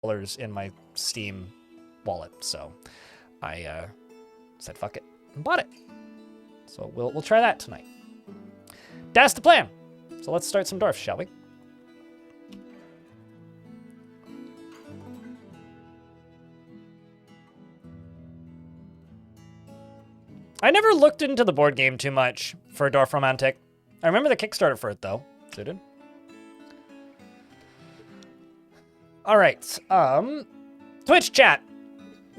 in my Steam wallet, so I said fuck it and bought it. So we'll try that tonight. That's the plan. So let's start some dwarfs, shall we? I never looked into the board game too much for Dwarf Romantic. I remember the Kickstarter for it though. Suited. All right. Twitch chat.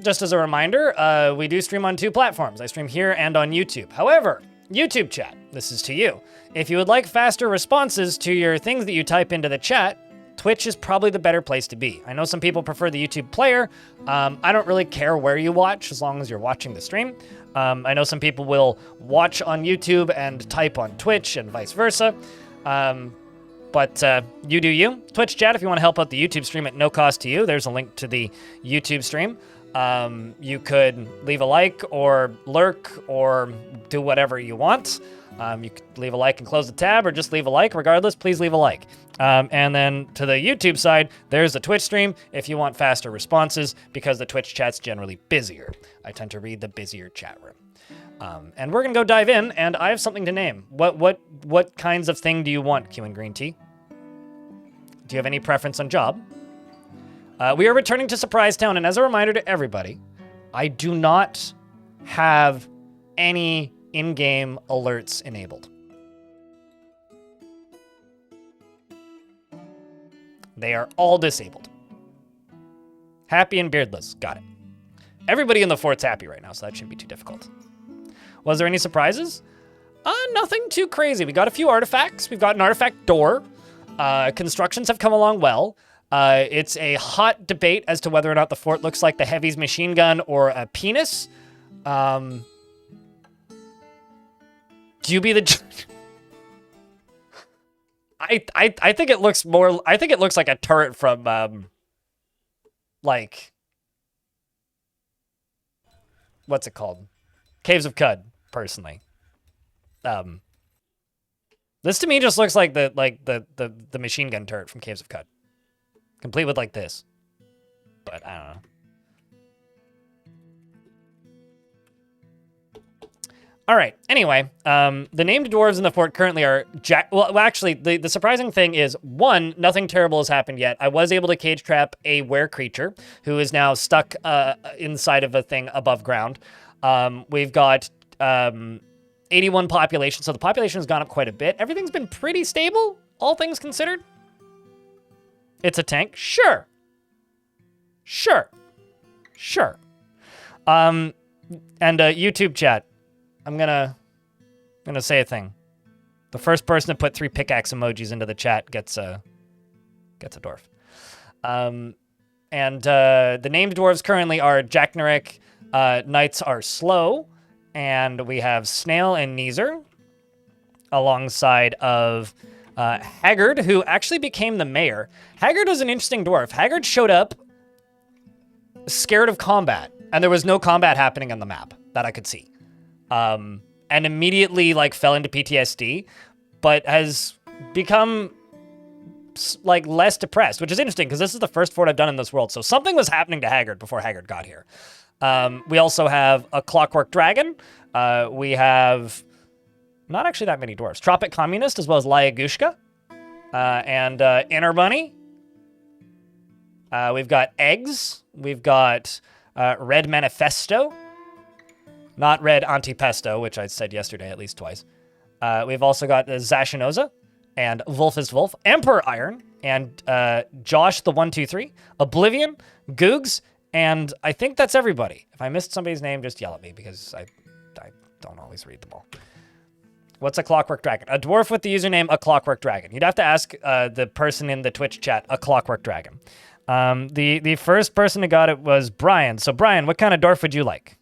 Just as a reminder, we do stream on 2 platforms. I stream here and on YouTube. However, YouTube chat, this is to you. If you would like faster responses to your things that you type into the chat, Twitch is probably the better place to be. I know some people prefer the YouTube player. I don't really care where you watch as long as you're watching the stream. I know some people will watch on YouTube and type on Twitch and vice versa. But you do you. Twitch chat, if you want to help out the YouTube stream at no cost to you, there's a link to the YouTube stream. You could leave a like or lurk or do whatever you want. You could leave a like and close the tab or just leave a like. Regardless, please leave a like. And then to the YouTube side, there's the Twitch stream if you want faster responses because the Twitch chat's generally busier. I tend to read the busier chat room. And we're going to go dive in, and I have something to name. What kinds of thing do you want, Q and Green Tea? Do you have any preference on job? We are returning to Surprisetown, and as a reminder to everybody, I do not have any in-game alerts enabled. They are all disabled. Happy and beardless. Got it. Everybody in the fort's happy right now, so that shouldn't be too difficult. Was there any surprises? Nothing too crazy. We got a few artifacts. We've got an artifact door. Constructions have come along well. It's a hot debate as to whether or not the fort looks like the Heavy's machine gun or a penis. Do you be the judge? I think it looks more. I think it looks like a turret from like what's it called? Caves of Cud. Personally, this to me just looks like the machine gun turret from Caves of Cud, complete with like this. But I don't know. All right. Anyway, the named dwarves in the fort currently are well, actually, the surprising thing is, one, nothing terrible has happened yet. I was able to cage trap a were creature who is now stuck inside of a thing above ground. We've got 81 population, so the population has gone up quite a bit. Everything's been pretty stable, all things considered. It's a tank, sure. And YouTube chat. I'm gonna say a thing. The first person to put 3 pickaxe emojis into the chat gets a dwarf. And the named dwarves currently are Jack Narek, Knights are Slow, and we have Snail and Neezer, alongside of Haggard, who actually became the mayor. Haggard was an interesting dwarf. Haggard showed up scared of combat, and there was no combat happening on the map that I could see. And immediately like fell into PTSD, but has become like less depressed, which is interesting because this is the first fort I've done in this world. So something was happening to Haggard before Haggard got here. We also have a Clockwork Dragon. We have not actually that many dwarves. Tropic Communist, as well as Lyagushka. And Inner Bunny. We've got Eggs. We've got Red Manifesto. Not Red Antipesto, which I said yesterday at least twice. We've also got Zashinoza and Wolf is Wolf. Emperor Iron and Josh the 123. Oblivion, Googs, and I think that's everybody. If I missed somebody's name, just yell at me because I don't always read them all. What's a Clockwork Dragon? A dwarf with the username A Clockwork Dragon. You'd have to ask the person in the Twitch chat, A Clockwork Dragon. The first person who got it was Brian. So Brian, what kind of dwarf would you like?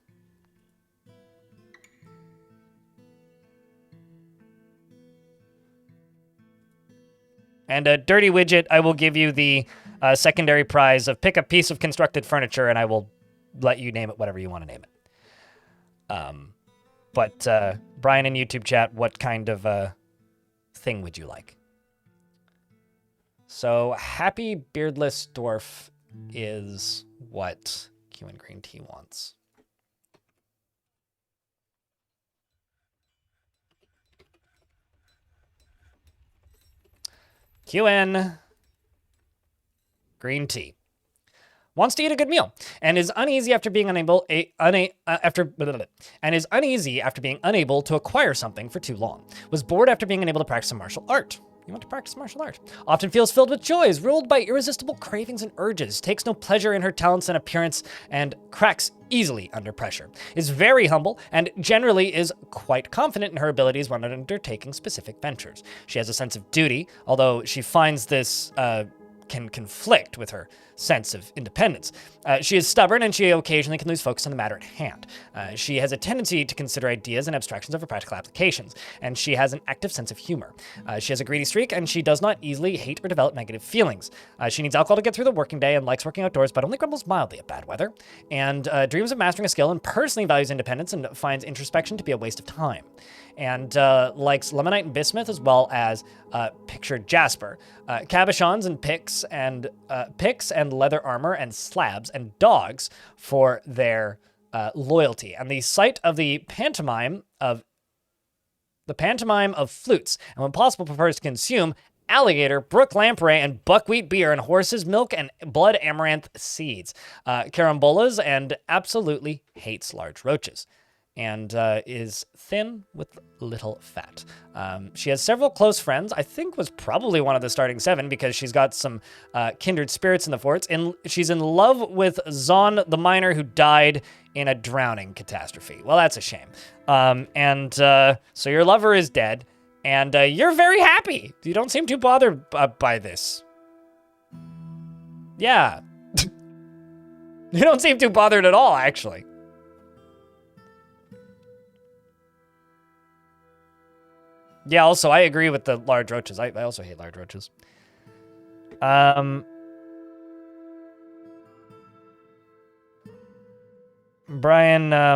And a Dirty Widget, I will give you the secondary prize of pick a piece of constructed furniture and I will let you name it whatever you want to name it. But Brian in YouTube chat, what kind of thing would you like? So Happy Beardless Dwarf is what Q and green tea wants. QN green tea wants to eat a good meal and is uneasy after being unable to acquire something for too long. Was bored after being unable to practice a martial art. You want to practice martial art. Often feels filled with joy, is ruled by irresistible cravings and urges, takes no pleasure in her talents and appearance, and cracks easily under pressure. Is very humble and generally is quite confident in her abilities when undertaking specific ventures. She has a sense of duty, although she finds this can conflict with her sense of independence. She is stubborn and she occasionally can lose focus on the matter at hand. She has a tendency to consider ideas and abstractions over practical applications, and she has an active sense of humor. She has a greedy streak and she does not easily hate or develop negative feelings. She needs alcohol to get through the working day and likes working outdoors, but only grumbles mildly at bad weather, and dreams of mastering a skill and personally values independence and finds introspection to be a waste of time. And likes lemonite and bismuth as well as pictured jasper, cabochons and picks and leather armor and slabs and dogs for their loyalty. And the sight of the pantomime of flutes, and when possible prefers to consume alligator, brook lamprey, and buckwheat beer, and horse's milk and blood amaranth seeds, carambolas, and absolutely hates large roaches. And is thin with little fat. She has several close friends. I think was probably one of the starting 7 because she's got some kindred spirits in the forts. And she's in love with Zon the miner who died in a drowning catastrophe. Well, that's a shame. So your lover is dead, and you're very happy. You don't seem too bothered by this. Yeah. You don't seem too bothered at all, actually. Yeah, also, I agree with the large roaches. I also hate large roaches. Brian,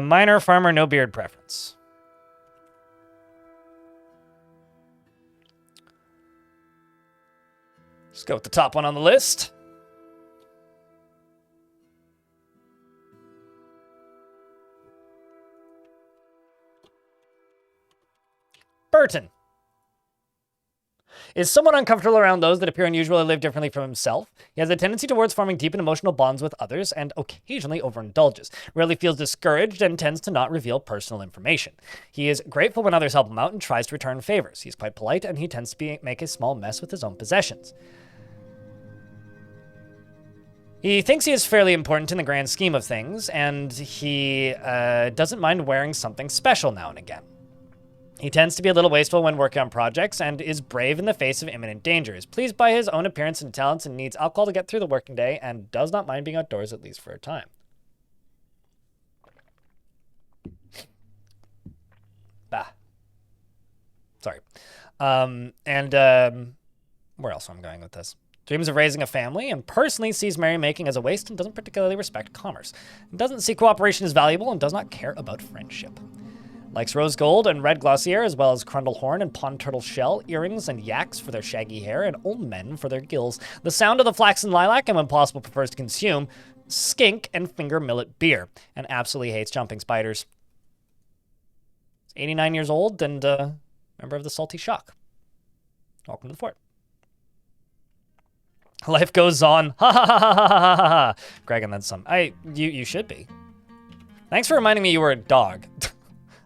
miner, farmer, no beard preference. Let's go with the top one on the list. Burton. Is somewhat uncomfortable around those that appear unusual or live differently from himself. He has a tendency towards forming deep and emotional bonds with others and occasionally overindulges. Rarely feels discouraged and tends to not reveal personal information. He is grateful when others help him out and tries to return favors. He's quite polite and he tends to make a small mess with his own possessions. He thinks he is fairly important in the grand scheme of things, and he doesn't mind wearing something special now and again. He tends to be a little wasteful when working on projects and is brave in the face of imminent danger, is pleased by his own appearance and talents and needs alcohol to get through the working day and does not mind being outdoors at least for a time. Sorry. Where else am I going with this? Dreams of raising a family and personally sees merrymaking as a waste and doesn't particularly respect commerce. Doesn't see cooperation as valuable and does not care about friendship. Likes rose gold and red glossier, as well as crundle horn and pond turtle shell, earrings and yaks for their shaggy hair, and old men for their gills. The sound of the flax and lilac, and when possible prefers to consume skink and finger millet beer, and absolutely hates jumping spiders. He's 89 years old and member of the Salty Shock. Welcome to the fort. Life goes on. Ha ha ha ha ha ha ha. Greg, and then some. You should be. Thanks for reminding me you were a dog.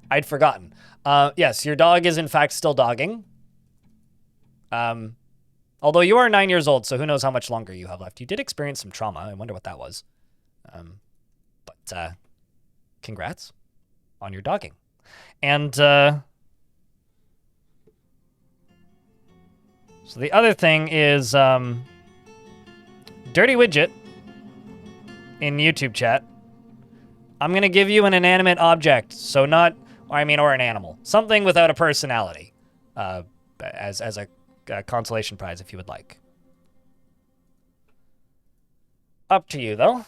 I'd forgotten. Yes, your dog is in fact still dogging. Although you are 9 years old, so who knows how much longer you have left. You did experience some trauma. I wonder what that was. But congrats on your dogging. And so the other thing is Dirty Widget in YouTube chat. I'm going to give you an inanimate object, so not... or an animal. Something without a personality. As a consolation prize, if you would like. Up to you, though.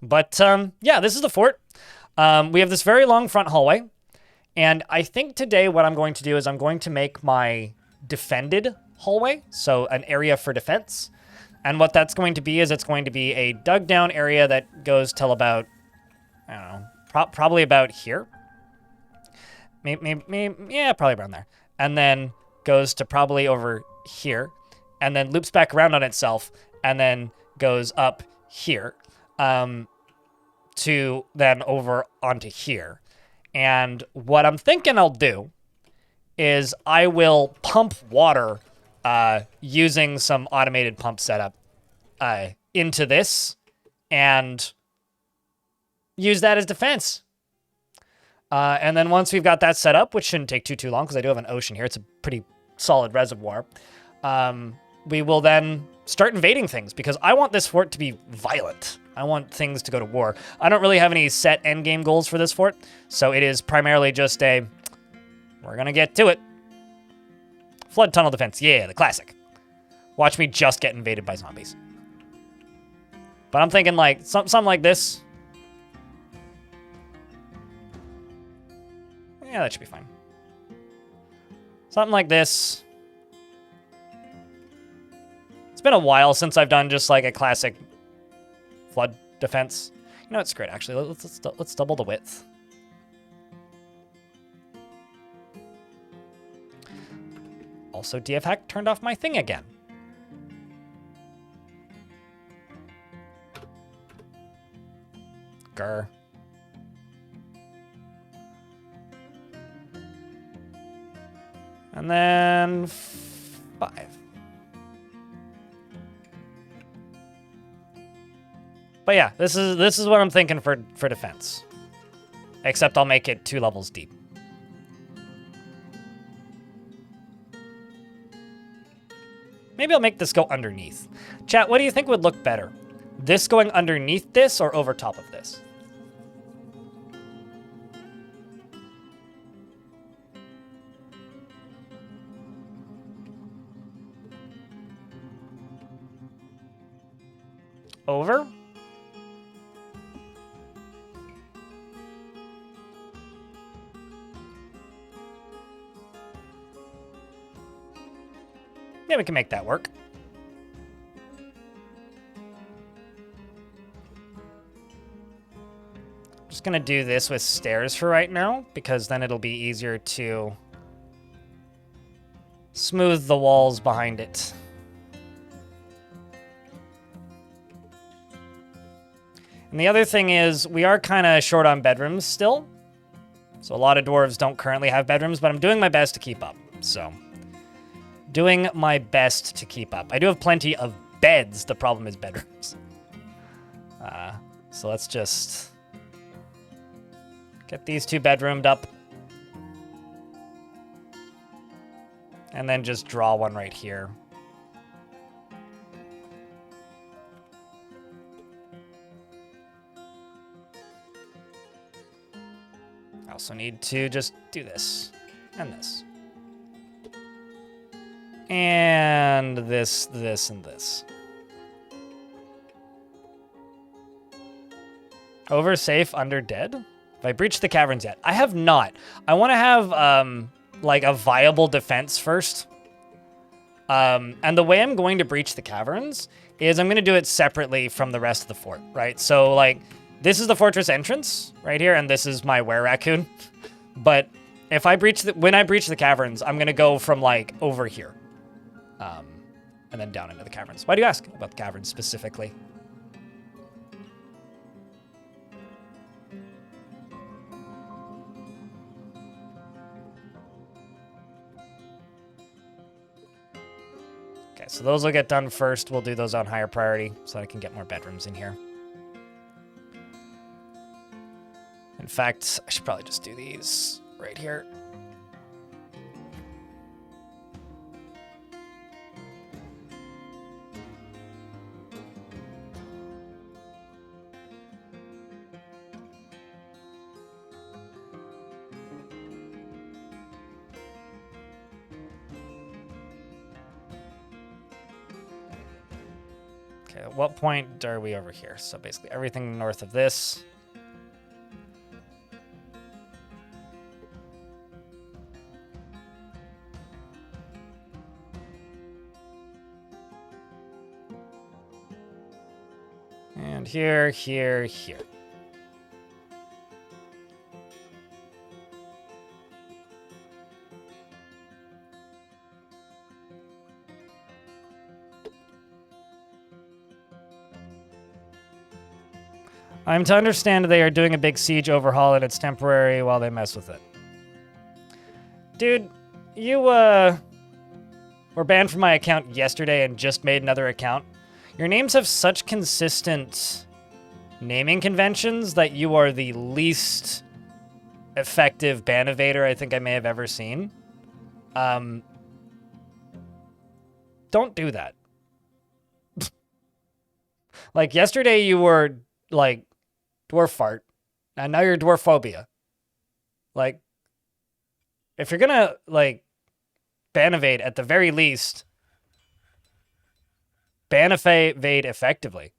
But, yeah, this is the fort. We have this very long front hallway. And I think today what I'm going to do is I'm going to make my defended hallway. So an area for defense. And what that's going to be is it's going to be a dug down area that goes till about, I don't know, probably about here. Maybe, yeah, probably around there. And then goes to probably over here, and then loops back around on itself, and then goes up here, to then over onto here. And what I'm thinking I'll do is I will pump water using some automated pump setup into this and use that as defense. And then once we've got that set up, which shouldn't take too long because I do have an ocean here. It's a pretty solid reservoir. We will then start invading things because I want this fort to be violent. I want things to go to war. I don't really have any set endgame goals for this fort, so it is primarily just we're going to get to it. Flood tunnel defense. Yeah, the classic. Watch me just get invaded by zombies. But I'm thinking like something like this. Yeah, that should be fine. Something like this. It's been a while since I've done just like a classic flood defense. You know, it's great actually. Let's double the width. Also, DF hack turned off my thing again. Grr. And then 5. But yeah, this is what I'm thinking for defense. Except I'll make it 2 levels deep. Maybe I'll make this go underneath. Chat, what do you think would look better? This going underneath this or over top of this? Over? Yeah, we can make that work. I'm just gonna do this with stairs for right now, because then it'll be easier to smooth the walls behind it. And the other thing is, we are kind of short on bedrooms still. So a lot of dwarves don't currently have bedrooms, but I'm doing my best to keep up, so... Doing my best to keep up. I do have plenty of beds. The problem is bedrooms. So let's just get these 2 bedroomed up. And then just draw one right here. I also need to just do this and this. And this, and this. Over safe, under dead? Have I breached the caverns yet? I have not. I want to have, like, a viable defense first. And the way I'm going to breach the caverns is I'm going to do it separately from the rest of the fort, right? So, like, this is the fortress entrance right here, and this is my were-raccoon. But if I breach when I breach the caverns, I'm going to go from, like, over here. And then down into the caverns. Why do you ask about the caverns specifically? Okay, so those will get done first. We'll do those on higher priority so that I can get more bedrooms in here. In fact, I should probably just do these right here. Okay, at what point are we over here? So basically everything north of this. And here, here, here. I'm to understand they are doing a big siege overhaul and it's temporary while they mess with it. Dude, you, were banned from my account yesterday and just made another account. Your names have such consistent naming conventions that you are the least effective ban evader I think I may have ever seen. Don't do that. Like, yesterday you were, like, dwarf fart, and now you're dwarphobia. Like, if you're gonna, like, ban evade, at the very least, ban evade effectively.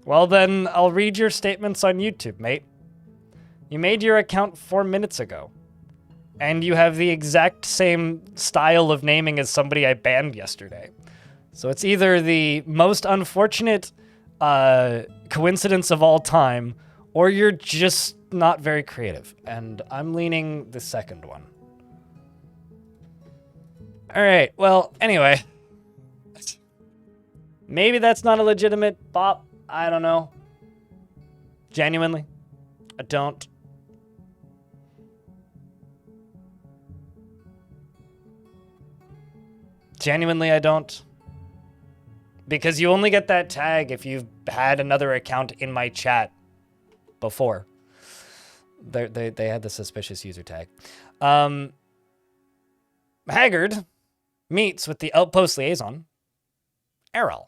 Well, then, I'll read your statements on YouTube, mate. You made your account 4 minutes ago. And you have the exact same style of naming as somebody I banned yesterday. So it's either the most unfortunate coincidence of all time, or you're just not very creative. And I'm leaning the second one. All right, well, anyway. Maybe that's not a legitimate bop. I don't know. Genuinely, I don't. Genuinely, I don't. Because you only get that tag if you've had another account in my chat before. They had the suspicious user tag. Haggard meets with the Outpost liaison, Errol.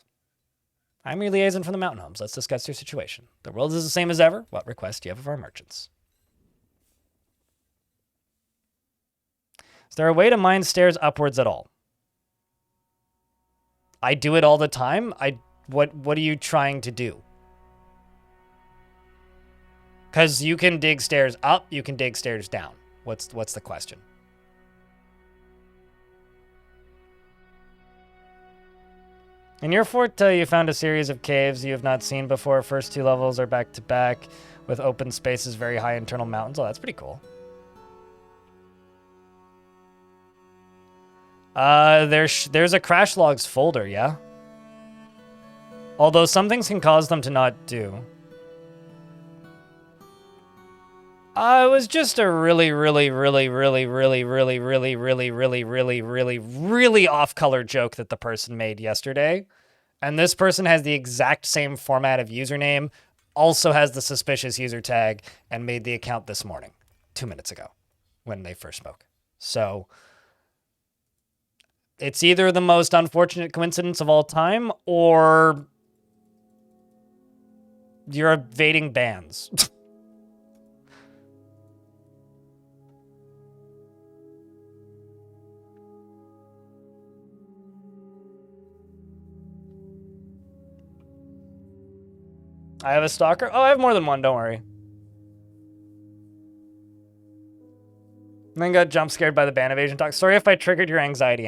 I'm your liaison from the Mountain Homes. Let's discuss your situation. The world is the same as ever. What requests do you have of our merchants? Is there a way to mine stairs upwards at all? I do it all the time. What are you trying to do? Because you can dig stairs up, you can dig stairs down. What's the question? In your fort, you found a series of caves you have not seen before. First 2 levels are back to back with open spaces, very high internal mountains. Oh, that's pretty cool. There's a crash logs folder, yeah? Although some things can cause them to not do. It was just a really off-color joke that the person made yesterday. And this person has the exact same format of username, also has the suspicious user tag, and made the account this morning, 2 minutes ago, when they first spoke. So, it's either the most unfortunate coincidence of all time, or you're evading bans. I have a stalker? Oh, I have more than one, don't worry. And then got jump scared by the ban evasion talk. Sorry if I triggered your anxiety.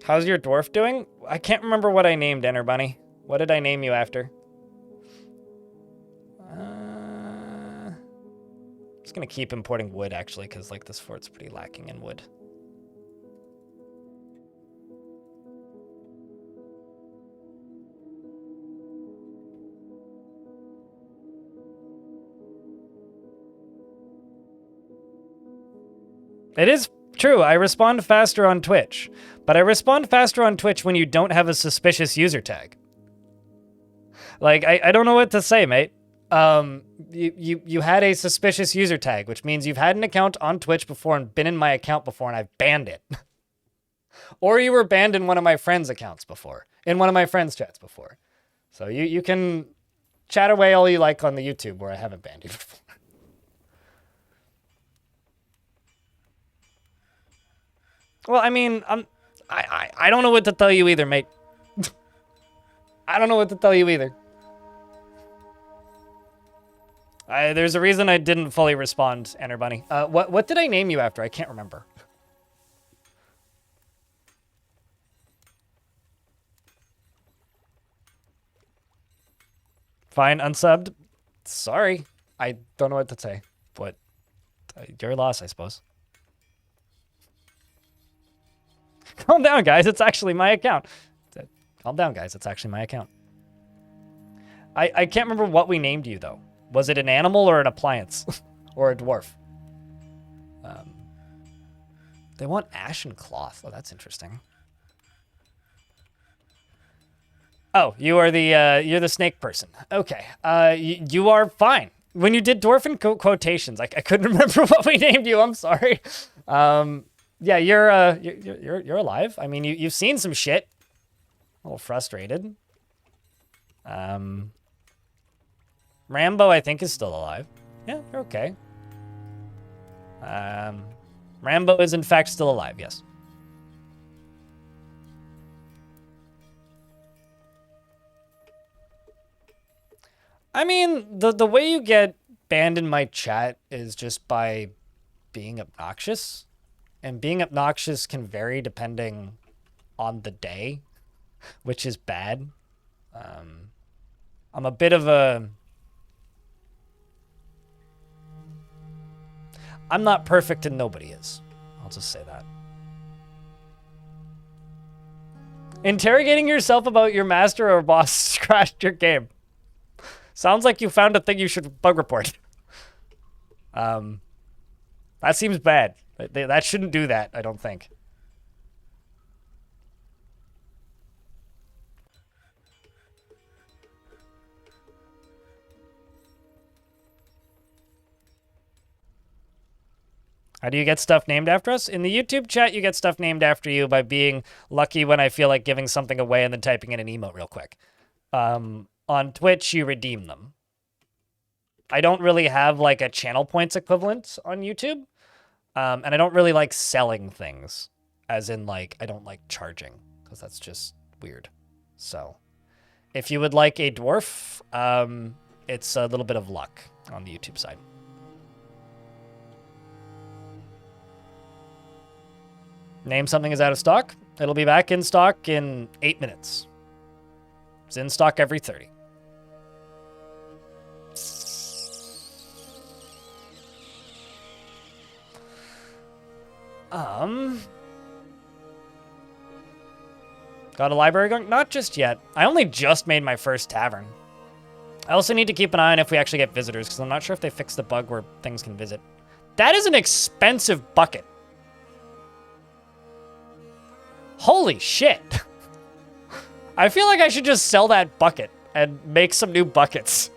How's your dwarf doing? I can't remember what I named Enter Bunny. What did I name you after? Just gonna keep importing wood, actually, because, like, this fort's pretty lacking in wood. It is true, I respond faster on Twitch. But I respond faster on Twitch when you don't have a suspicious user tag. Like, I don't know what to say, mate. You had a suspicious user tag, which means you've had an account on Twitch before and been in my account before, and I've banned it. Or you were banned in one of my friends' accounts before, in one of my friends' chats before. So you can chat away all you like on the YouTube where I haven't banned you before. Well, I mean, I don't know what to tell you either, mate. I don't know what to tell you either. There's a reason I didn't fully respond, Enter Bunny. What did I name you after? I can't remember. Fine, unsubbed. Sorry. I don't know what to say, but your loss, I suppose. Calm down, guys. It's actually my account. Calm down, guys. It's actually my account. I can't remember what we named you, though. Was it an animal or an appliance? Or a dwarf? They want ash and cloth. Oh, that's interesting. Oh, you're the snake person. Okay. You are fine. When you did dwarf in quotations, I couldn't remember what we named you. I'm sorry. Yeah, you're alive. I mean, you've seen some shit. A little frustrated. Rambo, I think, is still alive. Yeah, you're okay. Rambo is in fact still alive. Yes. I mean, the way you get banned in my chat is just by being obnoxious. And being obnoxious can vary depending on the day, which is bad. I'm a bit of a... I'm not perfect and nobody is. I'll just say that. Interrogating yourself about your master or boss crashed your game. Sounds like you found a thing you should bug report. That seems bad. That shouldn't do that, I don't think. How do you get stuff named after us? In the YouTube chat, you get stuff named after you by being lucky when I feel like giving something away and then typing in an emote real quick. On Twitch, you redeem them. I don't really have like a channel points equivalent on YouTube. And I don't really like selling things. As in like, I don't like charging. Because that's just weird. So, if you would like a dwarf, it's a little bit of luck on the YouTube side. Name something is out of stock. It'll be back in stock in 8 minutes. It's in stock every 30. Got a library going? Not just yet. I only just made my first tavern. I also need to keep an eye on if we actually get visitors, because I'm not sure if they fixed the bug where things can visit. That is an expensive bucket. Holy shit. I feel like I should just sell that bucket and make some new buckets.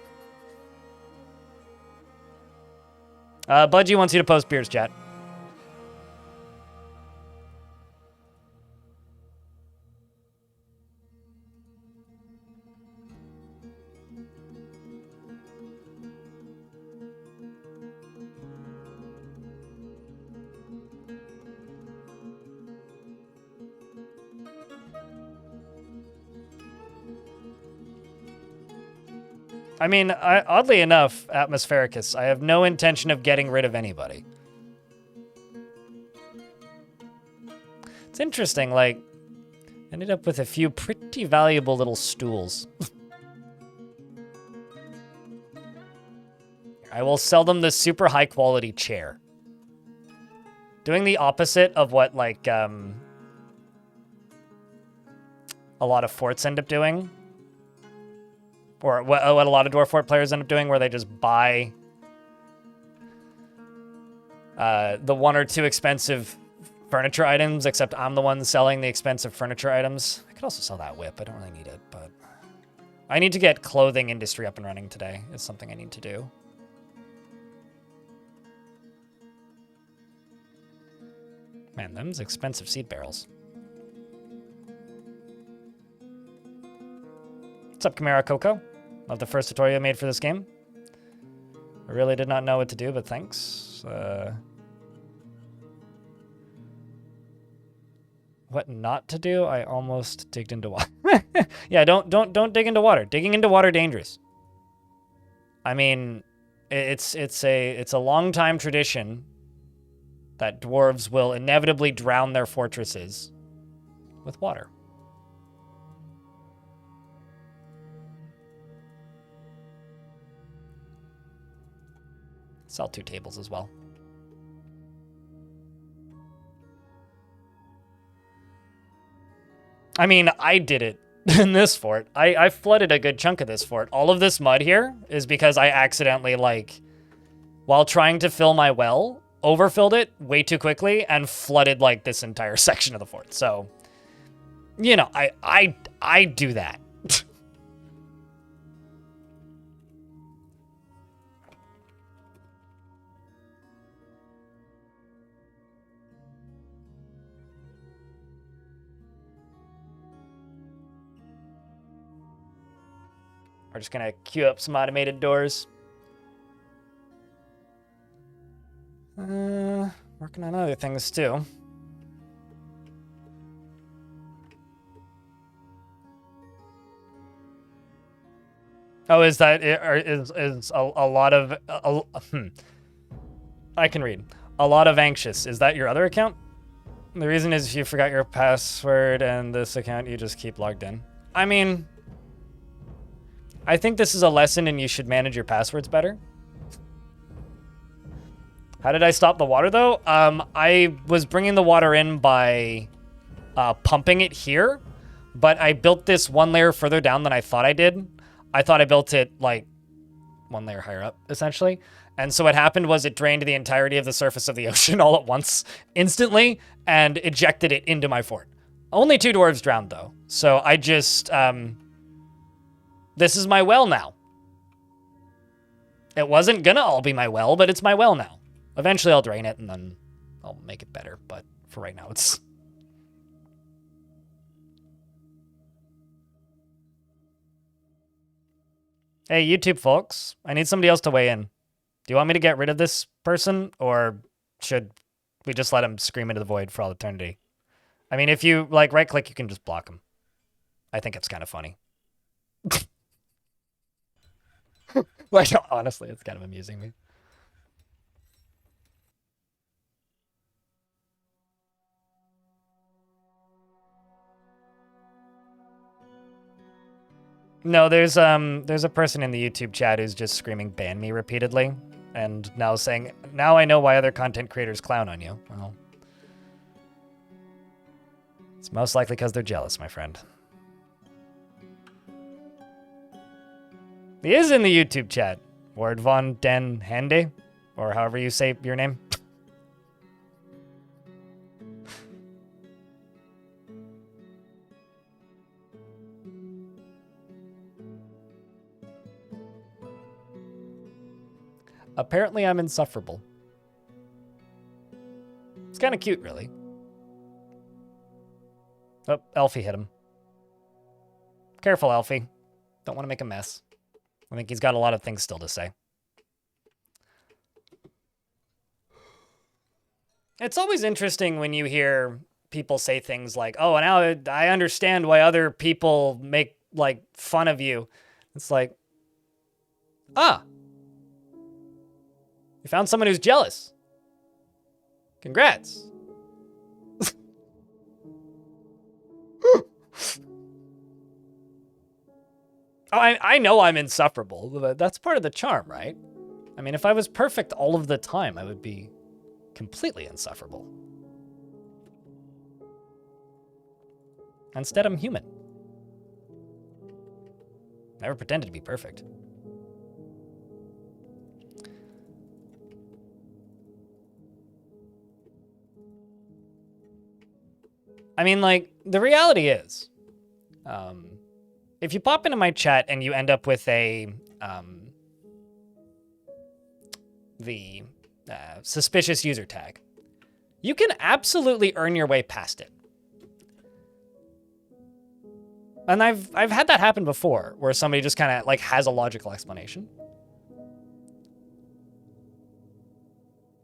Budgie wants you to post beers, chat. I mean, oddly enough, Atmosphericus, I have no intention of getting rid of anybody. It's interesting, like, ended up with a few pretty valuable little stools. I will sell them the super high quality chair. Doing the opposite of what, like, a lot of forts end up doing. Or what a lot of Dwarf Fort players end up doing, where they just buy the one or two expensive furniture items, except I'm the one selling the expensive furniture items. I could also sell that whip. I don't really need it, but... I need to get clothing industry up and running today. It's something I need to do. Man, them's expensive seed barrels. What's up, Chimera Coco? Love the first tutorial I made for this game. I really did not know what to do, but thanks. What not to do? I almost digged into water. Yeah, don't dig into water. Digging into water dangerous. I mean, it's a long time tradition that dwarves will inevitably drown their fortresses with water. Sell 2 tables as well. I mean, I did it in this fort. I flooded a good chunk of this fort. All of this mud here is because I accidentally, like, while trying to fill my well, overfilled it way too quickly and flooded, like, this entire section of the fort. So, you know, I do that. We're just gonna queue up some automated doors. Working on other things too. Oh, is that is a lot of I can read. A lot of anxious. Is that your other account? The reason is you forgot your password and this account you just keep logged in. I mean, I think this is a lesson and you should manage your passwords better. How did I stop the water, though? I was bringing the water in by pumping it here, but I built this 1 layer further down than I thought I did. I thought I built it, like, 1 layer higher up, essentially. And so what happened was it drained the entirety of the surface of the ocean all at once, instantly, and ejected it into my fort. Only 2 dwarves drowned, though. So I just... this is my well now. It wasn't gonna all be my well, but it's my well now. Eventually I'll drain it and then I'll make it better, but for right now it's... Hey, YouTube folks, I need somebody else to weigh in. Do you want me to get rid of this person, or should we just let him scream into the void for all eternity? I mean, if you, like, right-click, you can just block him. I think it's kind of funny. Like, honestly, it's kind of amusing me. No, there's a person in the YouTube chat who's just screaming ban me repeatedly and now saying, now I know why other content creators clown on you. Well, it's most likely because they're jealous, my friend. He is in the YouTube chat. Ward von den Hande, or however you say your name. Apparently I'm insufferable. It's kind of cute, really. Oh, Elfie hit him. Careful, Elfie. Don't want to make a mess. I think he's got a lot of things still to say. It's always interesting when you hear people say things like, oh, now I understand why other people make, like, fun of you. It's like, ah. You found someone who's jealous. Congrats. Oh, I know I'm insufferable, but that's part of the charm, right? I mean, if I was perfect all of the time, I would be completely insufferable. Instead, I'm human. Never pretended to be perfect. I mean, like, the reality is, if you pop into my chat and you end up with a suspicious user tag, you can absolutely earn your way past it. And I've had that happen before, where somebody just kind of like has a logical explanation.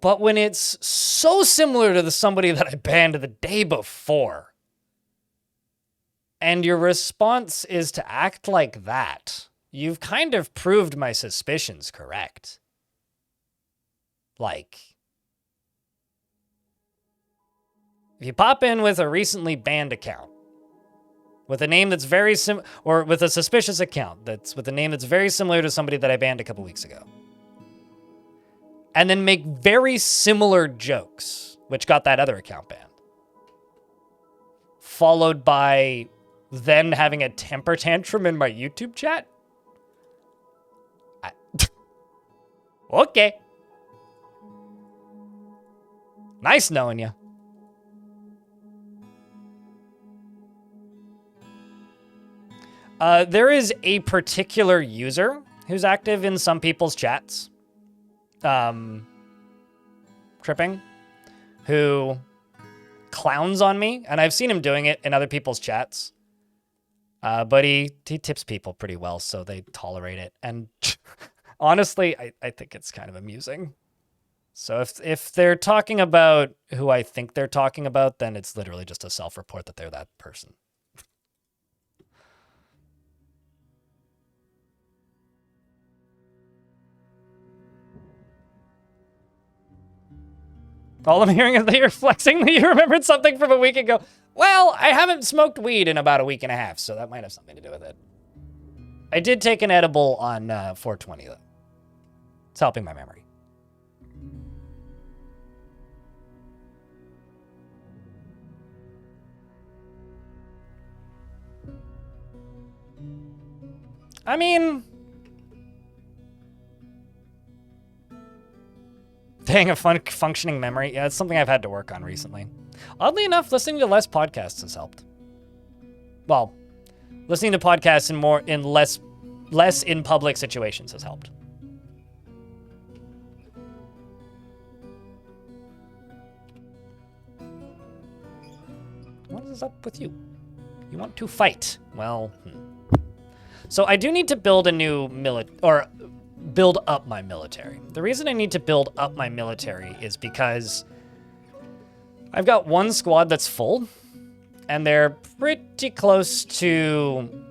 But when it's so similar to somebody that I banned the day before, and your response is to act like that, you've kind of proved my suspicions correct. Like, if you pop in with a recently banned account, with a name that's very or with a suspicious account that's with a name that's very similar to somebody that I banned a couple weeks ago, and then make very similar jokes, which got that other account banned, followed by then having a temper tantrum in my YouTube chat? Okay. Nice knowing you. There is a particular user who's active in some people's chats, Tripping, who clowns on me, and I've seen him doing it in other people's chats. But he tips people pretty well, so they tolerate it. And honestly, I think it's kind of amusing. So if they're talking about who I think they're talking about, then it's literally just a self-report that they're that person. All I'm hearing is that you're flexing that you remembered something from a week ago. Well, I haven't smoked weed in about a week and a half, so that might have something to do with it. I did take an edible on 420, though. It's helping my memory. I mean, dang, a functioning memory. Yeah, it's something I've had to work on recently. Oddly enough, listening to less podcasts has helped. Well, listening to podcasts in less in public situations has helped. What is up with you? You want to fight? Well, So I do need to build a new build up my military. The reason I need to build up my military is because I've got one squad that's full, and they're pretty close to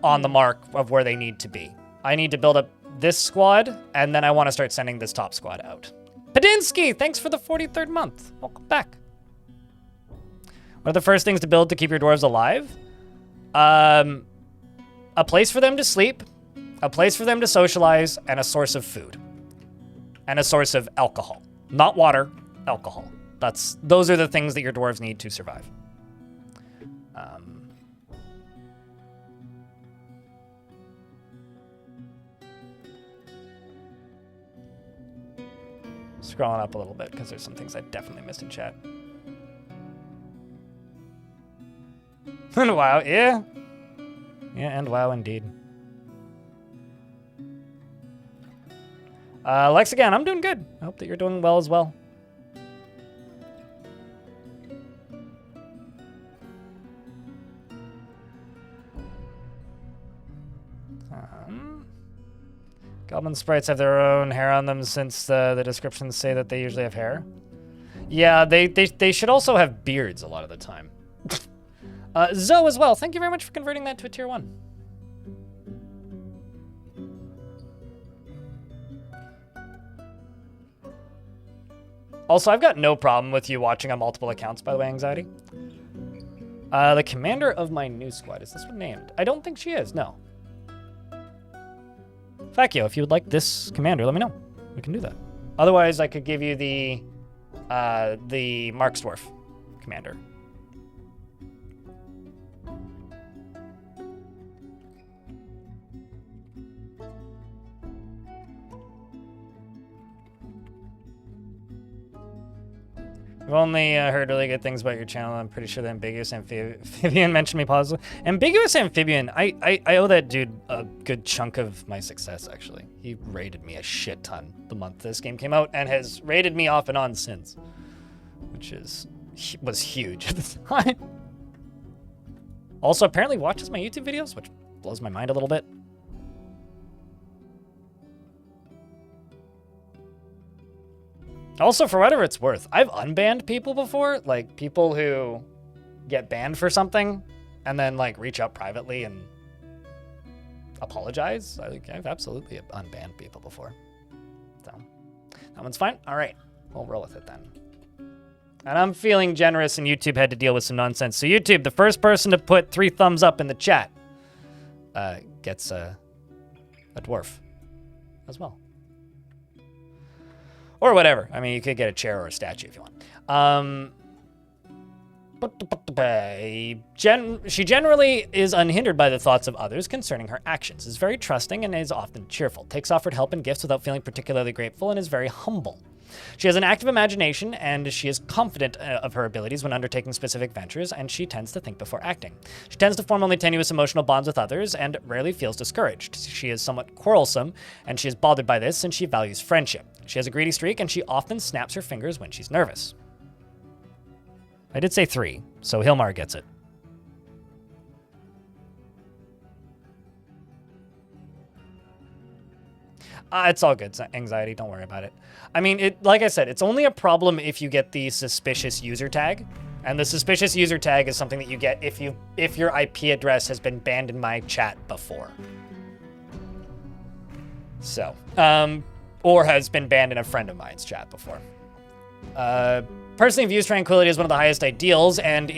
on the mark of where they need to be. I need to build up this squad, and then I want to start sending this top squad out. Padinsky, thanks for the 43rd month. Welcome back. What are the first things to build to keep your dwarves alive? A place for them to sleep, a place for them to socialize, and a source of food. And a source of alcohol. Not water, alcohol. Those are the things that your dwarves need to survive. Scrolling up a little bit, because there's some things I definitely missed in chat. And wow, yeah. Yeah, and wow, indeed. Lex again, I'm doing good. I hope that you're doing well as well. Goblin sprites have their own hair on them since the descriptions say that they usually have hair. Yeah, they should also have beards a lot of the time. Zoe as well, thank you very much for converting that to a tier 1. Also, I've got no problem with you watching on multiple accounts, by the way, Anxiety. The commander of my new squad, is this one named? I don't think she is, no. Fakio, if you would like this commander, let me know. We can do that. Otherwise, I could give you the Mark's Dwarf commander. I've only heard really good things about your channel. I'm pretty sure the Ambiguous Amphibian mentioned me positively. Ambiguous Amphibian, I owe that dude a good chunk of my success, actually. He rated me a shit ton the month this game came out and has rated me off and on since, which was huge at the time. Also, apparently watches my YouTube videos, which blows my mind a little bit. Also, for whatever it's worth, I've unbanned people before, like people who get banned for something and then like reach out privately and apologize. I've absolutely unbanned people before. So that one's fine. All right, we'll roll with it then. And I'm feeling generous and YouTube had to deal with some nonsense. So YouTube, the first person to put 3 thumbs up in the chat gets a dwarf as well. Or whatever. I mean, you could get a chair or a statue if you want. She generally is unhindered by the thoughts of others concerning her actions, is very trusting and is often cheerful, takes offered help and gifts without feeling particularly grateful, and is very humble. She has an active imagination, and she is confident of her abilities when undertaking specific ventures, and she tends to think before acting. She tends to form only tenuous emotional bonds with others, and rarely feels discouraged. She is somewhat quarrelsome, and she is bothered by this, and she values friendship. She has a greedy streak, and she often snaps her fingers when she's nervous. I did say 3, so Hilmar gets it. It's all good. It's anxiety. Don't worry about it. I mean, like I said, it's only a problem if you get the suspicious user tag. And the suspicious user tag is something that you get if your IP address has been banned in my chat before. So, or has been banned in a friend of mine's chat before. Personally views tranquility as one of the highest ideals and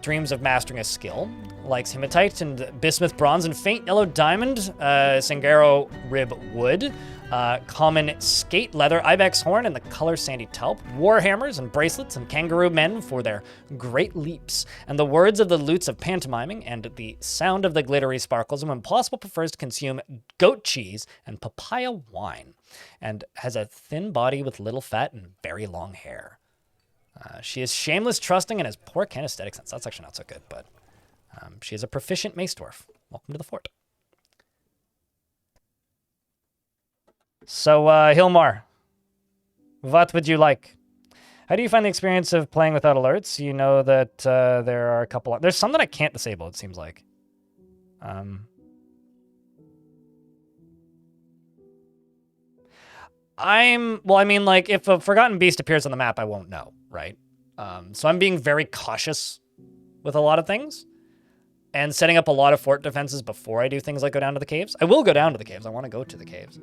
dreams of mastering a skill. Likes hematite and bismuth bronze and faint yellow diamond, Sangaro rib wood, common skate leather, ibex horn, and the color sandy taupe, warhammers and bracelets, and kangaroo men for their great leaps, and the words of the lutes of pantomiming, and the sound of the glittery sparkles, and when possible prefers to consume goat cheese and papaya wine, and has a thin body with little fat and very long hair. She is shameless, trusting, and has poor kinesthetic sense. That's actually not so good, but she is a proficient mace dwarf. Welcome to the fort. So, Hilmar, what would you like? How do you find the experience of playing without alerts? You know that there are a couple... There's some that I can't disable, it seems like. Well, I mean, like, if a Forgotten Beast appears on the map, I won't know, right? So I'm being very cautious with a lot of things and setting up a lot of fort defenses before I do things like go down to the caves. I will go down to the caves. I want to go to the caves.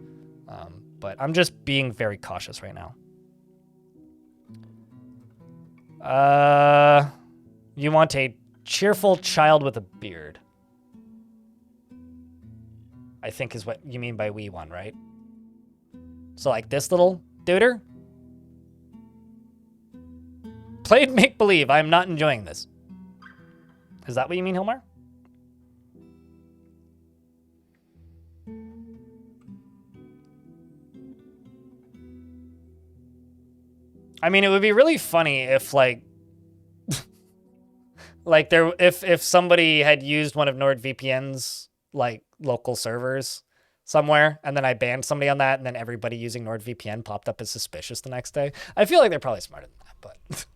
But I'm just being very cautious right now. You want a cheerful child with a beard. I think is what you mean by wee one, right? So like this little duder? Played make-believe. I'm not enjoying this. Is that what you mean, Hilmar? I mean, it would be really funny if, like, like if somebody had used one of NordVPN's like local servers somewhere, and then I banned somebody on that, and then everybody using NordVPN popped up as suspicious the next day. I feel like they're probably smarter than that, but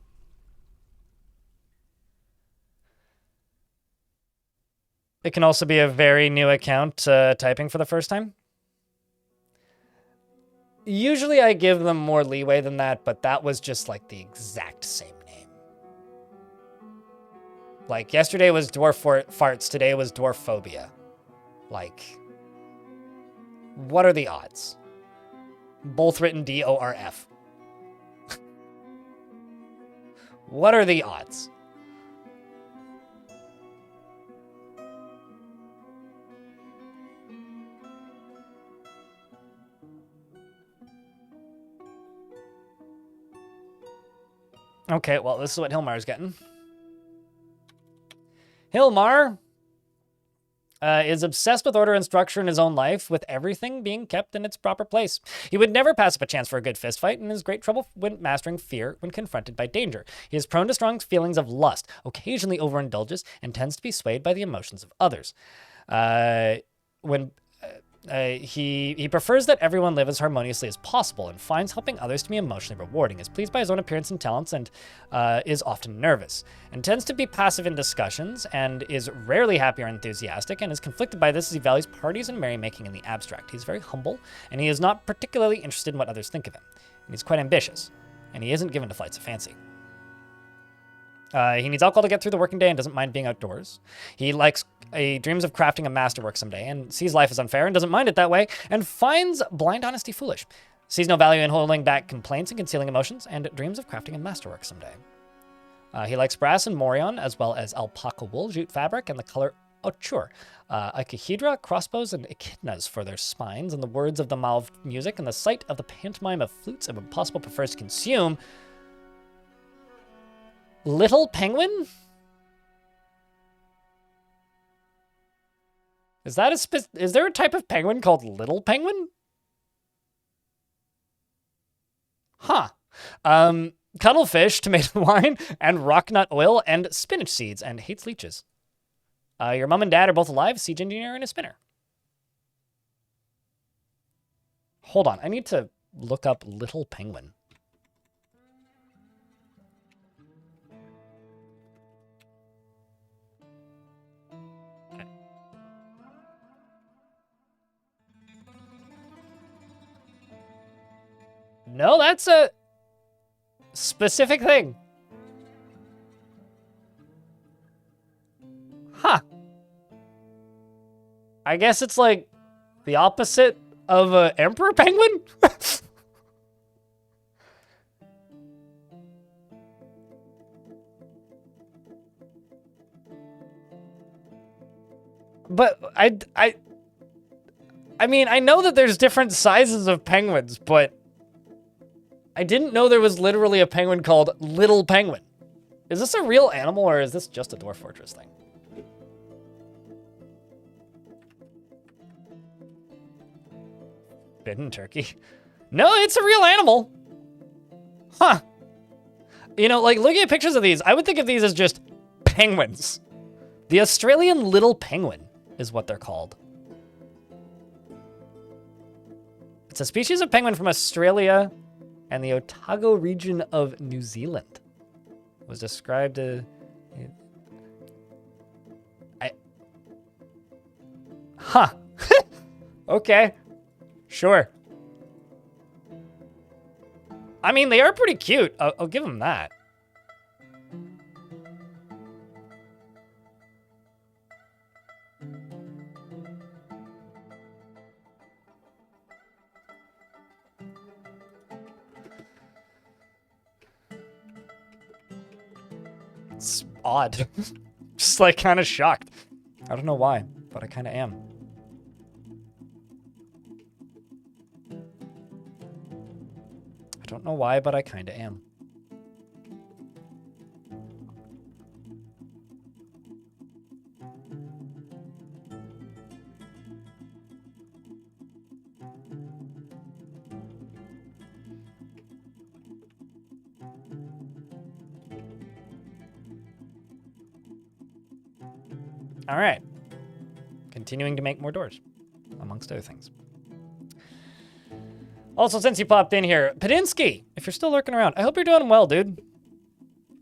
it can also be a very new account typing for the first time. Usually I give them more leeway than that, but that was just like the exact same name. Like yesterday was Dwarf Farts, today was Dwarf Phobia. Like, what are the odds? Both written D-O-R-F. What are the odds? Okay, well, this is what Hilmar's getting. Hilmar is obsessed with order and structure in his own life, with everything being kept in its proper place. He would never pass up a chance for a good fistfight, and has great trouble when mastering fear when confronted by danger. He is prone to strong feelings of lust, occasionally overindulges, and tends to be swayed by the emotions of others. He prefers that everyone live as harmoniously as possible and finds helping others to be emotionally rewarding, is pleased by his own appearance and talents, and is often nervous, and tends to be passive in discussions, and is rarely happy or enthusiastic, and is conflicted by this as he values parties and merrymaking in the abstract. He's very humble, and he is not particularly interested in what others think of him. And he's quite ambitious, and he isn't given to flights of fancy. He needs alcohol to get through the working day and doesn't mind being outdoors. He dreams of crafting a masterwork someday and sees life as unfair and doesn't mind it that way, and finds blind honesty foolish. Sees no value in holding back complaints and concealing emotions, and dreams of crafting a masterwork someday. He likes brass and morion, as well as alpaca wool, jute fabric, and the color ochre. Icahedra, crossbows, and echidnas for their spines, and the words of the mouthed music, and the sight of the pantomime of flutes, and when possible prefers to consume little penguin? Is there a type of penguin called little penguin? Huh. Cuttlefish, tomato wine, and rock nut oil, and spinach seeds, and hates leeches. Your mom and dad are both alive, siege engineer, and a spinner. Hold on, I need to look up little penguin. No, that's a specific thing. Huh. I guess it's like the opposite of an emperor penguin? But I mean, I know that there's different sizes of penguins, but I didn't know there was literally a penguin called Little Penguin. Is this a real animal, or is this just a Dwarf Fortress thing? Bitten turkey. No, it's a real animal. Huh. You know, like, looking at pictures of these, I would think of these as just penguins. The Australian little penguin is what they're called. It's a species of penguin from Australia and the Otago region of New Zealand. It was described Huh. Okay. Sure. I mean, they are pretty cute. I'll give them that. It's odd. Just like kind of shocked. I don't know why, but I kind of am. I don't know why, but I kind of am. All right. Continuing to make more doors, amongst other things. Also, since you popped in here, Padinsky, if you're still lurking around, I hope you're doing well, dude.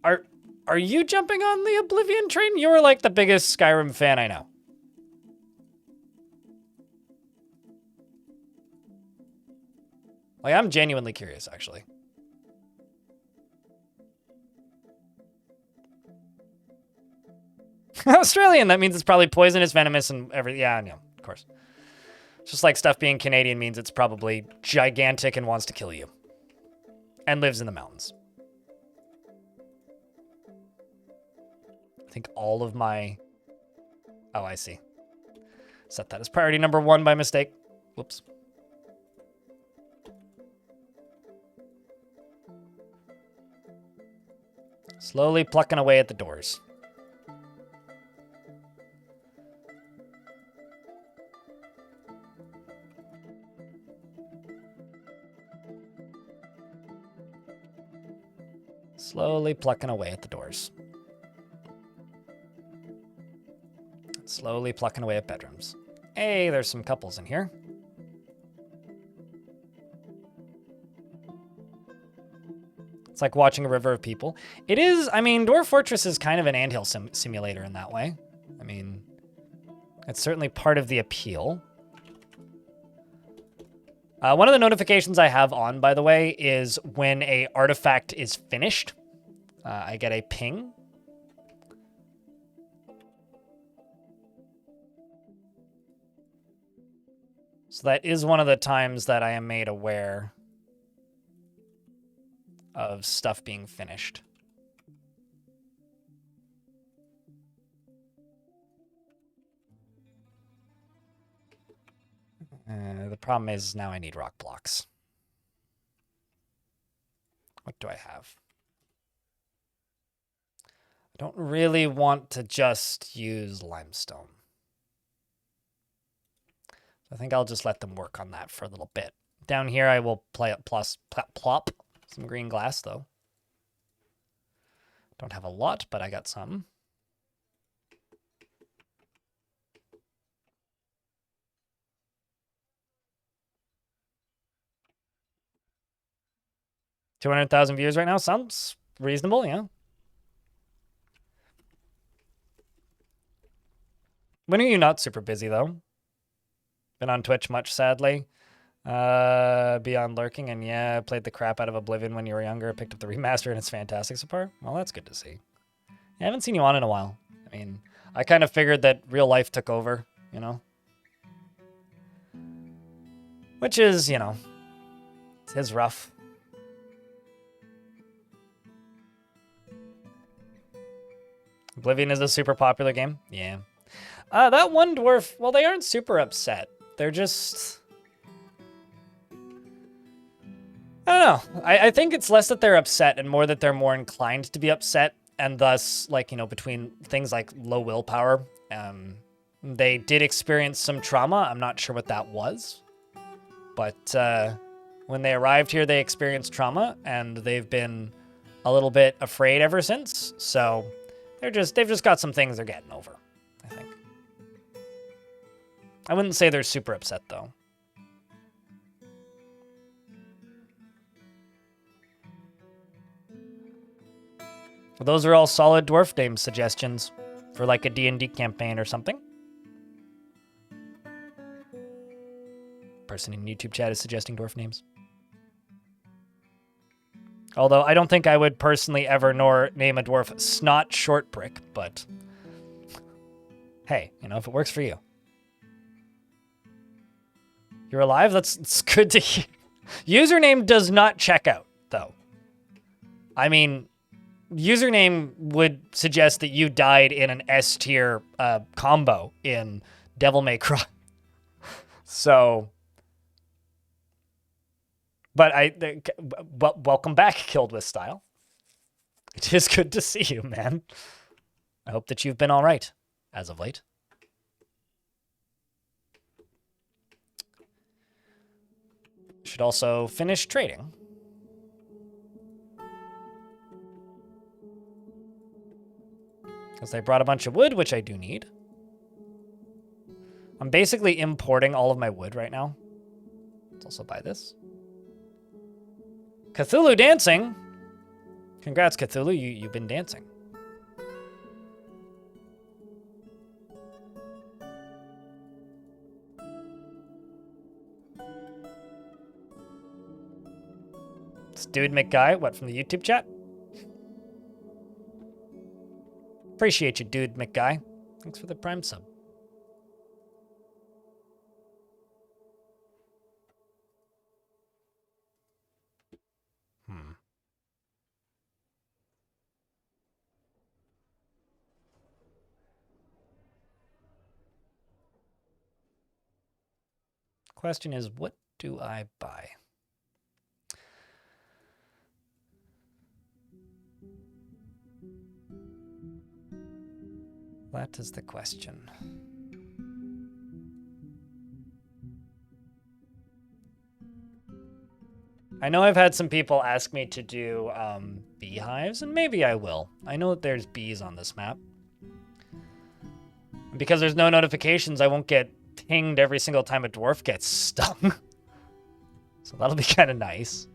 Are you jumping on the Oblivion train? You're like the biggest Skyrim fan I know. Like, I'm genuinely curious, actually. Australian, that means it's probably poisonous, venomous, and everything. Yeah, I know, of course. It's just like stuff being Canadian means it's probably gigantic and wants to kill you. And lives in the mountains. I think all of my... Oh, I see. Set that as priority number 1 by mistake. Whoops. Slowly plucking away at the doors. Slowly plucking away at the doors. Slowly plucking away at bedrooms. Hey, there's some couples in here. It's like watching a river of people. It is, I mean, Dwarf Fortress is kind of an anthill simulator in that way. I mean, it's certainly part of the appeal. One of the notifications I have on, by the way, is when a artifact is finished, I get a ping. So that is one of the times that I am made aware of stuff being finished. The problem is now I need rock blocks. What do I have? I don't really want to just use limestone. I think I'll just let them work on that for a little bit. Down here I will plop some green glass though. Don't have a lot, but I got some. $200,000 views right now. Sounds reasonable, yeah. When are you not super busy, though? Been on Twitch much, sadly. Beyond lurking, and yeah, played the crap out of Oblivion when you were younger. Picked up the remaster, and it's fantastic so far. Well, that's good to see. I haven't seen you on in a while. I mean, I kind of figured that real life took over, you know? Which is, you know, it's rough. Oblivion is a super popular game. Yeah. That one dwarf, well, they aren't super upset. They're just... I don't know. I think it's less that they're upset and more that they're more inclined to be upset. And thus, like, you know, between things like low willpower, they did experience some trauma. I'm not sure what that was. But when they arrived here, they experienced trauma, and they've been a little bit afraid ever since. So they've just got some things they're getting over, I think. I wouldn't say they're super upset, though. Well, those are all solid dwarf name suggestions for like a D&D campaign or something. Person in YouTube chat is suggesting dwarf names. Although I don't think I would personally ever nor name a dwarf Snot Shortbrick, but hey, you know, if it works for you. You're alive? That's good to hear. Username does not check out, though. I mean, username would suggest that you died in an S tier combo in Devil May Cry. So, but welcome back, Killed with Style. It is good to see you, man. I hope that you've been all right as of late. Should also finish trading. Because they brought a bunch of wood, which I do need. I'm basically importing all of my wood right now. Let's also buy this. Cthulhu dancing. Congrats, Cthulhu. You've been dancing. It's Dude McGuy, what, from the YouTube chat? Appreciate you, Dude McGuy. Thanks for the Prime sub. Question is, what do I buy? That is the question. I know I've had some people ask me to do beehives, and maybe I will. I know that there's bees on this map. Because there's no notifications, I won't get pinged every single time a dwarf gets stung. So that'll be kind of nice.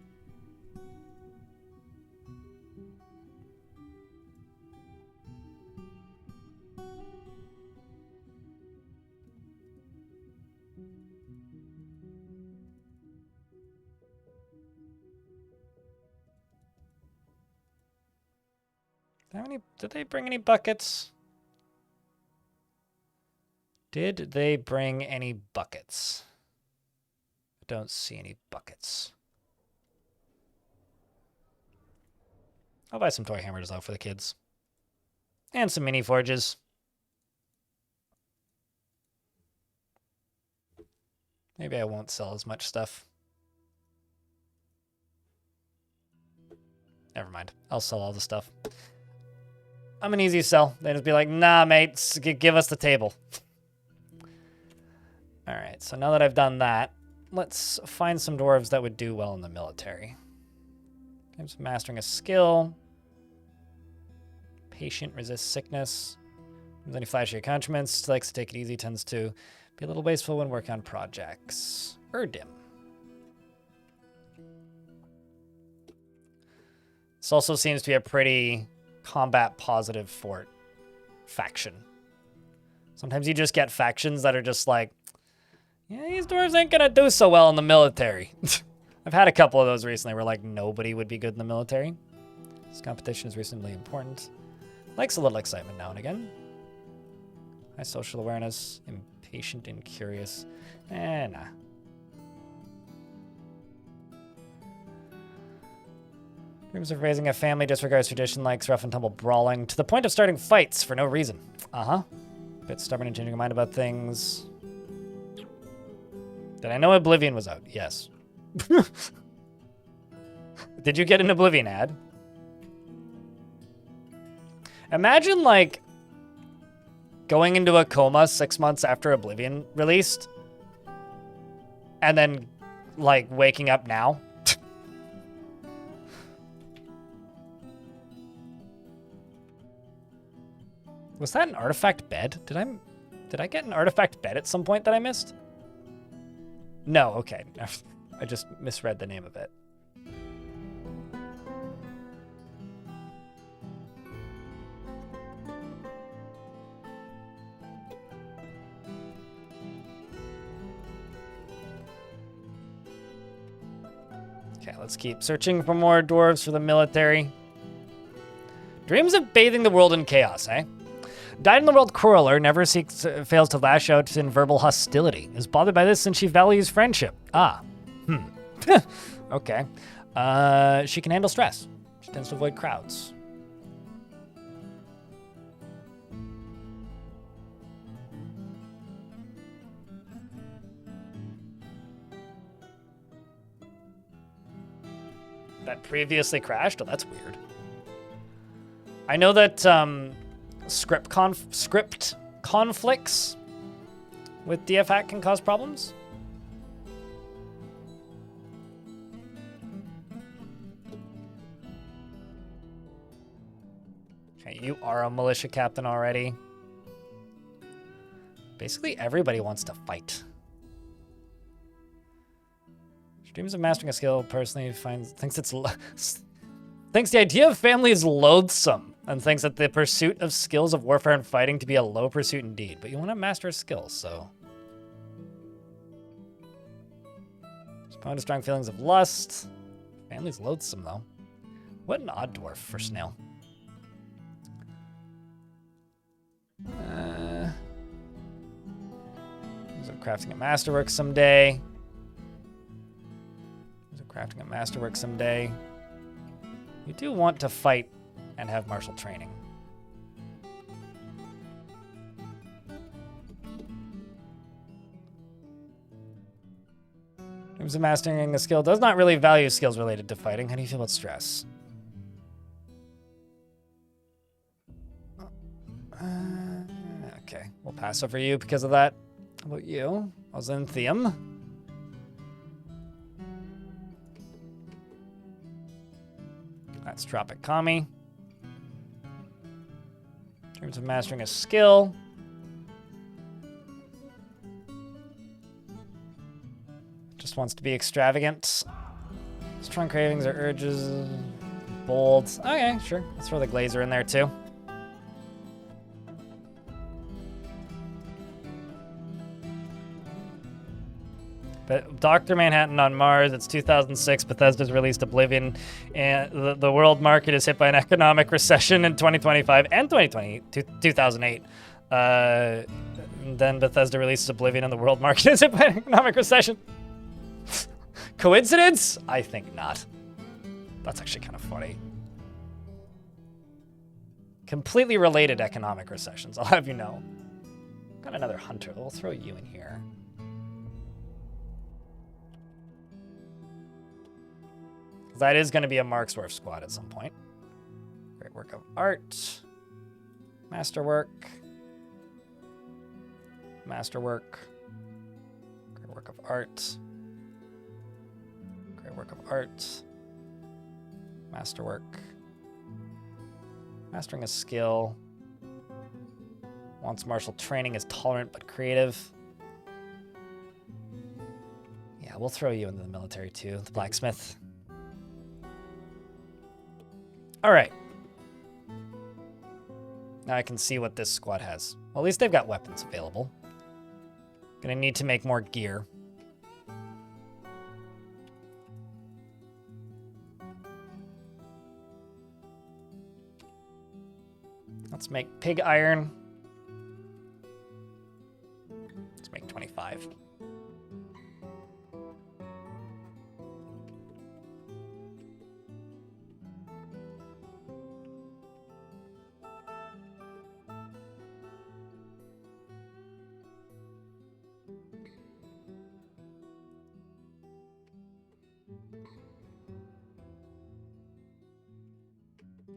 Did they bring any buckets? Did they bring any buckets? I don't see any buckets. I'll buy some toy hammers though for the kids. And some mini forges. Maybe I won't sell as much stuff. Never mind. I'll sell all the stuff. I'm an easy sell. They just be like, nah, mate, give us the table. All right, so now that I've done that, let's find some dwarves that would do well in the military. Games of mastering a skill. Patient, resists sickness. Has any flashy accoutrements. Likes to take it easy. Tends to be a little wasteful when working on projects. Erdim. This also seems to be a pretty combat positive fort faction. Sometimes you just get factions that are just like, yeah, these dwarves ain't gonna do so well in the military. I've had a couple of those recently where like nobody would be good in the military. This competition is reasonably important. Likes a little excitement now and again. High social awareness, impatient and curious. Nah. Dreams of raising a family, disregards tradition, likes rough and tumble brawling, to the point of starting fights for no reason. Bit stubborn and changing your mind about things. Did I know Oblivion was out? Yes. Did you get an Oblivion ad? Imagine, like, going into a coma 6 months after Oblivion released, and then, like, waking up now. Was that an artifact bed? Did I get an artifact bed at some point that I missed? No, okay. I just misread the name of it. Okay, let's keep searching for more dwarves for the military. Dreams of bathing the world in chaos, eh? Dyed-in-the-world quarreler never fails to lash out in verbal hostility. Is bothered by this since she values friendship. Okay. She can handle stress. She tends to avoid crowds. That previously crashed? Oh, that's weird. I know that script conflicts with DFHack can cause problems. Okay, you are a militia captain already. Basically, everybody wants to fight. She dreams of mastering a skill. Personally, thinks the idea of family is loathsome, and thinks that the pursuit of skills of warfare and fighting to be a low pursuit indeed. But you want to master a skill, so. Respond to strong feelings of lust. Family's loathsome, though. What an odd dwarf for Snail. Crafting a masterwork someday. Crafting a masterwork someday. You do want to fight and have martial training. In terms of mastering a skill, does not really value skills related to fighting. How do you feel about stress? Okay, we'll pass over you because of that. How about you? Ozanthium. That's Tropic Kami. Dreams of mastering a skill. Just wants to be extravagant. Strong cravings or urges. Bold. Okay, sure. Let's throw the Glazer in there too. But Dr. Manhattan on Mars, it's 2006. Bethesda's released Oblivion, and the world market is hit by an economic recession in 2025 and 2008. Then Bethesda releases Oblivion, and the world market is hit by an economic recession. Coincidence? I think not. That's actually kind of funny. Completely related economic recessions, I'll have you know. Got another hunter. We'll throw you in here. That is going to be a Marksdwarf squad at some point. Great work of art. Masterwork. Masterwork. Great work of art. Great work of art. Masterwork. Mastering a skill. Wants martial training, is tolerant but creative. Yeah, we'll throw you into the military too. The blacksmith. All right. Now I can see what this squad has. Well, at least they've got weapons available. Gonna need to make more gear. Let's make pig iron. Let's make 25.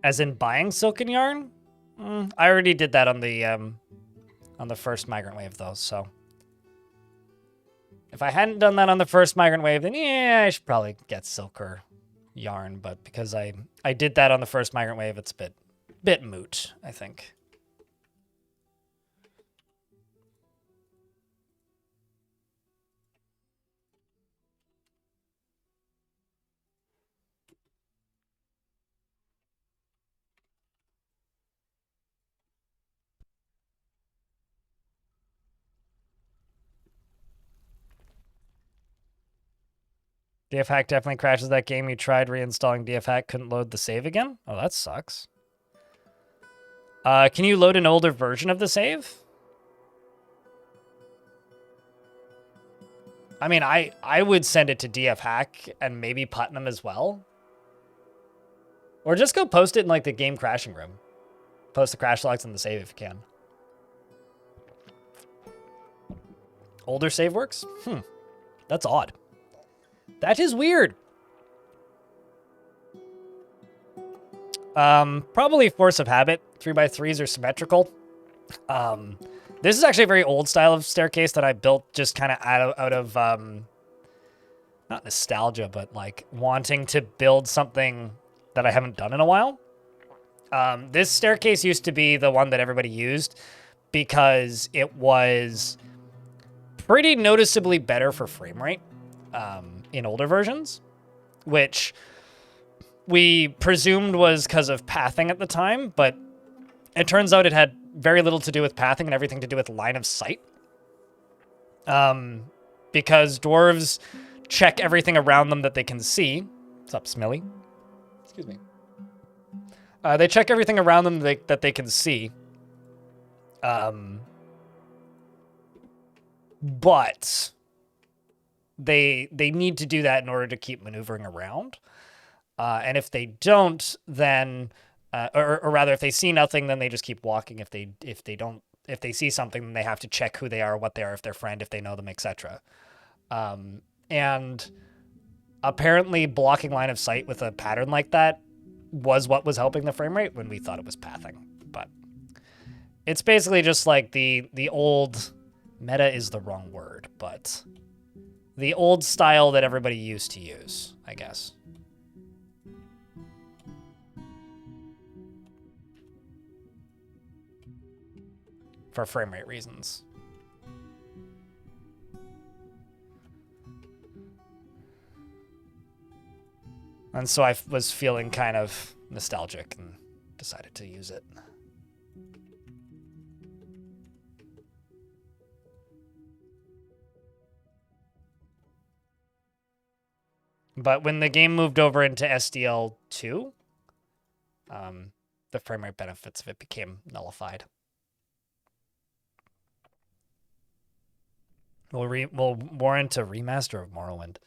As in buying silken yarn? I already did that on the first migrant wave, though, so. If I hadn't done that on the first migrant wave, then yeah, I should probably get silk or yarn, but because I did that on the first migrant wave, it's a bit moot, I think. DF hack definitely crashes that game. You tried reinstalling DF hack, couldn't load the save again? Oh, that sucks. Can you load an older version of the save? I mean, I would send it to DF hack and maybe Putnam as well. Or just go post it in like the game crashing room. Post the crash logs in the save if you can. Older save works? That's odd. That is weird. Probably force of habit. 3x3s are symmetrical. This is actually a very old style of staircase that I built just kind of out of not nostalgia, but like wanting to build something that I haven't done in a while. This staircase used to be the one that everybody used because it was pretty noticeably better for frame rate in older versions, which we presumed was because of pathing at the time, but it turns out it had very little to do with pathing and everything to do with line of sight. Because dwarves check everything around them that they can see. What's up, Smilly? Excuse me. They check everything around them that they can see. But they need to do that in order to keep maneuvering around. And if they don't, then or rather, if they see nothing, then they just keep walking. If they see something, then they have to check who they are, what they are, if they're friend, if they know them, etc. And apparently, blocking line of sight with a pattern like that was what was helping the frame rate when we thought it was pathing. But it's basically just like the old meta is the wrong word, but the old style that everybody used to use, I guess. for frame rate reasons. And so I was feeling kind of nostalgic and decided to use it. But when the game moved over into SDL2, the frame rate benefits of it became nullified. We'll warrant a remaster of Morrowind.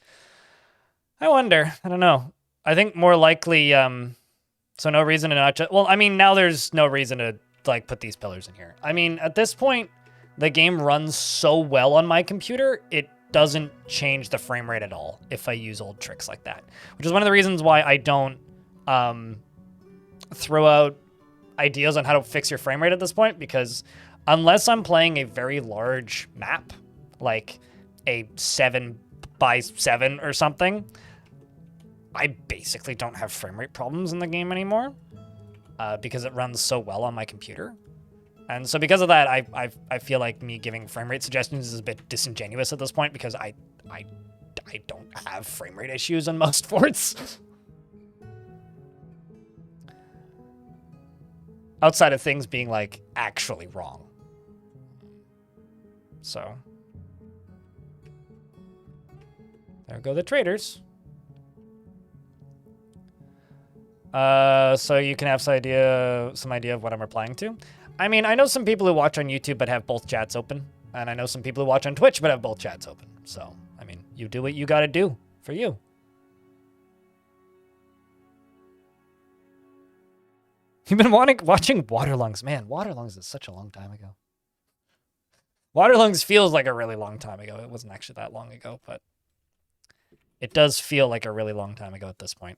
I wonder. I don't know. I think more likely, so no reason to not just... Well, I mean, now there's no reason to, like, put these pillars in here. I mean, at this point, the game runs so well on my computer, it doesn't change the frame rate at all if I use old tricks like that. Which is one of the reasons why I don't throw out ideas on how to fix your frame rate at this point, because unless I'm playing a very large map, like a 7x7 or something, I basically don't have frame rate problems in the game anymore because it runs so well on my computer. And so because of that, I feel like me giving frame rate suggestions is a bit disingenuous at this point because I don't have frame rate issues on most ports. Outside of things being, like, actually wrong. So. There go the traders. So you can have some idea of what I'm replying to. I mean, I know some people who watch on YouTube but have both chats open. And I know some people who watch on Twitch but have both chats open. So, I mean, you do what you gotta do for you. You've been watching Waterlungs. Man, Waterlungs is such a long time ago. Waterlungs feels like a really long time ago. It wasn't actually that long ago, but it does feel like a really long time ago at this point.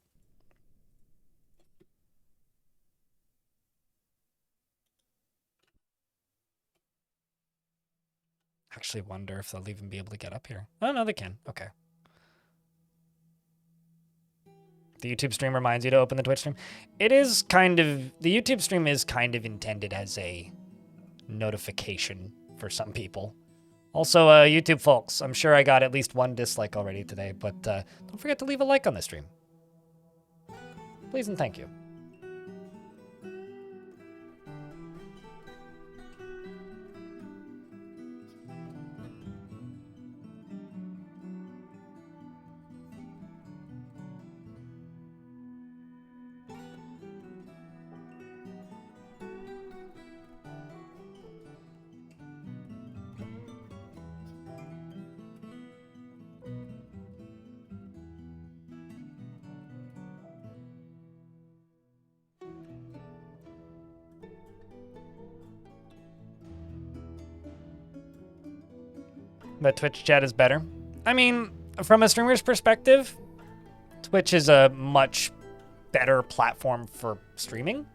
Actually wonder if they'll even be able to get up here. Oh, no, they can. Okay. The YouTube stream reminds you to open the Twitch stream. It is kind of... The YouTube stream is kind of intended as a notification for some people. Also, YouTube folks, I'm sure I got at least one dislike already today, but don't forget to leave a like on the stream. Please and thank you. But Twitch chat is better. I mean, from a streamer's perspective, Twitch is a much better platform for streaming.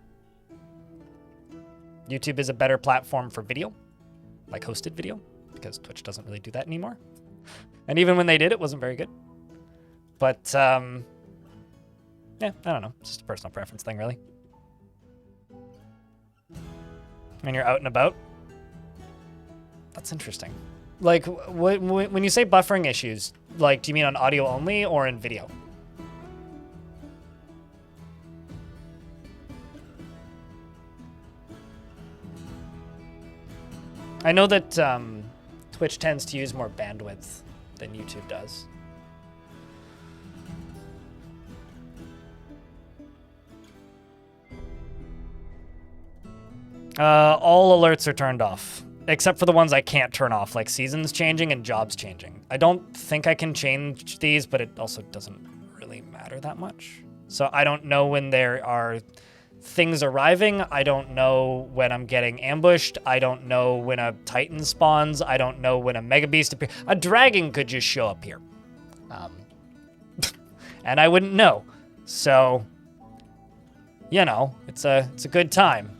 YouTube is a better platform for video, like hosted video, because Twitch doesn't really do that anymore. And even when they did, it wasn't very good. But, yeah, I don't know. It's just a personal preference thing, really. When you're out and about. That's interesting. Like, when you say buffering issues, like, do you mean on audio only or in video? I know that Twitch tends to use more bandwidth than YouTube does. All alerts are turned off. Except for the ones I can't turn off, like seasons changing and jobs changing. I don't think I can change these, but it also doesn't really matter that much. So I don't know when there are things arriving. I don't know when I'm getting ambushed. I don't know when a Titan spawns. I don't know when a Mega Beast appears. A dragon could just show up here. And I wouldn't know. So, you know, it's a good time.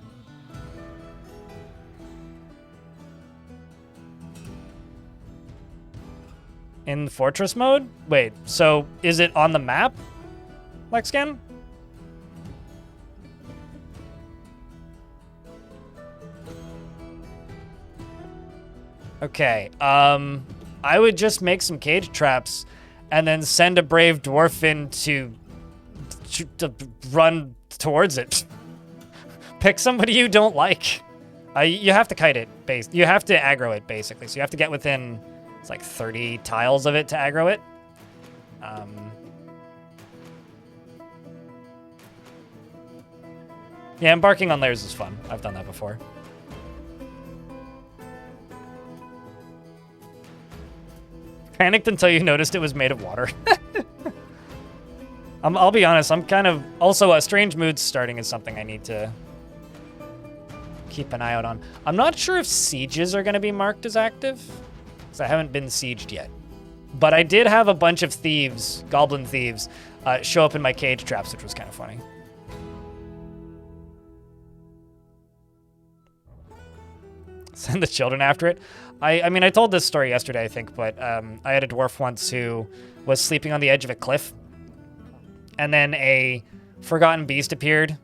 In Fortress mode? Wait, so is it on the map, Lexcan? Okay, I would just make some cage traps and then send a brave dwarf in to run towards it. Pick somebody you don't like. You have to kite it, you have to aggro it, basically. So you have to get within, it's like 30 tiles of it to aggro it. Yeah, embarking on layers is fun. I've done that before. Panicked until you noticed it was made of water. I'll be honest, I'm kind of... Also, Strange Moods starting is something I need to keep an eye out on. I'm not sure if sieges are going to be marked as active, because I haven't been sieged yet. But I did have a bunch of thieves, goblin thieves, show up in my cage traps, which was kind of funny. Send the children after it. I mean, I told this story yesterday, I think, but I had a dwarf once who was sleeping on the edge of a cliff, and then a forgotten beast appeared,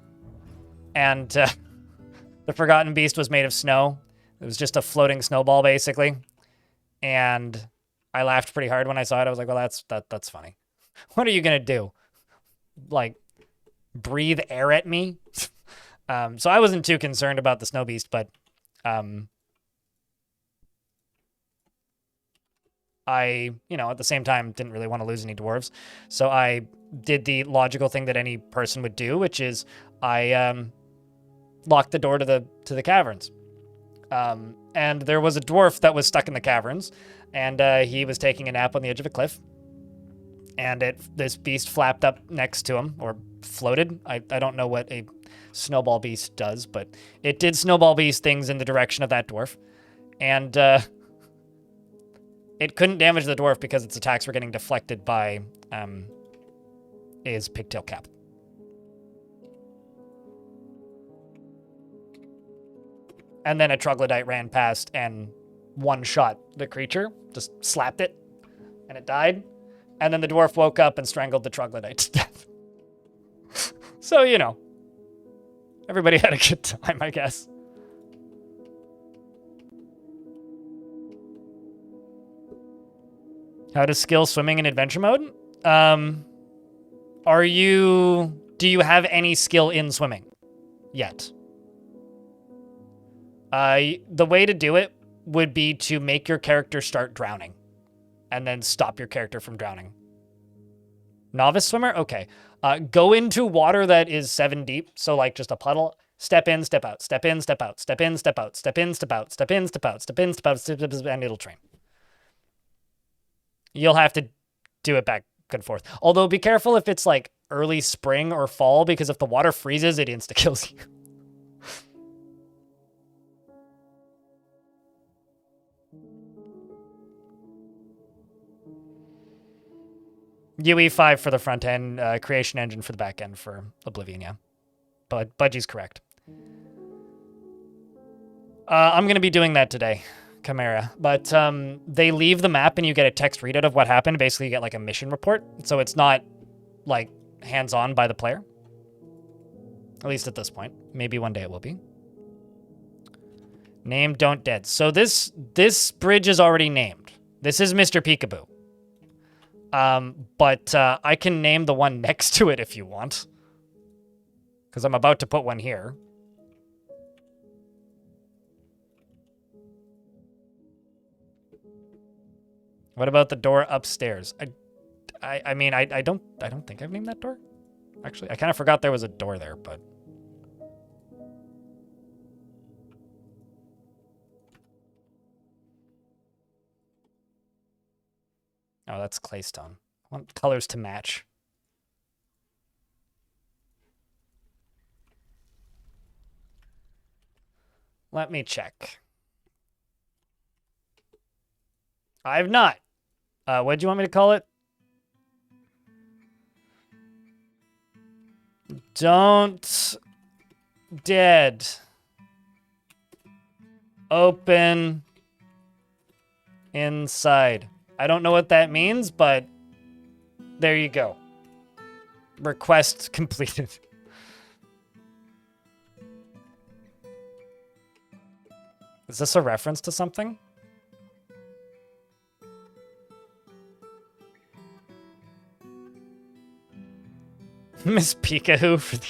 and the forgotten beast was made of snow. It was just a floating snowball, basically, and I laughed pretty hard when I saw it. I was like, well, that's funny. What are you gonna do? Like, breathe air at me? So I wasn't too concerned about the snow beast, but I, at the same time, didn't really want to lose any dwarves. So I did the logical thing that any person would do, which is I locked the door to the caverns. And there was a dwarf that was stuck in the caverns, and he was taking a nap on the edge of a cliff. And this beast flapped up next to him, or floated. I don't know what a snowball beast does, but it did snowball beast things in the direction of that dwarf. And it couldn't damage the dwarf because its attacks were getting deflected by his pigtail cap. And then a troglodyte ran past and one-shot the creature, just slapped it, and it died. And then the dwarf woke up and strangled the troglodyte to death. So, everybody had a good time, I guess. How to skill swimming in adventure mode? Do you have any skill in swimming yet? The way to do it would be to make your character start drowning and then stop your character from drowning. Novice swimmer? Okay. Go into water that is 7 deep. So like just a puddle. Step in, step out, step in, step out, step in, step out, step in, step out, step in, step out, step in, step out, step in, and it'll train. You'll have to do it back and forth. Although be careful if it's like early spring or fall, because if the water freezes, it insta-kills you. UE5 for the front end, creation engine for the back end for Oblivion, yeah. But Budgie's correct. I'm going to be doing that today. Chimera, but they leave the map and you get a text readout of what happened. Basically, you get like a mission report, so it's not like hands-on by the player. At least at this point. Maybe one day it will be. Name, don't dead. So this bridge is already named. This is Mr. Peekaboo. But I can name the one next to it if you want, because I'm about to put one here. What about the door upstairs? I mean, I don't think I've named that door. Actually, I kind of forgot there was a door there, but... Oh, that's claystone. I want colors to match. Let me check. I've not. What do you want me to call it? Don't dead. Open inside. I don't know what that means, but there you go. Request completed. Is this a reference to something? Miss Peekahoo for the...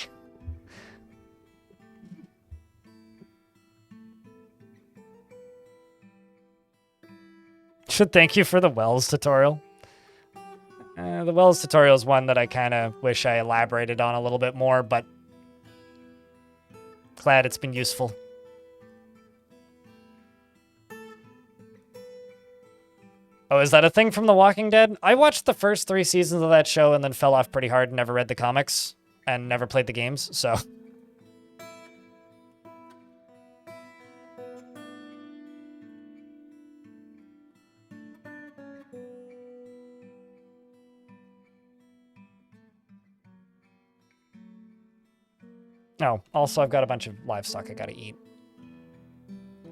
Should thank you for the Wells tutorial. The Wells tutorial is one that I kind of wish I elaborated on a little bit more, but glad it's been useful. Oh, is that a thing from The Walking Dead? I watched the first 3 seasons of that show and then fell off pretty hard and never read the comics and never played the games, so... Oh, also I've got a bunch of livestock I gotta eat.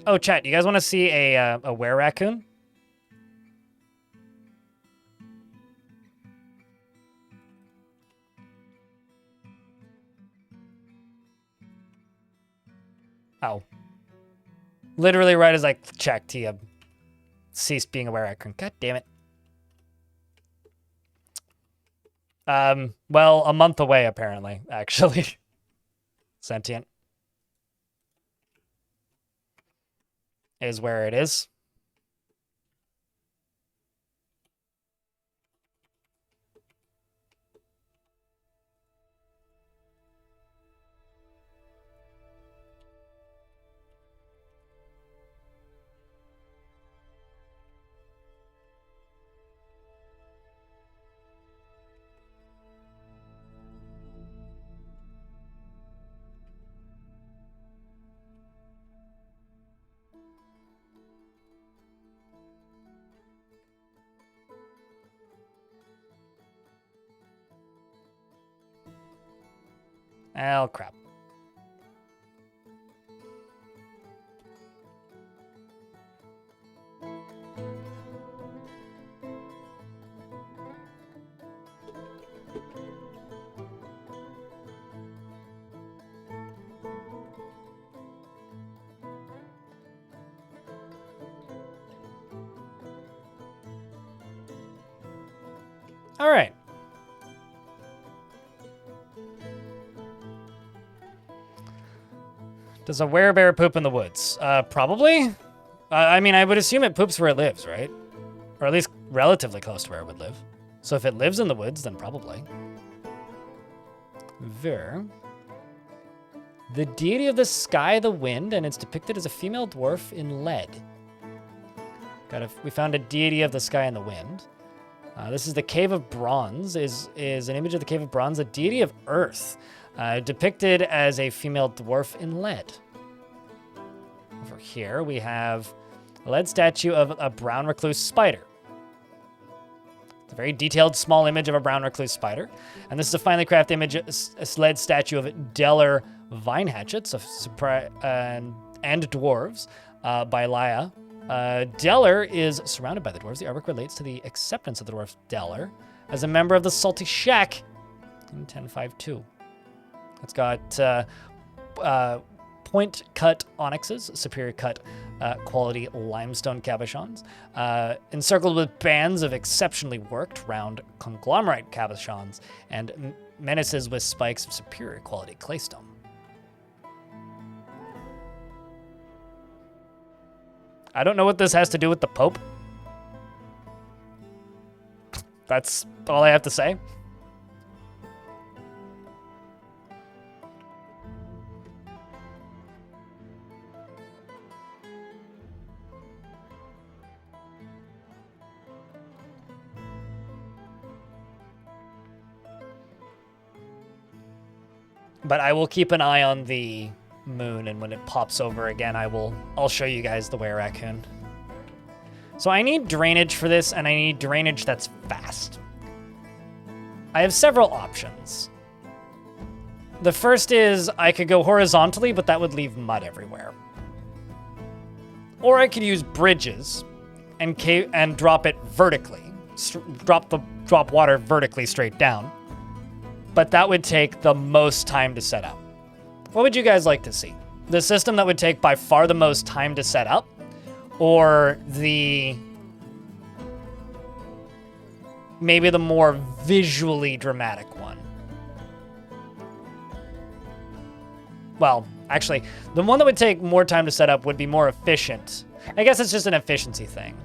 Oh, chat, you guys want to see a were-raccoon? Oh. Literally right as I checked, he ceased being a were-raccoon. God damn it. Well, a month away, apparently, actually. Sentient. Is where it is. Oh, crap. All right. Does a werebear poop in the woods? Probably. I mean, I would assume it poops where it lives, right? Or at least relatively close to where it would live. So if it lives in the woods, then probably. Ver. The deity of the sky, the wind, and it's depicted as a female dwarf in lead. We found a deity of the sky and the wind. This is the Cave of Bronze, is an image of the Cave of Bronze, a deity of earth, depicted as a female dwarf in lead. Over here, we have a lead statue of a brown recluse spider. It's a very detailed, small image of a brown recluse spider. And this is a finely crafted image, a lead statue of Deller vine hatchets and dwarves by Laya. Deller is surrounded by the dwarves. The artwork relates to the acceptance of the dwarf Deller as a member of the Salty Shack in 1052. It's got point cut onyxes, superior cut quality limestone cabochons, encircled with bands of exceptionally worked round conglomerate cabochons, and menaces with spikes of superior quality claystone. I don't know what this has to do with the Pope. That's all I have to say. But I will keep an eye on the moon, and when it pops over again, I'll show you guys the were-raccoon. So I need drainage for this, and I need drainage that's fast. I have several options. The first is I could go horizontally, but that would leave mud everywhere. Or I could use bridges and drop it vertically. Drop water vertically straight down. But that would take the most time to set up. What would you guys like to see? The system that would take by far the most time to set up, or maybe the more visually dramatic one? Well, actually, the one that would take more time to set up would be more efficient. I guess it's just an efficiency thing.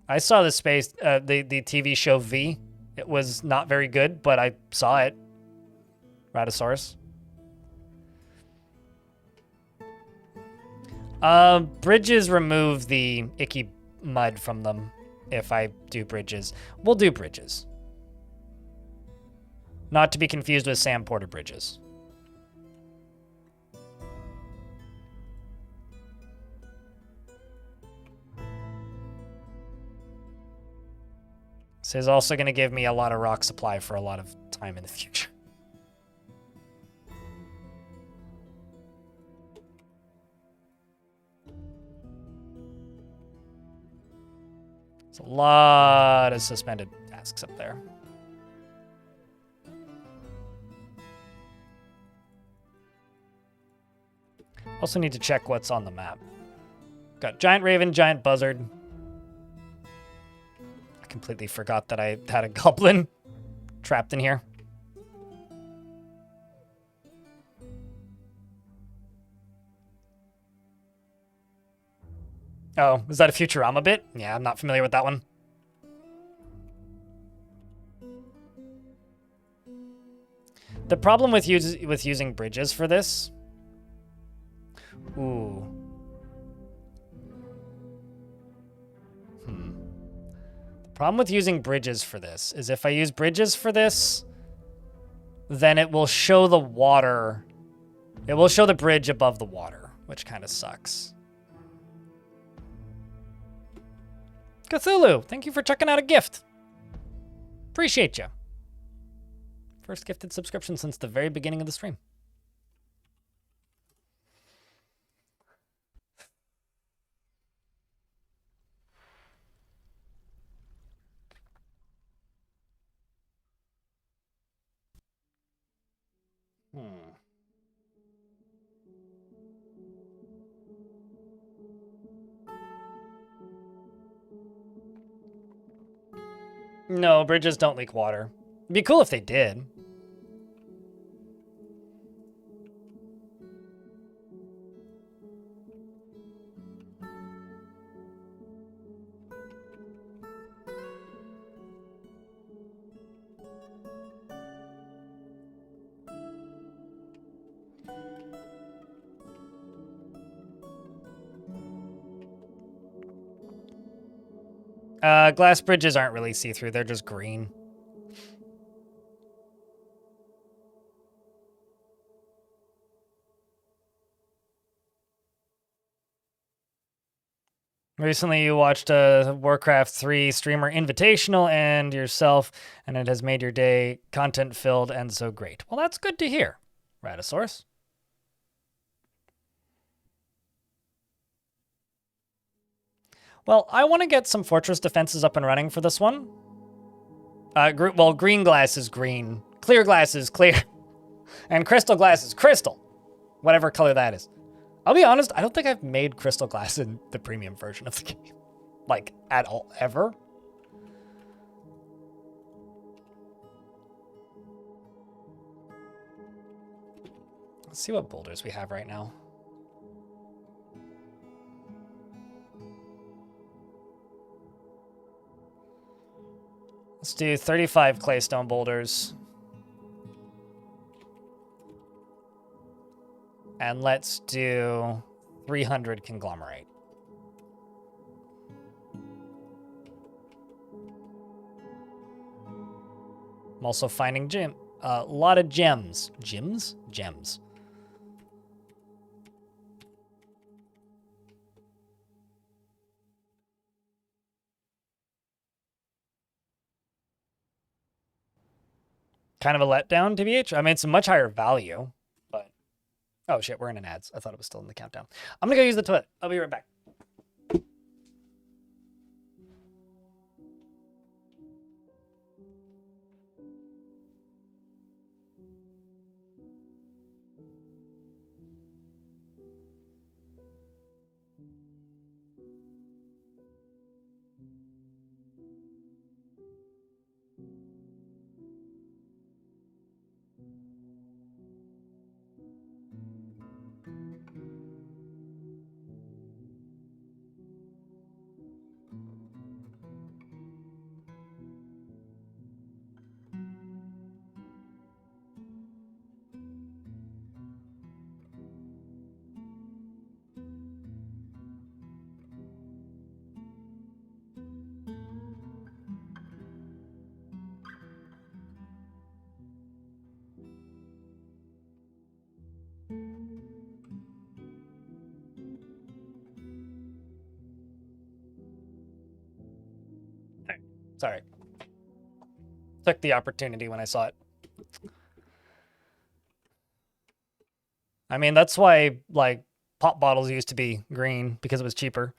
I saw the TV show V. It was not very good, but I saw it. Ratosaurus. Bridges remove the icky mud from them if I do bridges. We'll do bridges. Not to be confused with Sam Porter bridges. This is also going to give me a lot of rock supply for a lot of time in the future. There's a lot of suspended tasks up there. Also need to check what's on the map. Got giant raven, giant buzzard. I completely forgot that I had a goblin trapped in here. Oh, is that a Futurama bit? Yeah, I'm not familiar with that one. The problem with using bridges for this... Ooh. The problem with using bridges for this is if I use bridges for this, then it will show the water. It will show the bridge above the water, which kind of sucks. Cthulhu, thank you for checking out a gift. Appreciate you. First gifted subscription since the very beginning of the stream. No, bridges don't leak water. It'd be cool if they did. Glass bridges aren't really see-through. They're just green. Recently, you watched a Warcraft 3 streamer invitational and yourself, and it has made your day content-filled and so great. Well, that's good to hear, Ratosaurus. Well, I want to get some fortress defenses up and running for this one. Well, green glass is green. Clear glass is clear. And crystal glass is crystal. Whatever color that is. I'll be honest, I don't think I've made crystal glass in the premium version of the game. Like, at all, ever. Let's see what boulders we have right now. Let's do 35 claystone boulders. And let's do 300 conglomerate. I'm also finding a lot of gems. Gems? Gems. Kind of a letdown, TBH. I mean, it's a much higher value, but... Oh, shit, we're in an ads. I thought it was still in the countdown. I'm gonna go use the toilet. I'll be right back. Sorry. Took the opportunity when I saw it. I mean, that's why, like, pop bottles used to be green, because it was cheaper.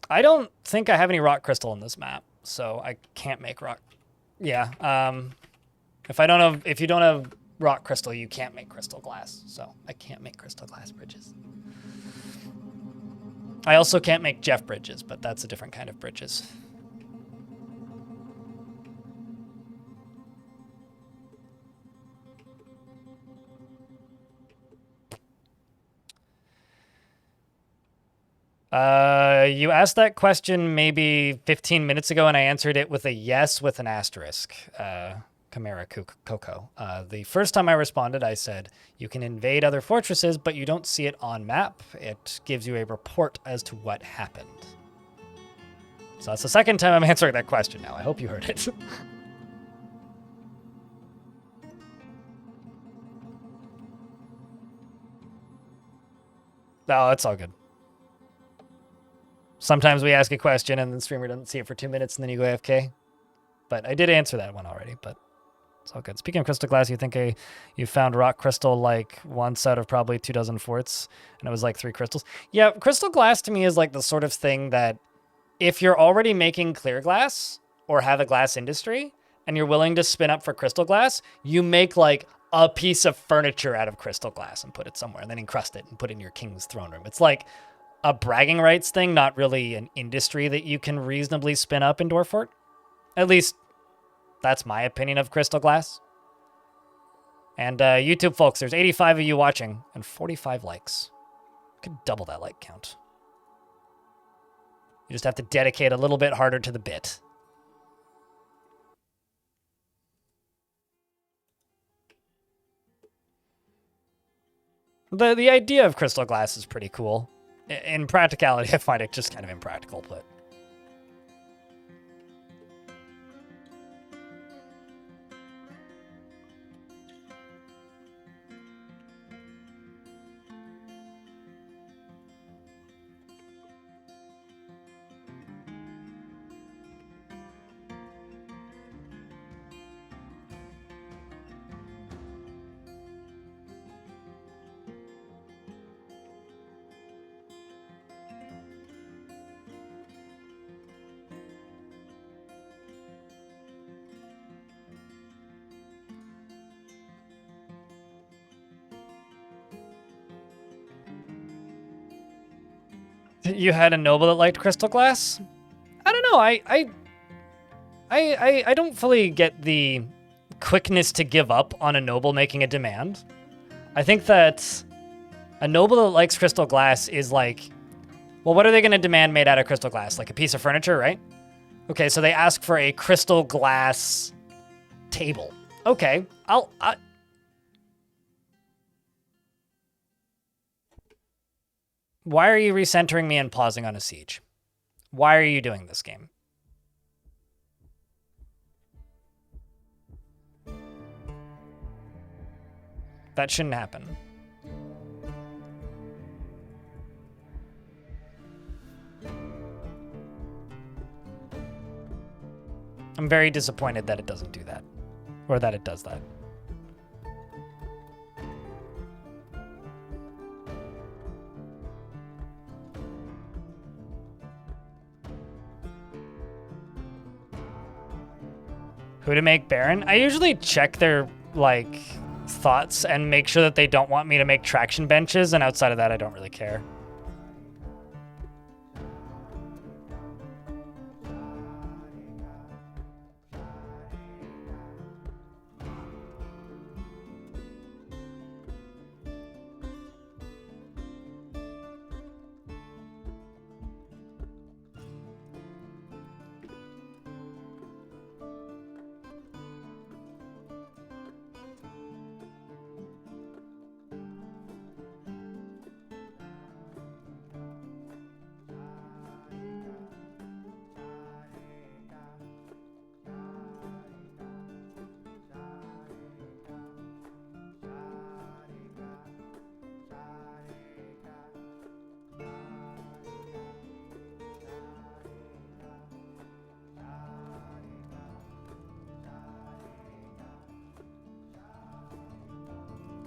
I don't think I have any rock crystal in this map, so I can't make rock. Yeah, if you don't have rock crystal, you can't make crystal glass, so I can't make crystal glass bridges. I also can't make Jeff bridges, but that's a different kind of bridges. You asked that question maybe 15 minutes ago, and I answered it with a yes with an asterisk. Chimera Coco. The first time I responded, I said, you can invade other fortresses, but you don't see it on map. It gives you a report as to what happened. So that's the second time I'm answering that question now. I hope you heard it. No, it's all good. Sometimes we ask a question and the streamer doesn't see it for 2 minutes and then you go AFK. But I did answer that one already, but it's all good. Speaking of crystal glass, you think you found rock crystal like once out of probably 24 forts and it was like 3 crystals? Yeah, crystal glass to me is like the sort of thing that if you're already making clear glass or have a glass industry and you're willing to spin up for crystal glass, you make like a piece of furniture out of crystal glass and put it somewhere and then encrust it and put it in your king's throne room. It's like a bragging rights thing, not really an industry that you can reasonably spin up in Dwarf. At least that's my opinion of crystal glass. And YouTube folks, there's 85 of you watching and 45 likes. Could double that like count. You just have to dedicate a little bit harder to the bit. The idea of crystal glass is pretty cool. In practicality, I find it just kind of impractical, but... You had a noble that liked crystal glass? I don't know. I don't fully get the quickness to give up on a noble making a demand. I think that a noble that likes crystal glass is like, well, what are they going to demand made out of crystal glass? Like a piece of furniture, right? Okay, so they ask for a crystal glass table. Okay, Why are you recentering me and pausing on a siege? Why are you doing this game? That shouldn't happen. I'm very disappointed that it doesn't do that. Or that it does that. Who to make Baron? I usually check their, like, thoughts and make sure that they don't want me to make traction benches, and outside of that, I don't really care.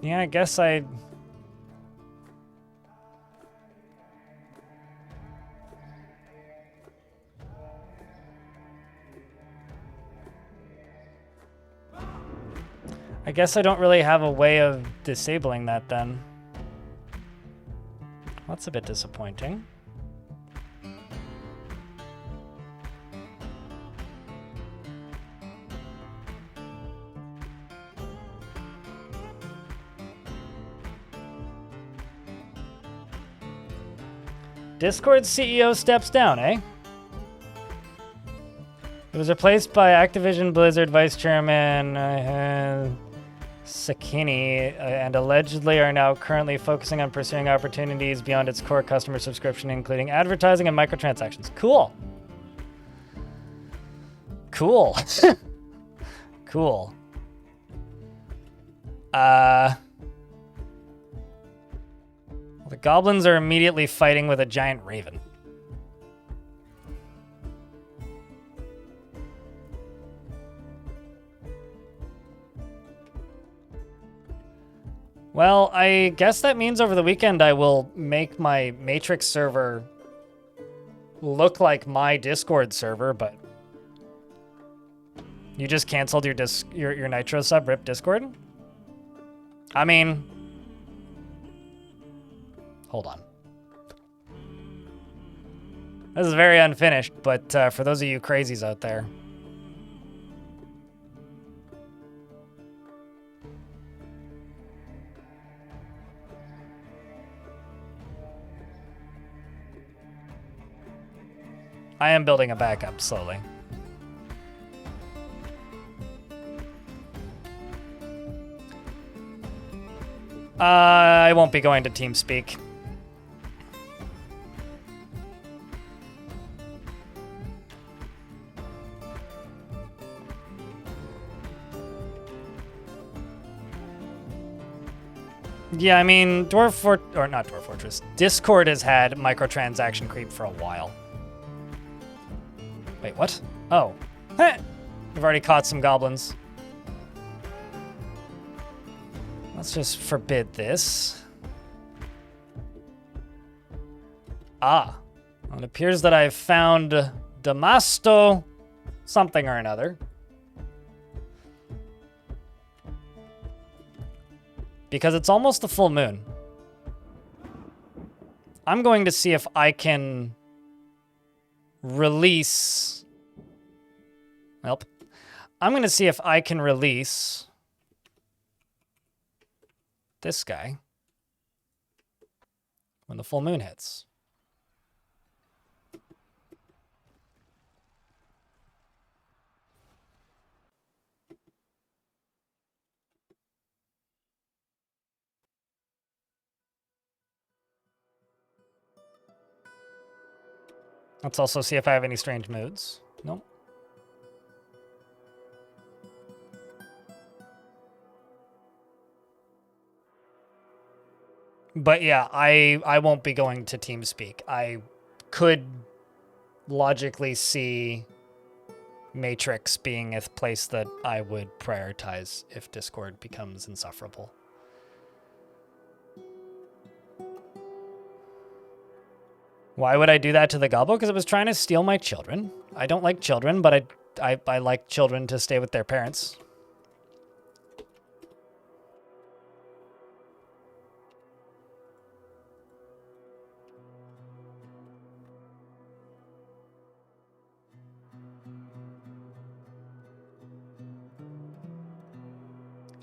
Yeah, I guess I don't really have a way of disabling that then. That's a bit disappointing. Discord CEO steps down, eh? It was replaced by Activision Blizzard Vice Chairman Sakini, and allegedly are now currently focusing on pursuing opportunities beyond its core customer subscription, including advertising and microtransactions. Cool. Cool. Cool. The goblins are immediately fighting with a giant raven. Well, I guess that means over the weekend I will make my Matrix server look like my Discord server, but you just canceled your Nitro sub, rip Discord? I mean, hold on. This is very unfinished, but for those of you crazies out there, I am building a backup slowly. I won't be going to TeamSpeak. Yeah, I mean, not Dwarf Fortress. Discord has had microtransaction creep for a while. Wait, what? Oh. Heh. We've already caught some goblins. Let's just forbid this. Ah. Well, it appears that I've found Damasto something or another. Because it's almost the full moon. I'm going to see if I can release... Well, I'm going to see if I can release this guy when the full moon hits. Let's also see if I have any strange moods. Nope. But yeah, I won't be going to TeamSpeak. I could logically see Matrix being a place that I would prioritize if Discord becomes insufferable. Why would I do that to the gobbo? Because it was trying to steal my children. I don't like children, but I like children to stay with their parents.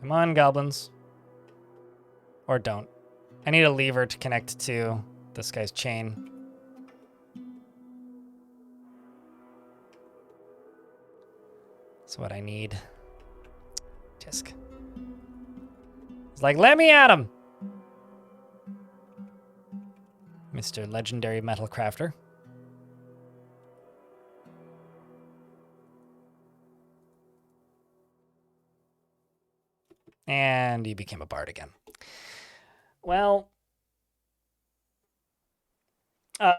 Come on, goblins. Or don't. I need a lever to connect to this guy's chain. That's what I need. Tisk. It's like, let me at him! Mr. Legendary Metal Crafter. And he became a bard again. Well,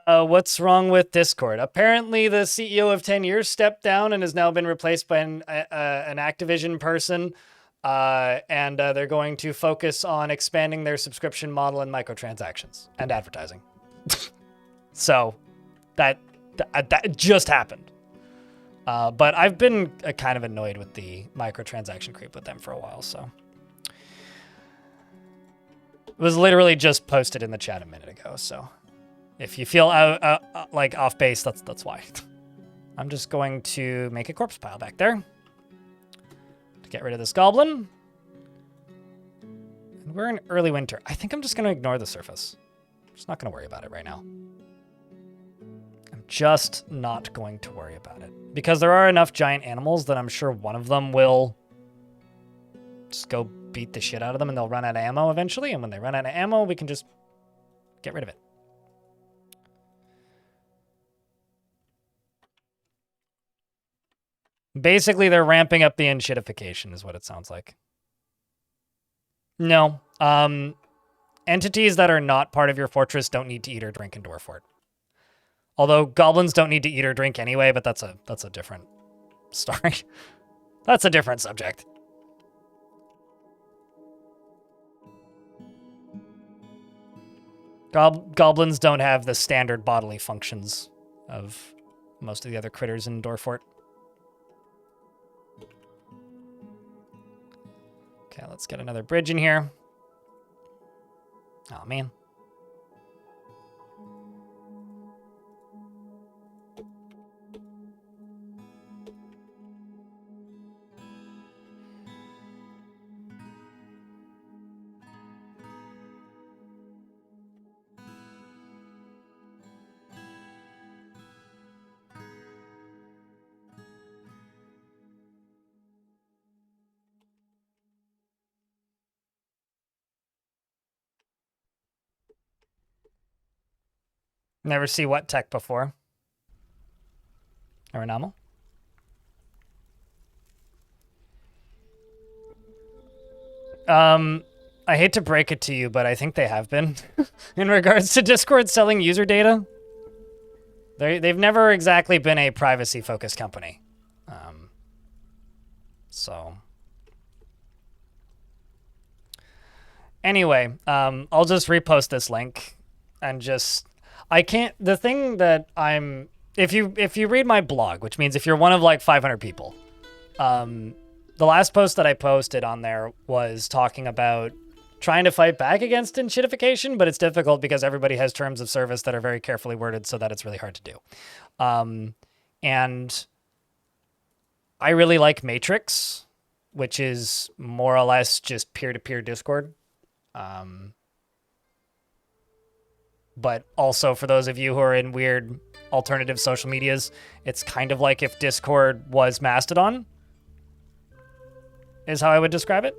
what's wrong with Discord? Apparently, the CEO of 10 Years stepped down and has now been replaced by an Activision person. and they're going to focus on expanding their subscription model and microtransactions and advertising. So that just happened. But I've been kind of annoyed with the microtransaction creep with them for a while, so. It was literally just posted in the chat a minute ago, so. If you feel like off base, that's why. I'm just going to make a corpse pile back there to get rid of this goblin. And we're in early winter. I think I'm just going to ignore the surface. I'm just not going to worry about it right now. I'm just not going to worry about it. Because there are enough giant animals that I'm sure one of them will just go beat the shit out of them and they'll run out of ammo eventually. And when they run out of ammo, we can just get rid of it. Basically, they're ramping up the enshittification is what it sounds like. No. Entities that are not part of your fortress don't need to eat or drink in Dwarf Fort. Although goblins don't need to eat or drink anyway, but that's a different story. That's a different subject. Goblins don't have the standard bodily functions of most of the other critters in Dwarf Fort. Okay, let's get another bridge in here. Oh, man. Never see what tech before. Or anomal. I hate to break it to you, but I think they have been. In regards to Discord selling user data. They've never exactly been a privacy-focused company. So... Anyway, I'll just repost this link and just... I can't, the thing that I'm, if you read my blog, which means if you're one of like 500 people, the last post that I posted on there was talking about trying to fight back against enshittification, but it's difficult because everybody has terms of service that are very carefully worded so that it's really hard to do. And I really like Matrix, which is more or less just peer-to-peer Discord. But also for those of you who are in weird alternative social medias, it's kind of like if Discord was Mastodon, is how I would describe it.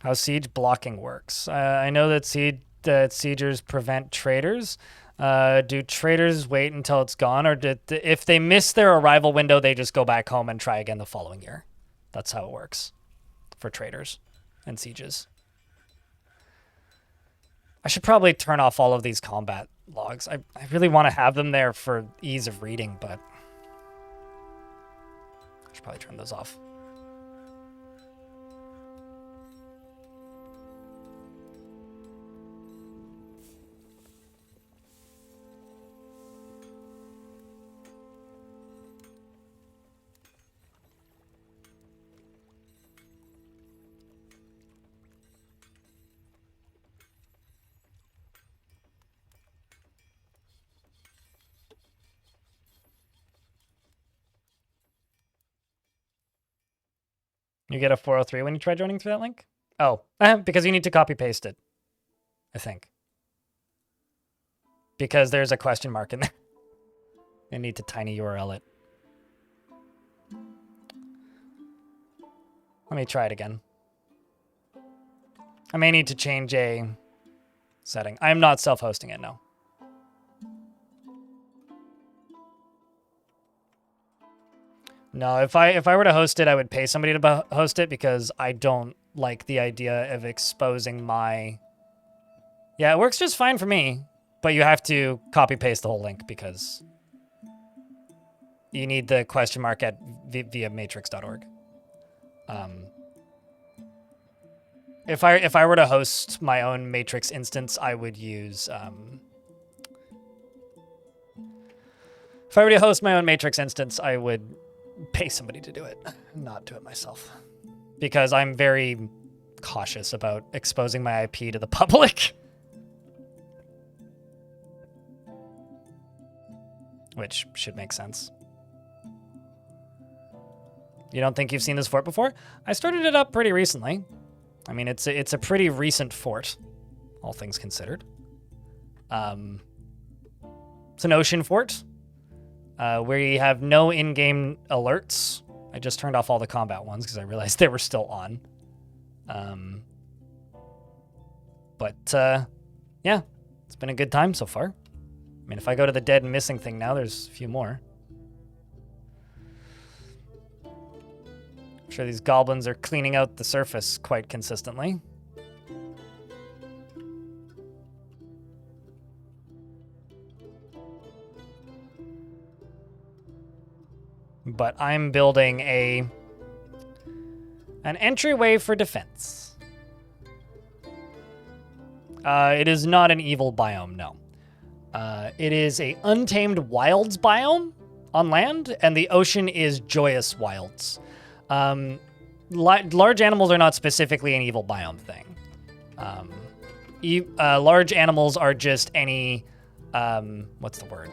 How siege blocking works. I know that siegers prevent traders. Do traders wait until it's gone, or if they miss their arrival window, they just go back home and try again the following year? That's how it works for traders and sieges. I should probably turn off all of these combat logs. I really want to have them there for ease of reading, but I should probably turn those off. You get a 403 when you try joining through that link? Oh, because you need to copy paste it, I think. Because there's a question mark in there. You need to tiny URL it. Let me try it again. I may need to change a setting. I'm not self-hosting it, no. No, if I were to host it, I would pay somebody to host it because I don't like the idea of exposing my... Yeah, it works just fine for me, but you have to copy paste the whole link because You need the question mark at via matrix.org. If I were to host my own Matrix instance, I would use if I were to host my own Matrix instance, I would pay somebody to do it, not do it myself, because I'm very cautious about exposing my IP to the public, which should make sense. You don't think you've seen this fort before? I started it up pretty recently. I mean, it's a pretty recent fort, all things considered. It's an ocean fort where you have no in-game alerts. I just turned off all the combat ones because I realized they were still on. Yeah, it's been a good time so far. I mean, if I go to the dead and missing thing now, there's a few more. I'm sure these goblins are cleaning out the surface quite consistently. But I'm building an entryway for defense. It is not an evil biome, no. It is a untamed wilds biome on land, and the ocean is joyous wilds. Large animals are not specifically an evil biome thing. Large animals are just any, what's the word?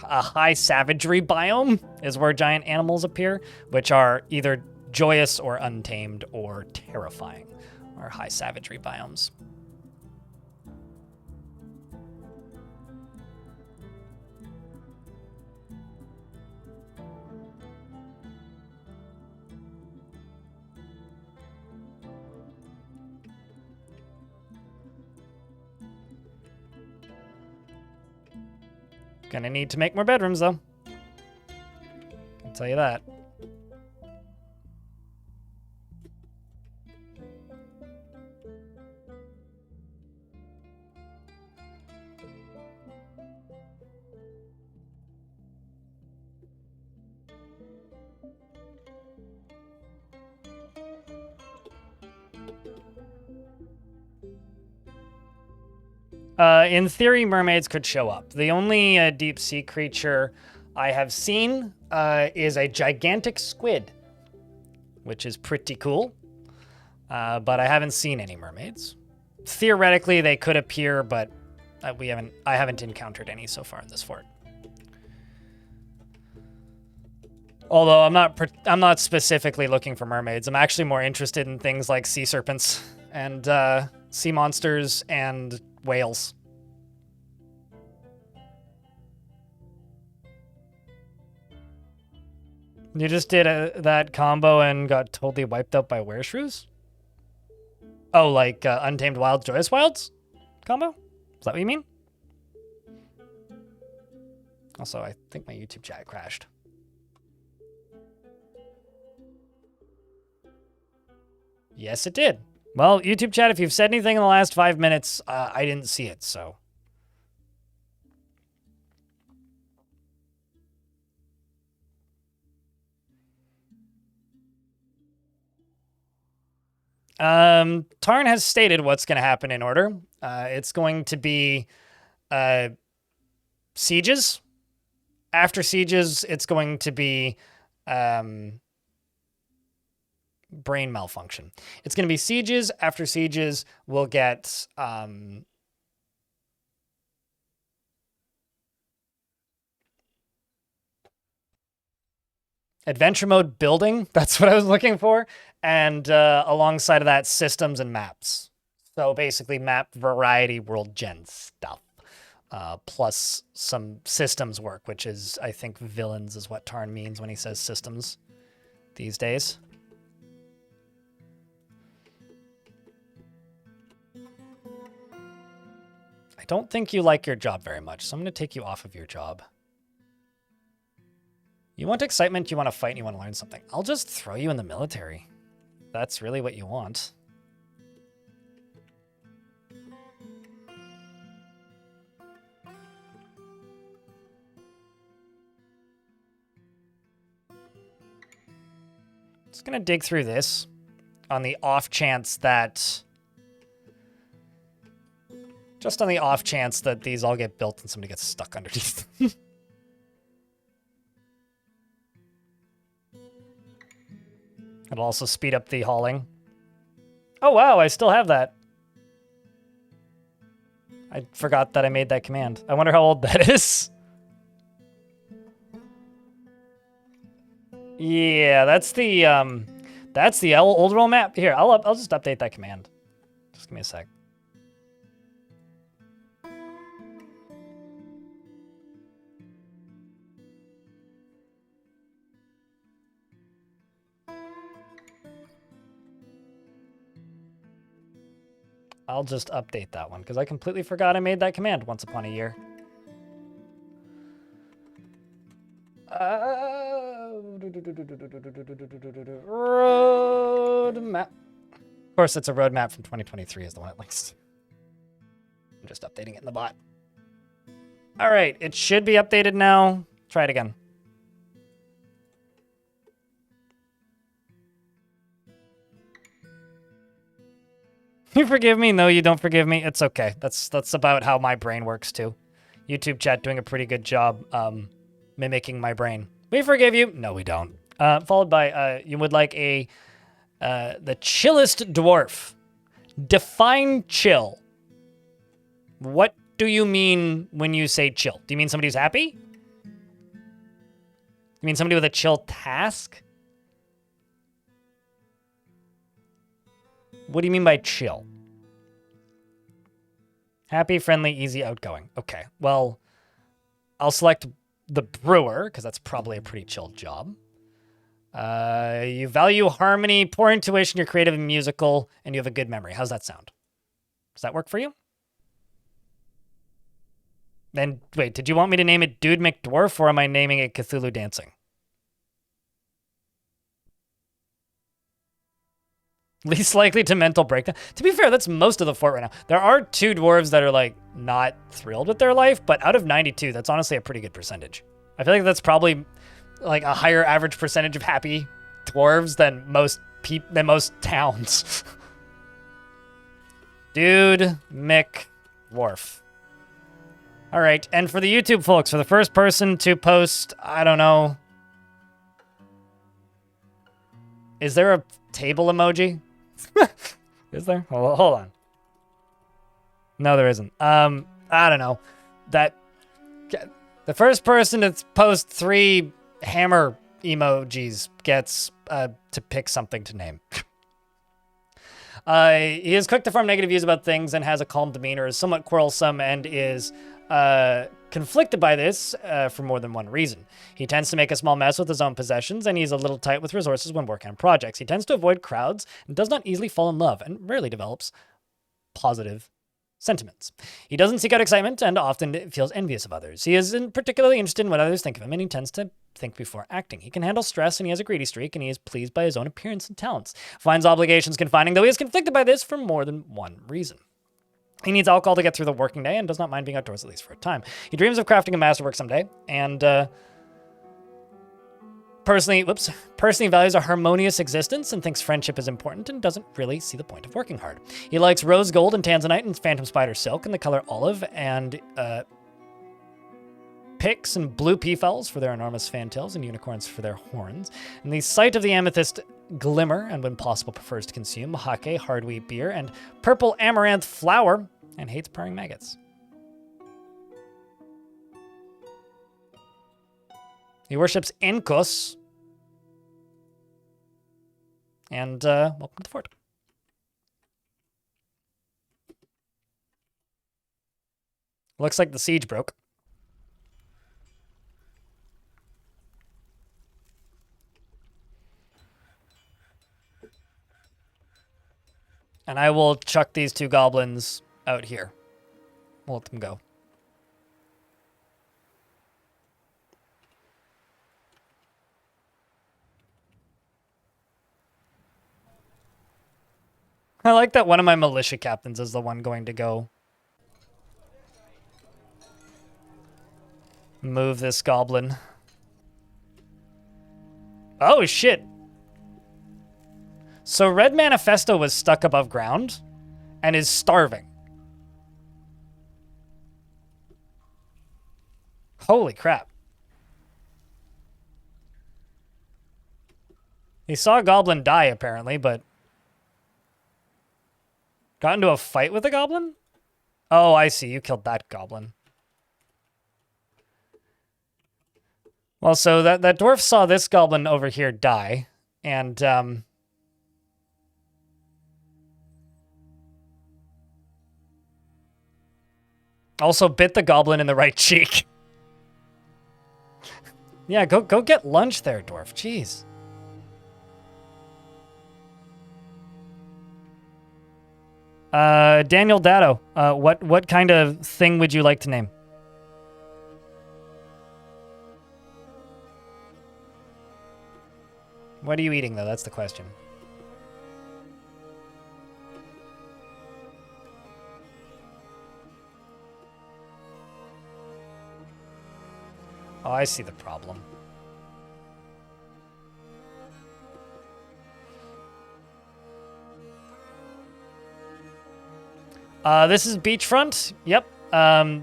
A high savagery biome is where giant animals appear, which are either joyous or untamed or terrifying, are high savagery biomes. Gonna need to make more bedrooms, though. I'll tell you that. In theory, mermaids could show up. The only deep sea creature I have seen is a gigantic squid, which is pretty cool. But I haven't seen any mermaids. Theoretically, they could appear, but I haven't encountered any so far in this fort. Although I'm not specifically looking for mermaids. I'm actually more interested in things like sea serpents and sea monsters and whales. You just did that combo and got totally wiped out by wereshrews? Oh, like Untamed Wilds, Joyous Wilds combo? Is that what you mean? Also, I think my YouTube chat crashed. Yes, it did. Well, YouTube chat, if you've said anything in the last 5 minutes, I didn't see it, so. Tarn has stated what's going to happen in order. It's going to be sieges. After sieges, it's going to be brain malfunction. It's going to be sieges. After sieges, we'll get adventure mode building. That's what I was looking for. And alongside of that, systems and maps. So basically map variety world gen stuff. Plus some systems work, which is, I think, villains is what Tarn means when he says systems these days. I don't think you like your job very much, so I'm going to take you off of your job. You want excitement, you want to fight, and you want to learn something. I'll just throw you in the military. That's really what you want. Just gonna dig through this on the off chance that... Just on the off chance that these all get built and somebody gets stuck underneath. It'll also speed up the hauling. Oh wow, I still have that. I forgot that I made that command. I wonder how old that is. Yeah, that's the old world map. Here, I'll just update that command. Just give me a sec. I'll just update that one because I completely forgot I made that command once upon a year. Roadmap. Of course, it's a roadmap from 2023 is the one it links to. I'm just updating it in the bot. All right, it should be updated now. Try it again. You forgive me? No, you don't forgive me. It's okay. That's about how my brain works too. YouTube chat doing a pretty good job mimicking my brain. We forgive you. No, we don't. Followed by you would like a the chillest dwarf. Define chill. What do you mean when you say chill? Do you mean somebody who's happy? You mean somebody with a chill task? What do you mean by chill? Happy, friendly, easy, outgoing. Okay, well, I'll select the brewer, because that's probably a pretty chill job. You value harmony, poor intuition, you're creative and musical, and you have a good memory. How's that sound? Does that work for you? Then, wait, did you want me to name it Dude McDwarf, or am I naming it Cthulhu Dancing? Least likely to mental breakdown. To be fair, that's most of the fort right now. There are 2 dwarves that are, like, not thrilled with their life, but out of 92, that's honestly a pretty good percentage. I feel like that's probably, like, a higher average percentage of happy dwarves than most towns. Dude McDwarf. All right, and for the YouTube folks, for the first person to post, I don't know. Is there a table emoji? Is there? Hold on. No, there isn't. I don't know. The first person to post 3 hammer emojis gets to pick something to name. He is quick to form negative views about things and has a calm demeanor, is somewhat quarrelsome, and is conflicted by this for more than one reason. He tends to make a small mess with his own possessions, and he's a little tight with resources when working on projects. He tends to avoid crowds and does not easily fall in love, and rarely develops positive sentiments. He doesn't seek out excitement and often feels envious of others. He isn't particularly interested in what others think of him, and he tends to think before acting. He can handle stress, and he has a greedy streak, and he is pleased by his own appearance and talents. Finds obligations confining, though he is conflicted by this for more than one reason. He needs alcohol to get through the working day and does not mind being outdoors, at least for a time. He dreams of crafting a masterwork someday, and personally values a harmonious existence and thinks friendship is important and doesn't really see the point of working hard. He likes rose gold and tanzanite and phantom spider silk and the color olive, and picks and blue peafowls for their enormous fantails and unicorns for their horns. And the sight of the amethyst glimmer, and when possible prefers to consume hake, hard wheat beer, and purple amaranth flour, and hates purring maggots. He worships Enkos. And welcome to the fort. Looks like the siege broke. And I will chuck these 2 goblins out here. We'll let them go. I like that one of my militia captains is the one going to go move this goblin. Oh, shit. So Red Manifesto was stuck above ground and is starving. Holy crap. He saw a goblin die, apparently, but... Got into a fight with a goblin? Oh, I see. You killed that goblin. Well, so that dwarf saw this goblin over here die, and, also bit the goblin in the right cheek. Yeah, go get lunch there, dwarf. Jeez. Daniel Datto, what kind of thing would you like to name? What are you eating, though? That's the question. Oh, I see the problem. This is Beachfront. Yep.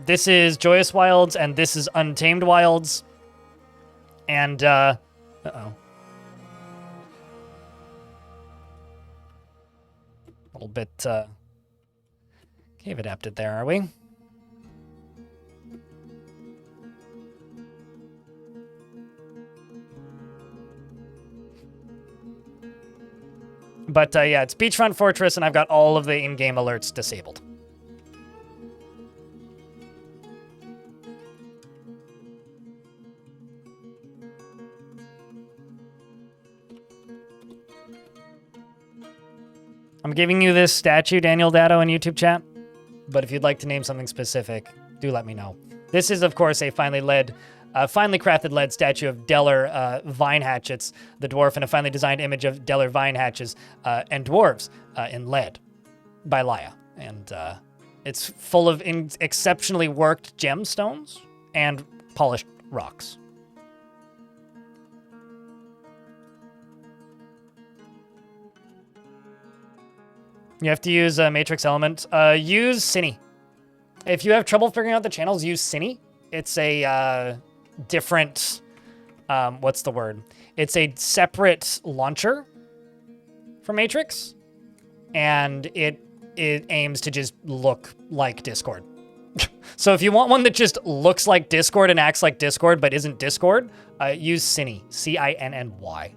This is Joyous Wilds, and this is Untamed Wilds. And, uh-oh. A little bit, cave adapted there, are we? But, yeah, it's Beachfront Fortress, and I've got all of the in-game alerts disabled. I'm giving you this statue, Daniel Datto, in YouTube chat, but if you'd like to name something specific, do let me know. This is, of course, a finely crafted lead statue of Deller vine hatchets, the dwarf, and a finely designed image of Deller vine hatches and dwarves in lead by Laya. And it's full of exceptionally worked gemstones and polished rocks. You have to use a matrix element. Use Cine. If you have trouble figuring out the channels, use Cine. It's a different, what's the word? It's a separate launcher for Matrix, and it aims to just look like Discord. So if you want one that just looks like Discord and acts like Discord but isn't Discord, use Cinny. C-I-N-N-Y.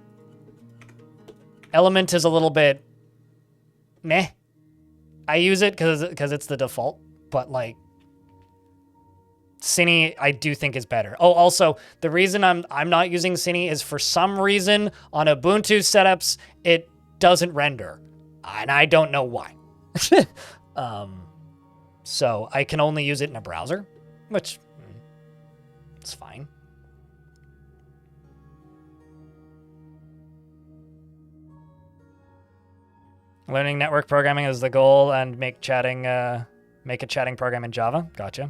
Element is a little bit meh. I use it because it's the default, but like Cine I do think is better. Oh, also the reason I'm not using Cine is for some reason on Ubuntu setups it doesn't render, and I don't know why. So I can only use it in a browser, which it's fine. Learning network programming is the goal, and make a chatting program in Java. Gotcha.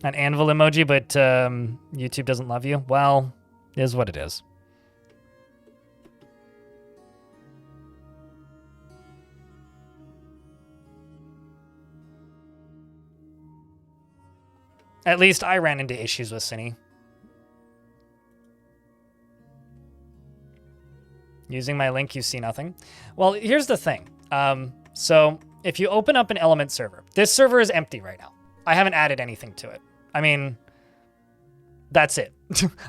An anvil emoji, but YouTube doesn't love you. Well, is what it is. At least I ran into issues with Cine. Using my link, you see nothing. Well, here's the thing. So if you open up an element server, this server is empty right now. I haven't added anything to it. I mean, that's it.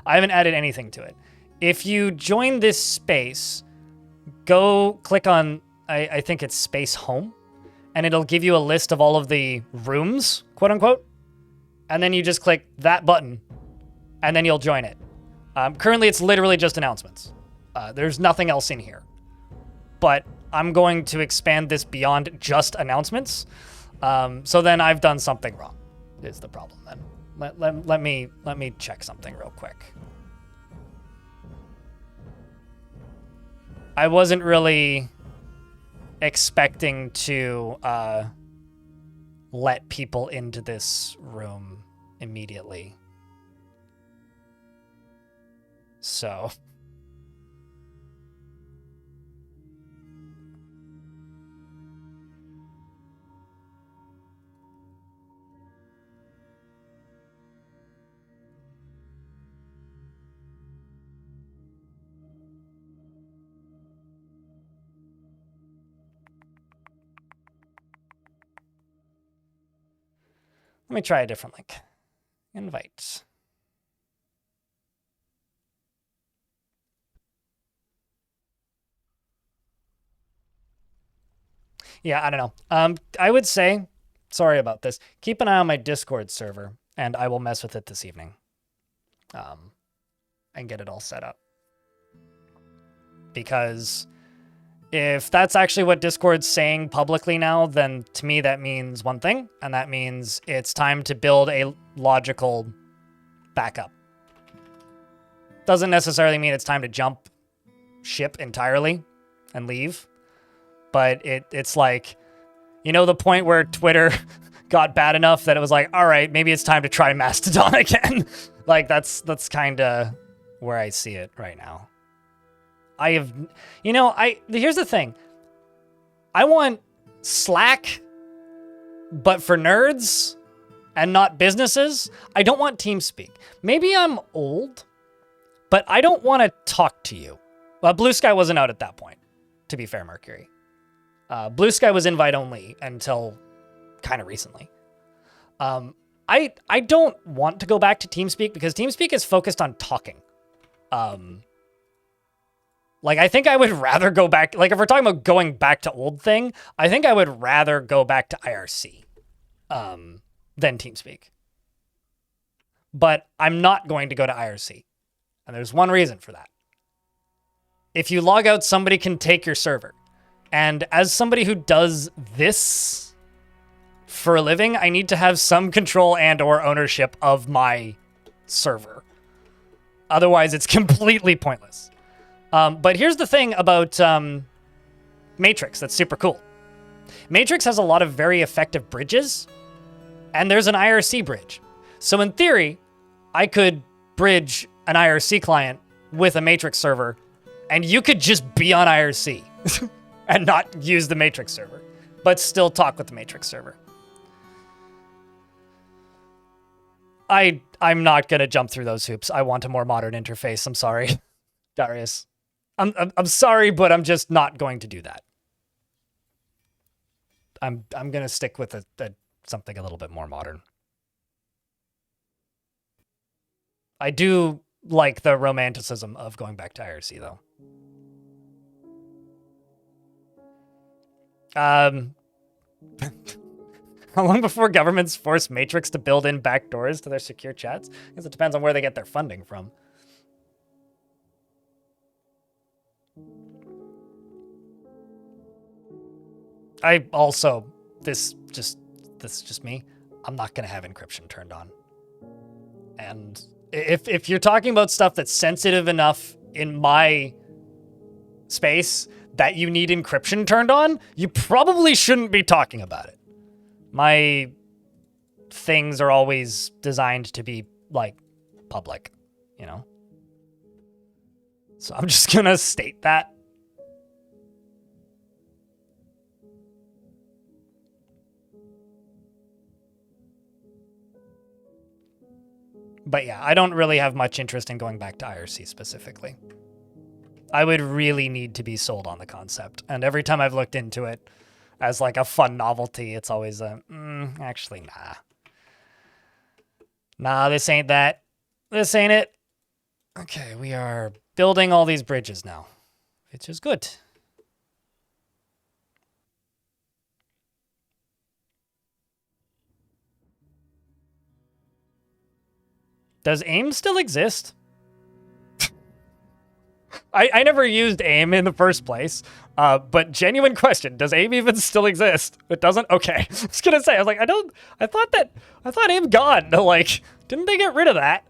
I haven't added anything to it. If you join this space, go click on, I think it's space home, and it'll give you a list of all of the rooms, quote unquote. And then you just click that button, and then you'll join it. Currently, it's literally just announcements. There's nothing else in here. But I'm going to expand this beyond just announcements. So then I've done something wrong, is the problem then. Let me check something real quick. I wasn't really expecting to let people into this room immediately. So Let me try a different link. Invite. Yeah, I don't know. I would say, sorry about this, keep an eye on my Discord server, and I will mess with it this evening. And get it all set up. Because if that's actually what Discord's saying publicly now, then to me that means one thing, and that means it's time to build a logical backup. Doesn't necessarily mean it's time to jump ship entirely and leave, but it's like, you know, the point where Twitter got bad enough that it was like, all right, maybe it's time to try Mastodon again. Like that's kind of where I see it right now. Here's the thing. I want Slack, but for nerds and not businesses. I don't want TeamSpeak. Maybe I'm old, but I don't want to talk to you. Well, Blue Sky wasn't out at that point, to be fair, Mercury. Blue Sky was invite only until kind of recently. I don't want to go back to TeamSpeak because TeamSpeak is focused on talking. Like, I think I would rather go back, like, if we're talking about going back to old thing, I think I would rather go back to IRC than TeamSpeak. But I'm not going to go to IRC. And there's one reason for that. If you log out, somebody can take your server. And as somebody who does this for a living, I need to have some control and or ownership of my server. Otherwise, it's completely pointless. But here's the thing about Matrix that's super cool. Matrix has a lot of very effective bridges, and there's an IRC bridge. So in theory, I could bridge an IRC client with a Matrix server, and you could just be on IRC and not use the Matrix server, but still talk with the Matrix server. I'm not going to jump through those hoops. I want a more modern interface. I'm sorry, Darius. I'm sorry, but I'm just not going to do that. I'm going to stick with something a little bit more modern. I do like the romanticism of going back to IRC, though. How long before governments force Matrix to build in backdoors to their secure chats? I guess it depends on where they get their funding from. I also, this is just me. I'm not going to have encryption turned on. And if you're talking about stuff that's sensitive enough in my space that you need encryption turned on, you probably shouldn't be talking about it. My things are always designed to be, like, public, you know? So I'm just going to state that. But yeah, I don't really have much interest in going back to IRC specifically. I would really need to be sold on the concept. And every time I've looked into it as like a fun novelty, it's always actually, nah. Nah, this ain't that. This ain't it. Okay, we are building all these bridges now, which is good. Does AIM still exist? I never used AIM in the first place, but genuine question, does AIM even still exist? It doesn't? Okay. I was gonna say, I was like, I thought AIM gone. Like, didn't they get rid of that?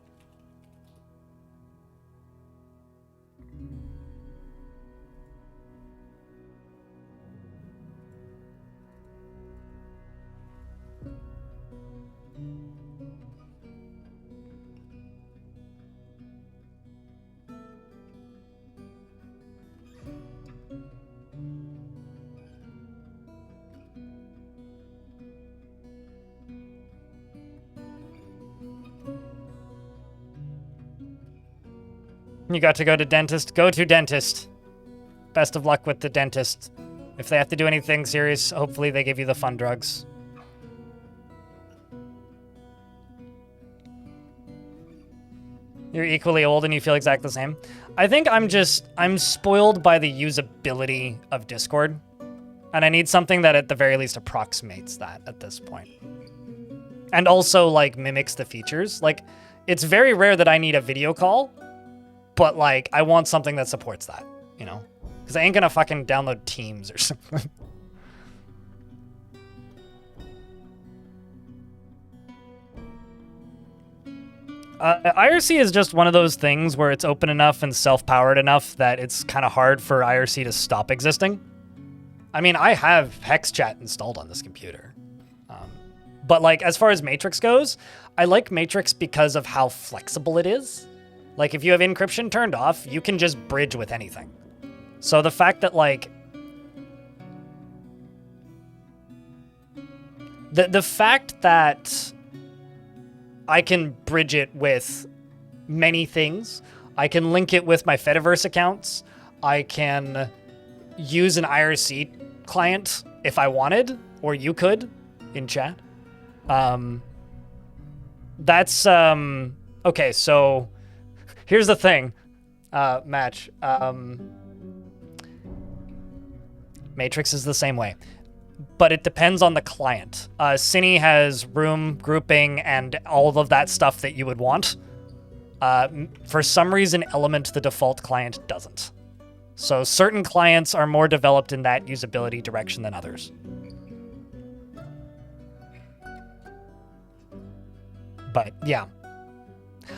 You got to go to dentist. Go to dentist. Best of luck with the dentist. If they have to do anything serious, hopefully they give you the fun drugs. You're equally old and you feel exactly the same. I think I'm spoiled by the usability of Discord. And I need something that at the very least approximates that at this point. And also, like, mimics the features. Like, it's very rare that I need a video call, but, like, I want something that supports that, you know? Because I ain't gonna fucking download Teams or something. IRC is just one of those things where it's open enough and self-powered enough that it's kind of hard for IRC to stop existing. I mean, I have HexChat installed on this computer. But like, as far as Matrix goes, I like Matrix because of how flexible it is. Like, if you have encryption turned off, you can just bridge with anything. So the fact that, like, the fact that I can bridge it with many things. I can link it with my Fediverse accounts. I can use an IRC client if I wanted, or you could in chat. That's, okay, so here's the thing, Match. Matrix is the same way, but it depends on the client. Cine has room grouping and all of that stuff that you would want. For some reason, Element, the default client, doesn't. So certain clients are more developed in that usability direction than others. But yeah.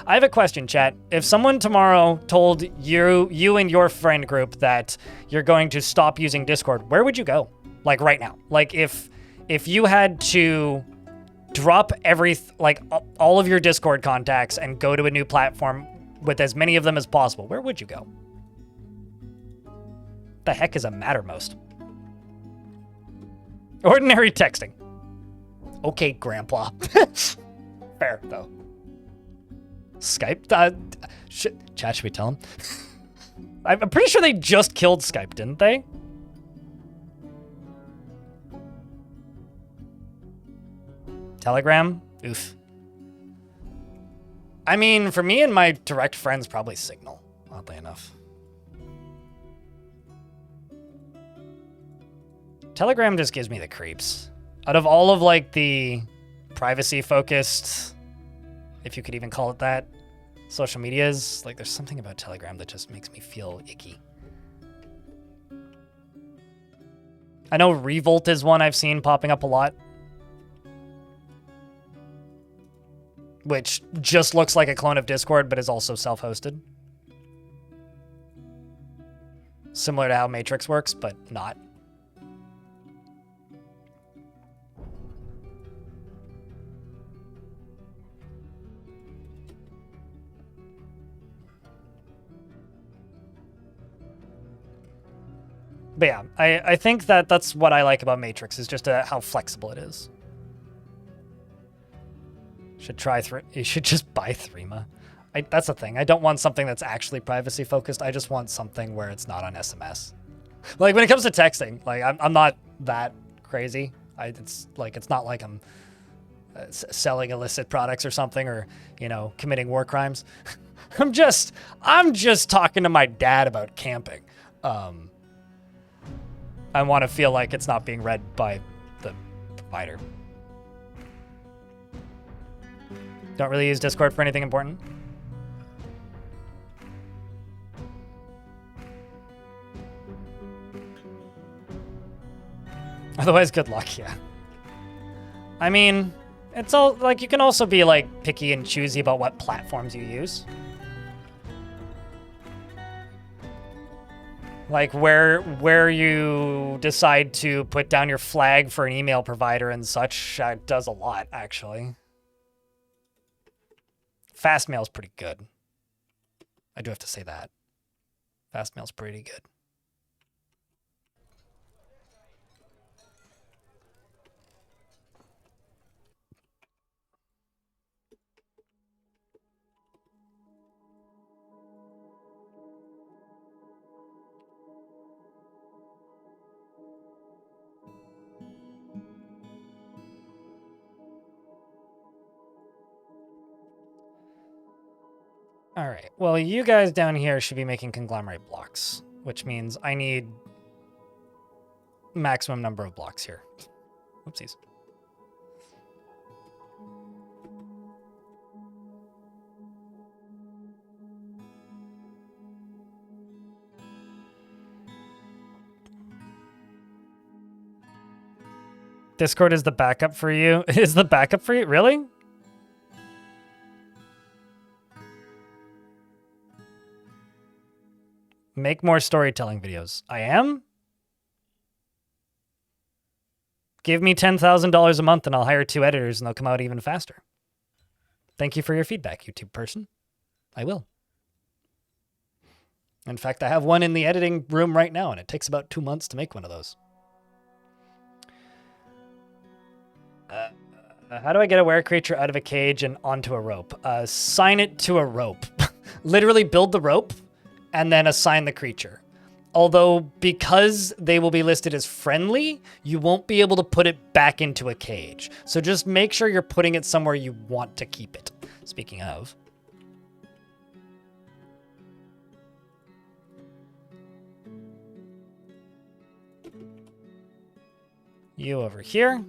I have a question, chat. If someone tomorrow told you and your friend group that you're going to stop using Discord, where would you go? Like right now. Like if you had to drop all of your Discord contacts and go to a new platform with as many of them as possible, where would you go? The heck is a Mattermost? Ordinary texting. Okay, Grandpa. Fair, though. Skype? Chat, should we tell him? I'm pretty sure they just killed Skype, didn't they? Telegram? Oof. I mean, for me and my direct friends, probably Signal, oddly enough. Telegram just gives me the creeps. Out of all of, like, the privacy-focused, if you could even call it that, social medias, like, there's something about Telegram that just makes me feel icky. I know Revolt is one I've seen popping up a lot, which just looks like a clone of Discord, but is also self-hosted. Similar to how Matrix works, but not. But yeah, I think that's what I like about Matrix, is just how flexible it is. You should just buy Threema. That's the thing. I don't want something that's actually privacy focused. I just want something where it's not on SMS. Like when it comes to texting, like I'm not that crazy. It's not like I'm selling illicit products or something, or, you know, committing war crimes. I'm just talking to my dad about camping. I want to feel like it's not being read by the provider. Don't really use Discord for anything important. Otherwise, good luck, yeah. I mean, it's all, like, you can also be, like, picky and choosy about what platforms you use. Like, where you decide to put down your flag for an email provider and such does a lot, actually. Fastmail's pretty good. I do have to say that. Fastmail's pretty good. All right. Well, you guys down here should be making conglomerate blocks, which means I need maximum number of blocks here. Whoopsies. Discord is the backup for you. Is the backup for you? Really? Make more storytelling videos. I am? Give me $10,000 a month and I'll hire 2 editors and they'll come out even faster. Thank you for your feedback, YouTube person. I will. In fact, I have one in the editing room right now and it takes about 2 months to make one of those. How do I get a were creature out of a cage and onto a rope? Assign it to a rope. Literally build the rope and then assign the creature. Although, because they will be listed as friendly, you won't be able to put it back into a cage. So just make sure you're putting it somewhere you want to keep it. Speaking of. You over here.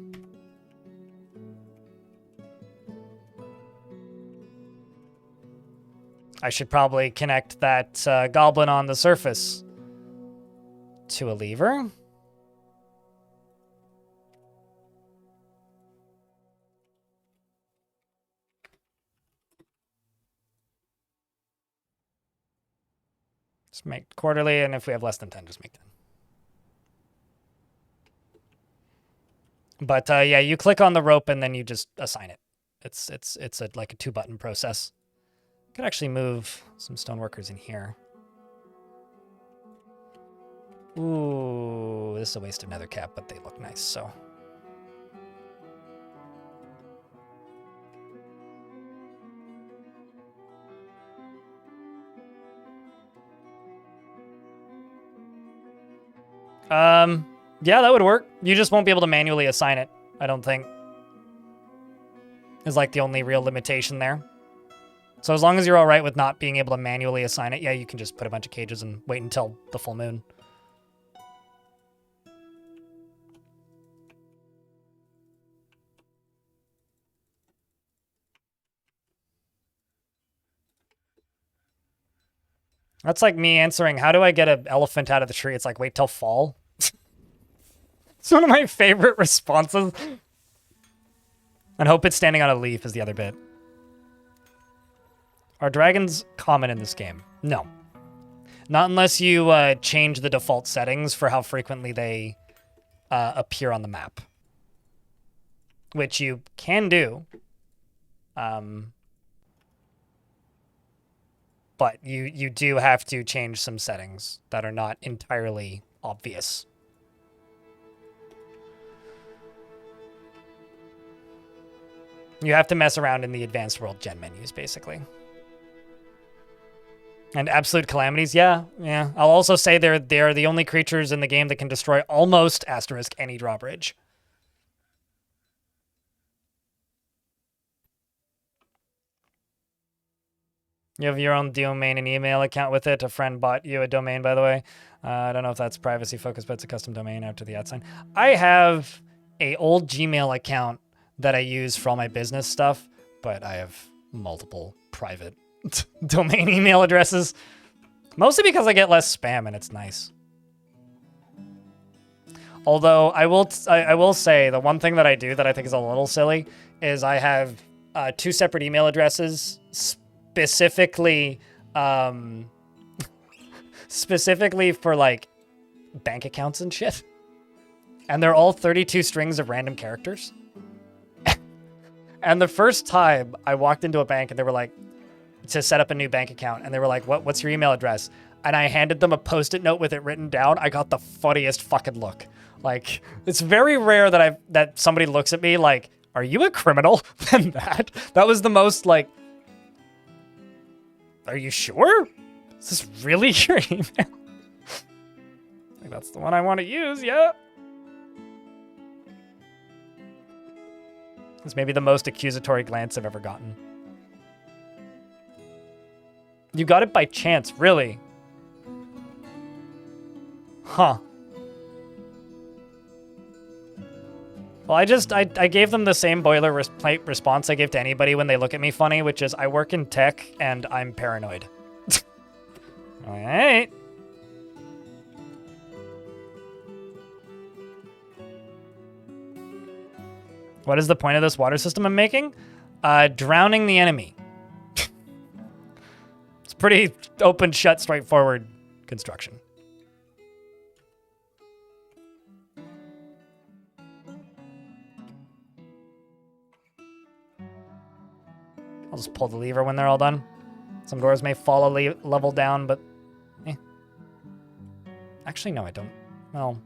I should probably connect that goblin on the surface to a lever. Just make quarterly, and if we have less than 10, just make 10. But yeah, you click on the rope and then you just assign it. It's like a 2-button process. Could actually move some stoneworkers in here. Ooh, this is a waste of nether cap, but they look nice, so. Yeah, that would work. You just won't be able to manually assign it, I don't think. Is like the only real limitation there. So as long as you're all right with not being able to manually assign it, yeah, you can just put a bunch of cages and wait until the full moon. That's like me answering, how do I get an elephant out of the tree? It's like, wait till fall. It's one of my favorite responses. And hope it's standing on a leaf is the other bit. Are dragons common in this game? No. Not unless you change the default settings for how frequently they appear on the map. Which you can do. But you do have to change some settings that are not entirely obvious. You have to mess around in the advanced world gen menus, basically. And absolute calamities, yeah. I'll also say they're the only creatures in the game that can destroy almost asterisk any drawbridge. You have your own domain and email account with it. A friend bought you a domain, by the way. I don't know if that's privacy focused, but it's a custom domain after the @ sign. I have a old Gmail account that I use for all my business stuff, but I have multiple private domain email addresses. Mostly because I get less spam and it's nice. Although I will say the one thing that I do that I think is a little silly is I have 2 separate email addresses specifically specifically for like bank accounts and shit. And they're all 32 strings of random characters. And the first time I walked into a bank and they were like, to set up a new bank account, and they were like, what's your email address? And I handed them a Post-it note with it written down. I got the funniest fucking look. Like, it's very rare that somebody looks at me like, are you a criminal? Than that. That was the most like, are you sure? Is this really your email? Like, that's the one I want to use, yeah. It's maybe the most accusatory glance I've ever gotten. You got it by chance, really? Huh. Well, I gave them the same boilerplate response I give to anybody when they look at me funny, which is I work in tech and I'm paranoid. All right. What is the point of this water system I'm making? Drowning the enemy. It's pretty open, shut, straightforward construction. I'll just pull the lever when they're all done. Some doors may fall a level down, but actually, no, I don't. Well,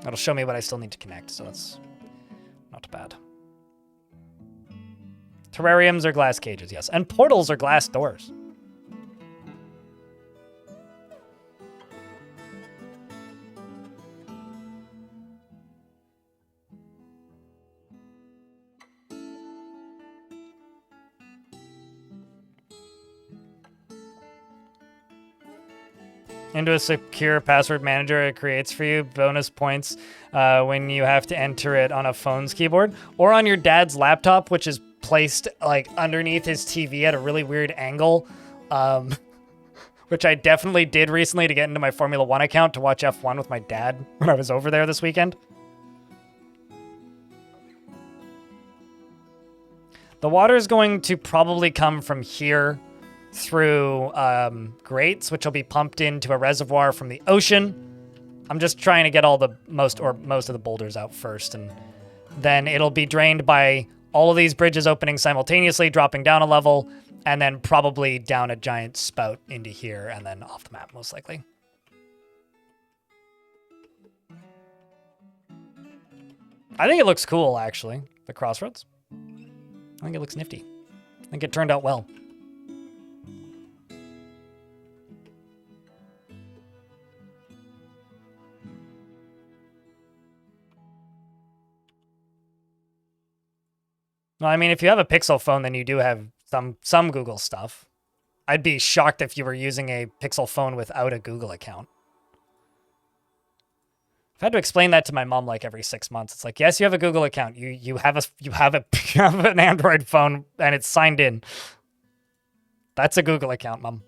That'll show me what I still need to connect, so that's not bad. Terrariums are glass cages, yes. And portals are glass doors. Into a secure password manager it creates for you bonus points when you have to enter it on a phone's keyboard or on your dad's laptop, which is placed like underneath his TV at a really weird angle, which I definitely did recently to get into my Formula One account to watch F1 with my dad when I was over there this weekend. The water is going to probably come from here through grates, which will be pumped into a reservoir from the ocean. I'm just trying to get all the most of the boulders out first, and then it'll be drained by all of these bridges opening simultaneously, dropping down a level, and then probably down a giant spout into here, and then off the map, most likely. I think it looks cool, actually, the crossroads. I think it looks nifty. I think it turned out well. Well, I mean, if you have a Pixel phone, then you do have some Google stuff. I'd be shocked if you were using a Pixel phone without a Google account. I've had to explain that to my mom like every 6 months. It's like, yes, you have a Google account. You have an Android phone and it's signed in. That's a Google account, Mom.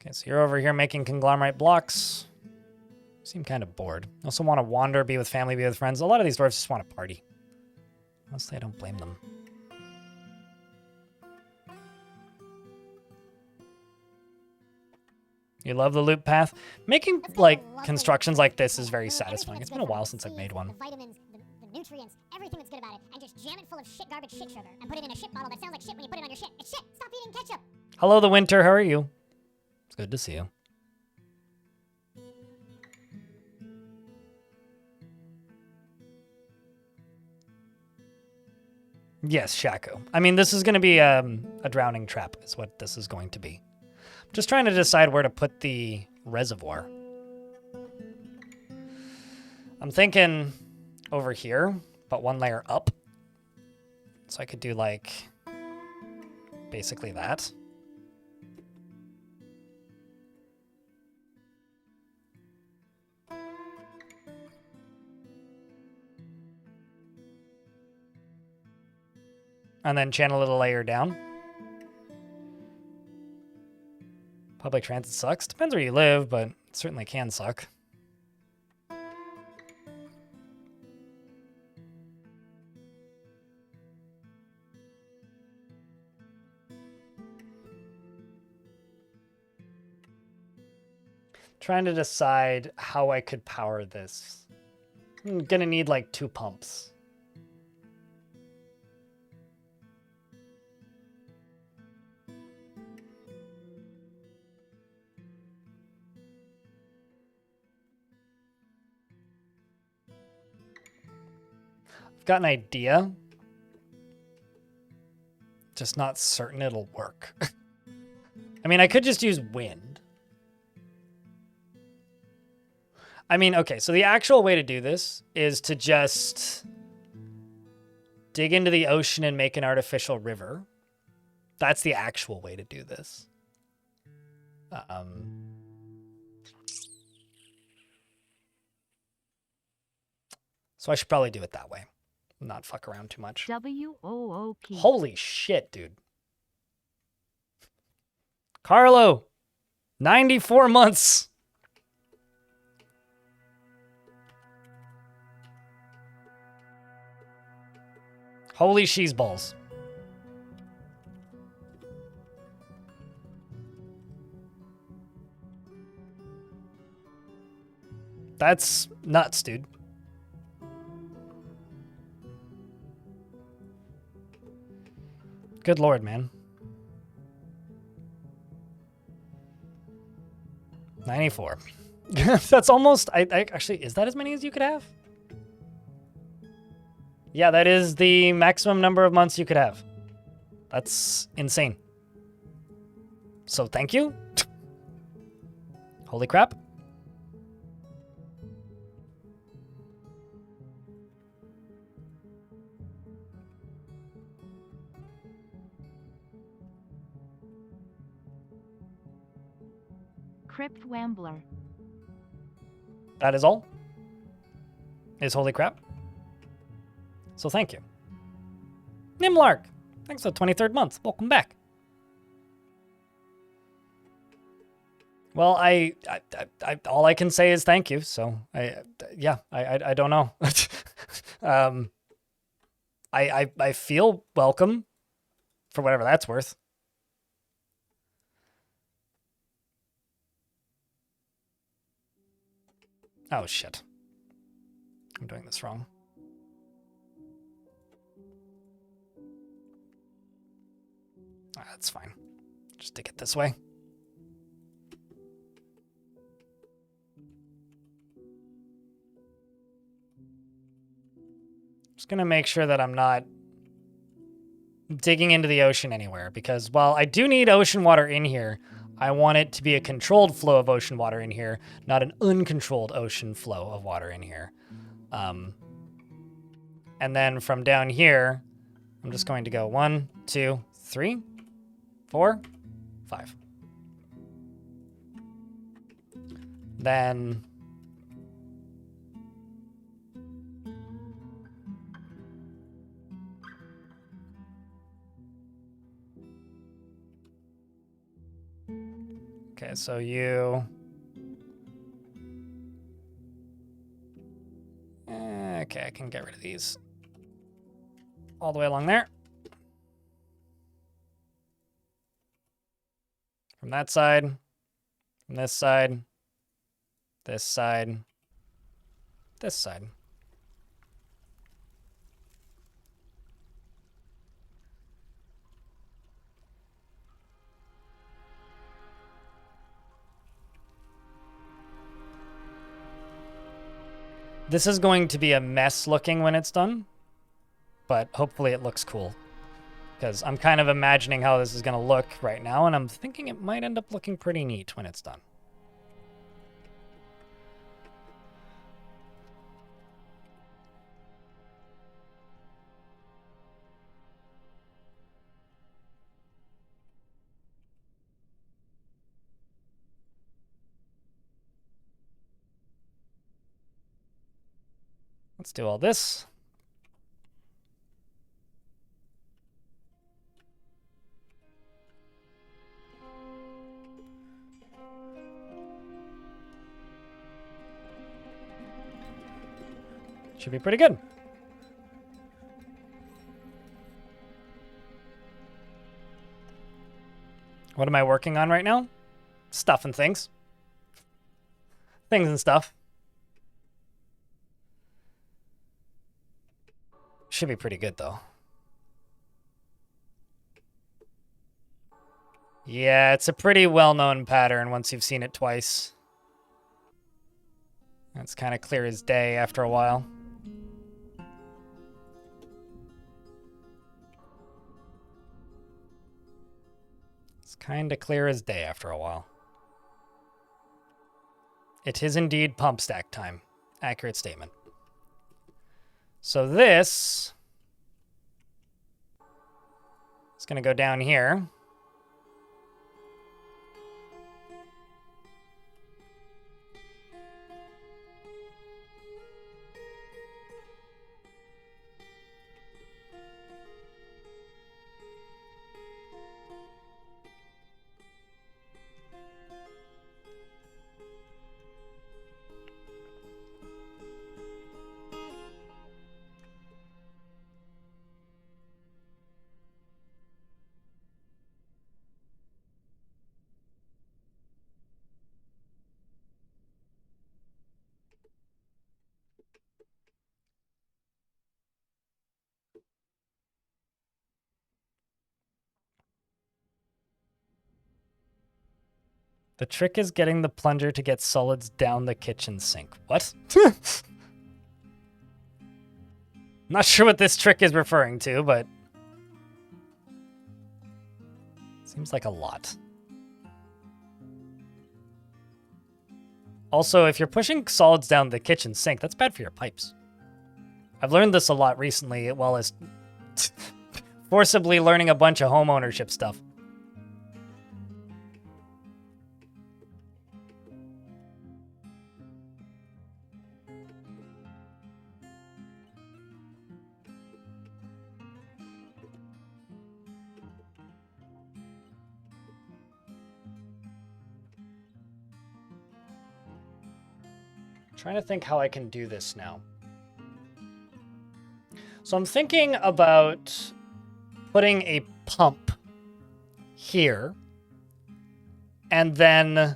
Okay, so you're over here making conglomerate blocks. Seem kind of bored. Also want to wander, be with family, be with friends. A lot of these dwarves just want to party. Honestly, I don't blame them. You love the loop path? Making, like, constructions like this is very satisfying. It's been a while since I've made one. The vitamins, the nutrients, everything that's good about it, and just jam it full of shit, garbage, shit sugar, and put it in a shit bottle that sounds like shit when you put it on your shit. It's shit! Stop eating ketchup! Hello, the winter. How are you? It's good to see you. Yes, Shaco. I mean, this is going to be a drowning trap is what this is going to be. I'm just trying to decide where to put the reservoir. I'm thinking over here, but one layer up. So I could do like basically that. And then channel it a layer down. Public transit sucks. Depends where you live, but it certainly can suck. Trying to decide how I could power this. I'm gonna need like 2 pumps. Got an idea. just not certain it'll work. I mean, I could just use wind. I mean, okay, so the actual way to do this is to just dig into the ocean and make an artificial river. That's the actual way to do this. So I should probably do it that way. Not fuck around too much. WOOP. Holy shit, dude. Carlo, 94 months. Holy she's balls. That's nuts, dude. Good lord, man. 94. That's almost... I actually, is that as many as you could have? Yeah, that is the maximum number of months you could have. That's insane. So thank you. Holy crap. Crypt Wambler. That is all? Is holy crap? So thank you. Nimlark, thanks for the 23rd month. Welcome back. Well, I all I can say is thank you. So I don't know. I feel welcome for whatever that's worth. Oh shit. I'm doing this wrong. That's fine. Just take it this way. Just gonna make sure that I'm not digging into the ocean anywhere, because while I do need ocean water in here, I want it to be a controlled flow of ocean water in here, not an uncontrolled ocean flow of water in here. And then from down here, I'm just going to go 1, 2, 3, 4, 5. Then okay, so you okay, I can get rid of these all the way along there. From that side, from this side, this side, this side. This is going to be a mess looking when it's done, but hopefully it looks cool. Because I'm kind of imagining how this is going to look right now, and I'm thinking it might end up looking pretty neat when it's done. Let's do all this. Should be pretty good. What am I working on right now? Stuff and things. Things and stuff. Should be pretty good, though. Yeah, it's a pretty well-known pattern once you've seen it twice. It's kind of clear as day after a while. Kinda clear as day after a while. It is indeed pump stack time. Accurate statement. So this is going to go down here. The trick is getting the plunger to get solids down the kitchen sink. What? Not sure what this trick is referring to, but seems like a lot. Also, if you're pushing solids down the kitchen sink, that's bad for your pipes. I've learned this a lot recently, while as forcibly learning a bunch of home ownership stuff. Trying to think how I can do this now. So I'm thinking about putting a pump here and then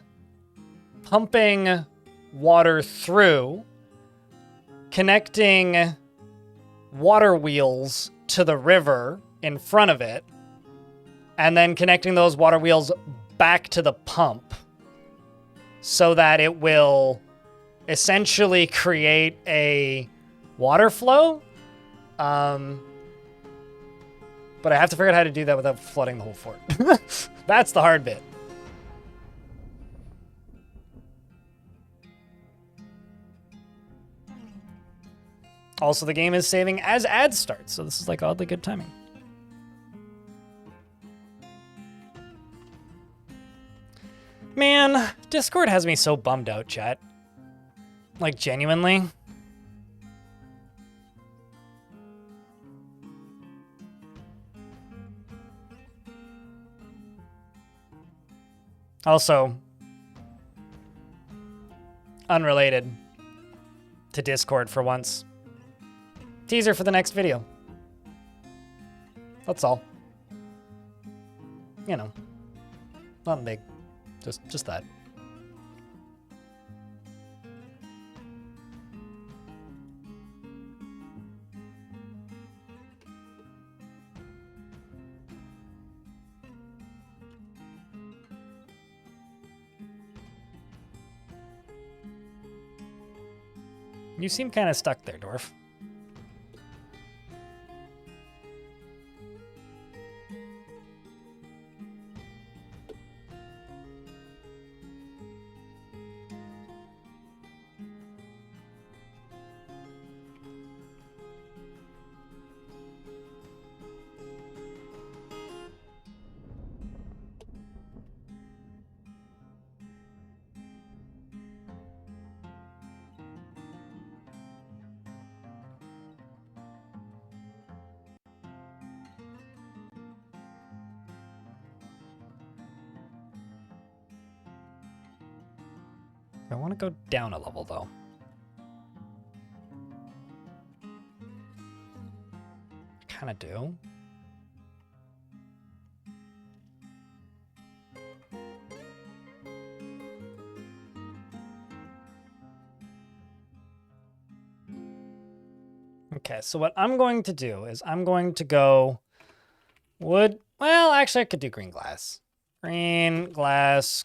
pumping water through, connecting water wheels to the river in front of it, and then connecting those water wheels back to the pump so that it will essentially create a water flow. But I have to figure out how to do that without flooding the whole fort. That's the hard bit. Also, the game is saving as ads start, so this is like oddly good timing. Man, Discord has me so bummed out, chat. Like, genuinely. Also, unrelated to Discord for once. Teaser for the next video. That's all. You know, nothing big. Just that. You seem kind of stuck there, Dwarf. I want to go down a level, though. Kind of do. Okay, so what I'm going to do is I'm going to go wood. Well, actually, I could do green glass. Green glass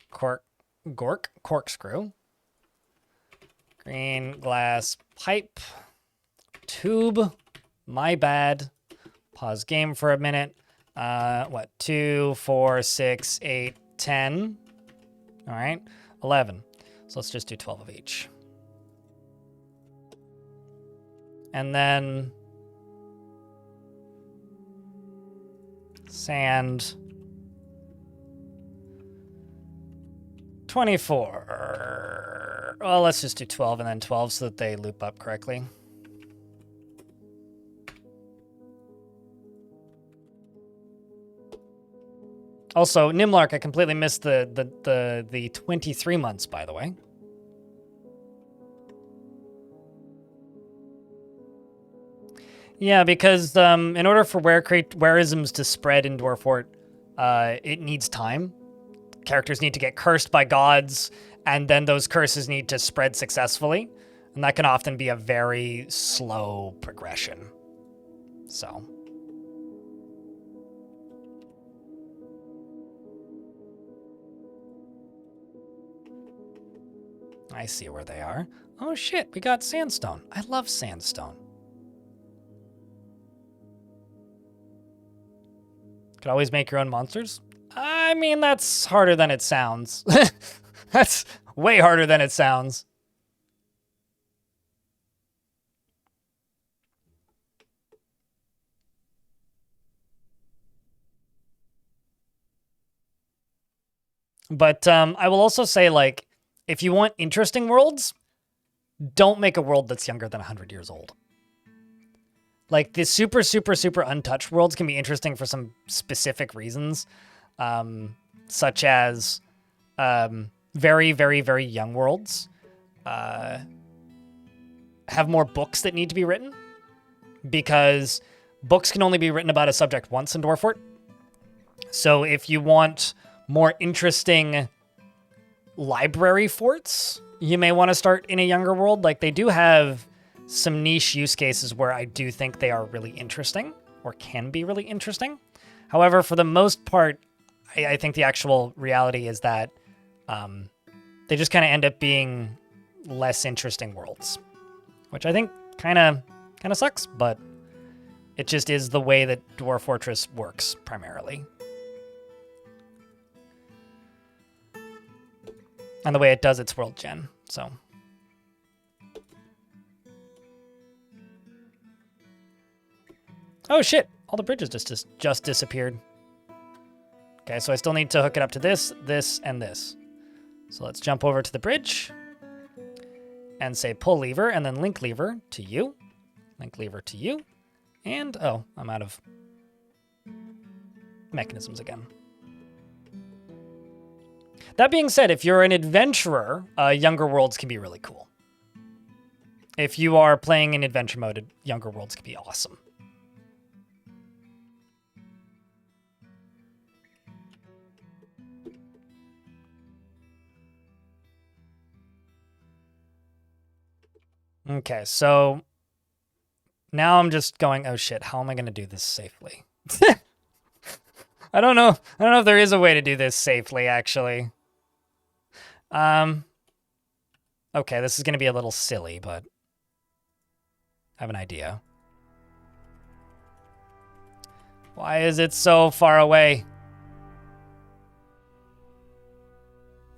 corkscrew. Green glass pipe. Tube. My bad. Pause game for a minute. What? 2, 4, 6, 8, 10. All right, 11. So let's just do 12 of each. And then sand. 24. Well, let's just do 12 and then 12 so that they loop up correctly. Also, Nimlark, I completely missed the 23 months, by the way. Yeah, because in order for wearisms to spread in Dwarfort, it needs time. Characters need to get cursed by gods, and then those curses need to spread successfully. And that can often be a very slow progression. So. I see where they are. Oh shit, we got sandstone. I love sandstone. Could always make your own monsters? I mean, that's harder than it sounds. That's way harder than it sounds. But I will also say, like, if you want interesting worlds, don't make a world that's younger than 100 years old. Like, the super, super, super untouched worlds can be interesting for some specific reasons, such as very, very, very young worlds have more books that need to be written, because books can only be written about a subject once in Dwarfort. So if you want more interesting library forts, you may want to start in a younger world. Like, they do have some niche use cases where I do think they are really interesting, or can be really interesting. However, for the most part, I think the actual reality is that they just kind of end up being less interesting worlds, which I think kind of sucks, but it just is the way that Dwarf Fortress works primarily. And the way it does its world gen, so. Oh shit, all the bridges just disappeared. Okay, so I still need to hook it up to this, this, and this. So let's jump over to the bridge and say pull lever, and then link lever to you. Link lever to you. And, oh, I'm out of mechanisms again. That being said, if you're an adventurer, younger worlds can be really cool. If you are playing in adventure mode, younger worlds can be awesome. Okay, so now I'm just going, oh shit, how am I going to do this safely? I don't know if there is a way to do this safely, actually. Okay, this is going to be a little silly, but I have an idea. Why is it so far away?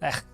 Ugh.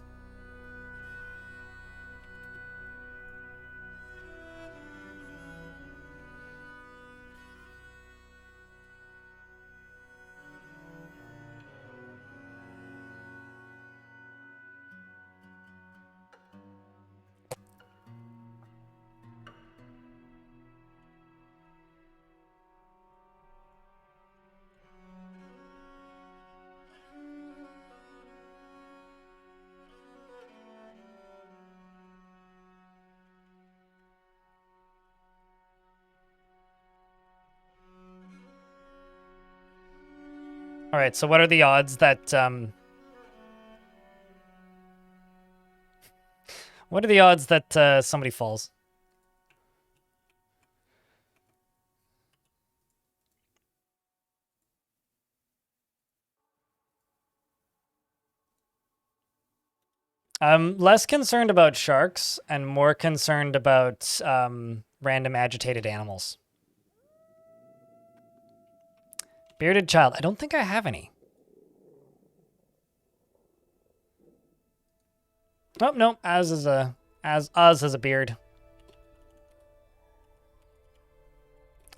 All right, so what are the odds that what are the odds that somebody falls? I'm less concerned about sharks and more concerned about random agitated animals. Bearded child. I don't think I have any. Oh, no. Oz has a beard.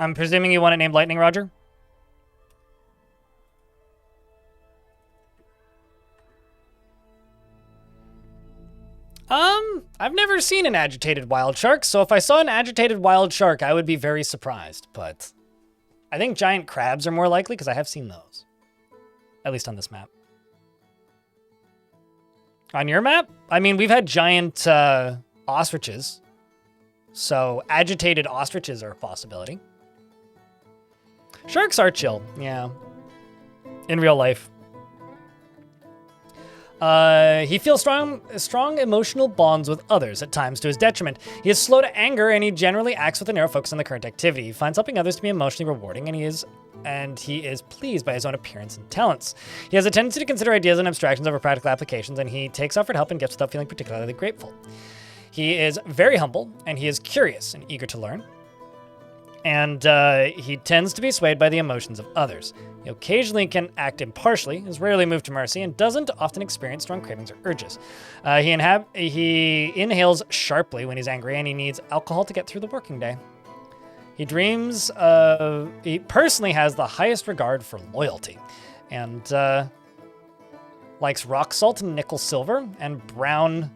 I'm presuming you want it named Lightning, Roger? I've never seen an agitated wild shark, so if I saw an agitated wild shark, I would be very surprised, but I think giant crabs are more likely because I have seen those. At least on this map. On your map? I mean, we've had giant ostriches, so agitated ostriches are a possibility. Sharks are chill, yeah. In real life. He feels strong emotional bonds with others, at times to his detriment. He is slow to anger, and he generally acts with a narrow focus on the current activity. He finds helping others to be emotionally rewarding, and he is pleased by his own appearance and talents. He has a tendency to consider ideas and abstractions over practical applications, and he takes offered help and gifts without feeling particularly grateful. He is very humble, and he is curious and eager to learn. And he tends to be swayed by the emotions of others. He occasionally can act impartially, is rarely moved to mercy, and doesn't often experience strong cravings or urges. He inhales sharply when he's angry, and he needs alcohol to get through the working day. He personally has the highest regard for loyalty, and likes rock salt and nickel silver, and brown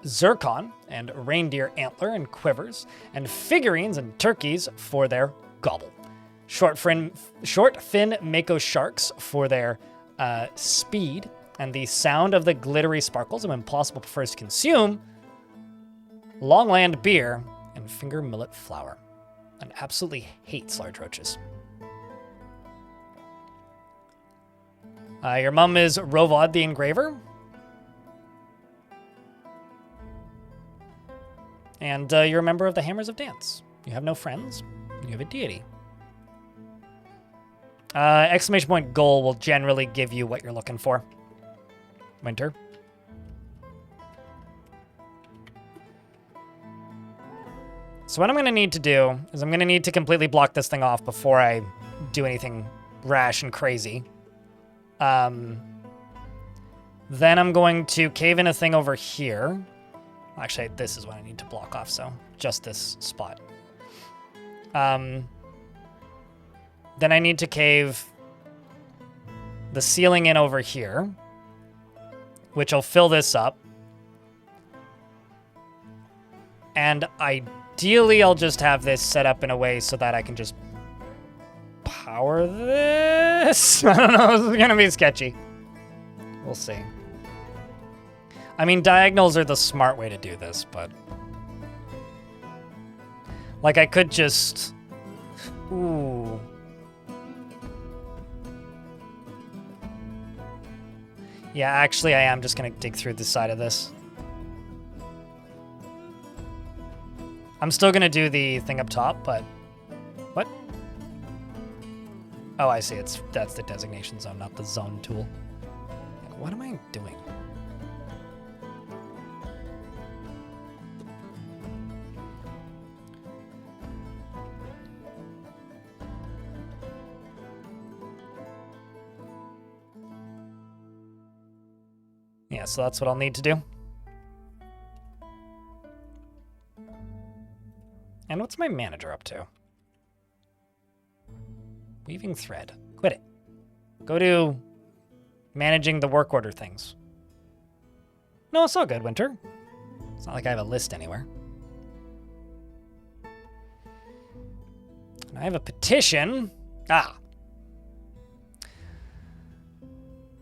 zircon, and reindeer antler and quivers, and figurines and turkeys for their gobble. Short fin mako sharks for their speed, and the sound of the glittery sparkles, and when possible prefers to consume longland beer and finger millet flour, and absolutely hates large roaches. Your mom is Rovod the Engraver. And you're a member of the Hammers of Dance. You have no friends. You have a deity. Exclamation point goal will generally give you what you're looking for. Winter. So what I'm going to need to do is I'm going to need to completely block this thing off before I do anything rash and crazy. Then I'm going to cave in a thing over here. Actually, this is what I need to block off, so just this spot. Then I need to cave the ceiling in over here, which will fill this up. And ideally, I'll just have this set up in a way so that I can just power this. I don't know, this is gonna be sketchy. We'll see. I mean, diagonals are the smart way to do this, but... like, I could just... ooh. Yeah, actually, I am just gonna dig through the side of this. I'm still gonna do the thing up top, but... what? Oh, I see. That's the designation zone, not the zone tool. What am I doing? Yeah, so that's what I'll need to do. And what's my manager up to? Weaving thread. Quit it. Go to managing the work order things. No, it's all good, Winter. It's not like I have a list anywhere. And I have a petition.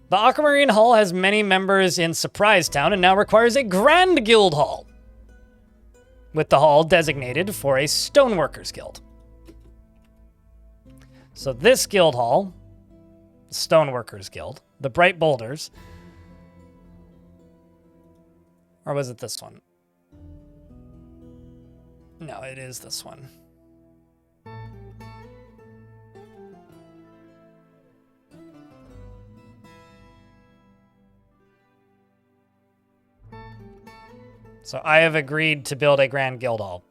The Aquamarine Hall has many members in Surprisetown and now requires a Grand Guild Hall, with the hall designated for a Stoneworkers Guild. So this guild hall, Stoneworkers Guild, the Bright Boulders, or was it this one? No, it is this one. So I have agreed to build a Grand Guild Hall.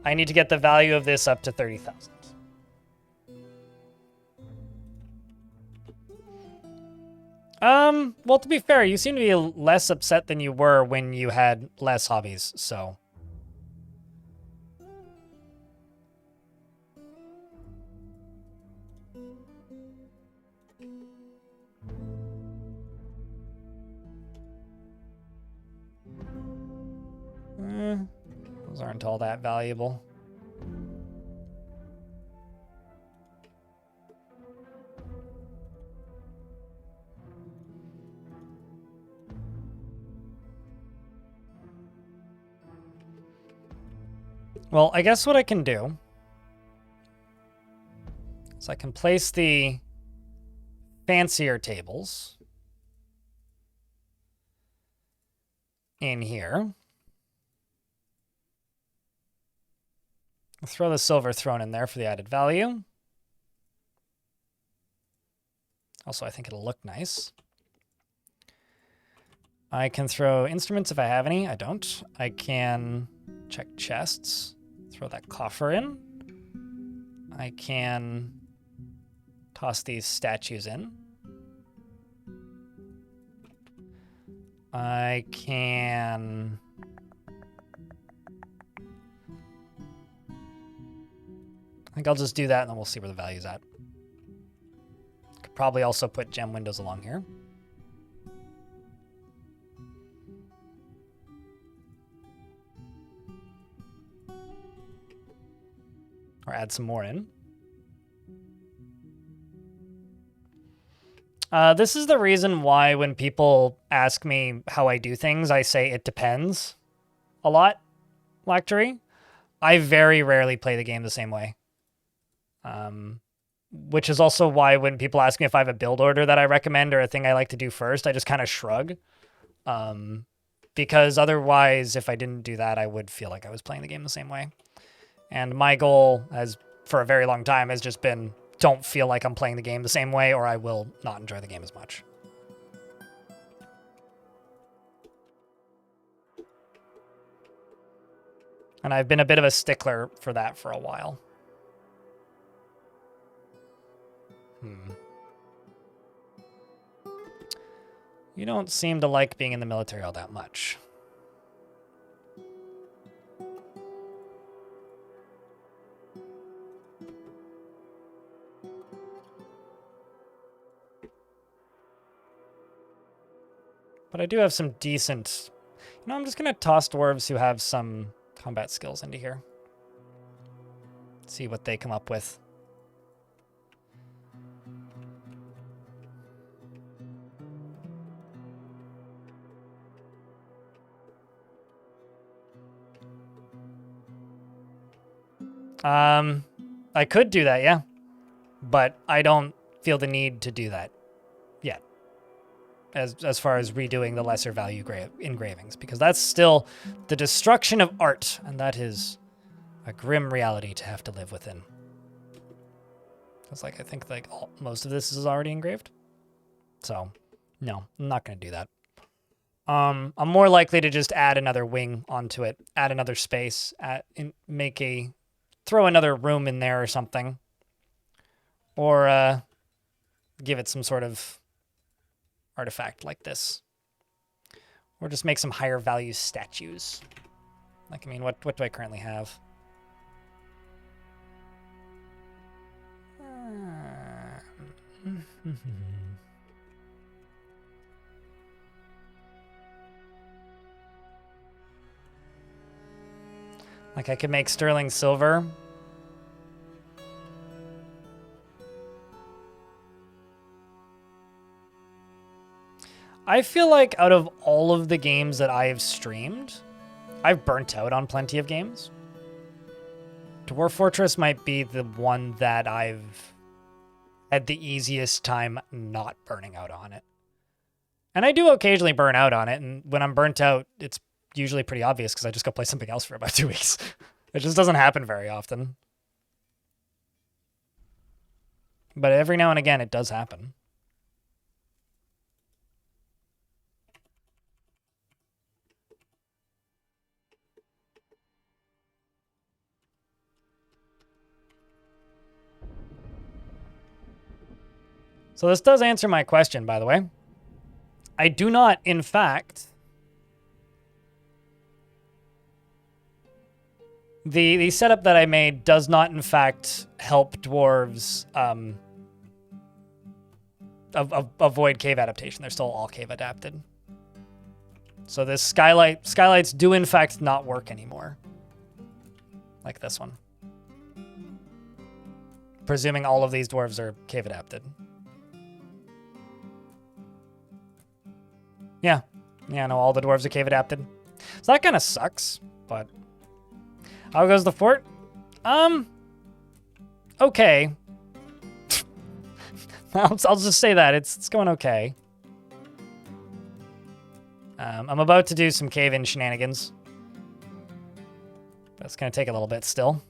I need to get the value of this up to 30,000. Well, to be fair, you seem to be less upset than you were when you had less hobbies, so. Those aren't all that valuable. Well, I guess what I can do is I can place the fancier tables in here. I'll throw the silver throne in there for the added value. Also, I think it'll look nice. I can throw instruments if I have any. I don't. I can check chests. Throw that coffer in. I can toss these statues in. I can... I think I'll just do that and then we'll see where the value's at. Could probably also put gem windows along here. Or add some more in. This is the reason why when people ask me how I do things, I say it depends a lot, Lactory. I very rarely play the game the same way. Which is also why when people ask me if I have a build order that I recommend or a thing I like to do first, I just kind of shrug. Because otherwise, if I didn't do that, I would feel like I was playing the game the same way. And my goal has, for a very long time, has just been, don't feel like I'm playing the game the same way or I will not enjoy the game as much. And I've been a bit of a stickler for that for a while. You don't seem to like being in the military all that much. But I do have some decent... You know, I'm just going to toss dwarves who have some combat skills into here. See what they come up with. I could do that, yeah. But I don't feel the need to do that yet. As far as redoing the lesser value engravings, because that's still the destruction of art, and that is a grim reality to have to live within. It's like, I think like most of this is already engraved. So, no, I'm not going to do that. I'm more likely to just add another wing onto it, add another space, throw another room in there or something. Or give it some sort of artifact like this. Or just make some higher value statues. Like, I mean, what do I currently have? Like, I could make sterling silver. I feel like out of all of the games that I have streamed, I've burnt out on plenty of games. Dwarf Fortress might be the one that I've had the easiest time not burning out on it. And I do occasionally burn out on it, and when I'm burnt out, it's usually pretty obvious because I just go play something else for about 2 weeks. It just doesn't happen very often. But every now and again, it does happen. So this does answer my question, by the way. I do not, in fact... The setup that I made does not, in fact, help dwarves avoid cave adaptation. They're still all cave adapted. So this skylights do, in fact, not work anymore. Like this one. Presuming all of these dwarves are cave adapted. Yeah. Yeah, no, all the dwarves are cave adapted. So that kind of sucks, but... How goes the fort? Okay. I'll just say that. It's going okay. I'm about to do some cave-in shenanigans. That's going to take a little bit still.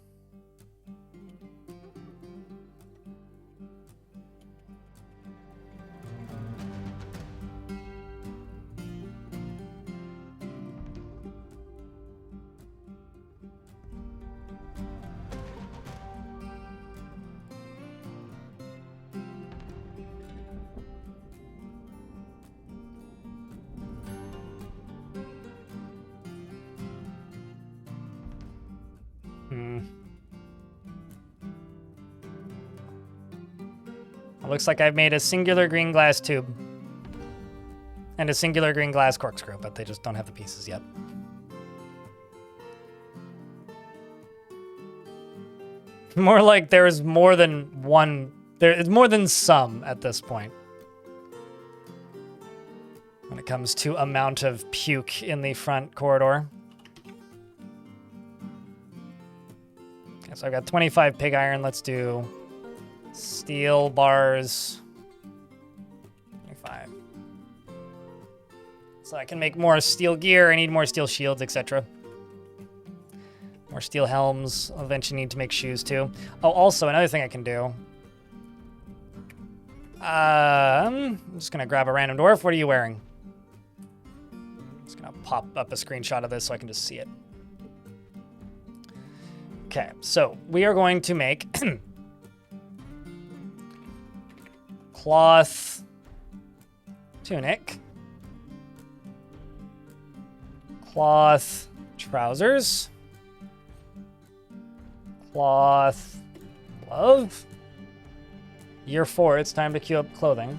It looks like I've made a singular green glass tube. And a singular green glass corkscrew, but they just don't have the pieces yet. More like there is more than one... There is more than some at this point. When it comes to amount of puke in the front corridor. Okay, so I've got 25 pig iron. Let's do steel bars. 25. So I can make more steel gear. I need more steel shields, etc. More steel helms. I'll eventually need to make shoes too. Oh, also another thing I can do. I'm just gonna grab a random dwarf. What are you wearing? I'm just gonna pop up a screenshot of this so I can just see it. Okay, so we are going to make cloth tunic, cloth trousers, cloth glove. Year 4, it's time to queue up clothing.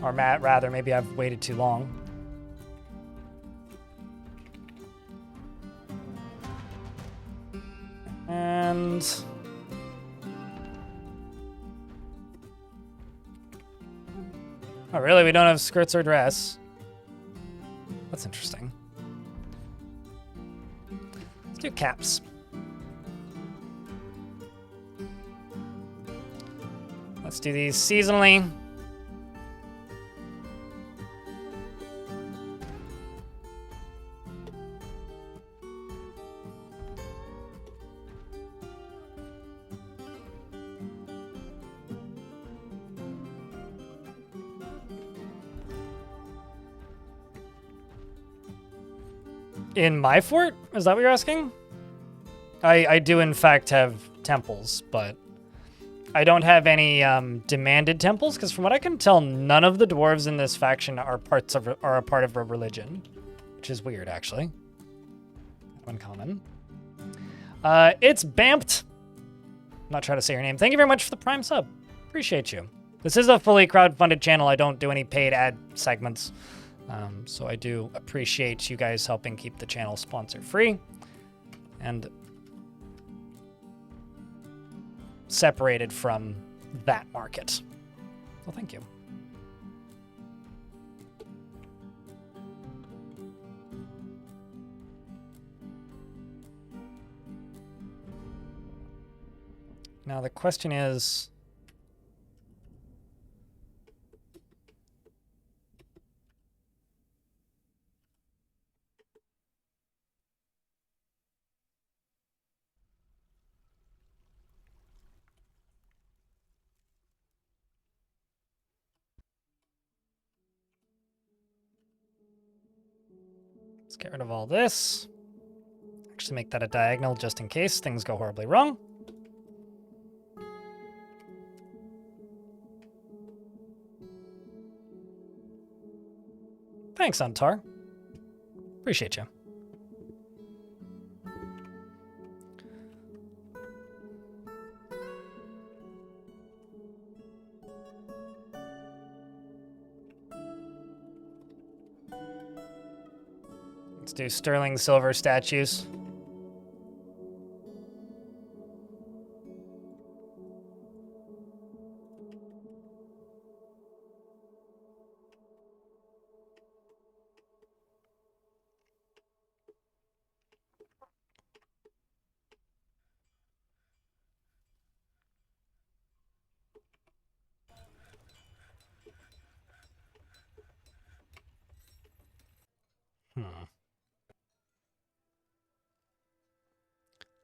Or rather, maybe I've waited too long. And... oh, really? We don't have skirts or dress? That's interesting. Let's do caps. Let's do these seasonally. In my fort? Is that what you're asking? I do in fact have temples, but I don't have any demanded temples, because from what I can tell, none of the dwarves in this faction are a part of a religion, which is weird, actually. Uncommon. It's Bamped. I'm not trying to say your name. Thank you very much for the Prime sub. Appreciate you. This is a fully crowdfunded channel. I don't do any paid ad segments, so I do appreciate you guys helping keep the channel sponsor free and separated from that market. Well, thank you. Now the question is, let's get rid of all this. Actually make that a diagonal just in case things go horribly wrong. Thanks, Antar. Appreciate you. Let's do sterling silver statues.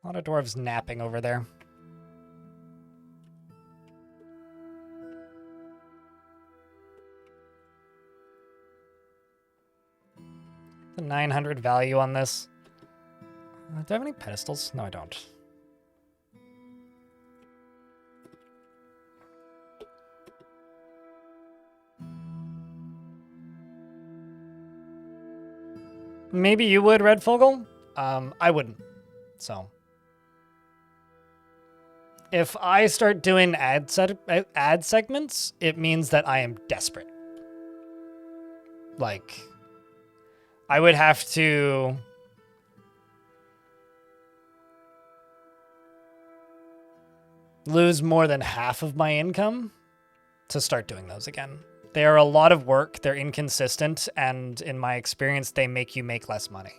A lot of dwarves napping over there. The 900 value on this. Do I have any pedestals? No, I don't. Maybe you would, Red Fogel. I wouldn't. So, if I start doing ad segments, it means that I am desperate. Like, I would have to lose more than half of my income to start doing those again. They are a lot of work, they're inconsistent, and in my experience, they make you make less money.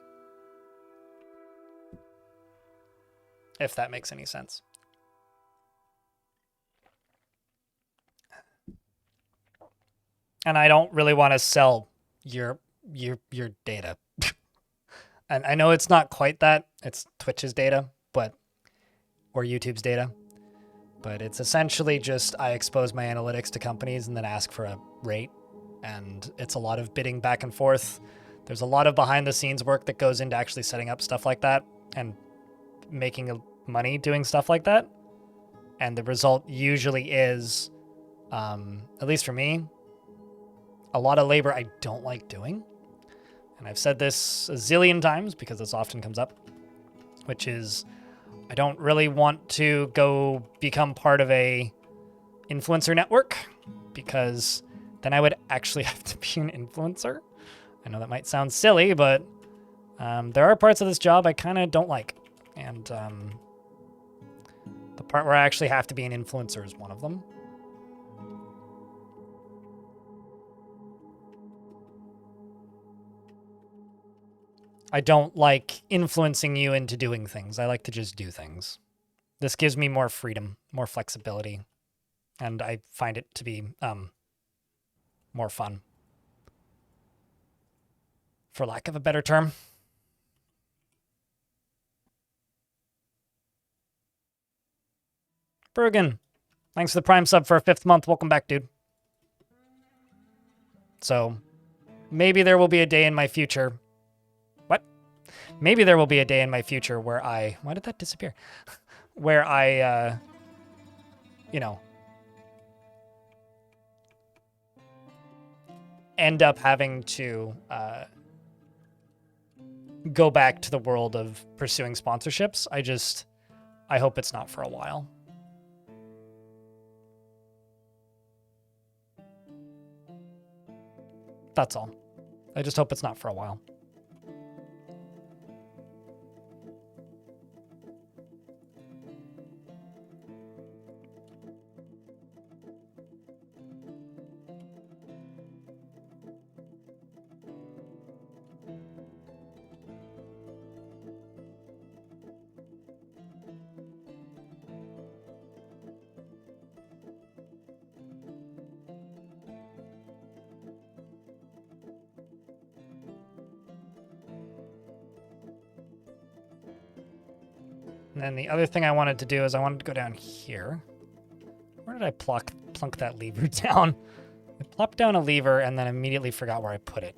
If that makes any sense. And I don't really want to sell your data. And I know it's not quite that, it's Twitch's data, or YouTube's data. But it's essentially just I expose my analytics to companies and then ask for a rate. And it's a lot of bidding back and forth. There's a lot of behind the scenes work that goes into actually setting up stuff like that and making money doing stuff like that. And the result usually is, at least for me, a lot of labor I don't like doing. And I've said this a zillion times because this often comes up, which is I don't really want to go become part of a influencer network because then I would actually have to be an influencer. I know that might sound silly, but there are parts of this job I kind of don't like. And the part where I actually have to be an influencer is one of them. I don't like influencing you into doing things. I like to just do things. This gives me more freedom, more flexibility, and I find it to be more fun, for lack of a better term. Bergen, thanks for the Prime sub for a 5th month. Welcome back, dude. So, maybe there will be a day in my future. Maybe there will be a day in my future where why did that disappear? Where I, end up having to go back to the world of pursuing sponsorships. I hope it's not for a while. That's all. I just hope it's not for a while. And then the other thing I wanted to do is I wanted to go down here. Where did I plunk that lever down? I plopped down a lever and then immediately forgot where I put it.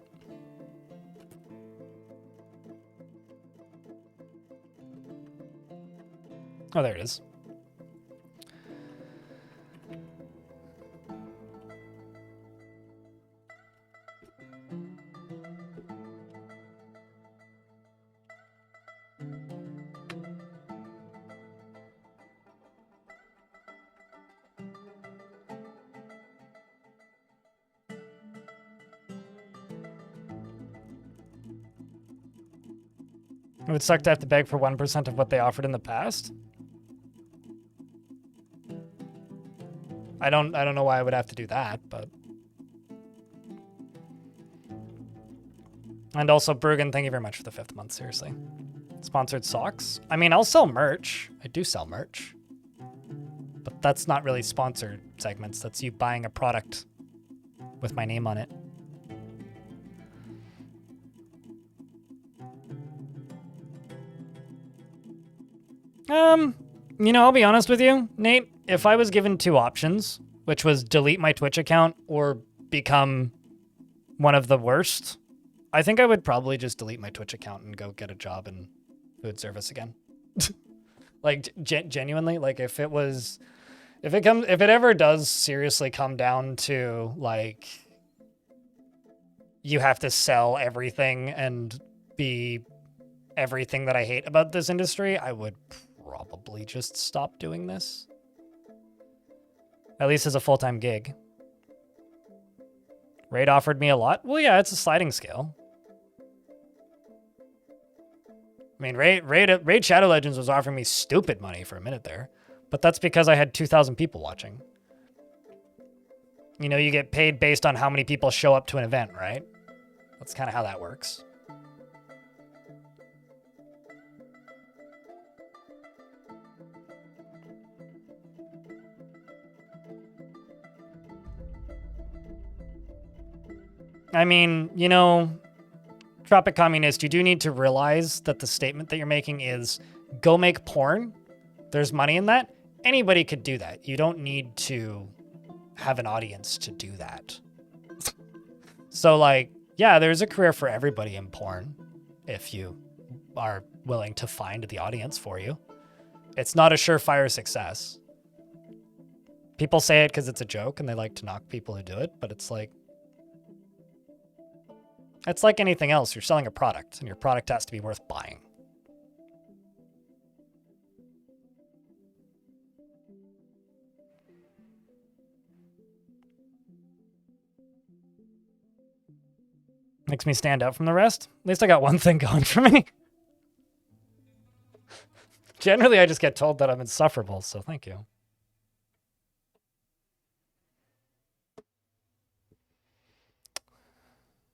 Oh, there it is. It would suck to have to beg for 1% of what they offered in the past. I don't know why I would have to do that, but. And also, Bruggen, thank you very much for the 5th month, seriously. Sponsored socks? I mean, I'll sell merch. I do sell merch. But that's not really sponsored segments. That's you buying a product with my name on it. You know, I'll be honest with you, Nate. If I was given 2 options, which was delete my Twitch account or become one of the worst, I think I would probably just delete my Twitch account and go get a job in food service again. Like, genuinely, like if it ever does seriously come down to like, you have to sell everything and be everything that I hate about this industry, I would probably just stop doing this. At least as a full-time gig. Raid offered me a lot. Well, yeah, it's a sliding scale. I mean, Raid Shadow Legends was offering me stupid money for a minute there, but that's because I had 2,000 people watching. You know, you get paid based on how many people show up to an event, right? That's kind of how that works. I mean, you know, Tropic Communist, you do need to realize that the statement that you're making is go make porn. There's money in that. Anybody could do that. You don't need to have an audience to do that. So like, yeah, there's a career for everybody in porn if you are willing to find the audience for you. It's not a surefire success. People say it because it's a joke and they like to knock people who do it, but it's like anything else. You're selling a product, and your product has to be worth buying. Makes me stand out from the rest. At least I got one thing going for me. Generally, I just get told that I'm insufferable, so thank you.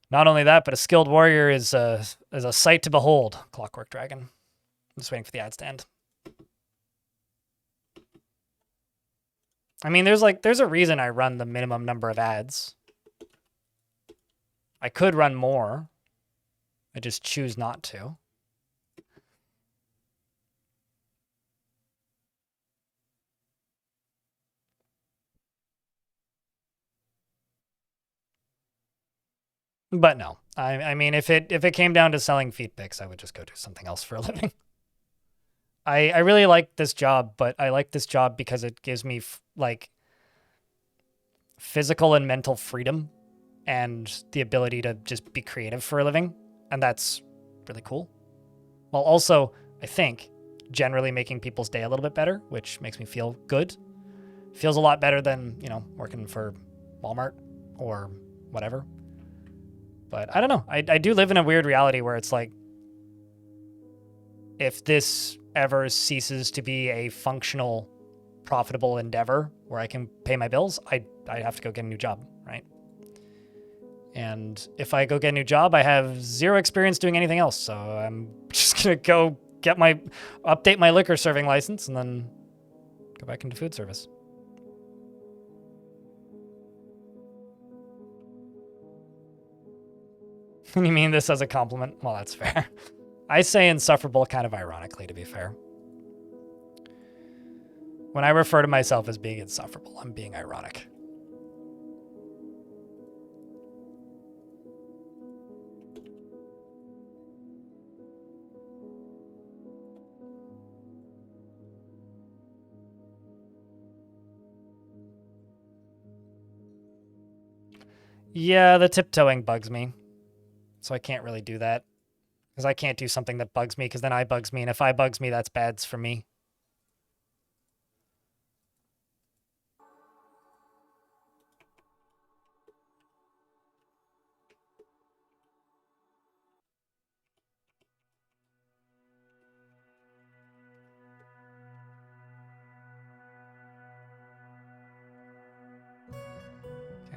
Not only that, but a skilled warrior is a sight to behold. Clockwork Dragon. I'm just waiting for the ad stand. I mean, there's a reason I run the minimum number of ads. I could run more. I just choose not to. But no, I mean, if it came down to selling feet pics, I would just go do something else for a living. I really like this job, but I like this job because it gives me like physical and mental freedom and the ability to just be creative for a living. And that's really cool. While also, I think, generally making people's day a little bit better, which makes me feel good. Feels a lot better than, you know, working for Walmart or whatever. But I don't know. I do live in a weird reality where it's like, if this ever ceases to be a functional, profitable endeavor where I can pay my bills, I have to go get a new job, right? And if I go get a new job, I have zero experience doing anything else. So I'm just going to go update my liquor serving license and then go back into food service. You mean this as a compliment? Well, that's fair. I say insufferable kind of ironically, to be fair. When I refer to myself as being insufferable, I'm being ironic. Yeah, the tiptoeing bugs me. So I can't really do that. Because I can't do something that bugs me, because then I bugs me, and if I bugs me, that's bads for me.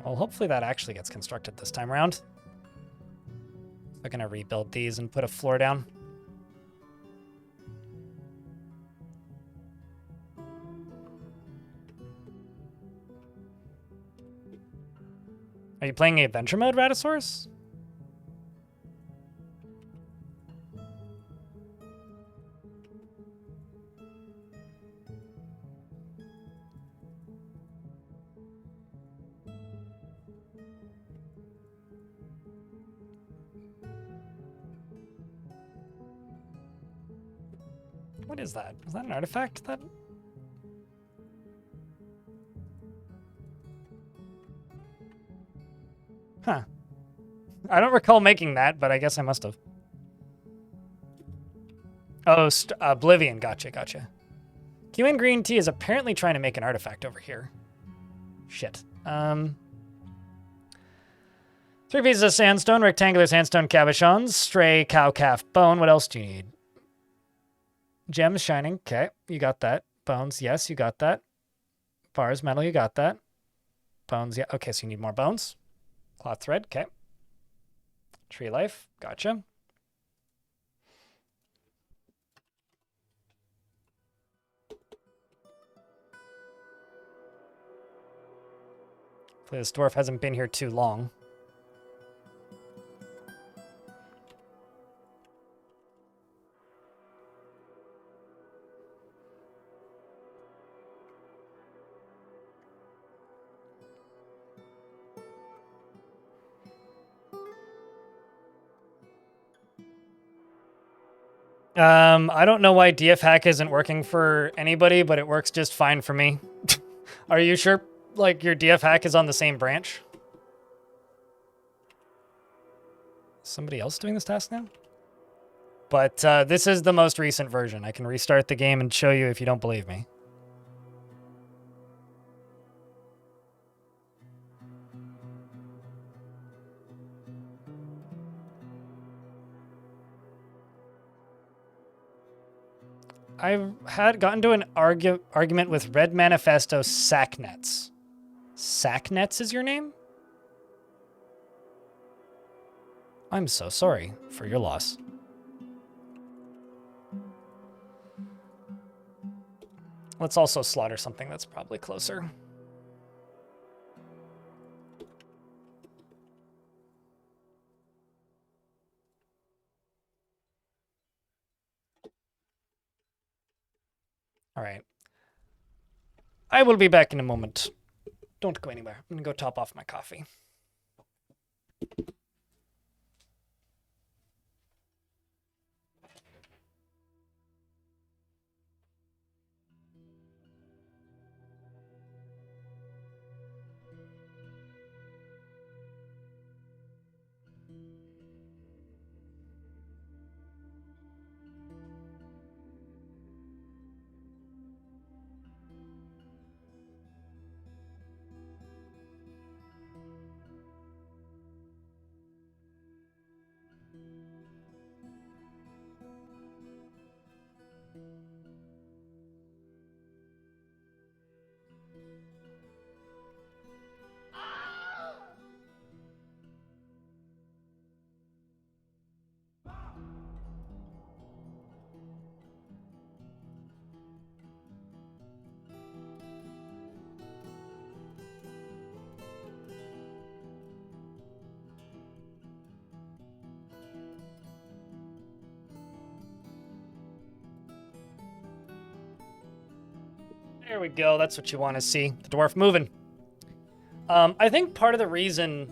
Well, hopefully that actually gets constructed this time around. I'm gonna rebuild these and put a floor down. Are you playing adventure mode, Ratosaurus? What is that? Is that an artifact? That... Huh. I don't recall making that, but I guess I must have. Oh, Oblivion. Gotcha, gotcha. QN Green Tea is apparently trying to make an artifact over here. Shit. 3 pieces of sandstone, rectangular sandstone cabochons, stray cow calf bone. What else do you need? Gems shining. Okay, you got that. Bones. Yes, you got that. Bars, metal. You got that. Bones. Yeah. Okay, so you need more bones. Cloth thread. Okay. Tree life. Gotcha. Hopefully this dwarf hasn't been here too long. I don't know why DF hack isn't working for anybody, but it works just fine for me. Are you sure, like, your DF hack is on the same branch? Somebody else doing this task now? But this is the most recent version. I can restart the game and show you if you don't believe me. I've gotten to an argument with Red Manifesto Sacknets. Sacknets is your name? I'm so sorry for your loss. Let's also slaughter something that's probably closer. All right. I will be back in a moment. Don't go anywhere. I'm gonna go top off my coffee. There we go. That's what you want to see. The dwarf moving. I think part of the reason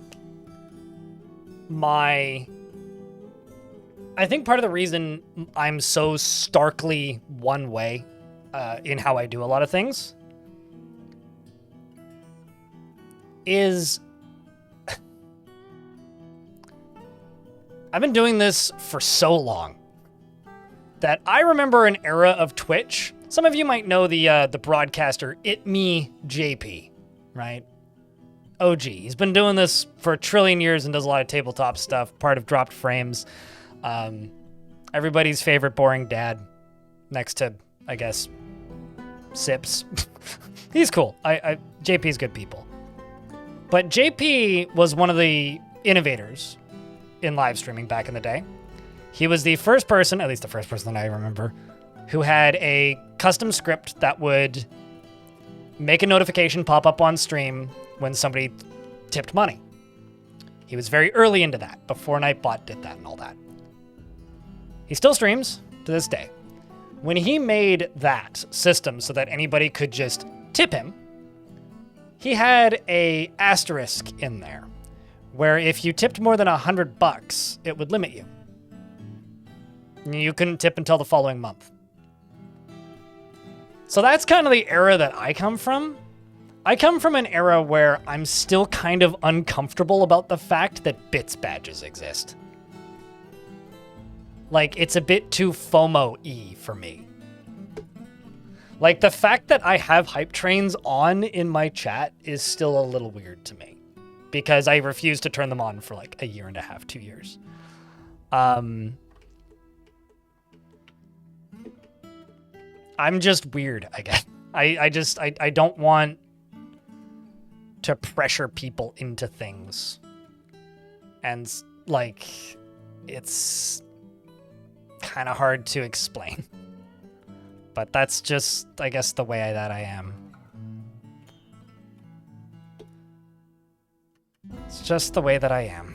I'm so starkly one way in how I do a lot of things is I've been doing this for so long that I remember an era of Twitch. Some of you might know the broadcaster JP, right? OG. He's been doing this for a trillion years and does a lot of tabletop stuff, part of Dropped Frames. Everybody's favorite boring dad next to, I guess, Sips. He's cool. JP's good people. But JP was one of the innovators in live streaming back in the day. He was the first person, at least the first person that I remember, who had a custom script that would make a notification pop up on stream when somebody tipped money. He was very early into that, before Nightbot did that and all that. He still streams to this day. When he made that system so that anybody could just tip him, he had a asterisk in there where if you tipped more than $100, it would limit you. You couldn't tip until the following month. So that's kind of the era that I come from. I come from an era where I'm still kind of uncomfortable about the fact that bits badges exist. Like, it's a bit too FOMO-y for me. Like, the fact that I have hype trains on in my chat is still a little weird to me. Because I refuse to turn them on for like a year and a half, 2 years. I'm just weird, I guess. I don't want to pressure people into things. And, like, it's kind of hard to explain. But that's just, I guess, the way that I am. It's just the way that I am.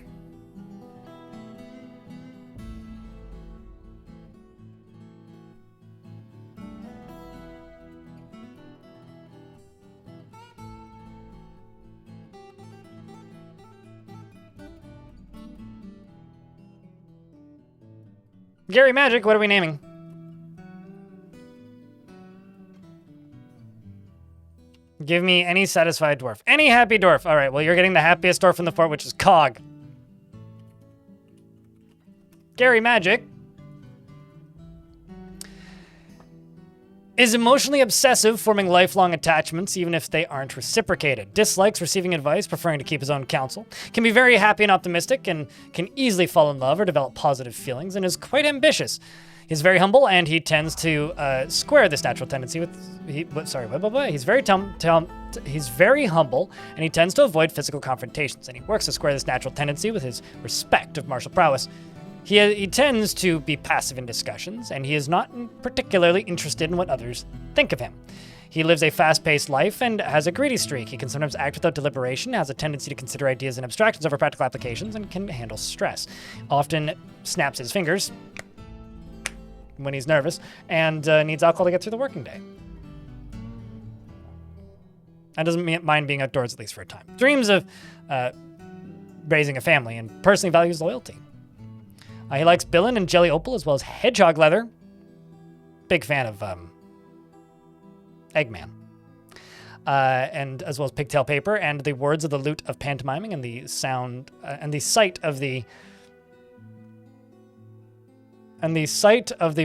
Gary Magic, what are we naming? Give me any satisfied dwarf. Any happy dwarf. All right, well, you're getting the happiest dwarf in the fort, which is Cog. Gary Magic is emotionally obsessive, forming lifelong attachments even if they aren't reciprocated. Dislikes receiving advice, preferring to keep his own counsel. Can be very happy and optimistic and can easily fall in love or develop positive feelings and is quite ambitious. He's very humble and he tends to square this natural tendency with... He's very humble and he tends to avoid physical confrontations and he works to square this natural tendency with his respect of martial prowess. He tends to be passive in discussions, and he is not particularly interested in what others think of him. He lives a fast-paced life and has a greedy streak. He can sometimes act without deliberation, has a tendency to consider ideas and abstractions over practical applications, and can handle stress. Often snaps his fingers when he's nervous, and needs alcohol to get through the working day. And doesn't mind being outdoors, at least for a time. Dreams of raising a family, and personally values loyalty. He likes Billin and Jelly Opal as well as Hedgehog Leather. Big fan of Eggman. And as well as Pigtail Paper and the words of the lute of pantomiming and the sound and the sight of the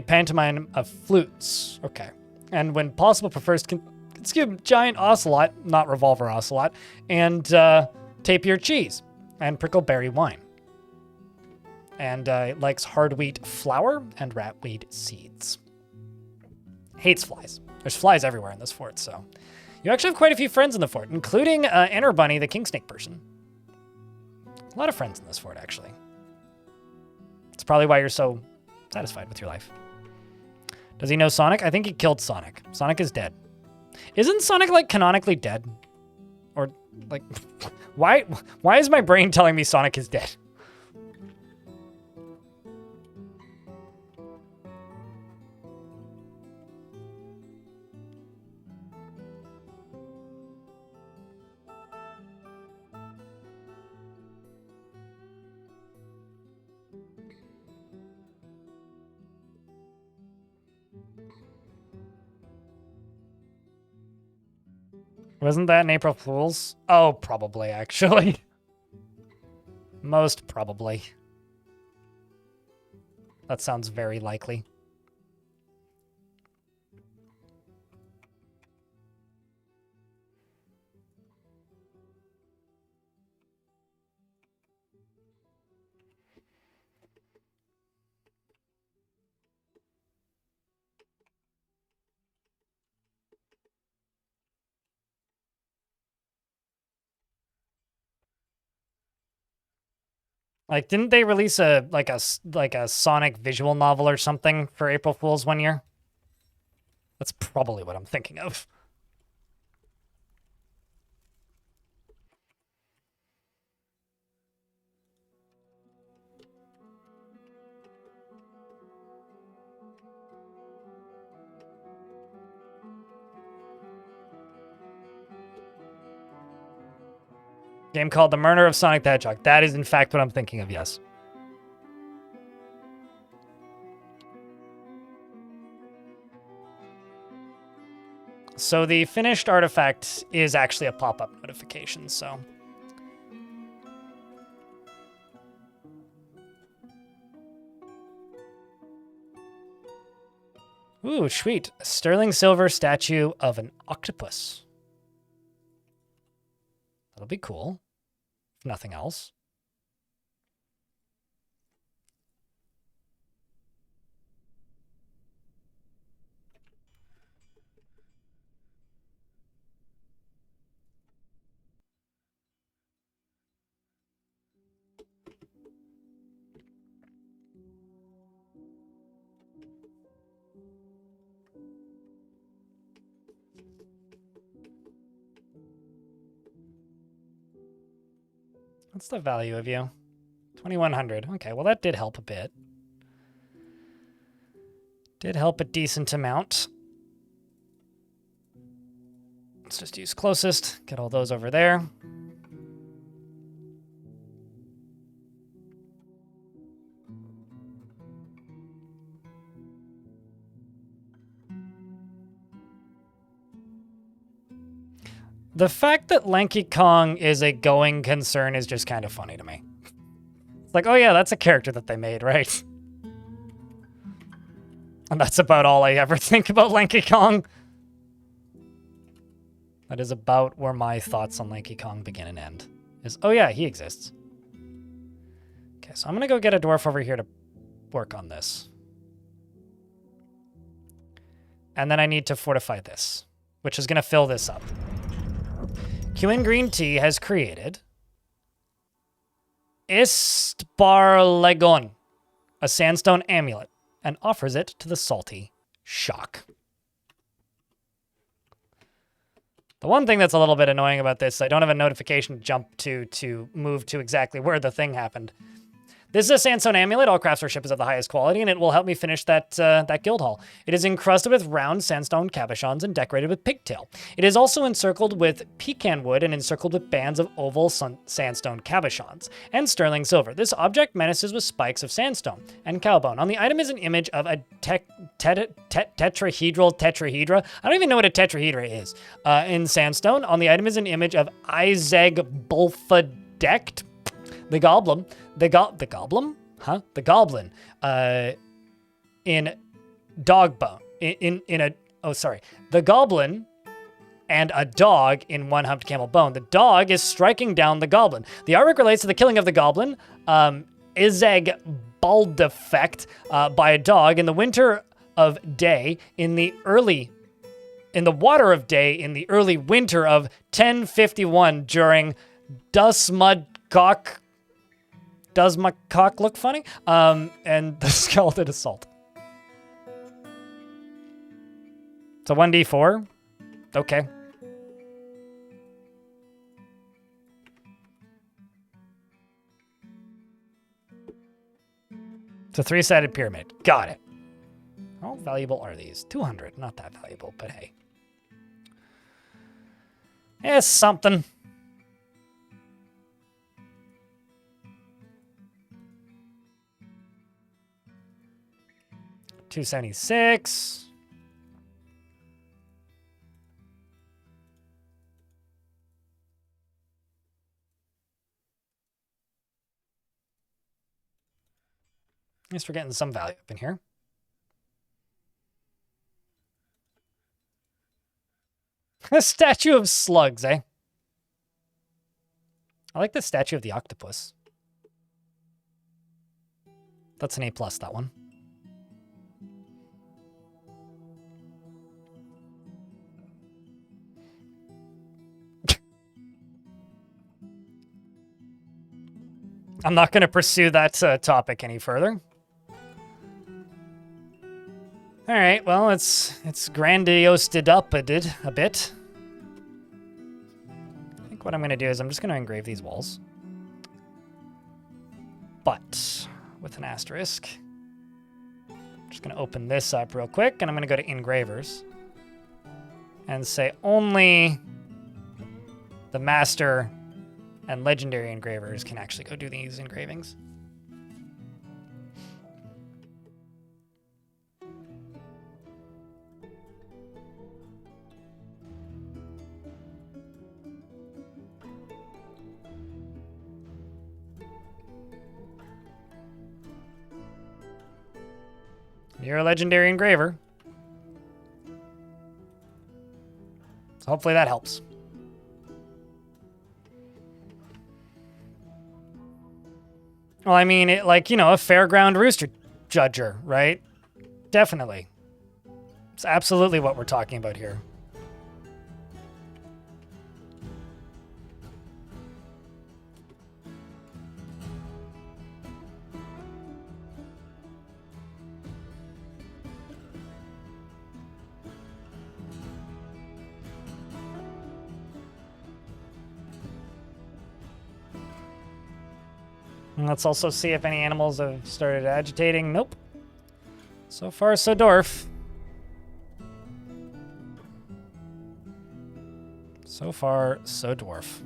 pantomime of flutes. Okay. And when possible prefers to consume giant ocelot, not revolver ocelot, and tapir cheese and prickleberry wine. And likes hard wheat flour and ratweed seeds. Hates flies. There's flies everywhere in this fort, so. You actually have quite a few friends in the fort, including Enter Bunny, the king snake person. A lot of friends in this fort, actually. It's probably why you're so satisfied with your life. Does he know Sonic? I think he killed Sonic. Sonic is dead. Isn't Sonic, like, canonically dead? Or, like, why is my brain telling me Sonic is dead? Wasn't that an April Fool's? Oh, probably, actually. Most probably. That sounds very likely. Like, didn't they release a Sonic visual novel or something for April Fool's one year? That's probably what I'm thinking of. Game called The Murder of Sonic the Hedgehog. That is, in fact, what I'm thinking of, yes. So the finished artifact is actually a pop-up notification, so... Ooh, sweet. A sterling silver statue of an octopus. That'll be cool. If nothing else. What's the value of you? 2,100. Okay, well that did help a bit. Did help a decent amount. Let's just use closest. Get all those over there. The fact that Lanky Kong is a going concern is just kind of funny to me. It's like, oh yeah, that's a character that they made, right? And that's about all I ever think about Lanky Kong. That is about where my thoughts on Lanky Kong begin and end. Is, oh yeah, he exists. Okay, so I'm gonna go get a dwarf over here to work on this. And then I need to fortify this, which is gonna fill this up. QN Green Tea has created Istbarlegon, a sandstone amulet, and offers it to the salty shock. The one thing that's a little bit annoying about this, I don't have a notification jump to move to exactly where the thing happened. This is a sandstone amulet. All craftsmanship is of the highest quality, and it will help me finish that guild hall. It is encrusted with round sandstone cabochons and decorated with pigtail. It is also encircled with pecan wood and encircled with bands of oval sandstone cabochons and sterling silver. This object menaces with spikes of sandstone and cowbone. On the item is an image of a tetrahedra. I don't even know what a tetrahedra is. In sandstone, on the item is an image of Isaac Bulfadect, the goblin. The goblin? Huh? The goblin. In dog bone. The goblin and a dog in one humped camel bone. The dog is striking down the goblin. The artwork relates to the killing of the goblin, Izeg Baldefect, by a dog in the winter of day in the water of day in the early winter of 1051 during Dusmudcock. Does my cock look funny? And the skeleton assault. It's a 1d4. Okay. It's a 3-sided pyramid. Got it. How valuable are these? 200. Not that valuable, but hey. It's something. 276. At least we're getting some value up in here. A statue of slugs, eh? I like the statue of the octopus. That's an A+, that one. I'm not going to pursue that topic any further. All right, well, it's grandiosed up a bit. I think what I'm going to do is I'm just going to engrave these walls. But with an asterisk. I'm just going to open this up real quick, and I'm going to go to engravers and say only the master and legendary engravers can actually go do these engravings. You're a legendary engraver. So hopefully that helps. Well, I mean, a fairground rooster judger, right? Definitely. It's absolutely what we're talking about here. And let's also see if any animals have started agitating. Nope. So far, so Dwarf. So far, so Dwarf.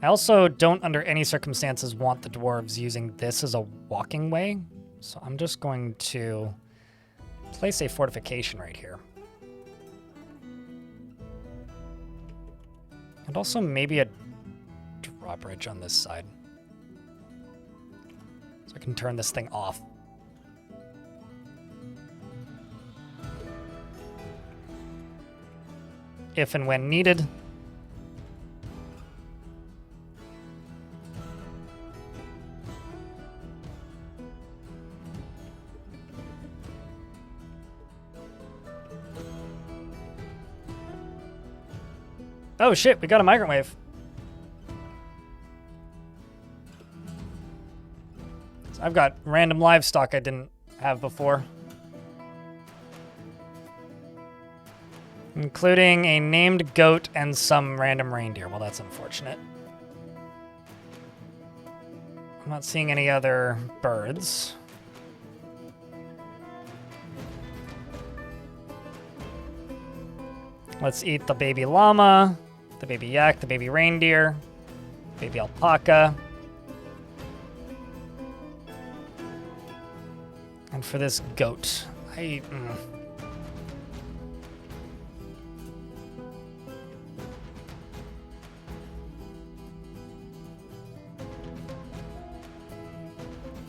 I also don't, under any circumstances, want the dwarves using this as a walking way. So I'm just going to place a fortification right here. And also maybe a drawbridge on this side. So I can turn this thing off. If and when needed. Oh shit, we got a migrant wave. So I've got random livestock I didn't have before. Including a named goat and some random reindeer. Well, that's unfortunate. I'm not seeing any other birds. Let's eat the baby llama, the baby yak, the baby reindeer, baby alpaca. And for this goat,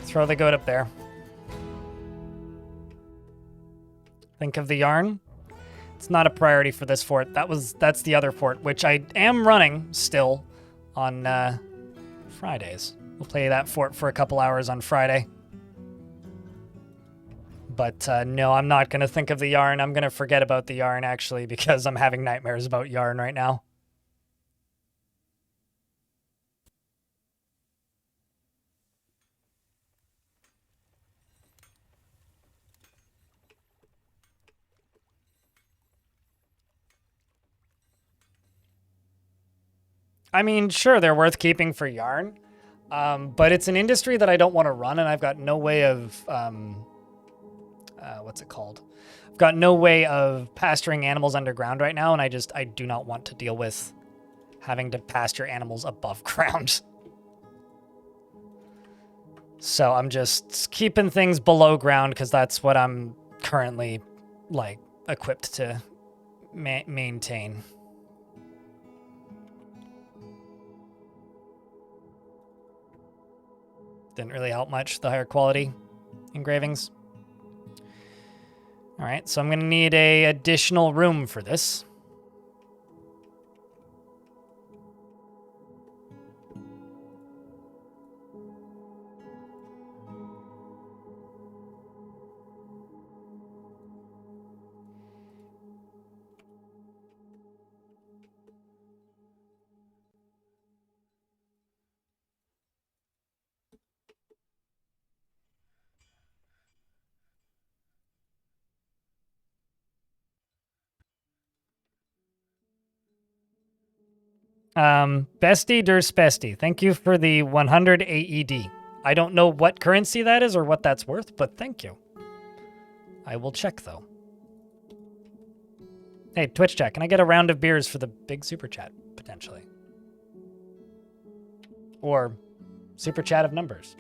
throw the goat up there. Think of the yarn. It's not a priority for this fort. That's the other fort, which I am running still on Fridays. We'll play that fort for a couple hours on Friday. But no, I'm not going to think of the yarn. I'm going to forget about the yarn, actually, because I'm having nightmares about yarn right now. I mean, sure, they're worth keeping for yarn, but it's an industry that I don't want to run, and I've got no way of, what's it called? I've got no way of pasturing animals underground right now, and I do not want to deal with having to pasture animals above ground. So I'm just keeping things below ground, because that's what I'm currently, equipped to maintain. Didn't really help much, the higher quality engravings. All right, so I'm going to need a additional room for this. Bestie Durst Bestie, thank you for the 100 AED. I don't know what currency that is or what that's worth, but thank you. I will check, though. Hey, Twitch chat, can I get a round of beers for the big super chat, potentially? Or super chat of numbers.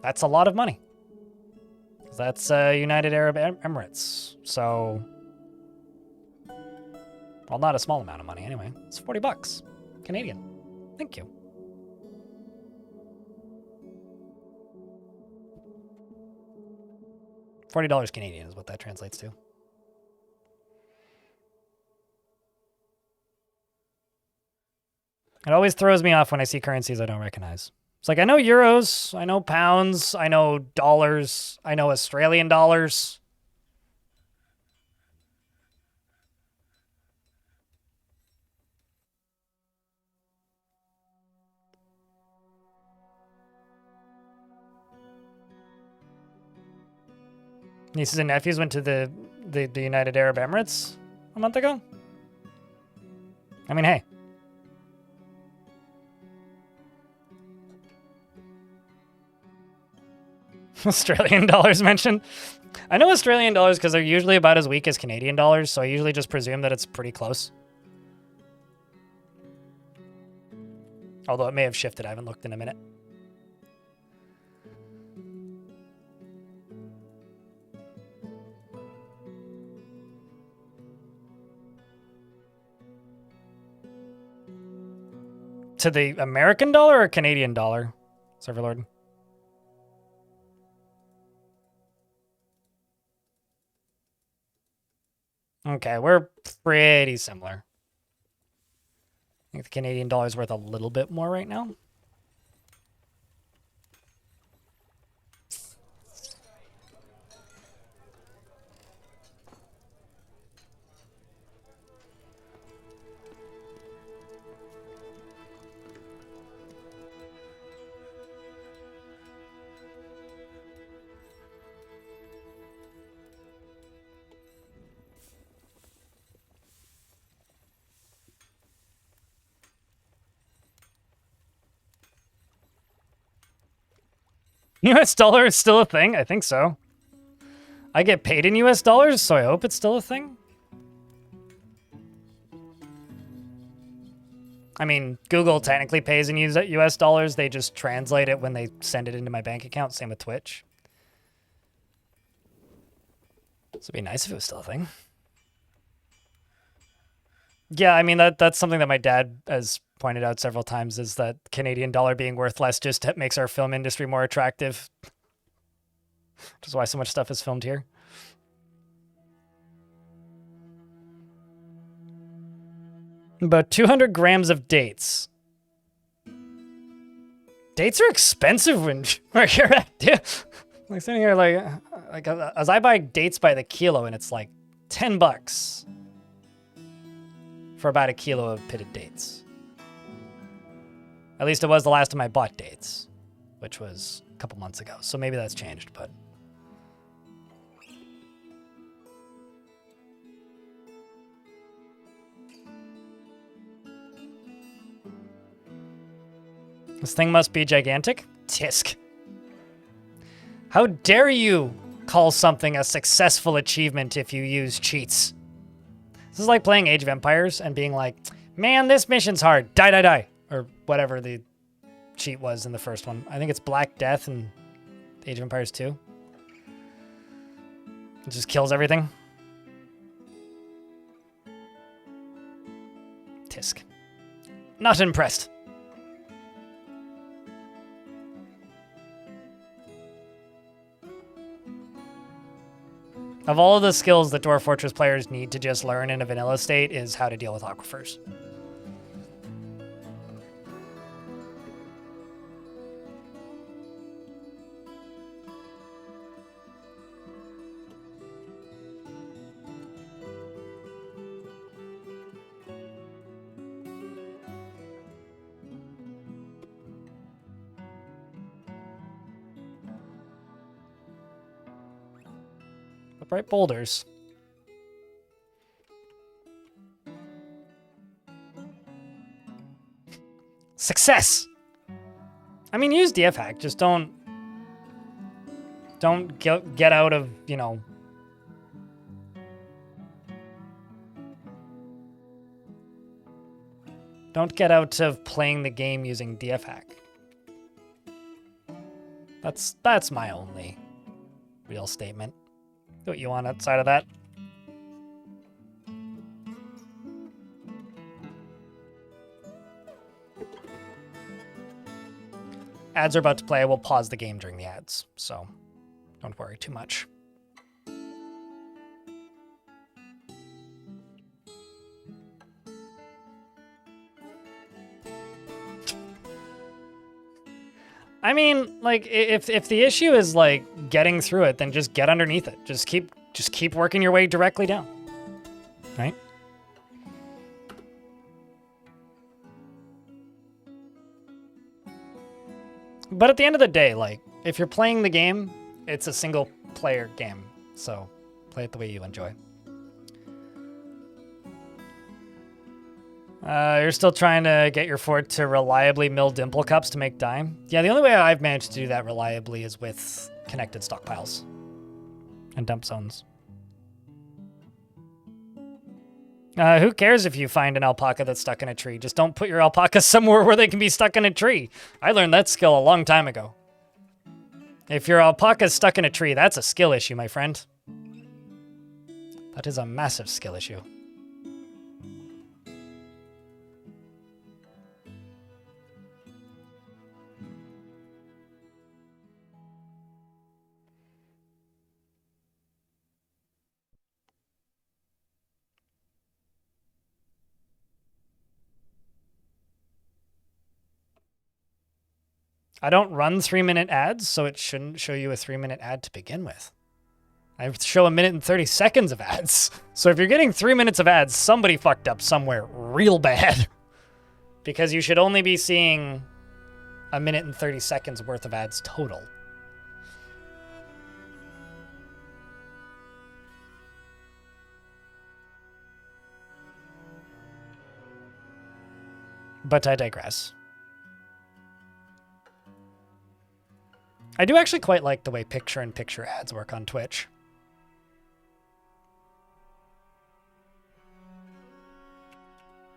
That's a lot of money. That's United Arab Emirates, so... Well, not a small amount of money, anyway. It's 40 bucks. Canadian. Thank you. $40 Canadian is what that translates to. It always throws me off when I see currencies I don't recognize. It's like, I know euros, I know pounds, I know dollars, I know Australian dollars. Nieces and nephews went to the United Arab Emirates a month ago. I mean, hey. Australian dollars mentioned. I know Australian dollars because they're usually about as weak as Canadian dollars, so I usually just presume that it's pretty close. Although it may have shifted. I haven't looked in a minute. To the American dollar or Canadian dollar, Serverlord? Okay, we're pretty similar. I think the Canadian dollar is worth a little bit more right now. US dollar is still a thing? I think so. I get paid in US dollars, so I hope it's still a thing. I mean, Google technically pays in US dollars. They just translate it when they send it into my bank account. Same with Twitch. So it'd be nice if it was still a thing. Yeah, I mean, that's something that my dad has pointed out several times, is that Canadian dollar being worth less just makes our film industry more attractive. Which is why so much stuff is filmed here. About 200 grams of dates. Dates are expensive when you're at... Like sitting here like as I buy dates by the kilo, and it's like 10 bucks for about a kilo of pitted dates. At least it was the last time I bought dates, which was a couple months ago. So maybe that's changed, but... This thing must be gigantic? Tisk. How dare you call something a successful achievement if you use cheats? This is like playing Age of Empires and being like, man, this mission's hard. Die, die, die. Or whatever the cheat was in the first one. I think it's Black Death in Age of Empires 2. It just kills everything. Tisk. Not impressed. Of all of the skills that Dwarf Fortress players need to just learn in a vanilla state is how to deal with aquifers. Bright boulders. Success! I mean, use DF hack. Just don't get out of, you know. Don't get out of playing the game using DF hack. That's my only real statement. Do what you want outside of that. Ads are about to play. I will pause the game during the ads, so don't worry too much. I mean, like, if the issue is like getting through it, then just get underneath it. Just keep working your way directly down. Right? But at the end of the day, like, if you're playing the game, it's a single player game. So play it the way you enjoy. You're still trying to get your fort to reliably mill dimple cups to make dime? Yeah, the only way I've managed to do that reliably is with connected stockpiles and dump zones. Who cares if you find an alpaca that's stuck in a tree? Just don't put your alpaca somewhere where they can be stuck in a tree. I learned that skill a long time ago. If your alpaca's stuck in a tree, that's a skill issue, my friend. That is a massive skill issue. I don't run 3-minute ads, so it shouldn't show you a 3-minute ad to begin with. I show 1 minute and 30 seconds of ads. So if you're getting 3 minutes of ads, somebody fucked up somewhere real bad. Because you should only be seeing 1 minute and 30 seconds worth of ads total. But I digress. I do actually quite like the way picture-in-picture ads work on Twitch.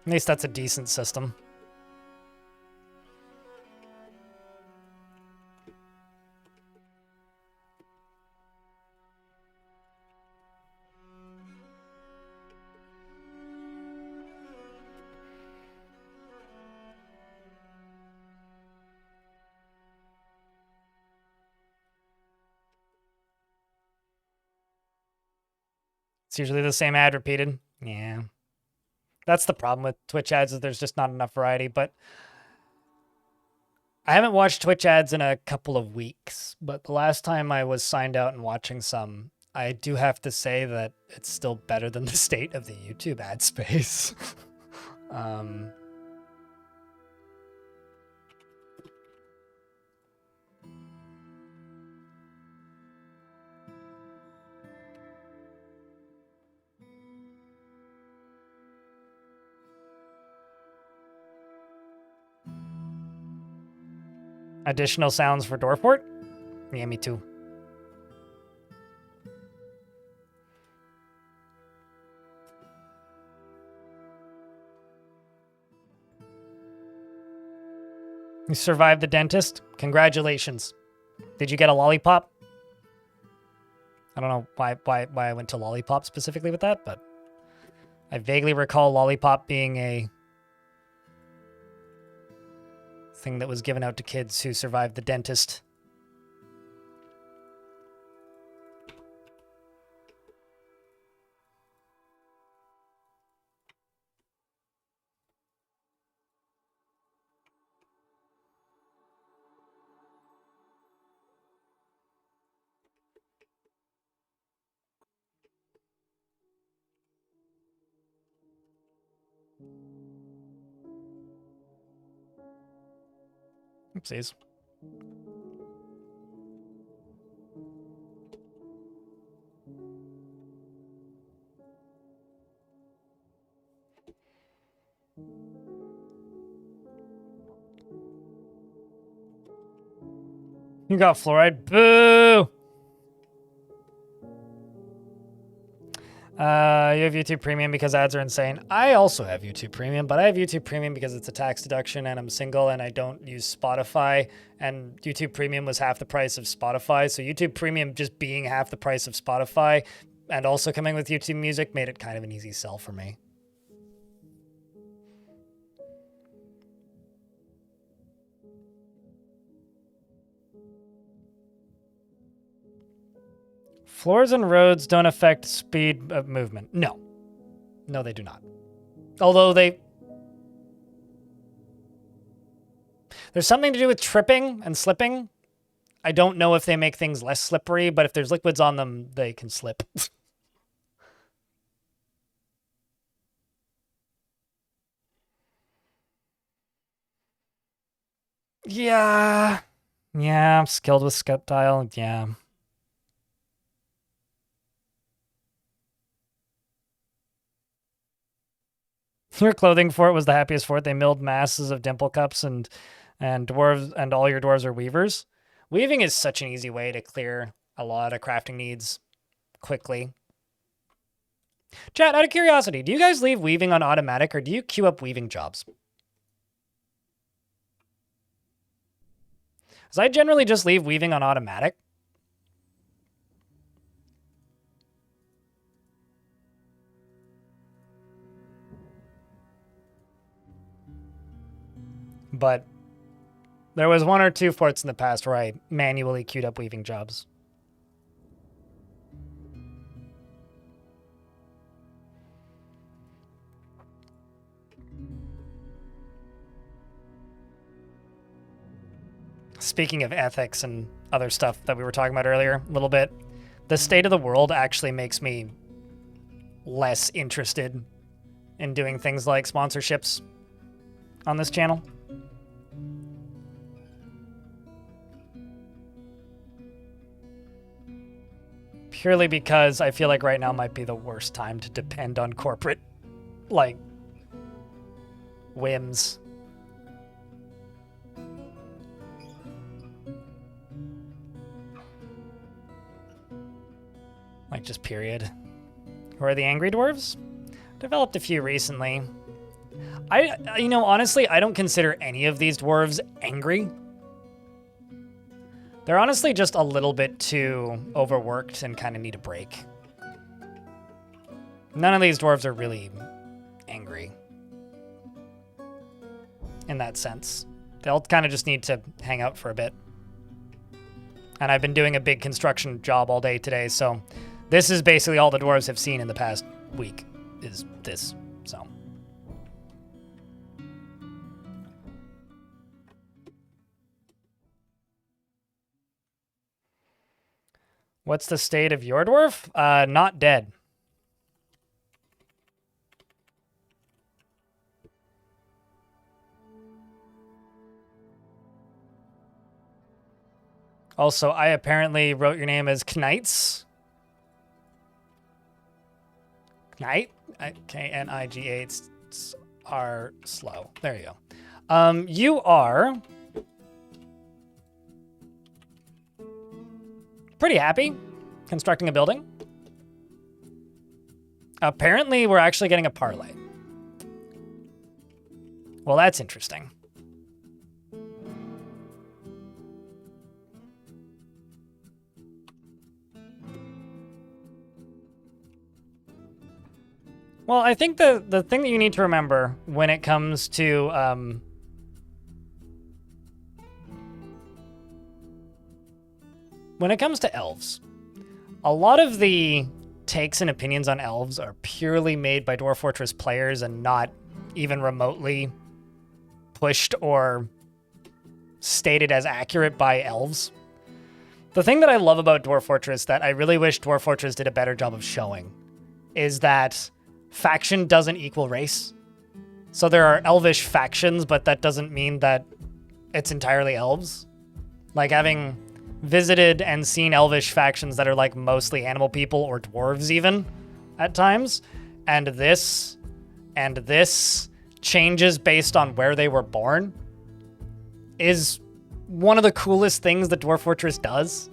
At least that's a decent system. It's usually the same ad repeated. Yeah. That's the problem with Twitch ads, is there's just not enough variety. But I haven't watched Twitch ads in a couple of weeks. But the last time I was signed out and watching some, I do have to say that it's still better than the state of the YouTube ad space. Additional sounds for Dwarf? Yeah, me too. You survived the dentist? Congratulations. Did you get a lollipop? I don't know why I went to lollipop specifically with that, but I vaguely recall lollipop being a thing that was given out to kids who survived the dentist. Oopsies. You got fluoride. Boo! You have YouTube Premium because ads are insane. I also have YouTube Premium, but I have YouTube Premium because it's a tax deduction and I'm single and I don't use Spotify. And YouTube Premium was half the price of Spotify. So YouTube Premium just being half the price of Spotify and also coming with YouTube Music made it kind of an easy sell for me. Floors and roads don't affect speed of movement. No. No, they do not. Although there's something to do with tripping and slipping. I don't know if they make things less slippery, but if there's liquids on them, they can slip. Yeah. Yeah, I'm skilled with scut tile. Yeah. Your clothing fort was the happiest fort. They milled masses of dimple cups and dwarves, and all your dwarves are weavers. Weaving is such an easy way to clear a lot of crafting needs quickly. Chat, out of curiosity, do you guys leave weaving on automatic or do you queue up weaving jobs? Because I generally just leave weaving on automatic. But there was 1 or 2 forts in the past where I manually queued up weaving jobs. Speaking of ethics and other stuff that we were talking about earlier a little bit, the state of the world actually makes me less interested in doing things like sponsorships on this channel. Purely because I feel like right now might be the worst time to depend on corporate, like, whims. Like, just period. Who are the angry dwarves? Developed a few recently. You know, honestly, I don't consider any of these dwarves angry. They're honestly just a little bit too overworked and kind of need a break. None of these dwarves are really angry in that sense. They'll kind of just need to hang out for a bit. And I've been doing a big construction job all day today, so this is basically all the dwarves have seen in the past week, is this, so. What's the state of your dwarf? Not dead. Also, I apparently wrote your name as Knights. Knight? K-N-I-G-H-R slow. There you go. You are pretty happy constructing a building. Apparently, we're actually getting a parlay. Well, that's interesting. Well, I think the thing that you need to remember when it comes to elves, a lot of the takes and opinions on elves are purely made by Dwarf Fortress players and not even remotely pushed or stated as accurate by elves. The thing that I love about Dwarf Fortress that I really wish Dwarf Fortress did a better job of showing is that faction doesn't equal race. So there are elvish factions, but that doesn't mean that it's entirely elves. Like, having visited and seen elvish factions that are like mostly animal people or dwarves even at times, and this changes based on where they were born, is one of the coolest things that Dwarf Fortress does.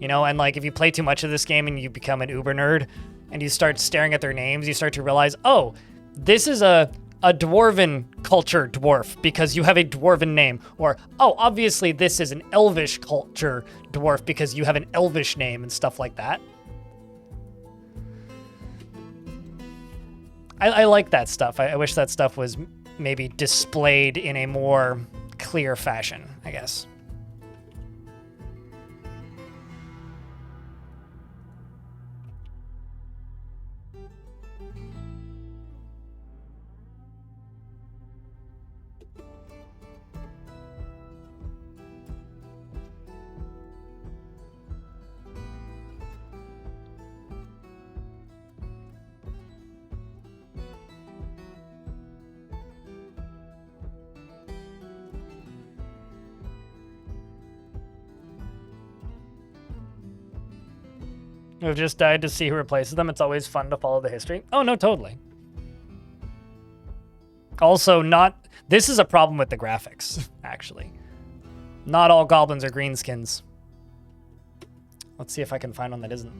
You know, and like if you play too much of this game and you become an uber nerd and you start staring at their names, you start to realize, oh, this is a dwarven culture dwarf because you have a dwarven name. Or, oh, obviously this is an elvish culture dwarf because you have an elvish name and stuff like that. I like that stuff. I wish that stuff was maybe displayed in a more clear fashion, I guess. Who have just died to see who replaces them. It's always fun to follow the history. Oh, no, totally. Also, this is a problem with the graphics, actually. Not all goblins are greenskins. Let's see if I can find one that isn't.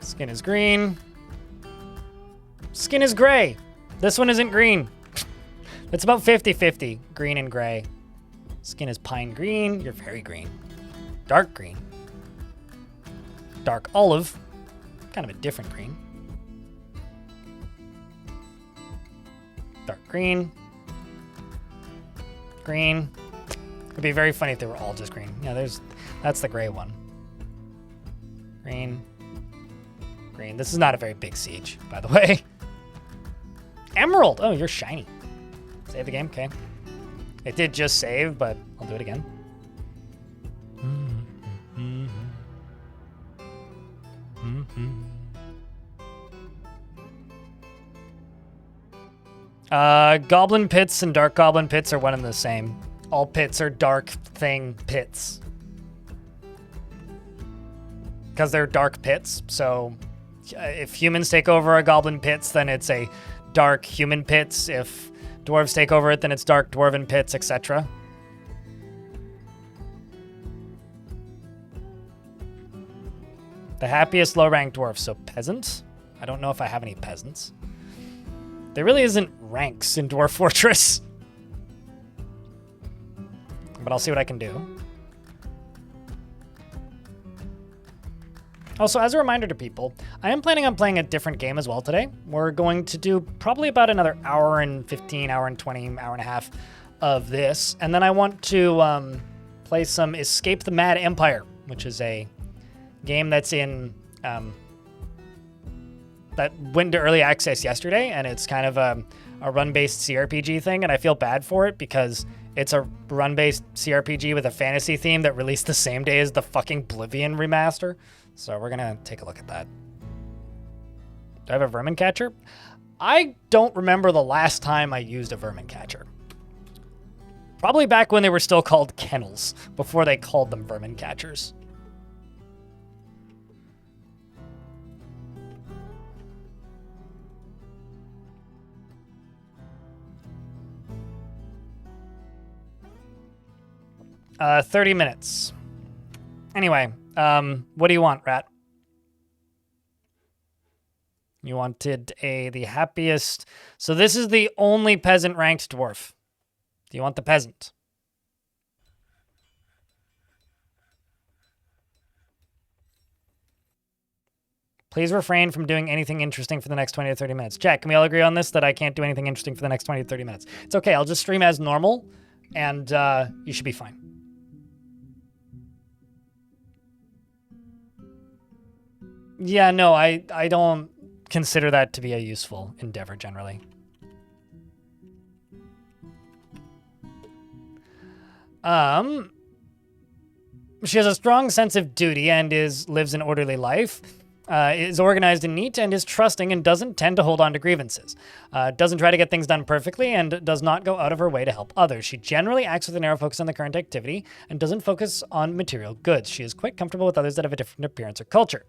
Skin is green. Skin is gray. This one isn't green. It's about 50-50, green and gray. Skin is pine green. You're very green. Dark green. Dark olive. Kind of a different green. Dark green. Green. It'd be very funny if they were all just green. Yeah, that's the gray one. Green. Green. This is not a very big siege, by the way. Emerald. Oh, you're shiny. Save the game. Okay. It did just save, but I'll do it again. Goblin pits and dark goblin pits are one and the same. All pits are dark thing pits. Because they're dark pits, so if humans take over a goblin pits, then it's a dark human pits. If dwarves take over it, then it's dark dwarven pits, etc. The happiest low-ranked dwarf, so peasant. I don't know if I have any peasants. There really isn't ranks in Dwarf Fortress. But I'll see what I can do. Also, as a reminder to people, I am planning on playing a different game as well today. We're going to do probably about another hour and 15, hour and 20, hour and a half of this. And then I want to play some Escape the Mad Empire, which is a game that's in... that went into early access yesterday, and it's kind of a run-based CRPG thing, and I feel bad for it because it's a run-based CRPG with a fantasy theme that released the same day as the fucking Oblivion remaster. So we're gonna take a look at that. Do I have a vermin catcher? I don't remember the last time I used a vermin catcher. Probably back when they were still called kennels, before they called them vermin catchers. Uh, 30 minutes. Anyway, what do you want, Rat? You wanted the happiest... So this is the only peasant ranked dwarf. Do you want the peasant? Please refrain from doing anything interesting for the next 20 to 30 minutes. Jack, can we all agree on this, that I can't do anything interesting for the next 20 to 30 minutes? It's okay, I'll just stream as normal, and you should be fine. Yeah, no, I don't consider that to be a useful endeavor generally. She has a strong sense of duty and lives an orderly life, is organized and neat, and is trusting and doesn't tend to hold on to grievances. Doesn't try to get things done perfectly and does not go out of her way to help others. She generally acts with a narrow focus on the current activity and doesn't focus on material goods. She is quite comfortable with others that have a different appearance or culture.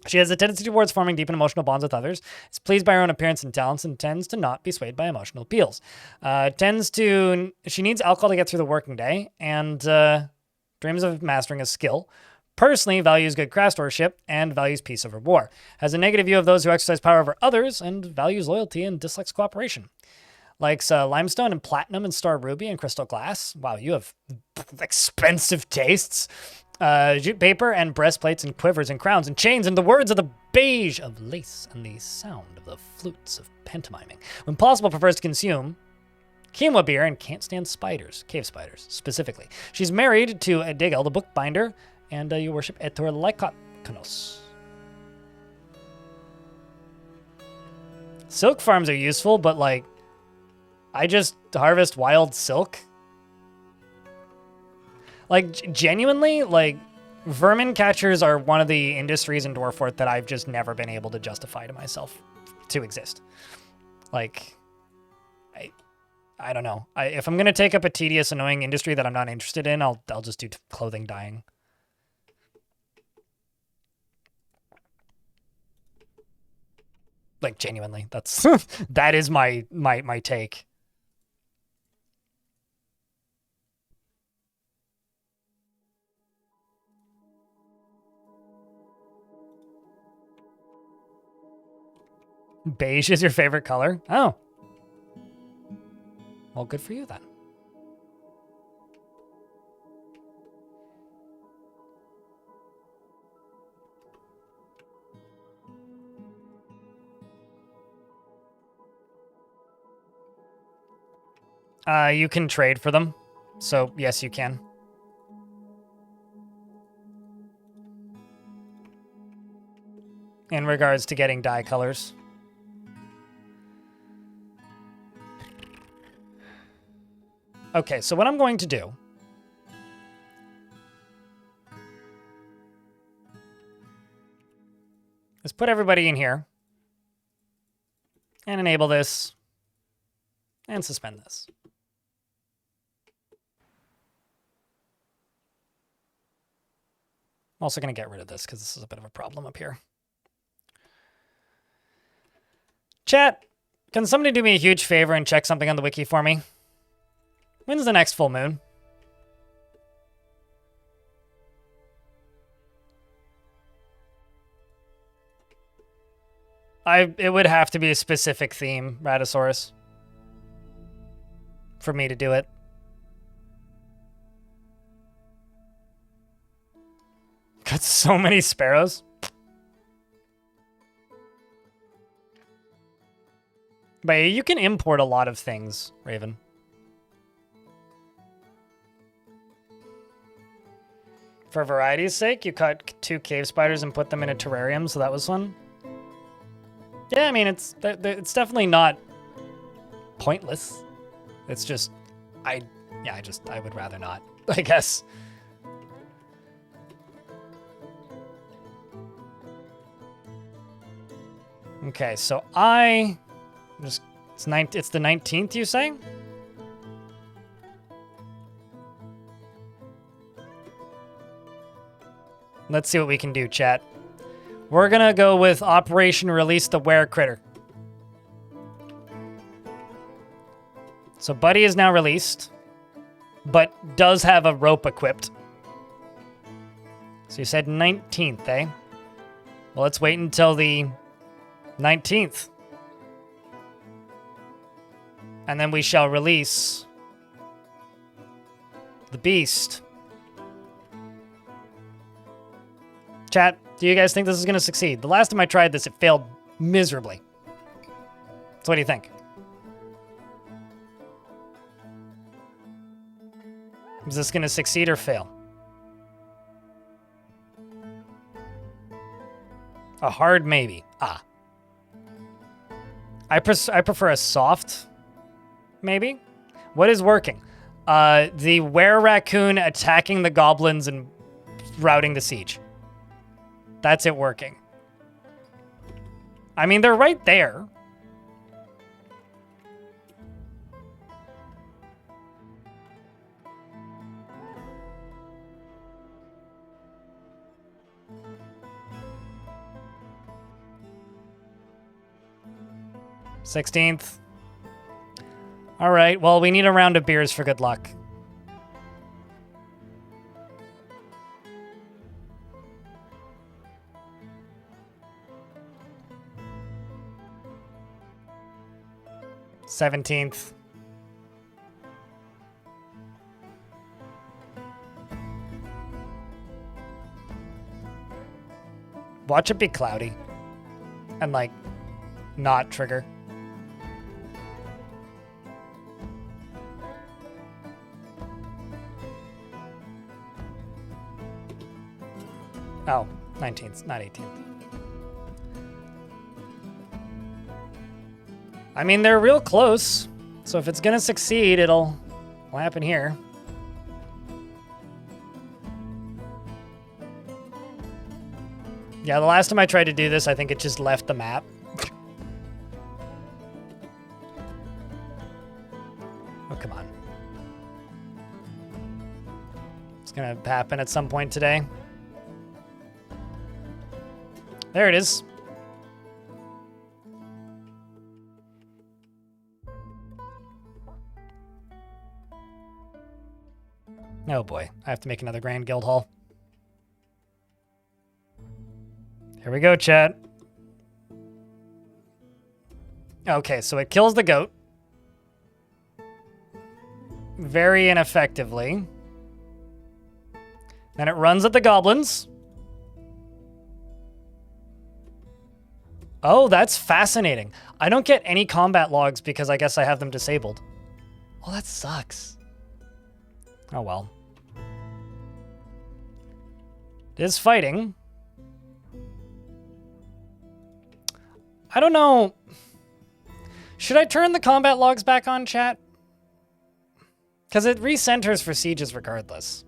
She has a tendency towards forming deep and emotional bonds with others, is pleased by her own appearance and talents, and tends to not be swayed by emotional appeals. She needs alcohol to get through the working day, and dreams of mastering a skill. Personally, values good craftsmanship and values peace over war. Has a negative view of those who exercise power over others, and values loyalty and dislikes cooperation. Likes limestone and platinum and star ruby and crystal glass. Wow, you have expensive tastes. Jute paper and breastplates and quivers and crowns and chains and the words of the beige of lace and the sound of the flutes of pantomiming. When possible, prefers to consume quinoa beer and can't stand spiders, cave spiders specifically. She's married to Diggle, the bookbinder, and you worship Etor Lykonos. Silk farms are useful, but like, I just harvest wild silk. Like, genuinely, like, vermin catchers are one of the industries in Dwarfort that I've just never been able to justify to myself to exist. Like, I don't know. If I'm going to take up a tedious, annoying industry that I'm not interested in, I'll just do clothing dyeing. Like, genuinely, that is my take. Beige is your favorite color? Oh. Well, good for you then. You can trade for them. So, yes, you can. In regards to getting dye colors. Okay, so what I'm going to do is put everybody in here and enable this and suspend this. I'm also going to get rid of this because this is a bit of a problem up here. Chat, can somebody do me a huge favor and check something on the wiki for me? When's the next full moon? It would have to be a specific theme, Ratosaurus, for me to do it. Got so many sparrows. But you can import a lot of things, Raven. For variety's sake, you caught 2 cave spiders and put them in a terrarium, so that was fun. Yeah, I mean, it's definitely not pointless. It's just, I would rather not, I guess. Okay, so it's the 19th, you say? Let's see what we can do, chat. We're gonna go with Operation Release the Were Critter. So Buddy is now released, but does have a rope equipped. So you said 19th, eh? Well, let's wait until the 19th. And then we shall release the beast. Chat, do you guys think this is going to succeed? The last time I tried this, it failed miserably. So what do you think? Is this going to succeed or fail? A hard maybe. Ah. I prefer a soft maybe. What is working? The were-raccoon attacking the goblins and routing the siege. That's it working. I mean, they're right there. 16th. All right, well, we need a round of beers for good luck. $17th. Watch it be cloudy. And, like, not trigger. Oh, 19th, not 18th. I mean, they're real close. So if it's gonna succeed, it'll happen here. Yeah, the last time I tried to do this, I think it just left the map. Oh, come on. It's gonna happen at some point today. There it is. Oh boy, I have to make another Grand Guild Hall. Here we go, chat. Okay, so it kills the goat. Very ineffectively. Then it runs at the goblins. Oh, that's fascinating. I don't get any combat logs because I guess I have them disabled. Well, that sucks. Oh well. It is fighting. I don't know. Should I turn the combat logs back on, chat? Because it recenters for sieges regardless.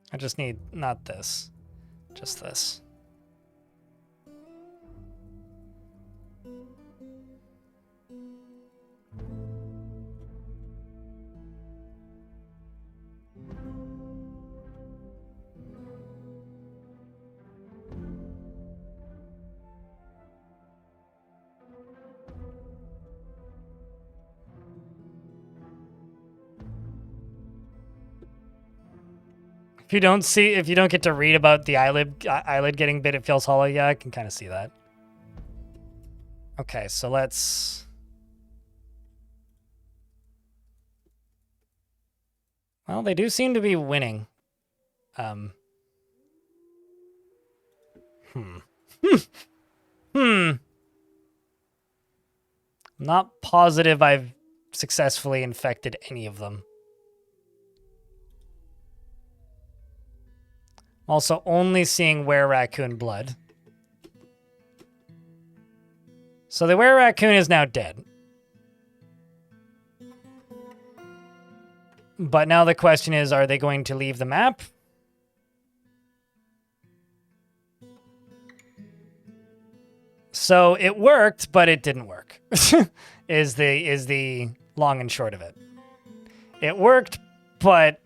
I just need, not this, just this. If you don't get to read about the eyelid getting bit, it feels hollow. Yeah, I can kind of see that. Okay, so let's... Well, they do seem to be winning. Not positive I've successfully infected any of them. Also, only seeing were-raccoon blood. So the were-raccoon is now dead. But now the question is, are they going to leave the map? So it worked, but it didn't work. is the long and short of it. It worked, but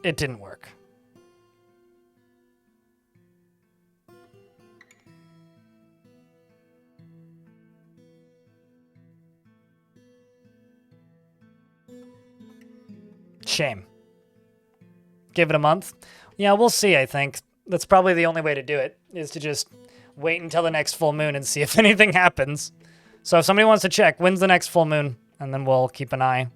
it didn't work. Shame. Give it a month. Yeah, we'll see, I think. That's probably the only way to do it, is to just wait until the next full moon and see if anything happens. So if somebody wants to check, when's the next full moon? And then we'll keep an eye.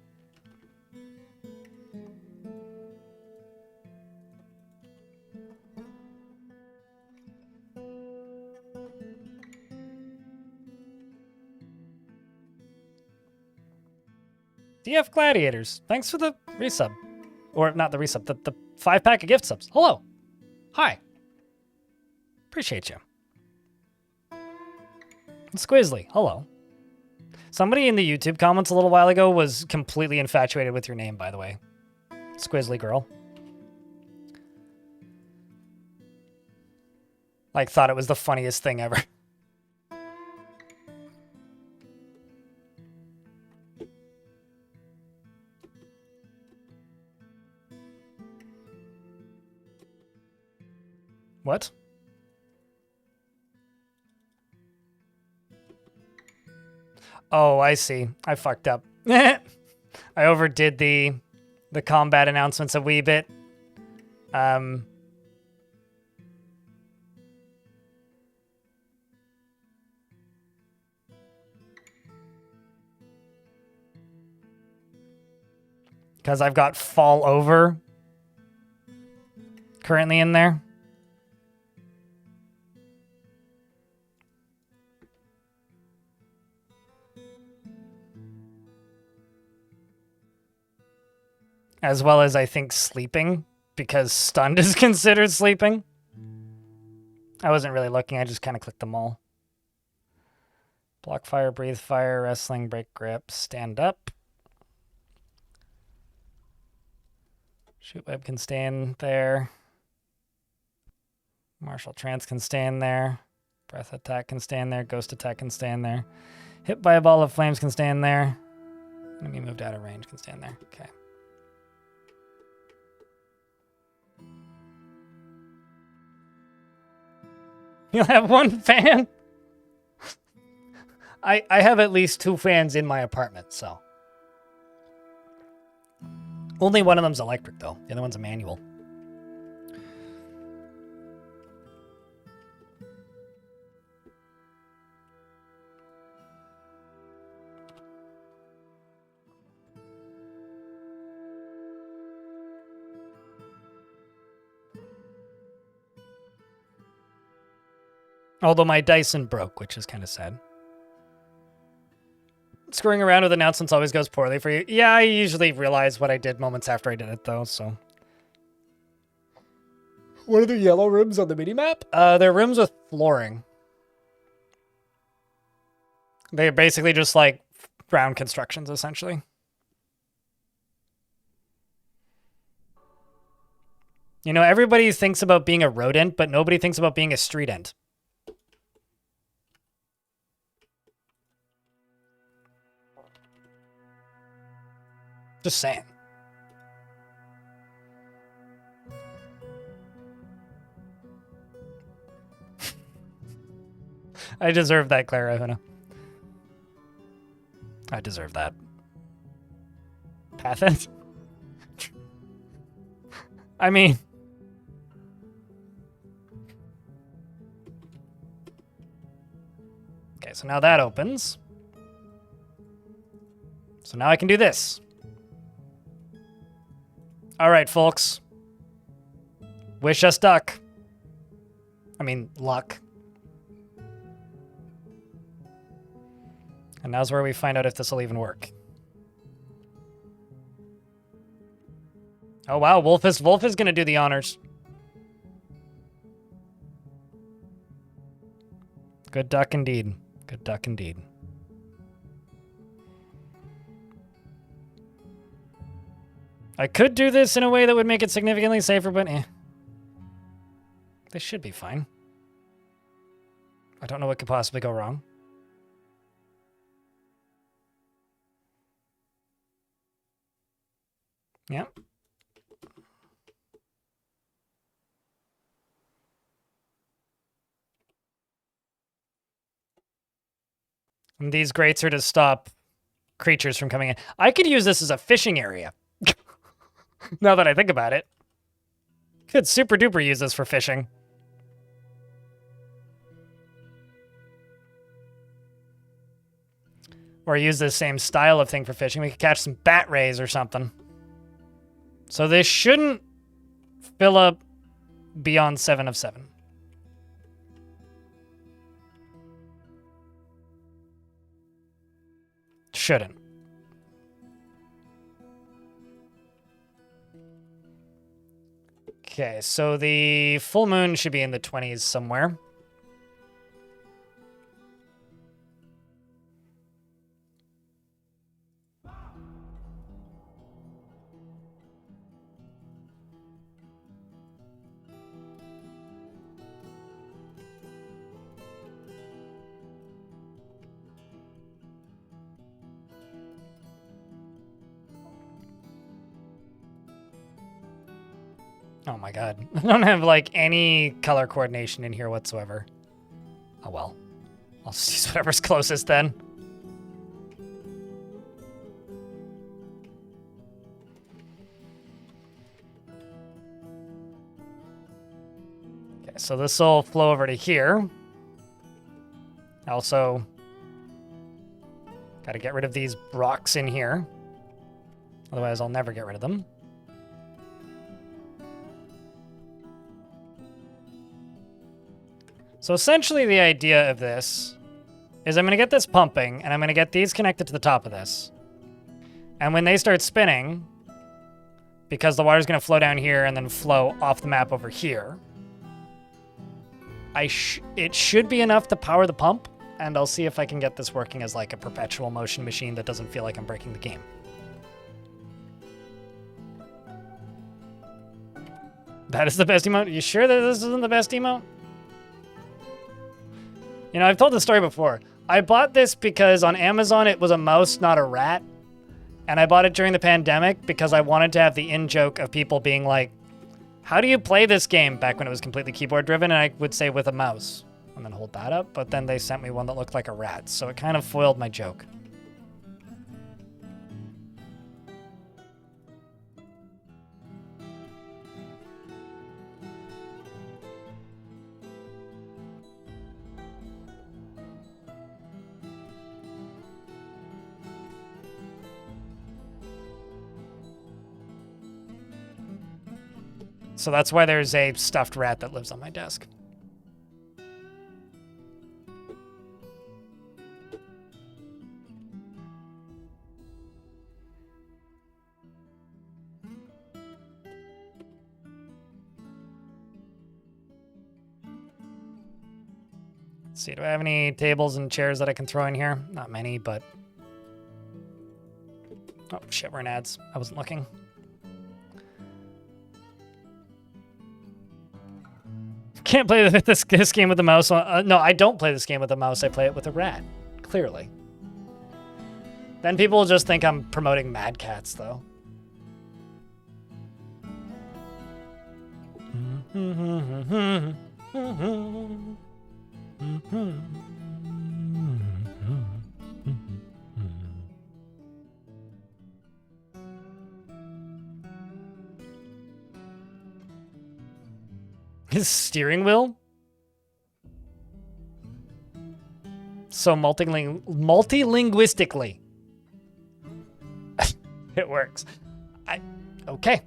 DF Gladiators, thanks for the resub. Or not the resub, the 5-pack of gift subs. Hello. Hi. Appreciate you. Squizzly, hello. Somebody in the YouTube comments a little while ago was completely infatuated with your name, by the way. Squizzly girl. Like, thought it was the funniest thing ever. What? Oh, I see. I fucked up. I overdid the combat announcements a wee bit. Because I've got fall over currently in there. As well as, I think, sleeping, because stunned is considered sleeping. I wasn't really looking, I just kind of clicked them all. Block fire, breathe fire, wrestling, break grip, stand up. Shoot web can stay in there. Martial trance can stay in there. Breath attack can stay in there. Ghost attack can stay in there. Hit by a ball of flames can stay in there. Enemy moved out of range can stay in there. Okay. You'll have one fan? I have at least 2 fans in my apartment, so. Only one of them's electric, though. The other one's a manual. Although my Dyson broke, which is kind of sad. Screwing around with announcements always goes poorly for you. Yeah, I usually realize what I did moments after I did it, though, so. What are the yellow rooms on the minimap? They're rooms with flooring. They're basically just like ground constructions, essentially. You know, everybody thinks about being a rodent, but nobody thinks about being a street ant. Just saying. I deserve that, Clara Huna. I deserve that. Pathet? I mean... Okay, so now that opens. So now I can do this. All right, folks. Wish us luck. I mean, luck. And now's where we find out if this will even work. Oh, wow. Wolf is going to do the honors. Good duck indeed. Good duck indeed. I could do this in a way that would make it significantly safer, but This should be fine. I don't know what could possibly go wrong. Yep. And these grates are to stop creatures from coming in. I could use this as a fishing area. Now that I think about it. Could super duper use this for fishing. Or use the same style of thing for fishing. We could catch some bat rays or something. So this shouldn't fill up beyond 7 of 7. Shouldn't. Okay, so the full moon should be in the 20s somewhere. Oh my god. I don't have, like, any color coordination in here whatsoever. Oh well. I'll just use whatever's closest then. Okay, so this will flow over to here. Also, gotta get rid of these rocks in here. Otherwise, I'll never get rid of them. So essentially the idea of this is I'm going to get this pumping, and I'm going to get these connected to the top of this. And when they start spinning, because the water's going to flow down here and then flow off the map over here, it should be enough to power the pump, and I'll see if I can get this working as like a perpetual motion machine that doesn't feel like I'm breaking the game. That is the best emote? You sure that this isn't the best emote? You know, I've told this story before. I bought this because on Amazon it was a mouse, not a rat. And I bought it during the pandemic because I wanted to have the in-joke of people being like, how do you play this game? Back when it was completely keyboard driven, and I would say with a mouse. And then hold that up, but then they sent me one that looked like a rat, so it kind of foiled my joke. So that's why there's a stuffed rat that lives on my desk. Let's see, do I have any tables and chairs that I can throw in here? Not many, but... Oh, shit, we're in ads. I wasn't looking. Can't play this game with a mouse. No, I don't play this game with a mouse. I play it with a rat, clearly. Then people will just think I'm promoting Mad Cats, though. His steering wheel? So multilinguistically. It works. Okay.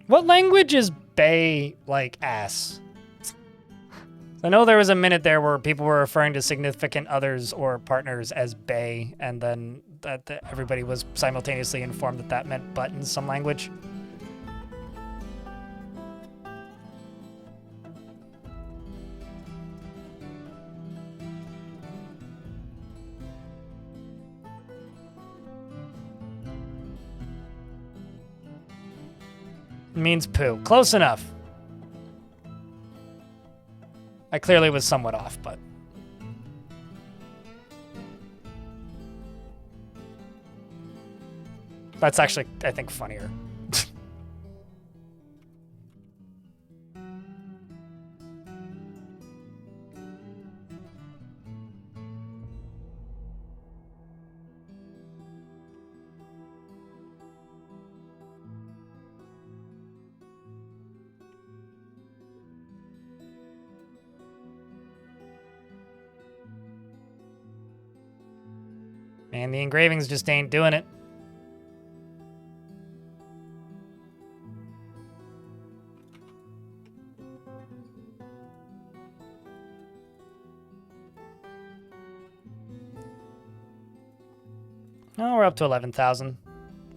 What language is bay like ass? I know there was a minute there where people were referring to significant others or partners as bay, and then that everybody was simultaneously informed that that meant butt in some language. Means poo. Close enough. I clearly was somewhat off, but... That's actually, I think, funnier. And the engravings just ain't doing it. Oh, we're up to 11,000.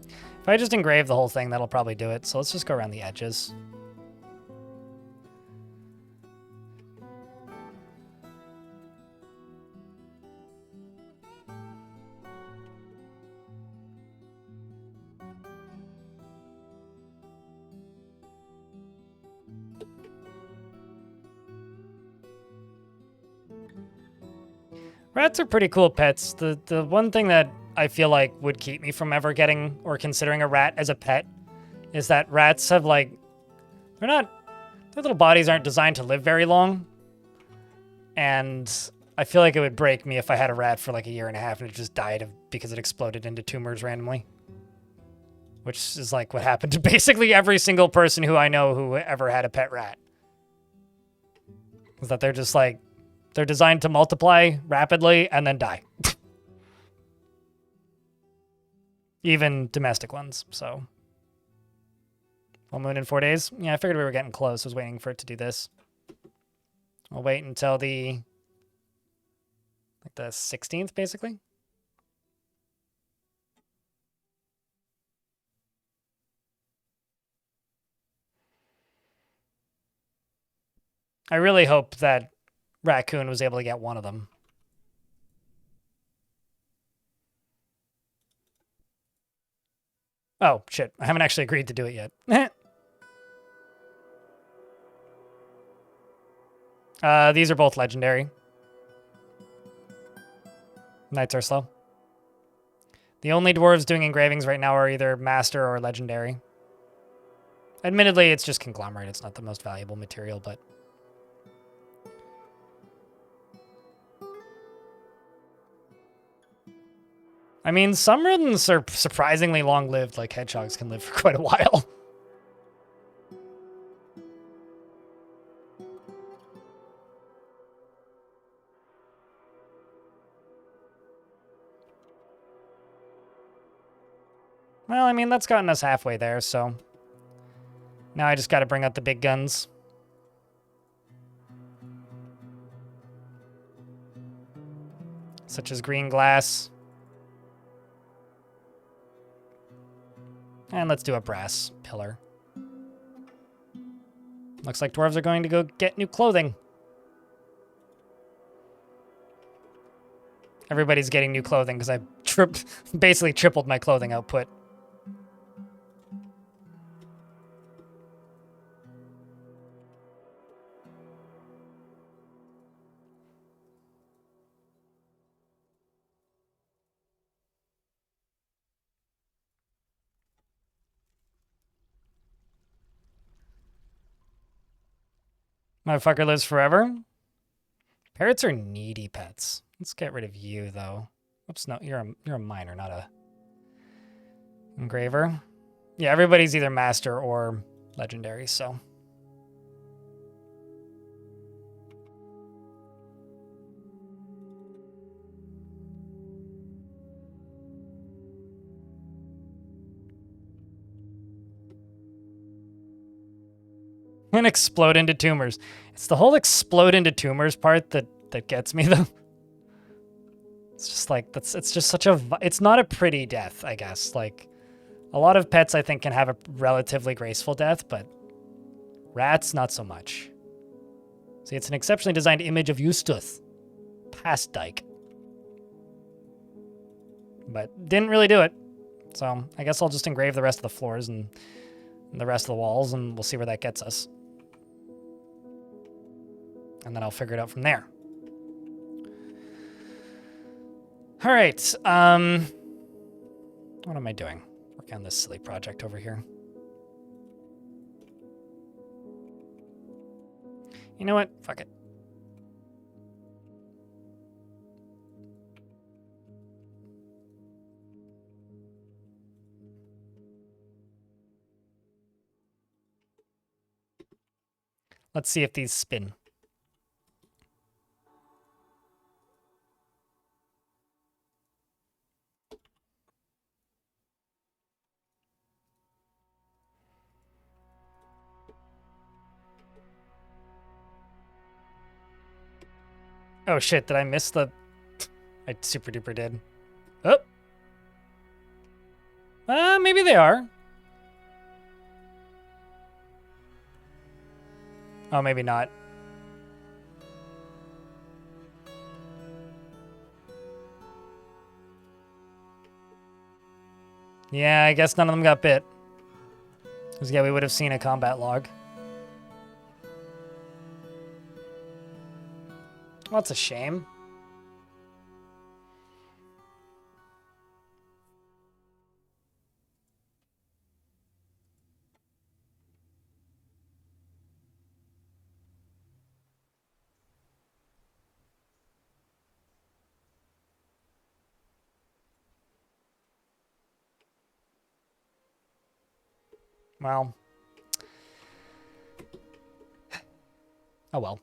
If I just engrave the whole thing, that'll probably do it. So let's just go around the edges. Rats are pretty cool pets. The one thing that I feel like would keep me from ever getting or considering a rat as a pet is that rats have like, their little bodies aren't designed to live very long. And I feel like it would break me if I had a rat for like a year and a half and it just died because it exploded into tumors randomly. Which is like what happened to basically every single person who I know who ever had a pet rat. Is that they're just like, they're designed to multiply rapidly and then die. Even domestic ones, so. Full moon in 4 days? Yeah, I figured we were getting close. I was waiting for it to do this. I'll wait until the 16th, basically. I really hope that Raccoon was able to get one of them. Oh, shit. I haven't actually agreed to do it yet. These are both legendary. Knights are slow. The only dwarves doing engravings right now are either master or legendary. Admittedly, it's just conglomerate. It's not the most valuable material, but... I mean, some rodents are surprisingly long-lived, like hedgehogs can live for quite a while. Well, I mean, that's gotten us halfway there, so... Now I just gotta bring out the big guns. Such as green glass. And let's do a brass pillar. Looks like dwarves are going to go get new clothing. Everybody's getting new clothing because I basically tripled my clothing output. Motherfucker lives forever. Parrots are needy pets. Let's get rid of you, though. Oops, no, you're a miner, not a engraver. Yeah, everybody's either master or legendary, so. And explode into tumors. It's the whole explode into tumors part that gets me, though. It's just like, it's just such a, it's not a pretty death, I guess. Like, a lot of pets, I think, can have a relatively graceful death, but rats, not so much. See, it's an exceptionally designed image of Eustace. Past Dyke. But didn't really do it. So I guess I'll just engrave the rest of the floors and the rest of the walls, and we'll see where that gets us. And then I'll figure it out from there. All right. What am I doing? Working on this silly project over here. You know what? Fuck it. Let's see if these spin. Oh shit, did I miss the... I super duper did. Oh! Maybe they are. Oh, maybe not. Yeah, I guess none of them got bit. Because, yeah, we would have seen a combat log. Well, that's a shame. Well. Oh well.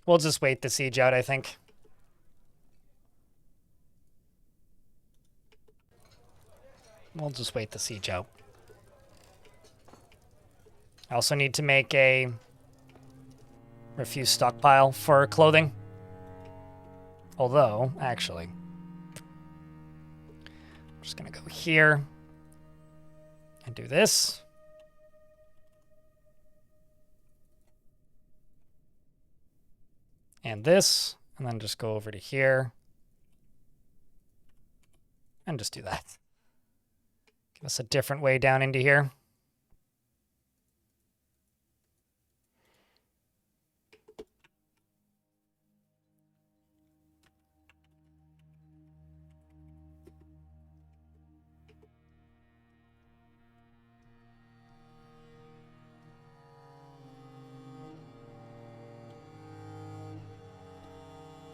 We'll just wait the siege out, I think. We'll just wait the siege out. I also need to make a refuse stockpile for clothing. Although, actually, I'm just gonna go here and do this. And this, and then just go over to here and just do that. Give us a different way down into here.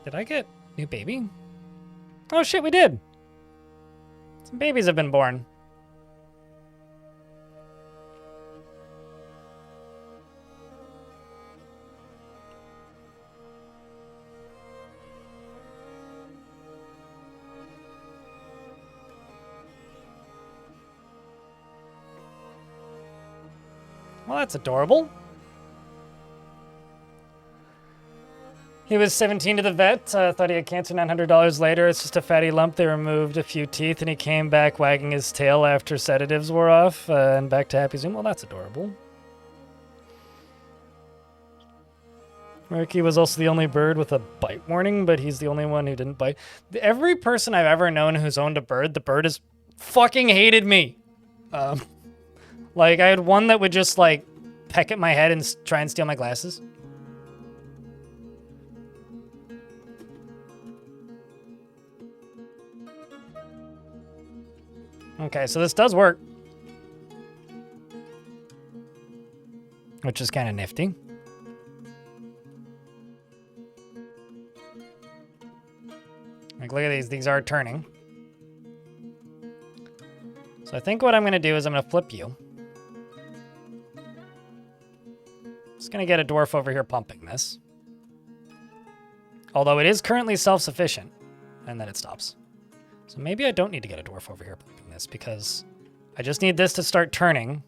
Did I get new baby? Oh shit, we did. Some babies have been born. Well, that's adorable. He was 17 to the vet, thought he had cancer. $900 later, it's just a fatty lump. They removed a few teeth and he came back wagging his tail after sedatives wore off and back to Happy Zoom. Well, that's adorable. Murky was also the only bird with a bite warning, but he's the only one who didn't bite. Every person I've ever known who's owned a bird, the bird has fucking hated me. Like, I had one that would just, like, peck at my head and try and steal my glasses. Okay, so this does work. Which is kind of nifty. Like, look at these. These are turning. So I think what I'm going to do is I'm going to flip you. Just going to get a dwarf over here pumping this. Although it is currently self-sufficient. And then it stops. So maybe I don't need to get a dwarf over here pumping this because I just need this to start turning.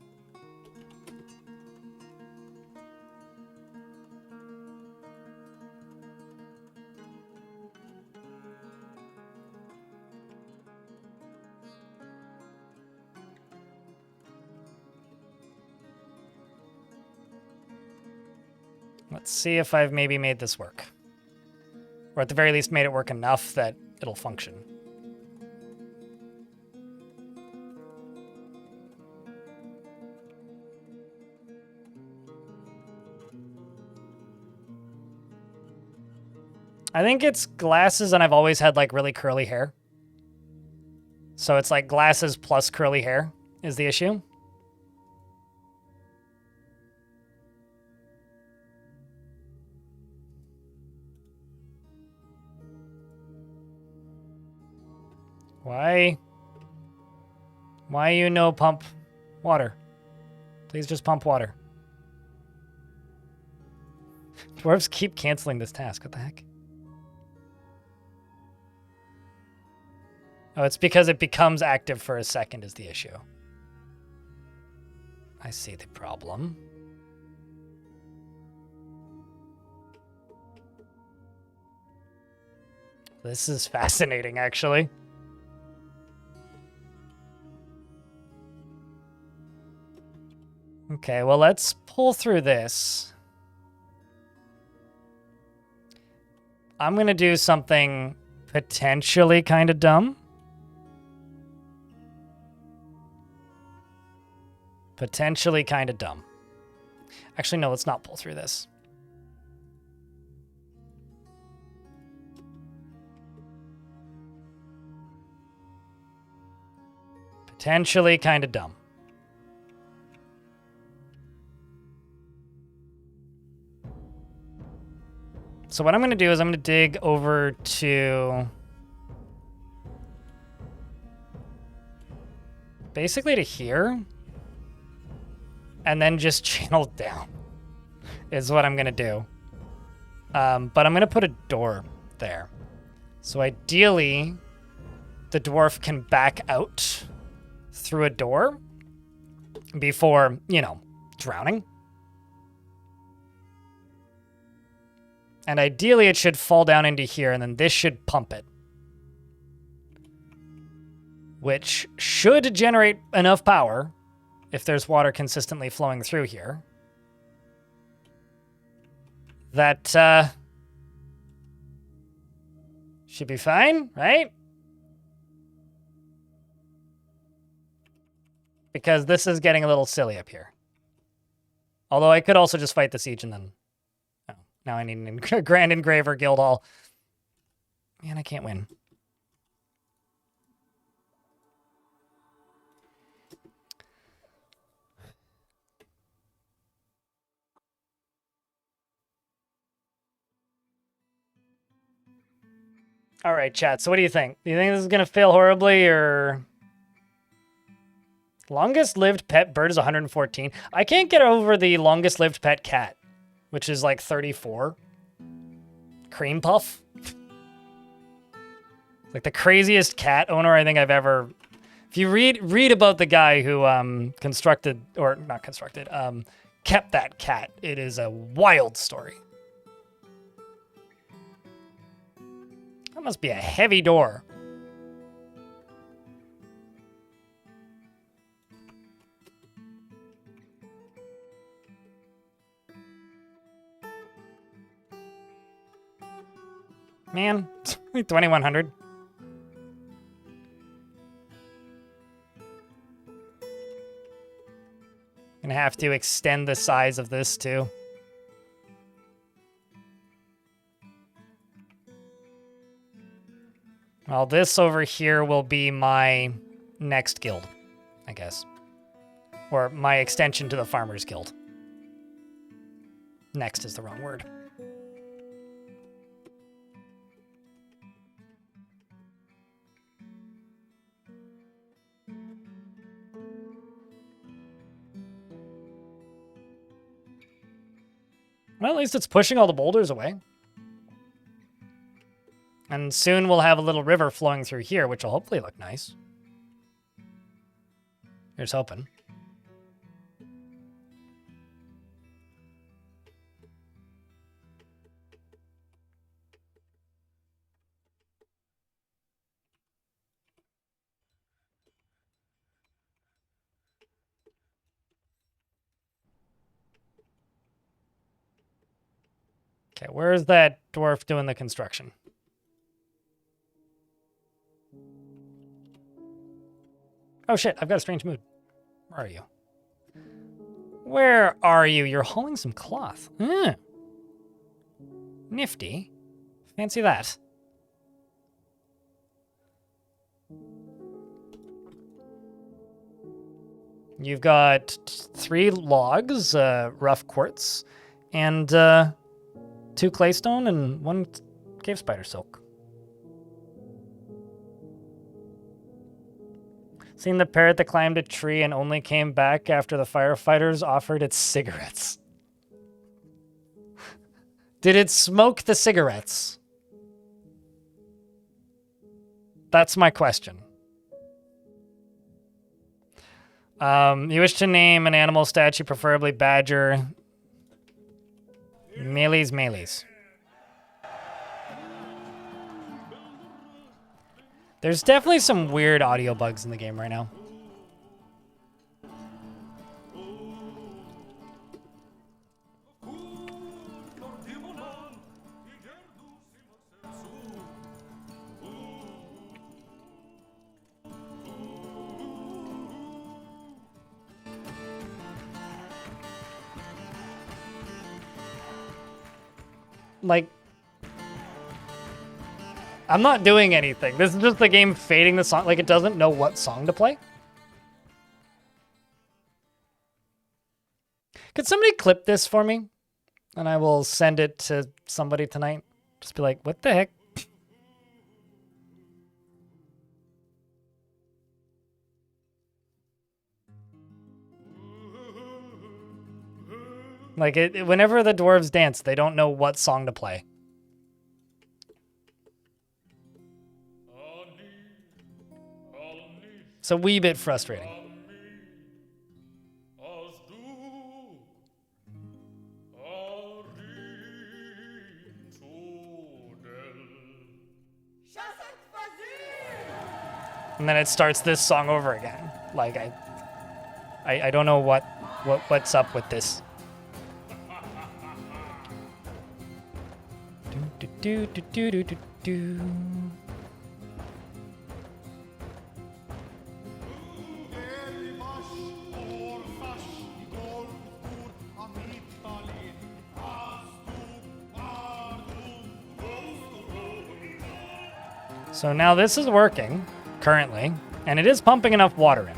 Let's see if I've maybe made this work. Or at the very least made it work enough that it'll function. I think it's glasses and I've always had like really curly hair. So it's like glasses plus curly hair is the issue. Why you no pump water? Please just pump water. Dwarves keep canceling this task. What the heck? Oh, it's because it becomes active for a second is the issue. I see the problem. This is fascinating, actually. Okay, well, let's pull through this. I'm going to do something potentially kind of dumb. Potentially kind of dumb. Actually, no, let's not pull through this. Potentially kind of dumb. So what I'm going to do is I'm going to dig over to basically to here. And then just channel down is what I'm going to do. But I'm going to put a door there. So ideally, the dwarf can back out through a door before, you know, drowning. And ideally, it should fall down into here, and then this should pump it. Which should generate enough power if there's water consistently flowing through here. That, should be fine, right? Because this is getting a little silly up here. Although I could also just fight the siege and then... Oh, now I need a Grand Engraver Guild Hall. Man, I can't win. All right, chat. So what do you think? Do you think this is going to fail horribly or... Longest lived pet bird is 114. I can't get over the longest lived pet cat, which is like 34. Cream Puff. Like the craziest cat owner I think I've ever... If you read about the guy who constructed, or not constructed, kept that cat, it is a wild story. That must be a heavy door. Man, 2,100. Gonna have to extend the size of this too. Well, this over here will be my next guild, I guess. Or my extension to the Farmers Guild. Next is the wrong word. Well, at least it's pushing all the boulders away. And soon we'll have a little river flowing through here, which will hopefully look nice. Here's hoping. Okay, where's that dwarf doing the construction? Oh shit, I've got a strange mood. Where are you? Where are you? You're hauling some cloth. Nifty. Fancy that. You've got 3 logs, rough quartz, and 2 claystone and 1 cave spider silk. Seen the parrot that climbed a tree and only came back after the firefighters offered it cigarettes. Did it smoke the cigarettes? That's my question. You wish to name an animal statue, preferably badger. Melees. There's definitely some weird audio bugs in the game right now. Like, I'm not doing anything. This is just the game fading the song. Like, it doesn't know what song to play. Could somebody clip this for me? And I will send it to somebody tonight. Just be like, what the heck? Like, whenever the dwarves dance, they don't know what song to play. It's a wee bit frustrating. And then it starts this song over again. Like, I don't know what's up with this. Do do do do do do do. So now this is working currently, and it is pumping enough water in.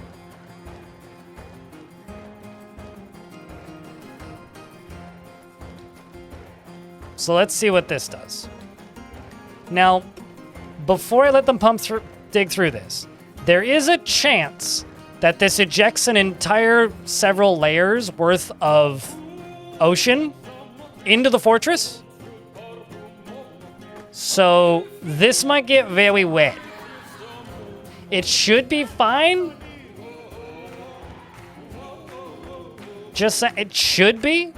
So let's see what this does. Now, before I let them dig through this, there is a chance that this ejects an entire several layers worth of ocean into the fortress. So this might get very wet. It should be fine. Just it should be.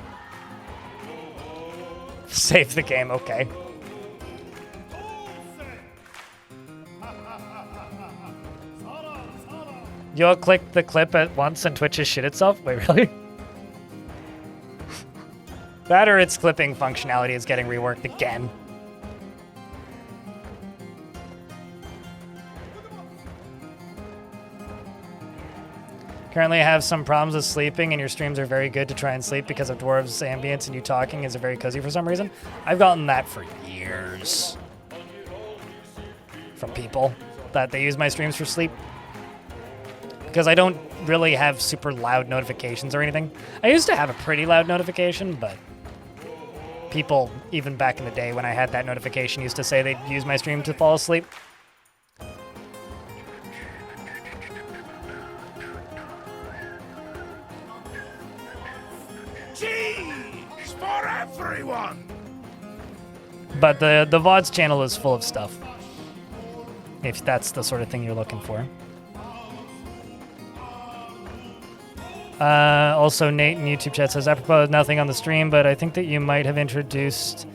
Save the game, okay. You'll click the clip at once and Twitch just shit itself? Wait, really? That or its clipping functionality is getting reworked again. Currently I have some problems with sleeping, and your streams are very good to try and sleep because of Dwarves' ambience and you talking is very cozy for some reason. I've gotten that for years. From people that they use my streams for sleep. Because I don't really have super loud notifications or anything. I used to have a pretty loud notification, but people, even back in the day when I had that notification, used to say they'd use my stream to fall asleep. Cheese for everyone! But the VODs channel is full of stuff. If that's the sort of thing you're looking for. Also, Nate in YouTube chat says, apropos nothing on the stream, but I think that you might have introduced...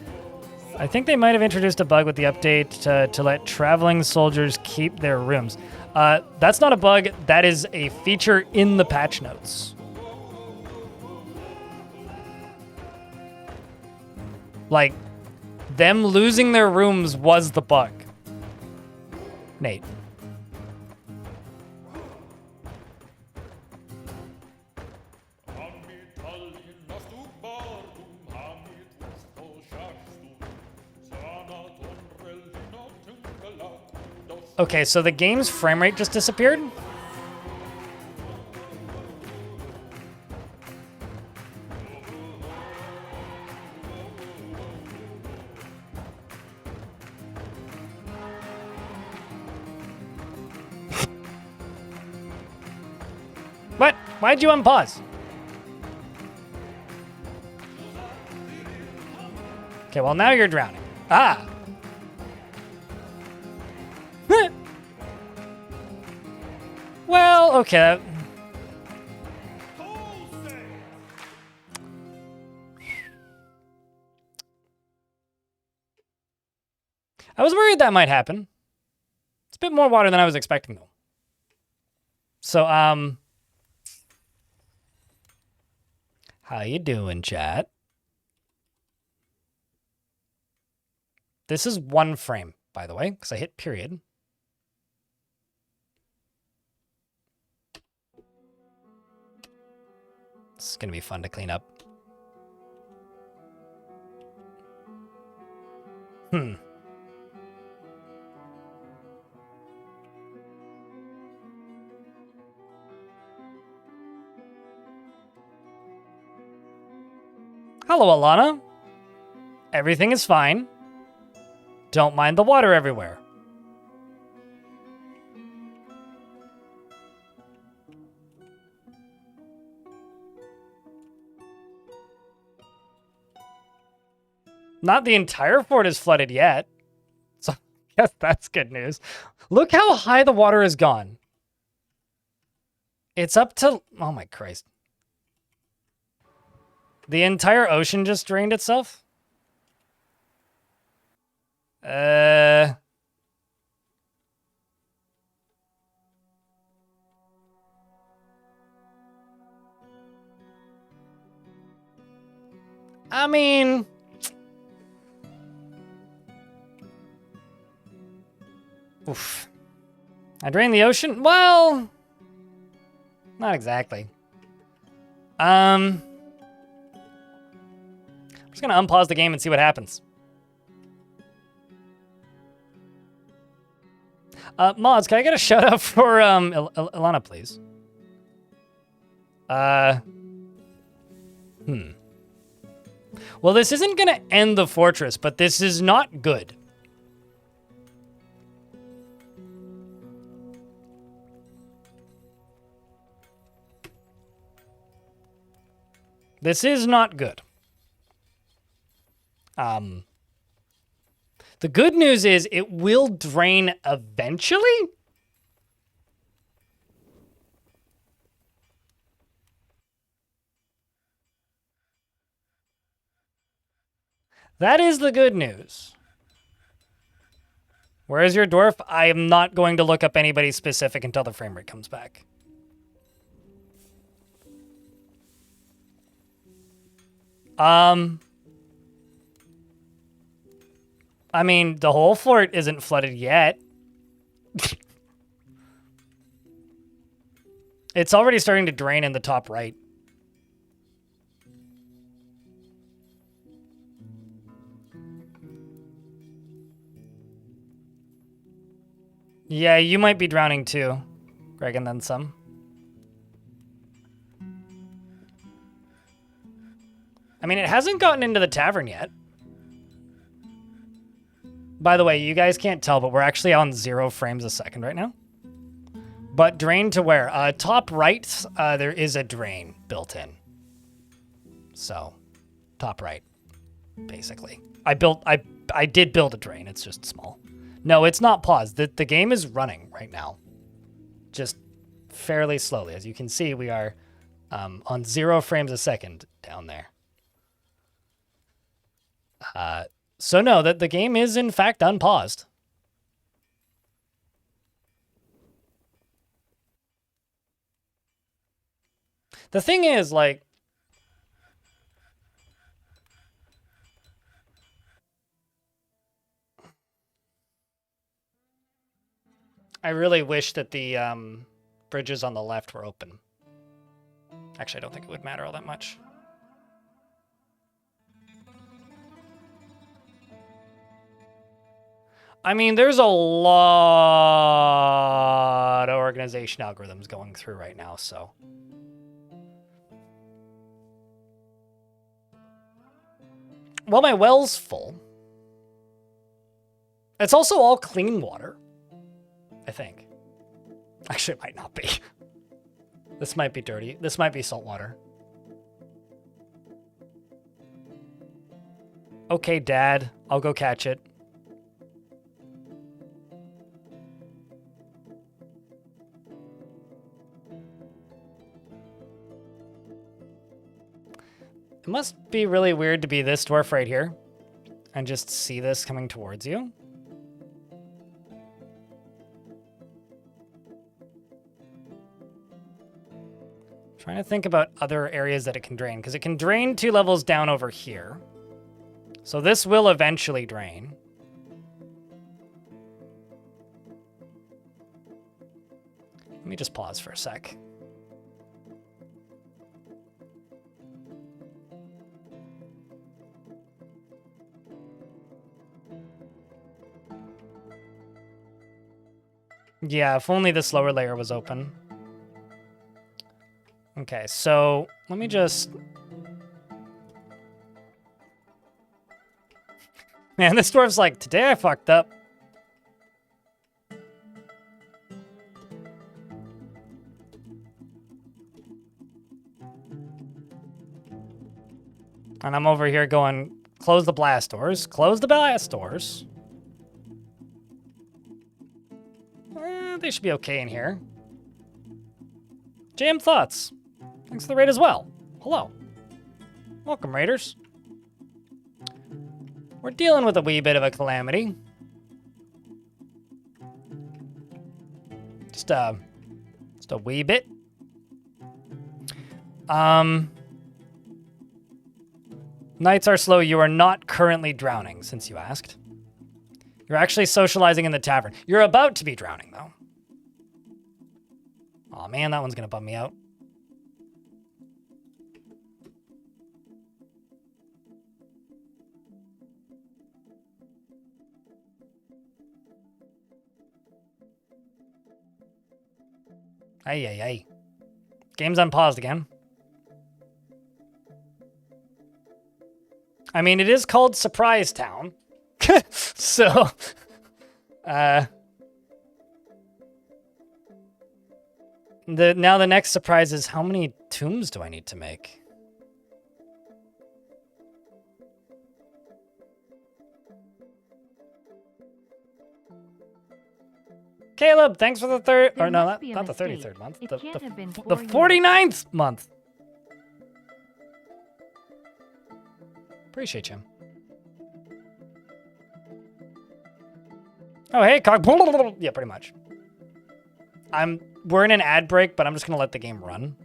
I think they might have introduced a bug with the update to let traveling soldiers keep their rooms. That's not a bug. That is a feature in the patch notes. Like, them losing their rooms was the bug. Nate. Okay, so the game's frame rate just disappeared? What? Why'd you unpause? Okay, well now you're drowning. Ah! Well, okay. I was worried that might happen. It's a bit more water than I was expecting, though. So, how you doing, chat? This is one frame, by the way, because I hit period. This is going to be fun to clean up. Hello, Alana. Everything is fine. Don't mind the water everywhere. Not the entire fort is flooded yet. So, yes, that's good news. Look how high the water has gone. It's up to... Oh, my Christ. The entire ocean just drained itself? I mean... Oof. I drained the ocean? Well... Not exactly. I'm just gonna unpause the game and see what happens. Mods, can I get a shout out for Ilana, please? Well, this isn't gonna end the fortress, but this is not good. This is not good. The good news is it will drain eventually. That is the good news. Where is your dwarf? I am not going to look up anybody specific until the frame rate comes back. I mean, the whole fort isn't flooded yet. It's already starting to drain in the top right. Yeah, you might be drowning too, Greg, and then some. I mean, it hasn't gotten into the tavern yet. By the way, you guys can't tell, but we're actually on 0 frames a second right now. But drain to where? Top right, there is a drain built in. So, top right, basically. I did build a drain, it's just small. No, it's not paused. The game is running right now. Just fairly slowly. As you can see, we are on 0 frames a second down there. So no, that the game is in fact unpaused. The thing is, like, I really wish that the bridges on the left were open. Actually, I don't think it would matter all that much. I mean, there's a lot of organization algorithms going through right now, so. Well, my well's full. It's also all clean water, I think. Actually, it might not be. This might be dirty. This might be salt water. Okay, Dad. I'll go catch it. It must be really weird to be this dwarf right here and just see this coming towards you. Trying to think about other areas that it can drain, because it can drain 2 levels down over here. So this will eventually drain. Let me just pause for a sec. Yeah, if only this lower layer was open. Okay, so let me just... Man, this dwarf's like, today I fucked up. And I'm over here going, Close the blast doors. Close the blast doors. They should be okay in here. Jam thoughts. Thanks for the raid as well. Hello. Welcome, raiders. We're dealing with a wee bit of a calamity. Just a wee bit. Nights are slow. You are not currently drowning, since you asked. You're actually socializing in the tavern. You're about to be drowning, though. Aw, man, that one's gonna bum me out. Ay, ay, ay. Game's unpaused again. I mean, it is called Surprisetown. So, now the next surprise is how many tombs do I need to make? Caleb, thanks for the third, or no, not the 33rd month, the 49th month. Appreciate you. Oh, hey, cog. Yeah, pretty much. We're in an ad break, but I'm just gonna let the game run.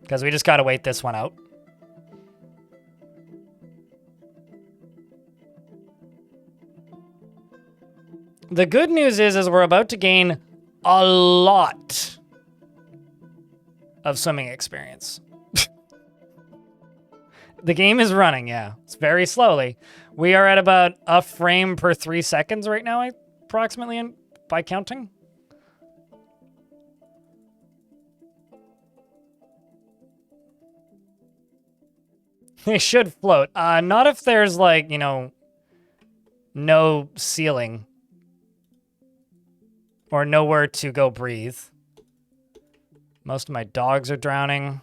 Because we just gotta wait this one out. The good news is we're about to gain a lot of swimming experience. The game is running, yeah. It's very slowly. We are at about a frame per 3 seconds right now, approximately, by counting. They should float. Not if there's, like, you know, no ceiling. Or nowhere to go breathe. Most of my dogs are drowning.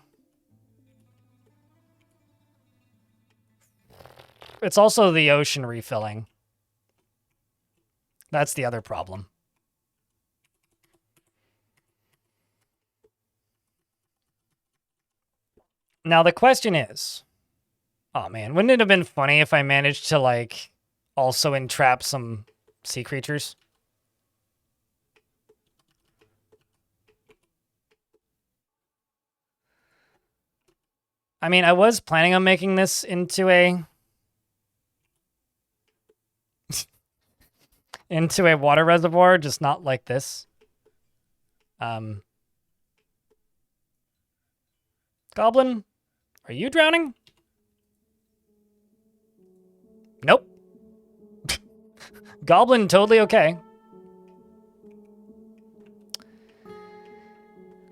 It's also the ocean refilling. That's the other problem. Now the question is, oh man, wouldn't it have been funny if I managed to, like, also entrap some sea creatures? I mean, I was planning on making this into a water reservoir, just not like this. Goblin, are you drowning? Nope. Goblin, totally okay.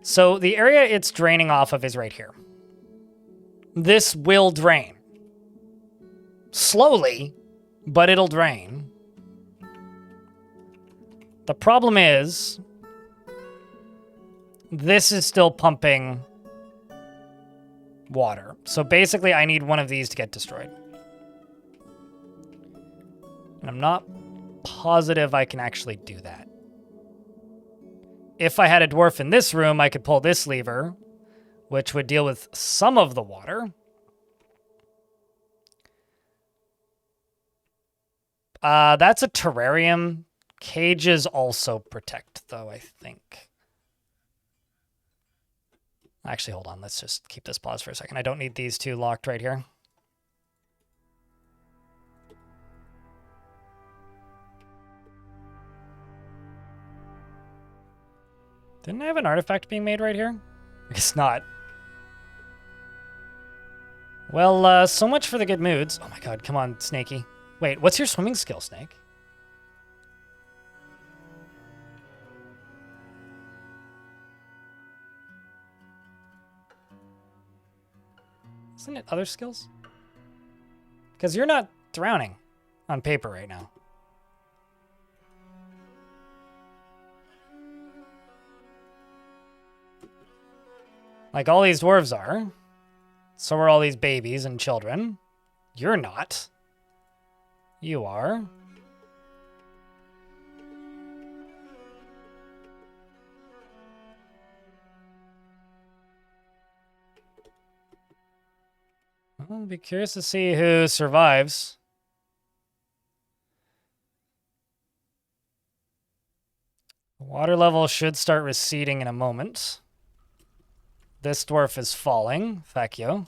So the area it's draining off of is right here. This will drain. Slowly, but it'll drain. The problem is, this is still pumping water. So basically, I need one of these to get destroyed. And I'm not positive I can actually do that. If I had a dwarf in this room, I could pull this lever, which would deal with some of the water. That's a terrarium. Cages also protect, though, I think. Actually, hold on. Let's just keep this pause for a second. I don't need these two locked right here. Didn't I have an artifact being made right here? I guess not. Well, so much for the good moods. Oh my god, come on, Snakey. Wait, what's your swimming skill, Snake? Isn't it other skills? Because you're not drowning on paper right now. Like all these dwarves are. So are all these babies and children. You're not. You are. I'll be curious to see who survives. Water level should start receding in a moment. This dwarf is falling. Thank you.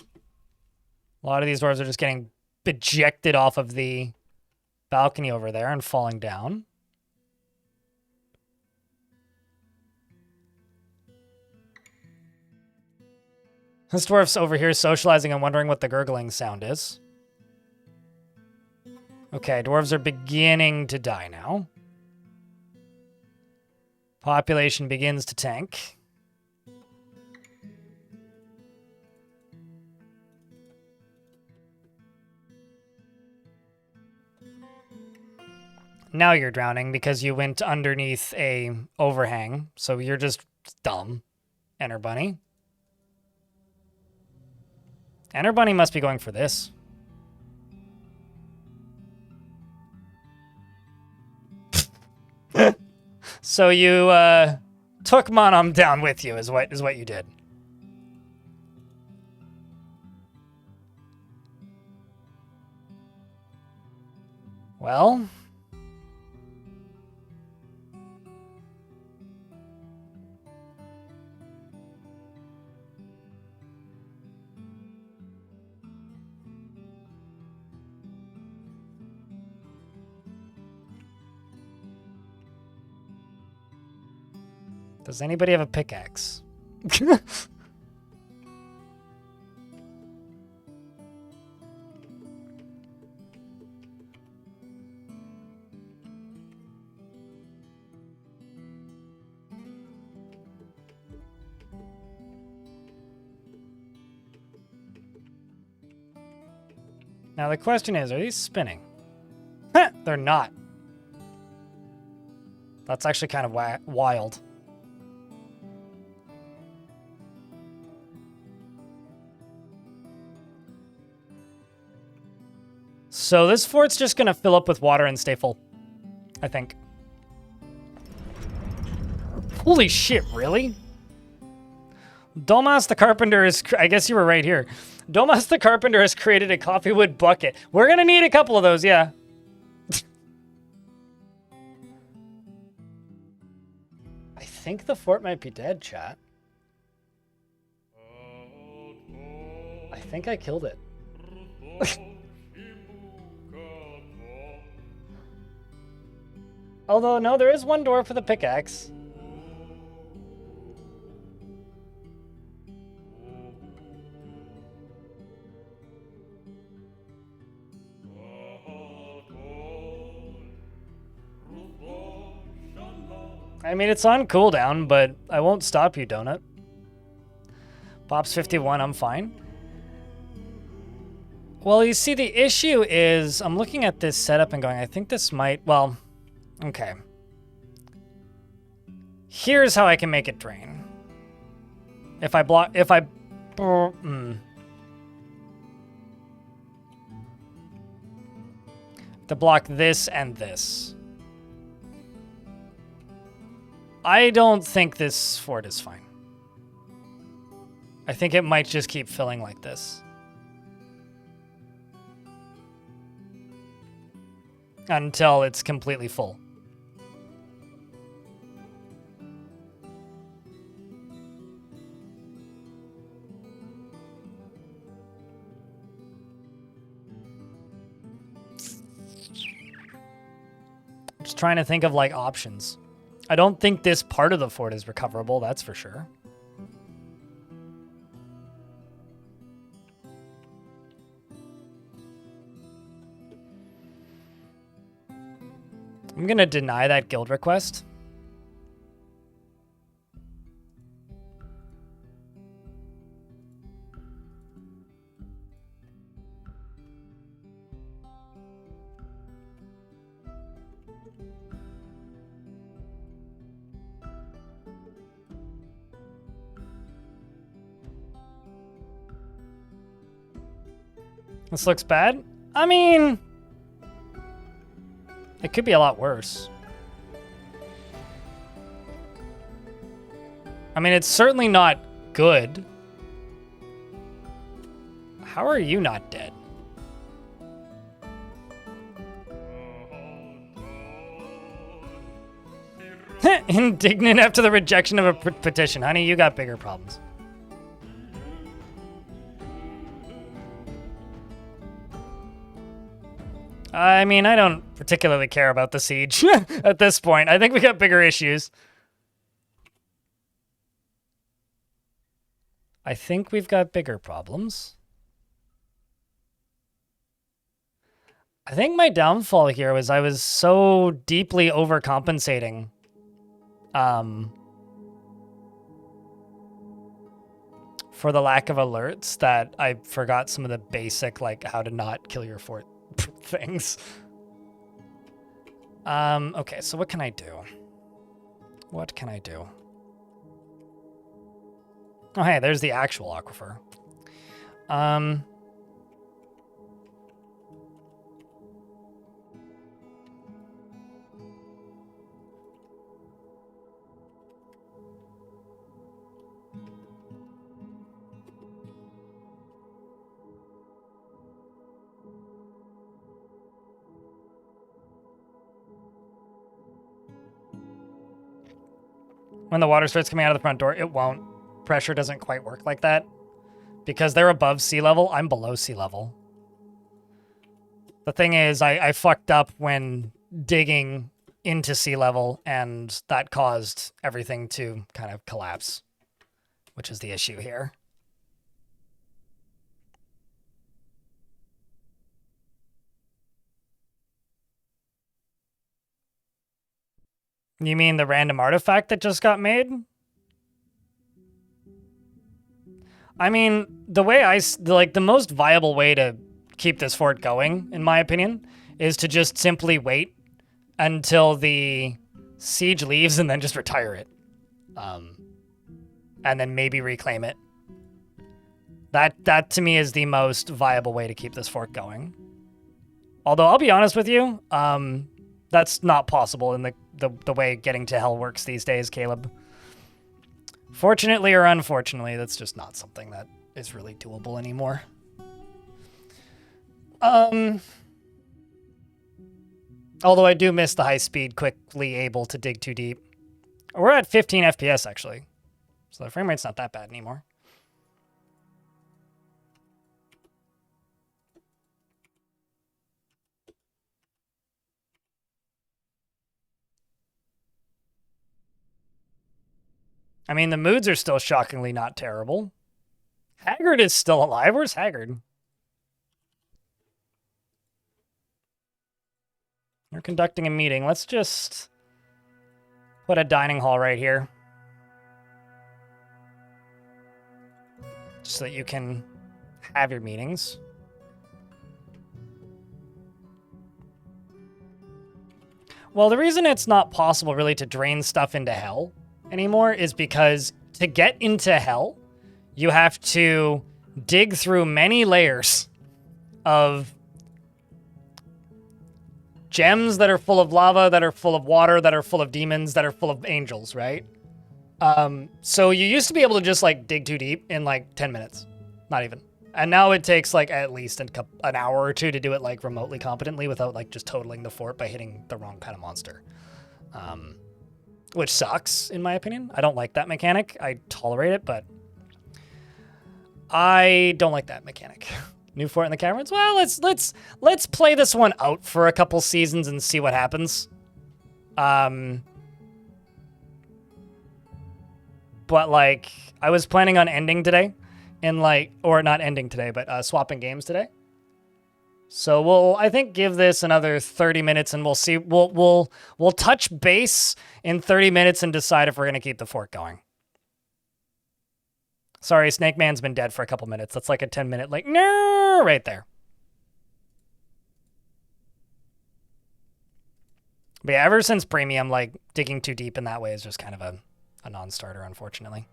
A lot of these dwarves are just getting ejected off of the balcony over there and falling down. This dwarf's over here socializing and wondering what the gurgling sound is. Okay, dwarves are beginning to die now. Population begins to tank. Now you're drowning because you went underneath a overhang, so you're just dumb, Enter Bunny. Enter Bunny must be going for this. So you took Monum down with you is what you did. Well, does anybody have a pickaxe? Now the question is, are these spinning? They're not. That's actually kind of wild. So this fort's just gonna fill up with water and stay full, I think. Holy shit, really? Domas the Carpenter is, I guess you were right here. Domas the Carpenter has created a coffee wood bucket. We're gonna need a couple of those, yeah. I think the fort might be dead, chat. I think I killed it. Although, no, there is one dwarf with a pickaxe. I mean, it's on cooldown, but I won't stop you, Donut. Pop's 51, I'm fine. Well, you see, the issue is, I'm looking at this setup and going, I think this might, well, okay. Here's how I can make it drain. If I block, to block this and this. I don't think this fort is fine. I think it might just keep filling like this. Until it's completely full. Just trying to think of like options. I don't think this part of the fort is recoverable, that's for sure. I'm gonna deny that guild request. This looks bad. I mean, it could be a lot worse. I mean, it's certainly not good. How are you not dead? Indignant after the rejection of a petition. Honey, you got bigger problems. I mean, I don't particularly care about the siege at this point. I think we got bigger issues. I think we've got bigger problems. I think my downfall here was I was so deeply overcompensating. For the lack of alerts that I forgot some of the basic, like, how to not kill your fort things. Okay, so what can I do? What can I do? Oh, hey, there's the actual aquifer. When the water starts coming out of the front door, it won't. Pressure doesn't quite work like that. Because they're above sea level, I'm below sea level. The thing is, I fucked up when digging into sea level, and that caused everything to kind of collapse, which is the issue here. You mean the random artifact that just got made? I mean, the way the most viable way to keep this fort going, in my opinion, is to just simply wait until the siege leaves and then just retire it. And then maybe reclaim it. That to me is the most viable way to keep this fort going. Although I'll be honest with you, that's not possible in the way getting to hell works these days, Caleb. Fortunately or unfortunately, that's just not something that is really doable anymore. Although I do miss the high speed, quickly able to dig too deep. We're at 15 FPS actually, so the frame rate's not that bad anymore. I mean, the moods are still shockingly not terrible. Haggard is still alive. Where's Haggard? You're conducting a meeting. Let's just put a dining hall right here. So that you can have your meetings. Well, the reason it's not possible really to drain stuff into hell anymore is because to get into hell, you have to dig through many layers of gems that are full of lava, that are full of water, that are full of demons, that are full of angels, right? So you used to be able to just like dig too deep in like 10 minutes, not even. And now it takes like at least an hour or two to do it like remotely competently without like just totaling the fort by hitting the wrong kind of monster. Which sucks, in my opinion. I don't like that mechanic. I tolerate it, but I don't like that mechanic. New fort in the caverns? Well, let's play this one out for a couple seasons and see what happens. But like, I was planning on ending today, or not ending today, but swapping games today. So we'll, I think, give this another 30 minutes, and we'll see. We'll touch base in 30 minutes and decide if we're gonna keep the fort going. Sorry, Snake Man's been dead for a couple minutes. That's like a 10-minute, like, no, right there. But yeah, ever since Premium, like, digging too deep in that way is just kind of a non-starter, unfortunately.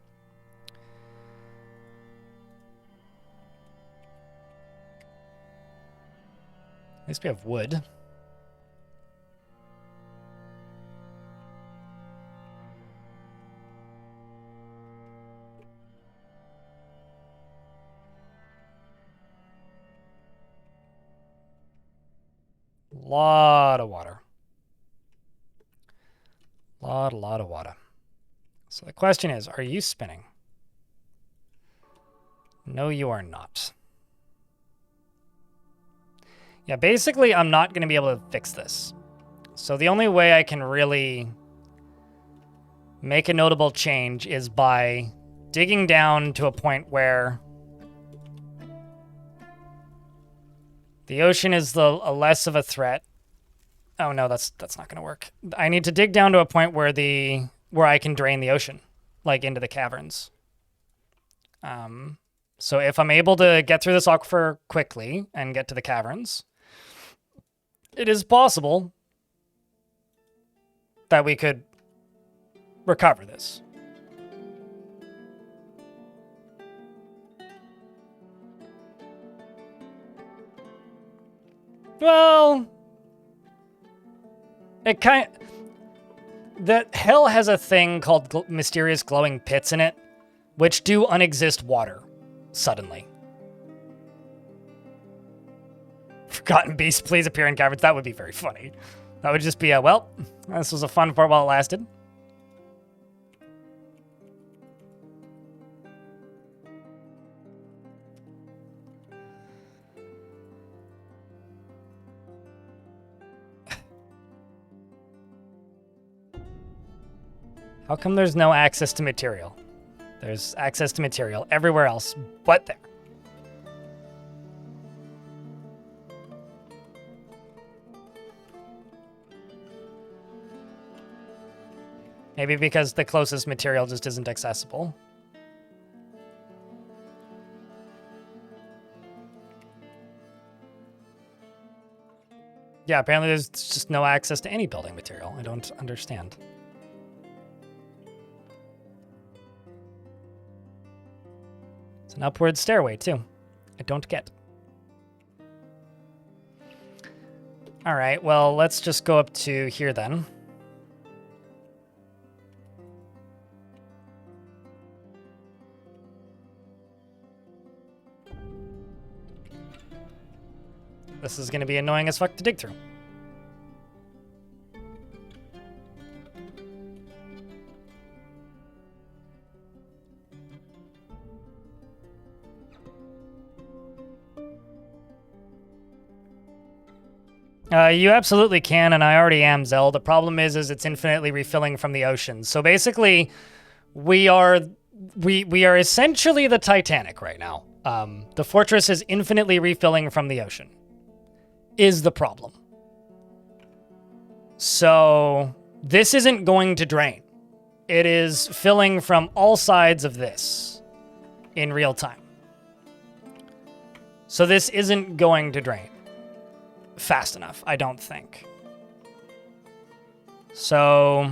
At least we have wood. Lot of water. Lot of water. So the question is, are you spinning? No, you are not. Yeah, basically, I'm not going to be able to fix this. So the only way I can really make a notable change is by digging down to a point where the ocean is a less of a threat. Oh no, that's not going to work. I need to dig down to a point where I can drain the ocean, like into the caverns. So if I'm able to get through this aquifer quickly and get to the caverns, it is possible that we could recover this. Well, that hell has a thing called mysterious glowing pits in it, which do unexist water suddenly. Forgotten beast, please appear in caverns. That would be very funny. That would just be well, this was a fun part while it lasted. How come there's no access to material? There's access to material everywhere else but there. Maybe because the closest material just isn't accessible. Yeah, apparently there's just no access to any building material. I don't understand. It's an upward stairway, too. I don't get. All right, well, let's just go up to here then. This is going to be annoying as fuck to dig through. You absolutely can, and I already am, Zell. The problem is it's infinitely refilling from the ocean. So basically, we are essentially the Titanic right now. The fortress is infinitely refilling from the ocean. Is the problem. So this isn't going to drain. It is filling from all sides of this in real time. So this isn't going to drain fast enough, I don't think. So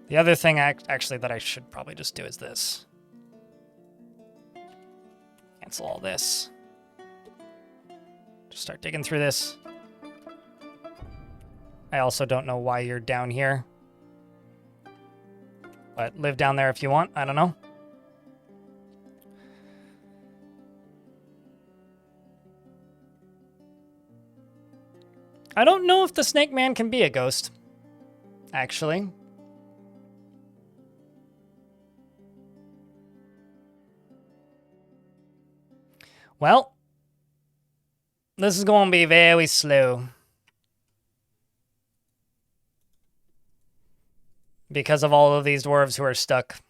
the other thing actually that I should probably just do is this. Cancel all this. Just start digging through this. I also don't know why you're down here. But live down there if you want. I don't know. I don't know if the Snake Man can be a ghost, actually. Well, this is going to be very slow. Because of all of these dwarves who are stuck.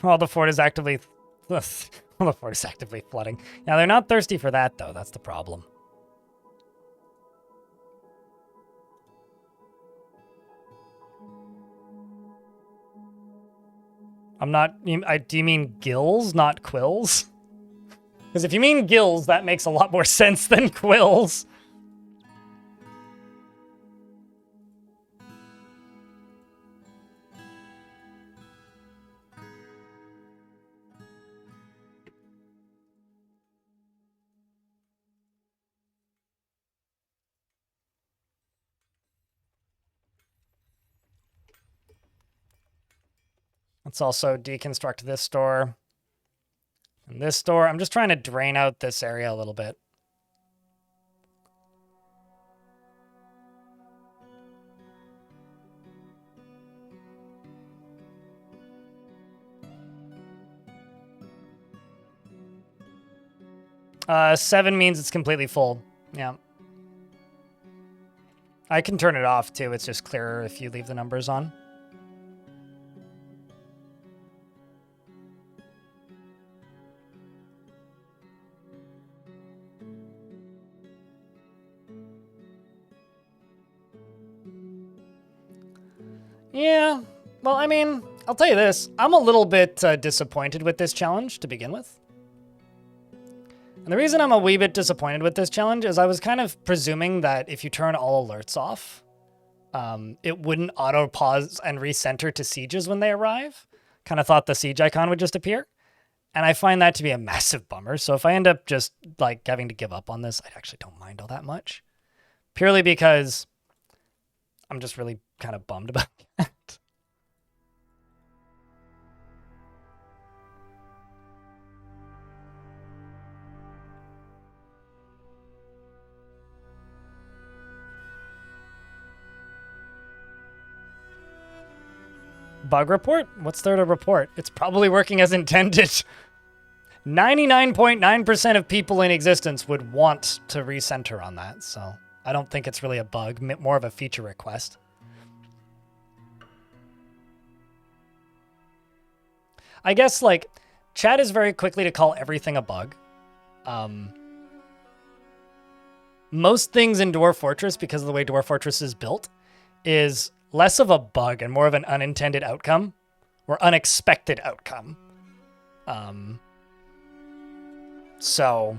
Well, the fort is actively... the fort is actively flooding. Now, they're not thirsty for that, though. That's the problem. I'm not... do you mean gills, not quills? Because if you mean gills, that makes a lot more sense than quills. Let's also deconstruct this door. And this door. I'm just trying to drain out this area a little bit. Seven means it's completely full. Yeah. I can turn it off too. It's just clearer if you leave the numbers on. Yeah, well, I mean, I'll tell you this. I'm a little bit disappointed with this challenge to begin with. And the reason I'm a wee bit disappointed with this challenge is I was kind of presuming that if you turn all alerts off, it wouldn't auto-pause and recenter to sieges when they arrive. Kind of thought the siege icon would just appear. And I find that to be a massive bummer. So if I end up just like having to give up on this, I actually don't mind all that much. Purely because I'm just really kind of bummed about that. Bug report? What's there to report? It's probably working as intended. 99.9% of people in existence would want to recenter on that, so I don't think it's really a bug, more of a feature request. I guess, like, chat is very quickly to call everything a bug. Most things in Dwarf Fortress, because of the way Dwarf Fortress is built, is less of a bug and more of an unintended outcome or unexpected outcome. So,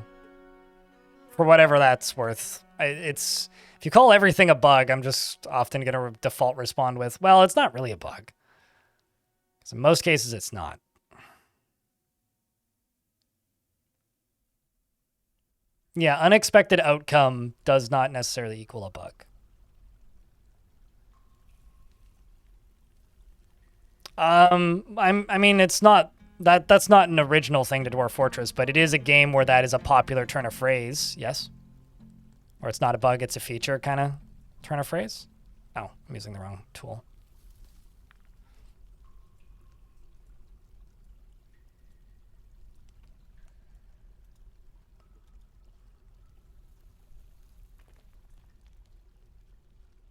for whatever that's worth, if you call everything a bug, I'm just often going to default respond with, well, it's not really a bug. Because in most cases, it's not. Yeah, unexpected outcome does not necessarily equal a bug. I mean, it's not that's not an original thing to Dwarf Fortress, but it is a game where that is a popular turn of phrase. Yes, or it's not a bug; it's a feature kind of turn of phrase. Oh, I'm using the wrong tool.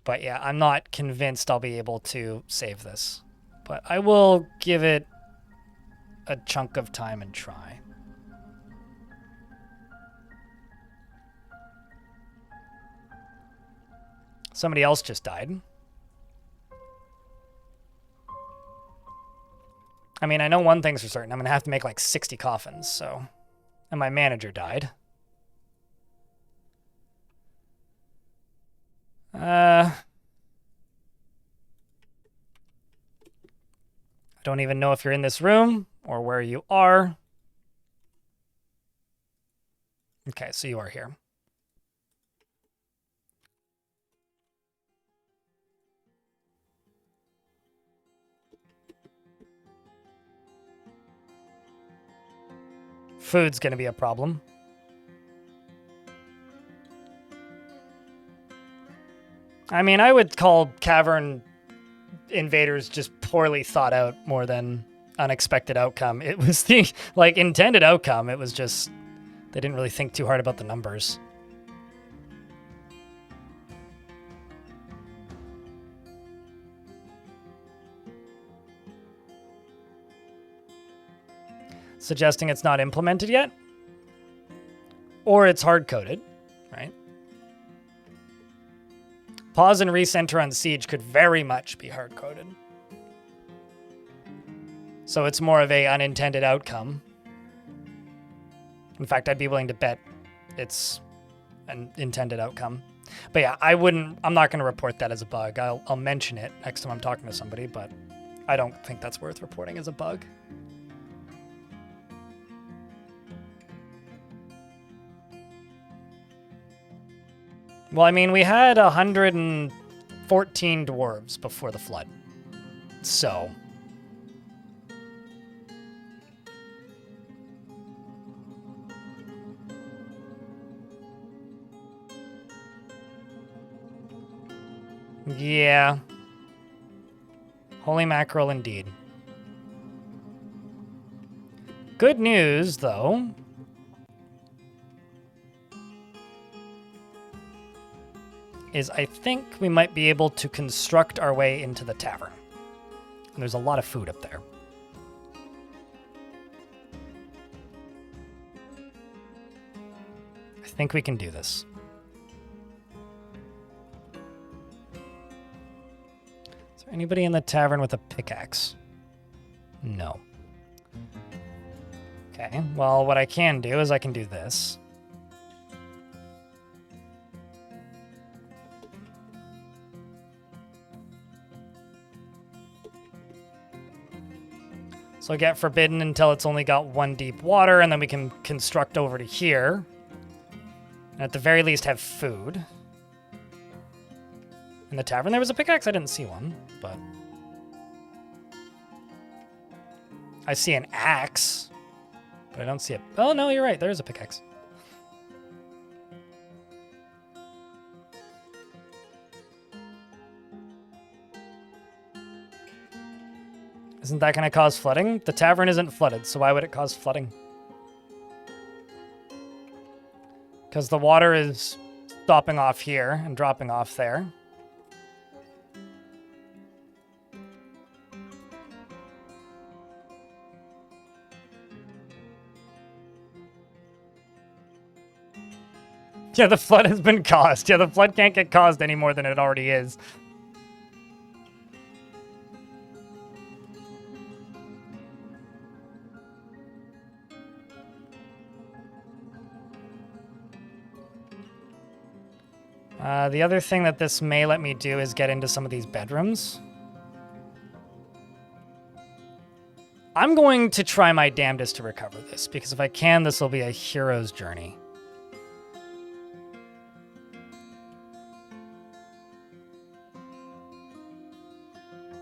But yeah, I'm not convinced I'll be able to save this. But I will give it a chunk of time and try. Somebody else just died. I mean, I know one thing's for certain. I'm going to have to make like 60 coffins, so... And my manager died. I don't even know if you're in this room or where you are. Okay, so you are here. Food's gonna be a problem. I mean, I would call Cavern Invaders just poorly thought out more than unexpected outcome. It was the, like, intended outcome. It was just, they didn't really think too hard about the numbers. Suggesting it's not implemented yet? Or it's hard-coded, right? Pause and recenter on Siege could very much be hard-coded. So it's more of a unintended outcome. In fact, I'd be willing to bet it's an intended outcome. But yeah, I'm not going to report that as a bug. I'll mention it next time I'm talking to somebody, but I don't think that's worth reporting as a bug. Well, I mean, we had 114 dwarves before the flood. So... yeah. Holy mackerel indeed. Good news, though. Is I think we might be able to construct our way into the tavern. And there's a lot of food up there. I think we can do this. Is there anybody in the tavern with a pickaxe? No. Okay, well, what I can do is I can do this. So get forbidden until it's only got 1 deep water, and then we can construct over to here. And at the very least have food. In the tavern there was a pickaxe? I didn't see one, but... I see an axe, but I don't see a... Oh, no, you're right. There is a pickaxe. Isn't that going to cause flooding? The tavern isn't flooded, so why would it cause flooding? Because the water is stopping off here and dropping off there. Yeah, the flood has been caused. Yeah, the flood can't get caused any more than it already is. The other thing that this may let me do is get into some of these bedrooms. I'm going to try my damnedest to recover this, because if I can, this will be a hero's journey.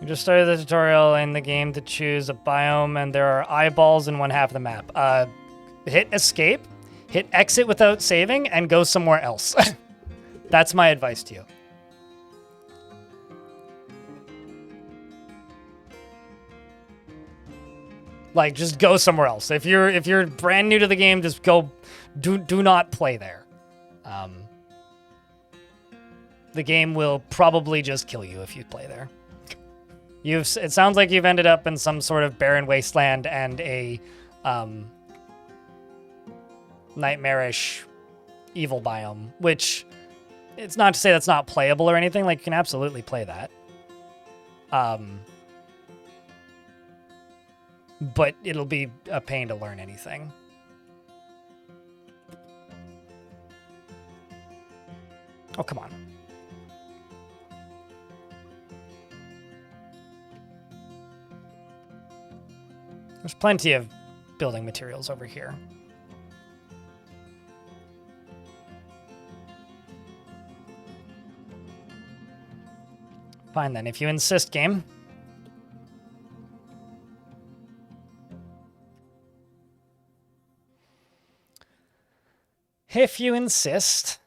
You just started the tutorial in the game to choose a biome, and there are eyeballs in one half of the map. Hit escape, hit exit without saving, and go somewhere else. That's my advice to you. Like, just go somewhere else. If you're brand new to the game, just go. Do not play there. The game will probably just kill you if you play there. It sounds like you've ended up in some sort of barren wasteland and a nightmarish evil biome, which it's not to say that's not playable or anything. Like, you can absolutely play that. But it'll be a pain to learn anything. Oh, come on. There's plenty of building materials over here. Fine then, if you insist, game. If you insist.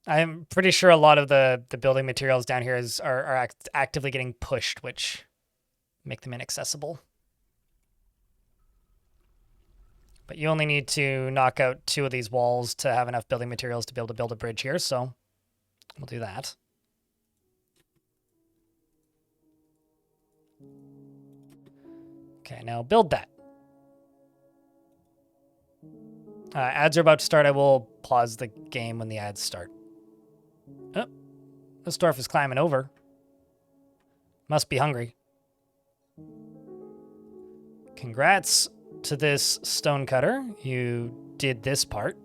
I'm pretty sure a lot of the building materials down here are actively getting pushed, which make them inaccessible. But you only need to knock out 2 of these walls to have enough building materials to be able to build a bridge here, so we'll do that. Okay, now build that. Ads are about to start. I will pause the game when the ads start. Oh, this dwarf is climbing over. Must be hungry. Congrats to this stonecutter. You did this part.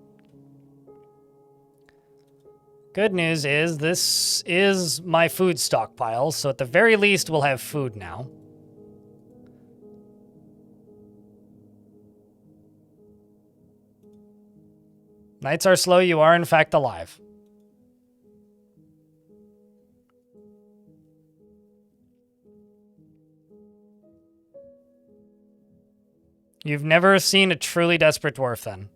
Good news is this is my food stockpile, so at the very least we'll have food now. Nights are slow, you are in fact alive. You've never seen a truly desperate dwarf then.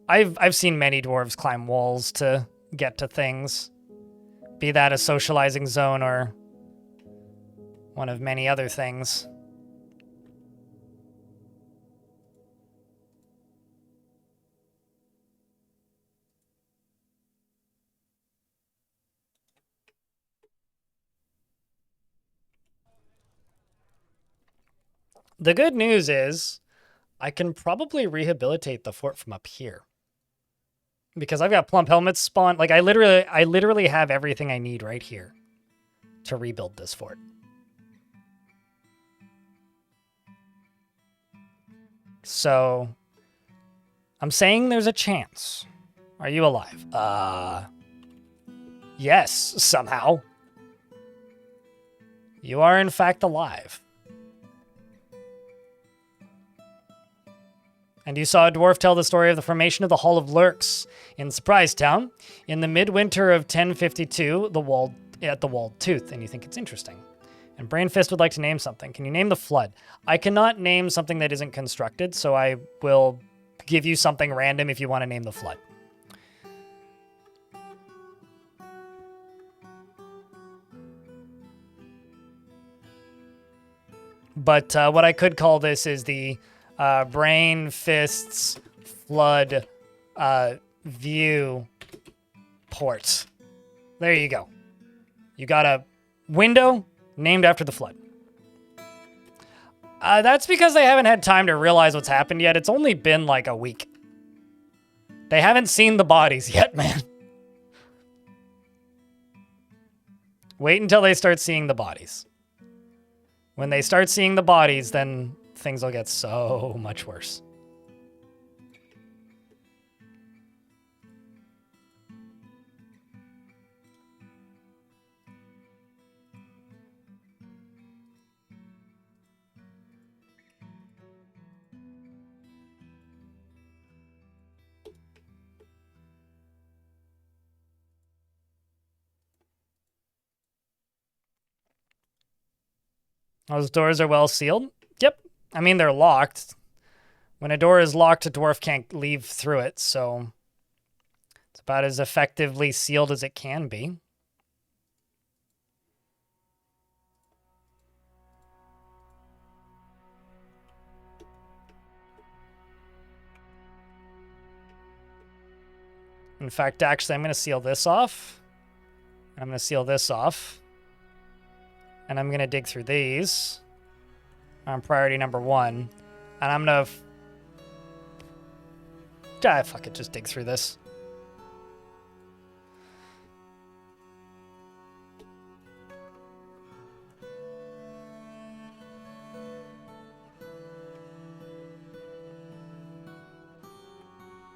I've seen many dwarves climb walls to get to things. Be that a socializing zone or one of many other things. The good news is I can probably rehabilitate the fort from up here. Because I've got plump helmets spawned. Like I literally have everything I need right here to rebuild this fort. So I'm saying there's a chance. Are you alive? Yes, somehow. You are in fact alive. And you saw a dwarf tell the story of the formation of the Hall of Lurks in Surprisetown in the midwinter of 1052, at the Walled Tooth, and you think it's interesting. And Brainfist would like to name something. Can you name the flood? I cannot name something that isn't constructed, so I will give you something random if you want to name the flood. But what I could call this is the Brainfist's Flood View Port. There you go. You got a window named after the flood. That's because they haven't had time to realize what's happened yet. It's only been like a week. They haven't seen the bodies yet, man. Wait until they start seeing the bodies. When they start seeing the bodies, then things will get so much worse. Those doors are well sealed? Yep. I mean, they're locked. When a door is locked, a dwarf can't leave through it, so it's about as effectively sealed as it can be. In fact, actually, I'm going to seal this off. I'm going to seal this off. And I'm going to dig through these on priority number 1. And I'm going to... fuck it, just dig through this.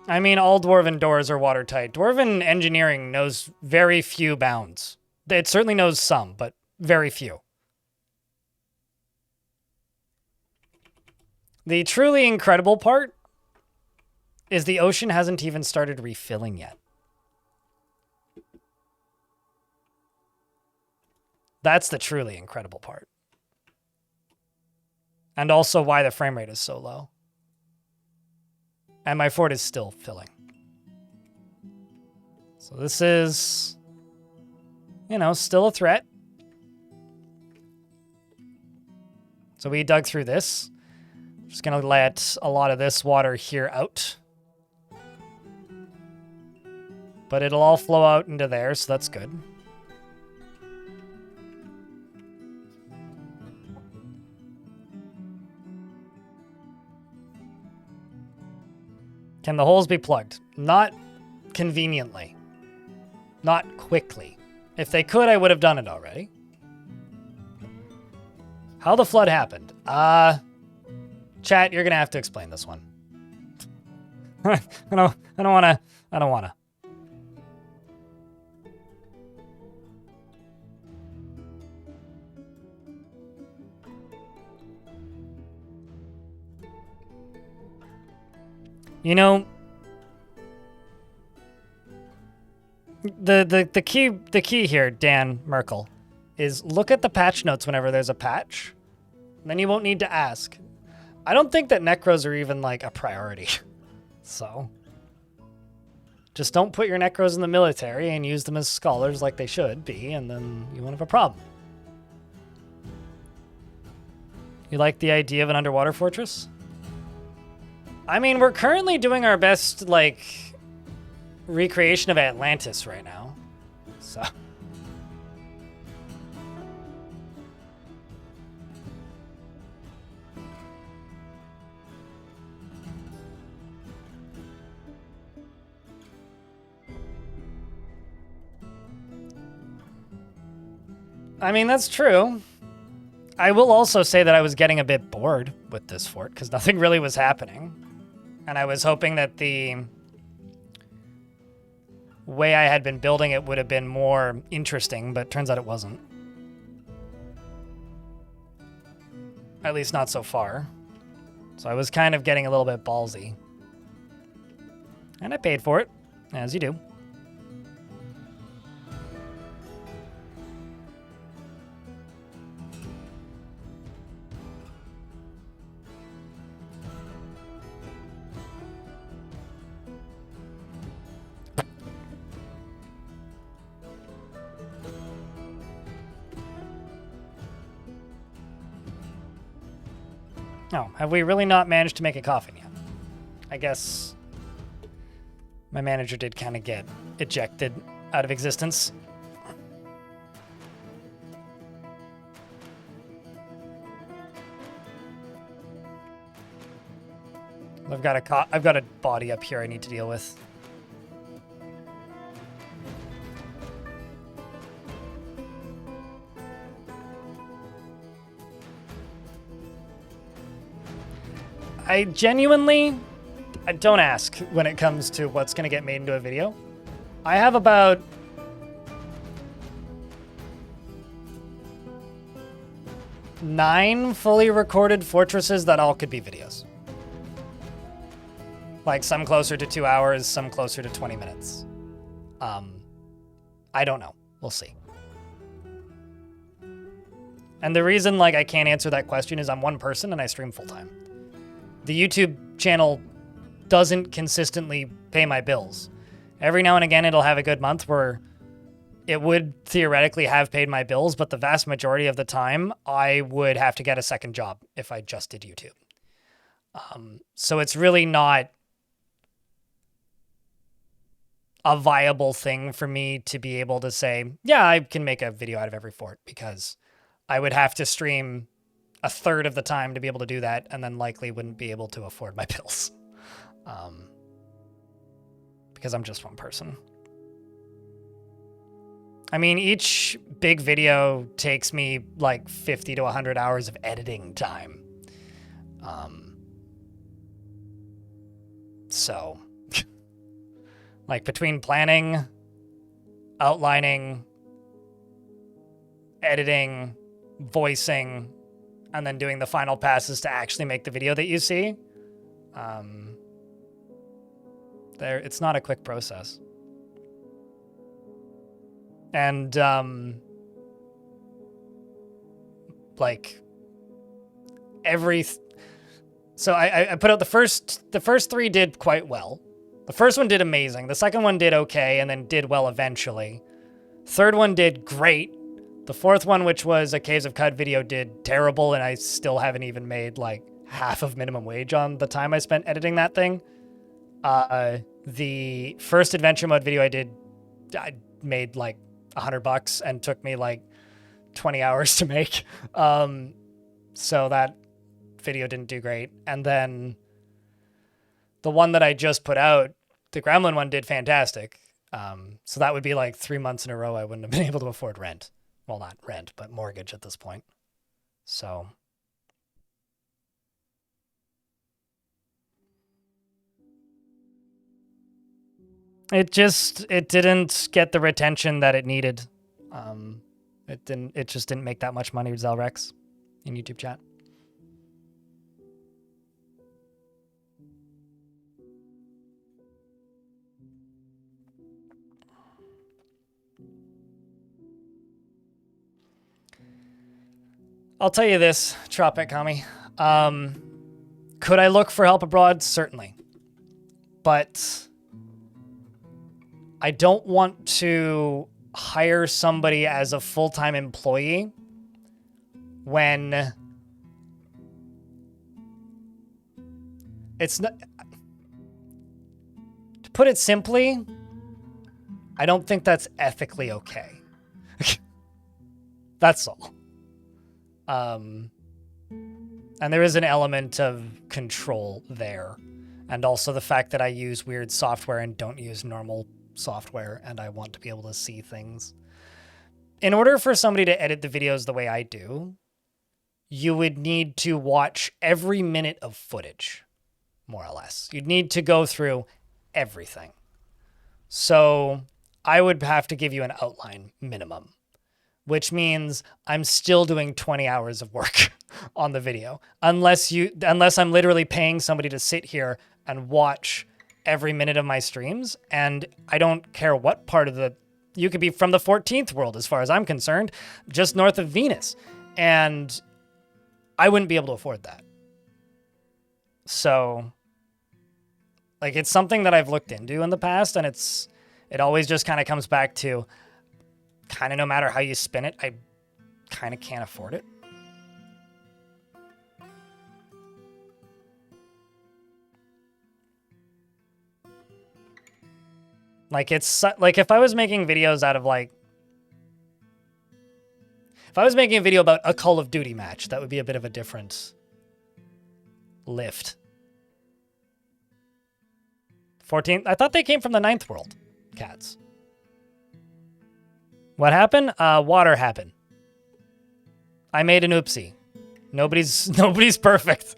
I mean, all Dwarven doors are watertight. Dwarven engineering knows very few bounds. It certainly knows some, but very few. The truly incredible part is the ocean hasn't even started refilling yet. That's the truly incredible part. And also why the frame rate is so low. And my fort is still filling. So this is, you know, still a threat. So we dug through this. Just gonna let a lot of this water here out. But it'll all flow out into there, so that's good. Can the holes be plugged? Not conveniently. Not quickly. If they could, I would have done it already. How the flood happened? Chat, you're gonna have to explain this one. I don't wanna. You know, the key here, Dan Merkel, is look at the patch notes whenever there's a patch. Then you won't need to ask. I don't think that necros are even like a priority. So just don't put your necros in the military and use them as scholars like they should be, and then you won't have a problem. You like the idea of an underwater fortress? I mean, we're currently doing our best, like, recreation of Atlantis right now. So. I mean, that's true. I will also say that I was getting a bit bored with this fort because nothing really was happening. And I was hoping that the way I had been building it would have been more interesting, but turns out it wasn't. At least not so far. So I was kind of getting a little bit ballsy. And I paid for it, as you do. Oh, have we really not managed to make a coffin yet? I guess my manager did kind of get ejected out of existence. I've got a body up here I need to deal with. I genuinely, don't ask when it comes to what's going to get made into a video. I have about 9 fully recorded fortresses that all could be videos. Like some closer to 2 hours, some closer to 20 minutes. I don't know. We'll see. And the reason like I can't answer that question is I'm one person and I stream full time. The YouTube channel doesn't consistently pay my bills. Every now and again, it'll have a good month where it would theoretically have paid my bills, but the vast majority of the time, I would have to get a second job if I just did YouTube. So it's really not a viable thing for me to be able to say, yeah, I can make a video out of every fort, because I would have to stream a third of the time to be able to do that, and then likely wouldn't be able to afford my bills. Because I'm just one person. I mean, each big video takes me like 50 to 100 hours of editing time. So, like between planning, outlining, editing, voicing, and then doing the final passes to actually make the video that you see, it's not a quick process. And, like, so I put out the first 3 did quite well. The first one did amazing. The second one did okay, and then did well eventually. Third one did great. The fourth one, which was a Caves of Cud video, did terrible, and I still haven't even made, like, half of minimum wage on the time I spent editing that thing. The first adventure mode video I made, like, $100 and took me, like, 20 hours to make. So that video didn't do great. And then the one that I just put out, the Gremlin one, did fantastic. So that would be, like, 3 months in a row I wouldn't have been able to afford rent. Well, not rent, but mortgage at this point. So It didn't get the retention that it needed. It just didn't make that much money with Zelrex in YouTube chat. I'll tell you this, Tropic Kami. Could I look for help abroad? Certainly. But I don't want to hire somebody as a full-time employee when it's not... To put it simply, I don't think that's ethically okay. That's all. And there is an element of control there. And also the fact that I use weird software and don't use normal software, and I want to be able to see things. In order for somebody to edit the videos the way I do, you would need to watch every minute of footage, more or less. You'd need to go through everything. So I would have to give you an outline minimum, which means I'm still doing 20 hours of work on the video, unless I'm literally paying somebody to sit here and watch every minute of my streams. And I don't care what part of you could be from the 14th world, as far as I'm concerned, just north of Venus. And I wouldn't be able to afford that. So, like, it's something that I've looked into in the past, and it always just kind of comes back to kind of no matter how you spin it, I kind of can't afford it. Like, it's like if I was making videos out of like, if I was making a video about a Call of Duty match, that would be a bit of a different lift. 14th, I thought they came from the 9th world, cats. What happened? Water happened. I made an oopsie. Nobody's perfect.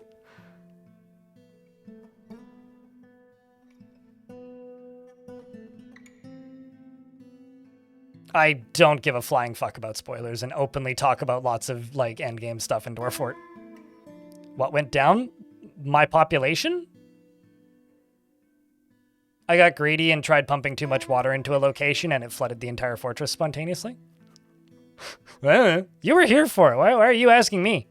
I don't give a flying fuck about spoilers and openly talk about lots of, like, endgame stuff in Dwarf. What went down? My population? I got greedy and tried pumping too much water into a location and it flooded the entire fortress spontaneously. You were here for it. Why are you asking me?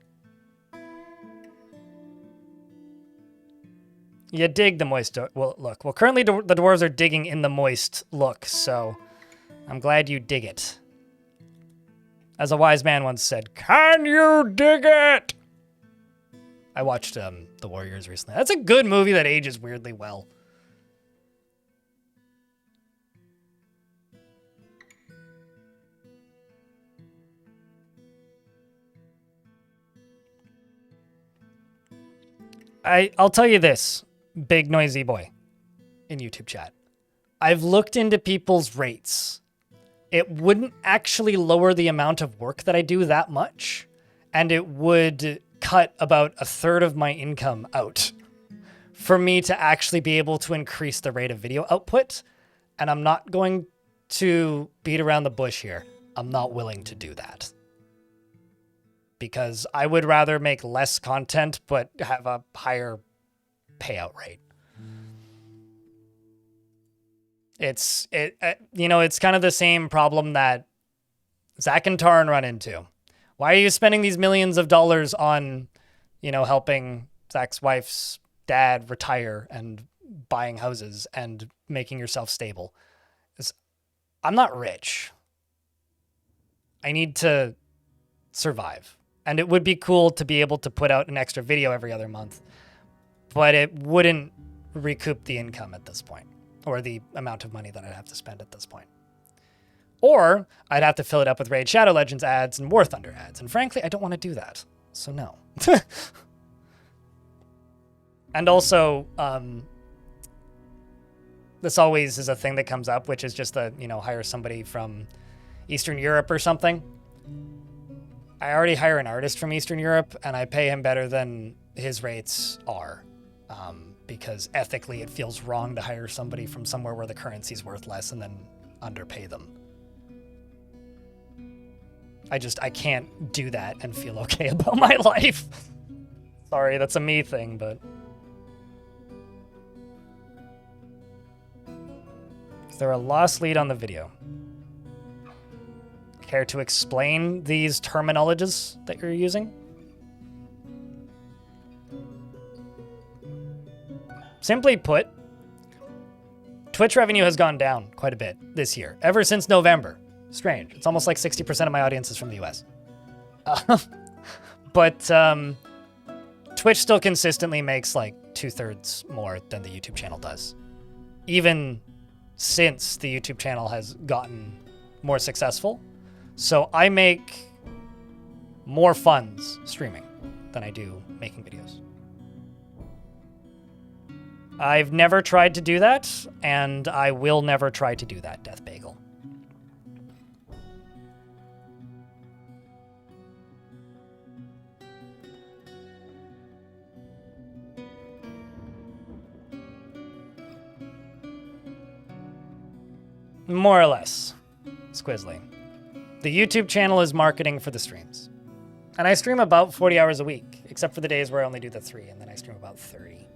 You dig the moist look. Well, currently the dwarves are digging in the moist look, so I'm glad you dig it. As a wise man once said, can you dig it? I watched The Warriors recently. That's a good movie that ages weirdly well. I'll tell you this, big noisy boy in YouTube chat. I've looked into people's rates. It wouldn't actually lower the amount of work that I do that much, and it would cut about a third of my income out for me to actually be able to increase the rate of video output. And I'm not going to beat around the bush here. I'm not willing to do that. Because I would rather make less content, but have a higher payout rate. It's kind of the same problem that Zach and Tarn run into. Why are you spending these millions of dollars on, helping Zach's wife's dad retire and buying houses and making yourself stable? I'm not rich. I need to survive. And it would be cool to be able to put out an extra video every other month, but it wouldn't recoup the income at this point, or the amount of money that I'd have to spend at this point. Or I'd have to fill it up with Raid Shadow Legends ads and War Thunder ads, and frankly, I don't want to do that, so no. And also, this always is a thing that comes up, which is just hire somebody from Eastern Europe or something. I already hire an artist from Eastern Europe, and I pay him better than his rates are, because ethically it feels wrong to hire somebody from somewhere where the currency's worth less and then underpay them. I can't do that and feel okay about my life. Sorry, that's a me thing, but... Is there a lost lead on the video? Care to explain these terminologies that you're using? Simply put, Twitch revenue has gone down quite a bit this year, ever since November. Strange. It's almost like 60% of my audience is from the US. But Twitch still consistently makes like 2/3 more than the YouTube channel does. Even since the YouTube channel has gotten more successful. So I make more funds streaming than I do making videos. I've never tried to do that, and I will never try to do that, Death Bagel. More or less, Squizzly. The YouTube channel is marketing for the streams. And I stream about 40 hours a week, except for the days where I only do the 3, and then I stream about 30.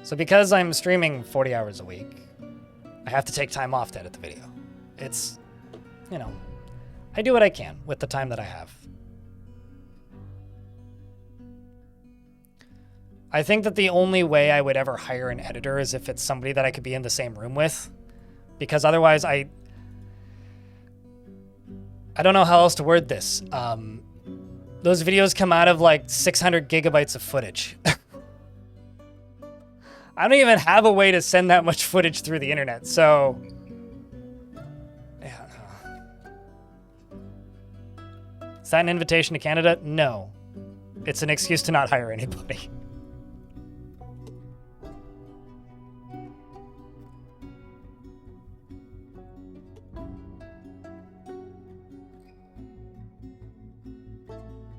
So because I'm streaming 40 hours a week, I have to take time off to edit the video. It's, you know, I do what I can with the time that I have. I think that the only way I would ever hire an editor is if it's somebody that I could be in the same room with. Because otherwise, I don't know how else to word this. Those videos come out of like 600 gigabytes of footage. I don't even have a way to send that much footage through the internet, so... Yeah. Is that an invitation to Canada? No. It's an excuse to not hire anybody.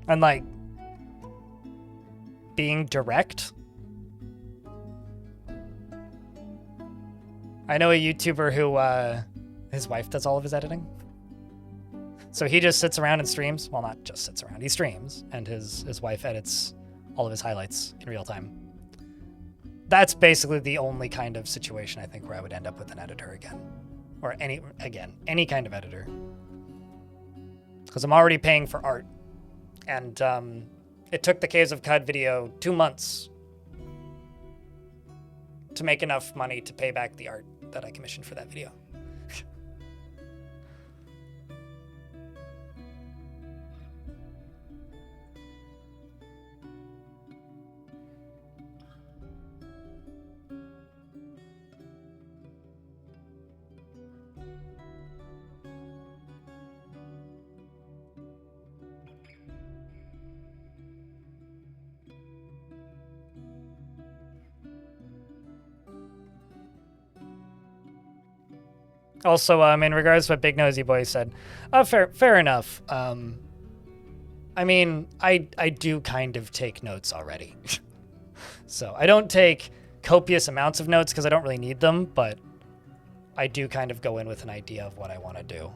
And like, being direct. I know a YouTuber who, his wife does all of his editing. So he just sits around and streams. Well, not just sits around, he streams. And his wife edits all of his highlights in real time. That's basically the only kind of situation I think where I would end up with an editor again. Or any kind of editor. Because I'm already paying for art. And it took the Caves of Cud video 2 months to make enough money to pay back the art that I commissioned for that video. Also, in regards to what Big Nosy Boy said, fair enough. I mean, I do kind of take notes already. So I don't take copious amounts of notes because I don't really need them, but I do kind of go in with an idea of what I want to do.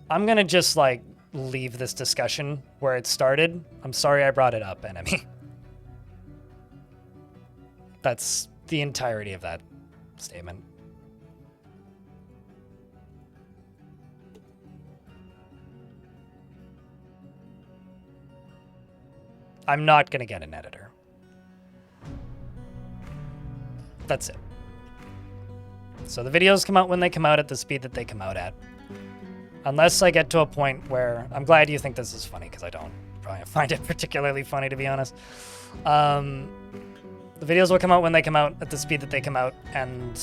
I'm going to just, like, leave this discussion where it started. I'm sorry I brought it up, enemy. That's the entirety of that statement. I'm not gonna get an editor. That's it. So the videos come out when they come out at the speed that they come out at. Unless I get to a point where... I'm glad you think this is funny, because I don't probably find it particularly funny, to be honest. The videos will come out when they come out at the speed that they come out, and...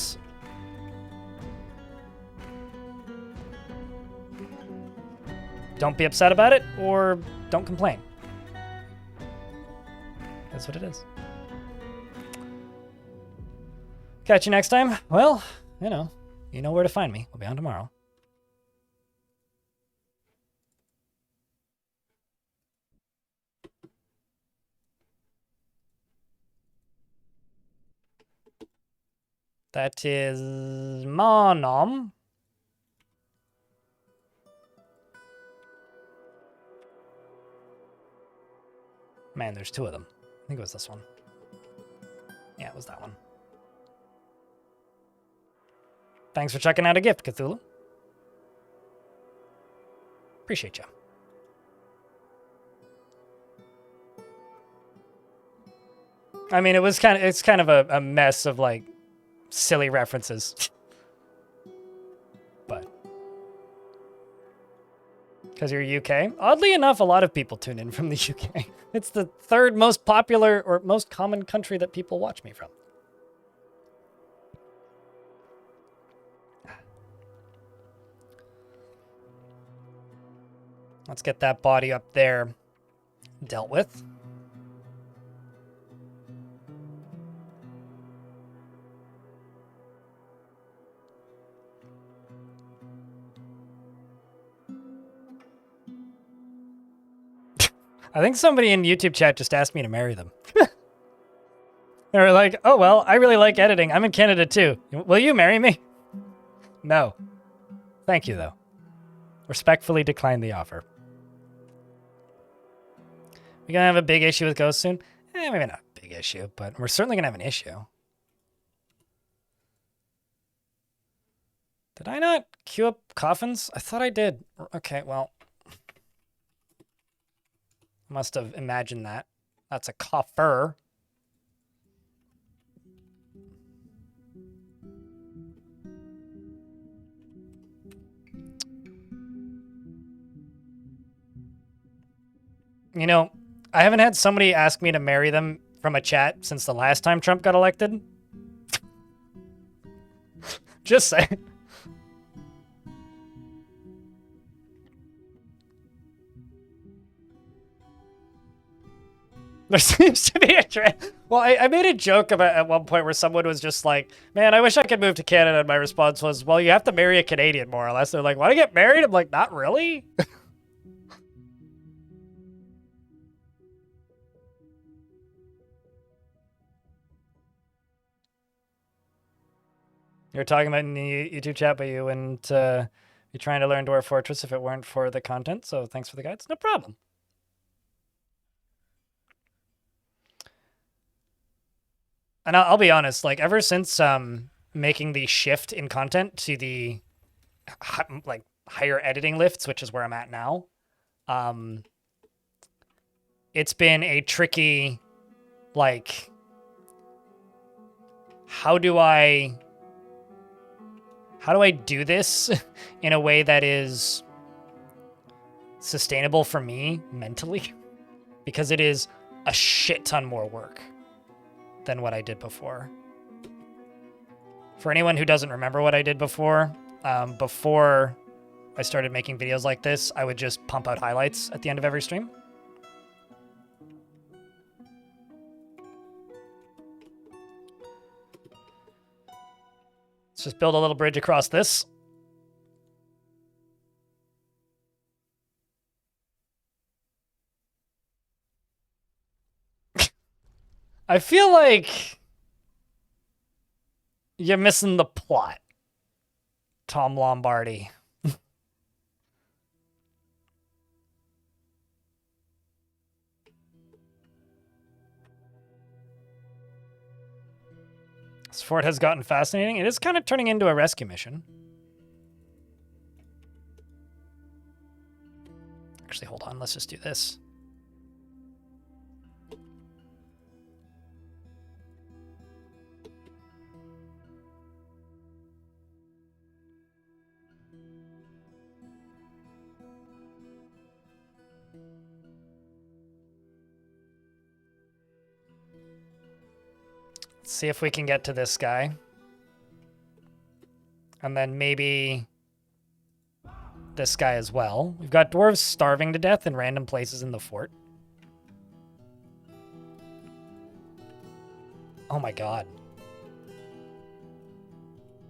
don't be upset about it, or don't complain. That's what it is. Catch you next time. Well, you know where to find me. We'll be on tomorrow. That is Monom. Man, there's two of them. I think it was this one. Yeah, it was that one. Thanks for checking out a gift, Cthulhu. Appreciate you. I mean, it's kind of a mess of like silly references. But because you're UK, oddly enough, a lot of people tune in from the UK. It's the third most popular or most common country that people watch me from. Let's get that body up there dealt with. I think somebody in YouTube chat just asked me to marry them. They were like, oh, well, I really like editing. I'm in Canada too. Will you marry me? No. Thank you, though. Respectfully decline the offer. We gonna have a big issue with ghosts soon? Maybe not a big issue, but we're certainly gonna have an issue. Did I not queue up coffins? I thought I did. Okay, well. Must have imagined that. That's a coffer. You know, I haven't had somebody ask me to marry them from a chat since the last time Trump got elected. Just saying. There seems to be a trend. Well, I made a joke about at one point where someone was just like, man, I wish I could move to Canada. And my response was, well, you have to marry a Canadian, more or less. They're like, want to get married? I'm like, not really. You're talking about in the YouTube chat, but you wouldn't be trying to learn Dwarf Fortress if it weren't for the content. So thanks for the guides. No problem. And I'll be honest, like ever since making the shift in content to the like higher editing lifts, which is where I'm at now, it's been a tricky, like, how do I do this in a way that is sustainable for me mentally? Because it is a shit ton more work than what I did before. For anyone who doesn't remember what I did before I started making videos like this, I would just pump out highlights at the end of every stream. Let's just build a little bridge across this. I feel like you're missing the plot, Tom Lombardi. This fort has gotten fascinating. It is kind of turning into a rescue mission. Actually, hold on. Let's just do this. Let's see if we can get to this guy. And then maybe this guy as well. We've got dwarves starving to death in random places in the fort. Oh my god.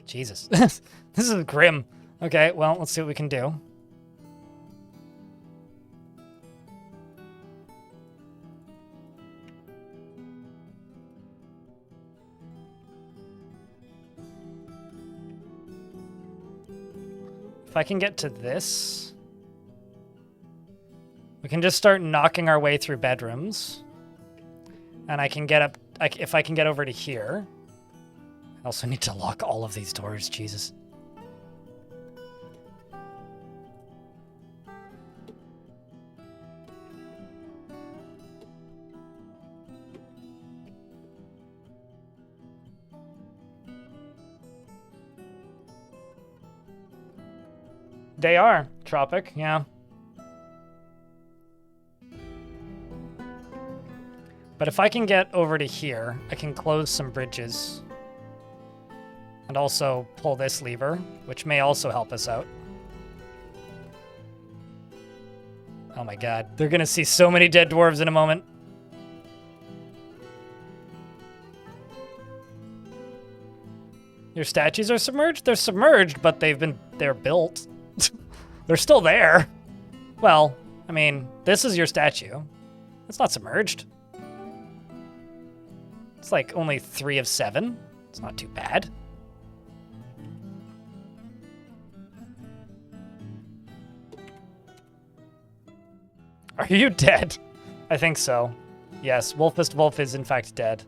Jesus. This is grim. Okay, well, let's see what we can do. If I can get to this, we can just start knocking our way through bedrooms. And I can get up, if I can get over to here. I also need to lock all of these doors, Jesus. They are, Tropic, yeah. But if I can get over to here, I can close some bridges. And also pull this lever, which may also help us out. Oh my god, they're gonna see so many dead dwarves in a moment. Your statues are submerged? They're submerged, but they're built. They're still there. Well, I mean, this is your statue. It's not submerged. It's like only 3 of 7. It's not too bad. Are you dead? I think so. Yes, Wolfist Wolf is in fact dead.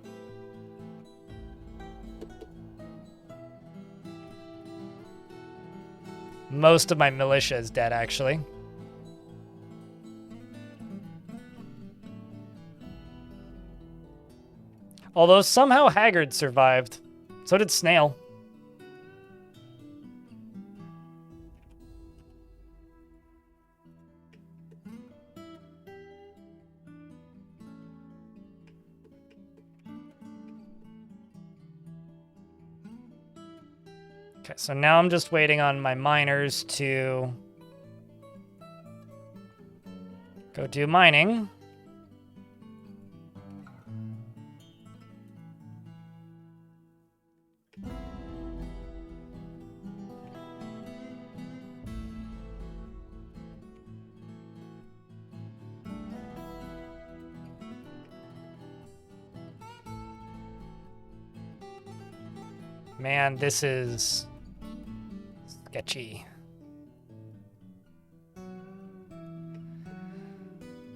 Most of my militia is dead, actually. Although somehow Haggard survived. So did Snail. Okay, so now I'm just waiting on my miners to go do mining. Man, this is sketchy.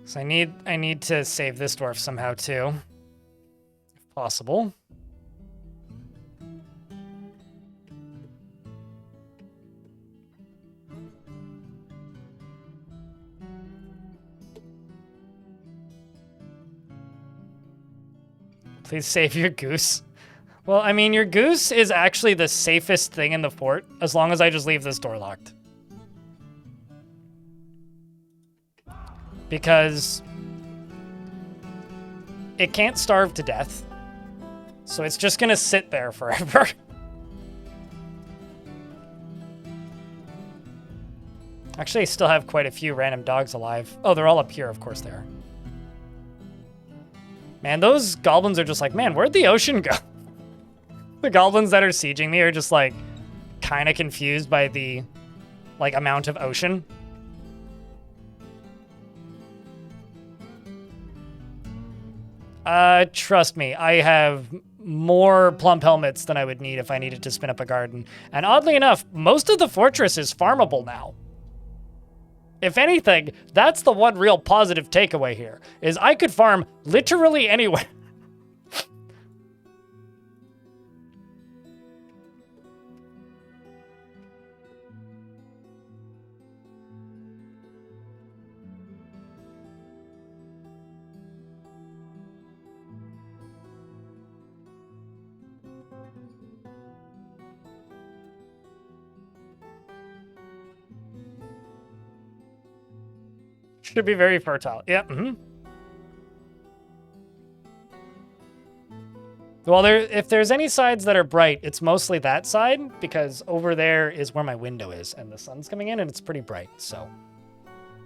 So I need to save this dwarf somehow too, if possible. Please save your goose. Well, I mean, your goose is actually the safest thing in the fort, as long as I just leave this door locked. Because it can't starve to death, so it's just gonna sit there forever. Actually, I still have quite a few random dogs alive. Oh, they're all up here, of course they are. Man, those goblins are just like, man, where'd the ocean go? The goblins that are sieging me are just like kind of confused by the like amount of ocean. Trust me, I have more plump helmets than I would need if I needed to spin up a garden. And oddly enough, most of the fortress is farmable now. If anything, that's the one real positive takeaway here, is I could farm literally anywhere. Should be very fertile. Yeah. Well, if there's any sides that are bright, it's mostly that side, because over there is where my window is, and the sun's coming in, and it's pretty bright. So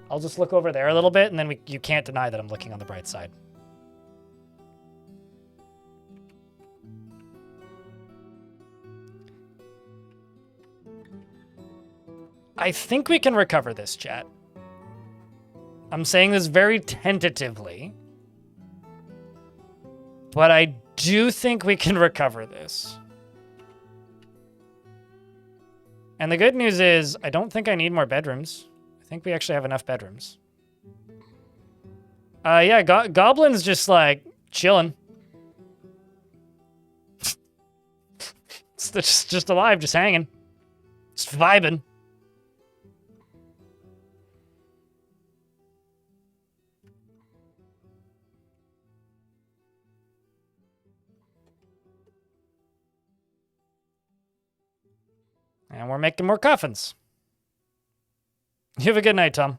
I'll just look over there a little bit, and then you can't deny that I'm looking on the bright side. I think we can recover this, chat. I'm saying this very tentatively, but I do think we can recover this. And the good news is, I don't think I need more bedrooms. I think we actually have enough bedrooms. Yeah, Goblin's just, like, chilling. It's just alive, just hanging. Just vibing. And we're making more coffins. You have a good night, Tom.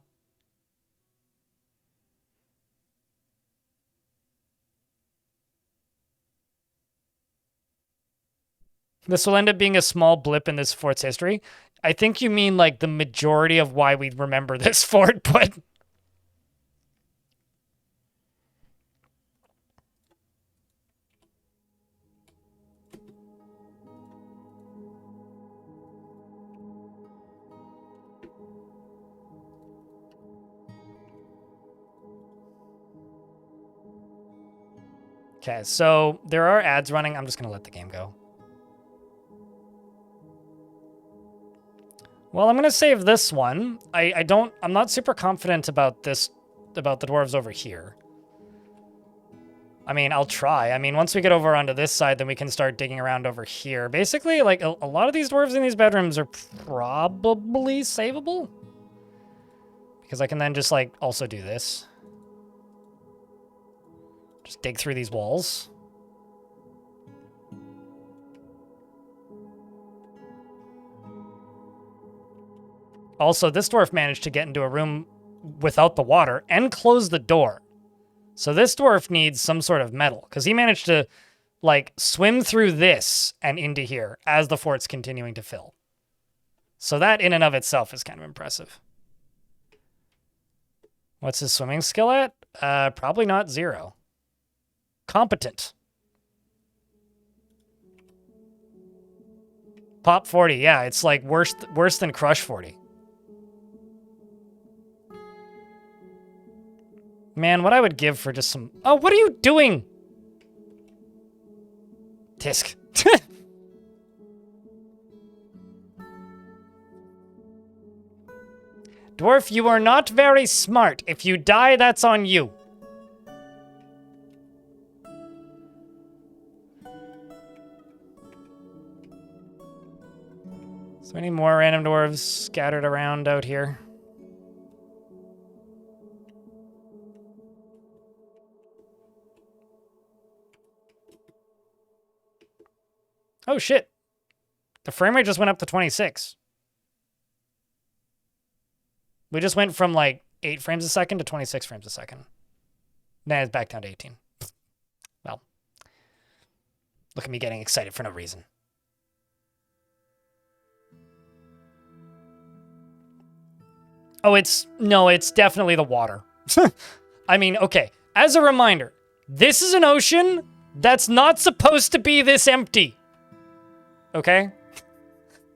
This will end up being a small blip in this fort's history. I think you mean, like, the majority of why we remember this fort, but... Okay, so there are ads running. I'm just going to let the game go. Well, I'm going to save this one. I'm not super confident about the dwarves over here. I mean, I'll try. I mean, once we get over onto this side, then we can start digging around over here. Basically, like, a lot of these dwarves in these bedrooms are probably savable. Because I can then just, like, also do this. Just dig through these walls. Also, this dwarf managed to get into a room without the water and close the door. So this dwarf needs some sort of metal, because he managed to, like, swim through this and into here as the fort's continuing to fill. So that in and of itself is kind of impressive. What's his swimming skill at? Probably not 0. Competent. Pop 40, yeah, it's like worse than Crush 40. Man, what I would give for just some... Oh, what are you doing? Tisk. Dwarf, you are not very smart. If you die, that's on you. So any more random dwarves scattered around out here? Oh shit. The frame rate just went up to 26. We just went from like 8 frames a second to 26 frames a second. Now it's back down to 18. Well, look at me getting excited for no reason. Oh, it's definitely the water. I mean, okay, as a reminder, this is an ocean that's not supposed to be this empty. Okay?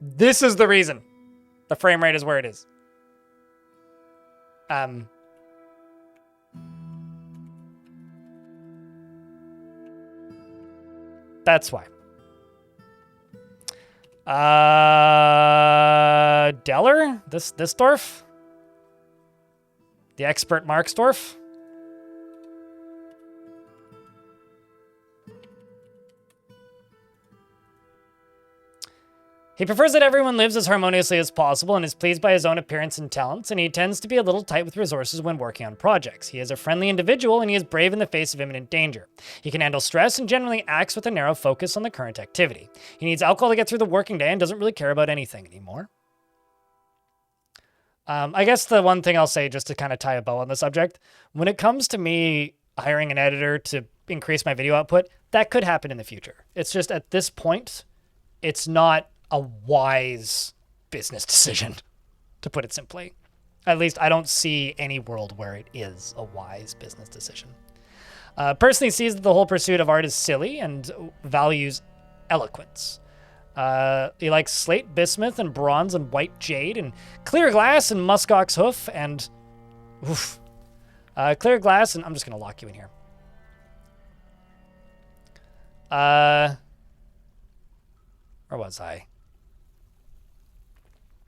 This is the reason the frame rate is where it is. That's why. Deller? This dwarf? The expert Marksdorf? He prefers that everyone lives as harmoniously as possible and is pleased by his own appearance and talents, and he tends to be a little tight with resources when working on projects. He is a friendly individual, and he is brave in the face of imminent danger. He can handle stress and generally acts with a narrow focus on the current activity. He needs alcohol to get through the working day and doesn't really care about anything anymore. I guess the one thing I'll say, just to kind of tie a bow on the subject, when it comes to me hiring an editor to increase my video output, that could happen in the future. It's just at this point, it's not a wise business decision, to put it simply. At least I don't see any world where it is a wise business decision. Personally sees that the whole pursuit of art is silly and values eloquence. He likes slate, bismuth, and bronze and white jade, and clear glass and muskox hoof, and clear glass, and I'm just gonna lock you in here. Where was I?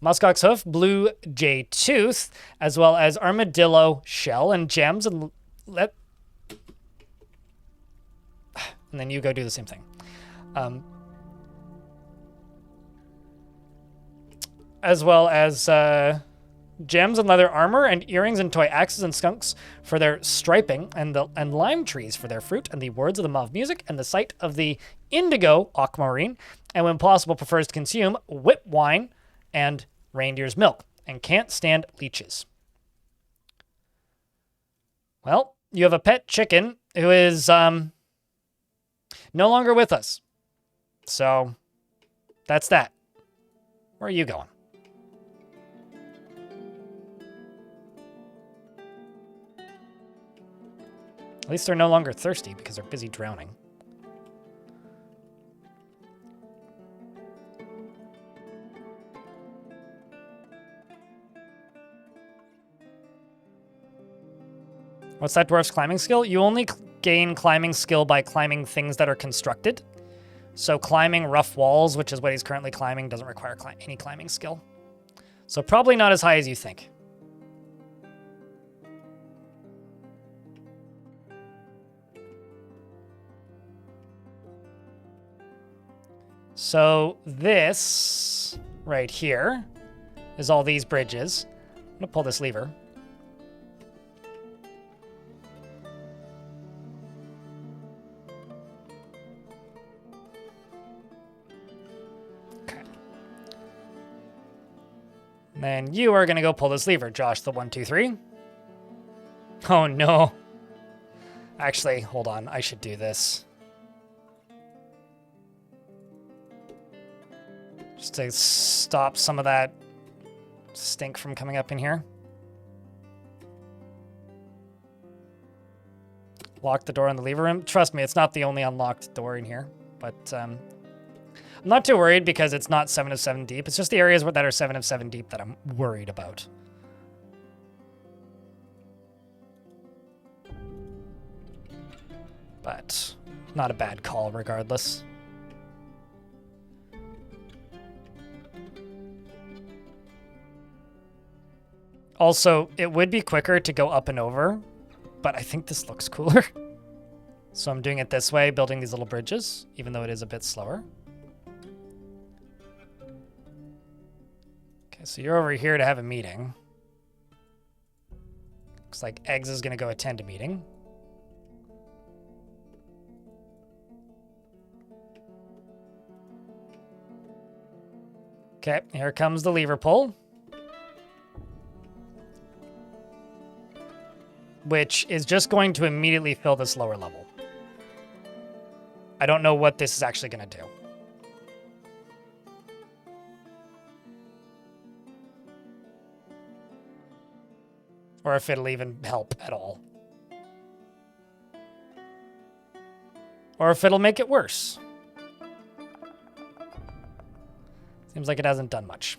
muskox hoof, blue jay tooth, as well as armadillo shell and gems, and then you go do the same thing. As well as gems and leather armor, and earrings and toy axes and skunks for their striping, and lime trees for their fruit, and the words of the mauve music, and the sight of the indigo aquamarine, and when possible prefers to consume whip wine and reindeer's milk, and can't stand leeches. Well, you have a pet chicken who is no longer with us. So that's that. Where are you going? At least they're no longer thirsty because they're busy drowning. What's that dwarf's climbing skill? You only gain climbing skill by climbing things that are constructed. So climbing rough walls, which is what he's currently climbing, doesn't require any climbing skill. So probably not as high as you think. So this right here is all these bridges. I'm going to pull this lever. Okay. And then you are going to go pull this lever, Josh, the 1, 2, 3. Oh no. Actually, hold on. I should do this. Just to stop some of that stink from coming up in here. Lock the door in the lever room. Trust me, it's not the only unlocked door in here. But I'm not too worried because it's not 7 of 7 deep. It's just the areas that are 7 of 7 deep that I'm worried about. But not a bad call regardless. Also, it would be quicker to go up and over, but I think this looks cooler. So I'm doing it this way, building these little bridges, even though it is a bit slower. Okay, so you're over here to have a meeting. Looks like Eggs is going to go attend a meeting. Okay, here comes the lever pull. Which is just going to immediately fill this lower level. I don't know what this is actually going to do. Or if it'll even help at all. Or if it'll make it worse. Seems like it hasn't done much.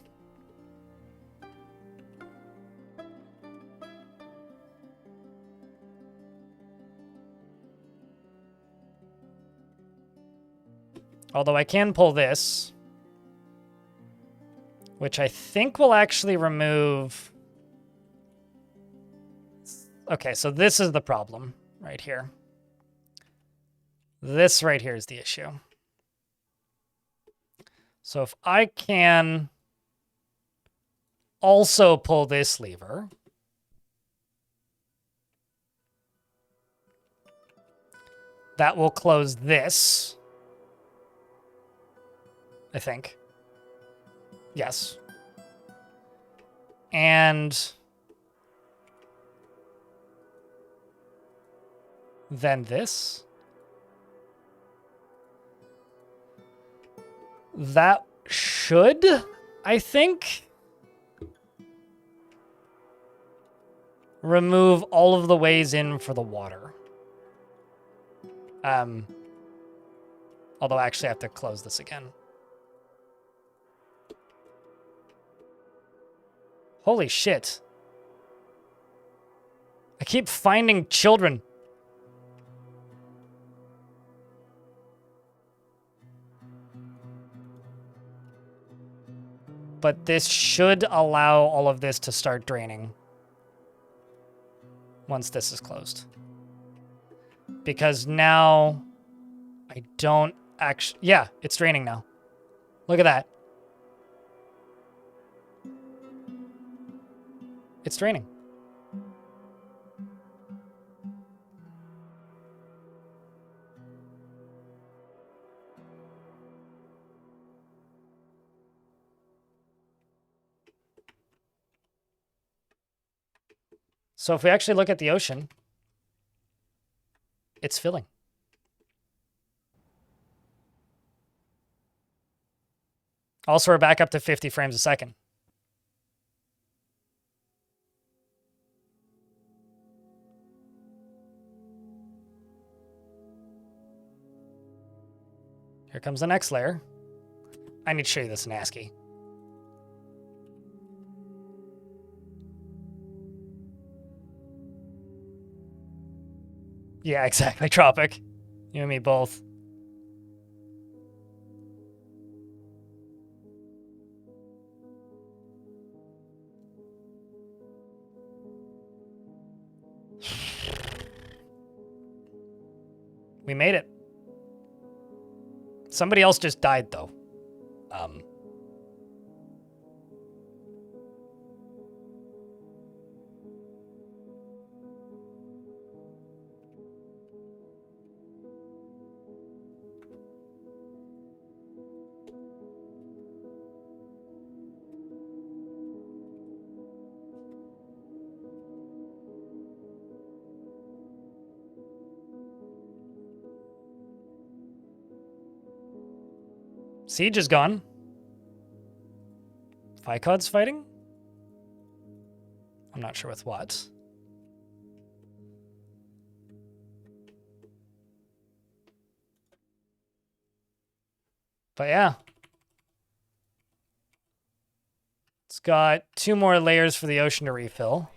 Although I can pull this, which I think will actually remove... Okay, so this is the problem right here. This right here is the issue. So if I can also pull this lever, that will close this. I think. Yes. And then this. That should, I think, remove all of the ways in for the water. Although actually I have to close this again. Holy shit. I keep finding children. But this should allow all of this to start draining once this is closed. Because now I don't actually... Yeah, it's draining now. Look at that. It's draining. So if we actually look at the ocean, it's filling. Also, we're back up to 50 frames a second. Here comes the next layer. I need to show you this in ASCII. Yeah, exactly, Tropic. You and me both. We made it. Somebody else just died, though. Siege is gone. Vicod's fighting? I'm not sure with what. But yeah. It's got 2 more layers for the ocean to refill.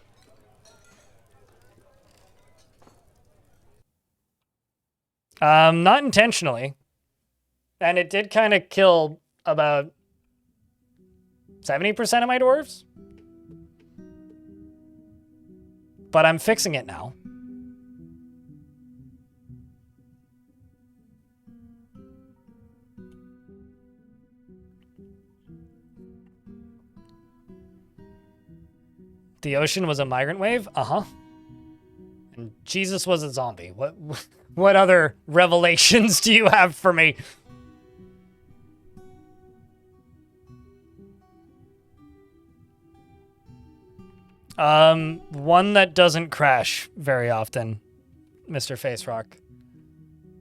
Not intentionally. And it did kind of kill about 70% of my dwarves. But I'm fixing it now. The ocean was a migrant wave? Uh-huh. And Jesus was a zombie. What other revelations do you have for me? One that doesn't crash very often, Mr. Face Rock.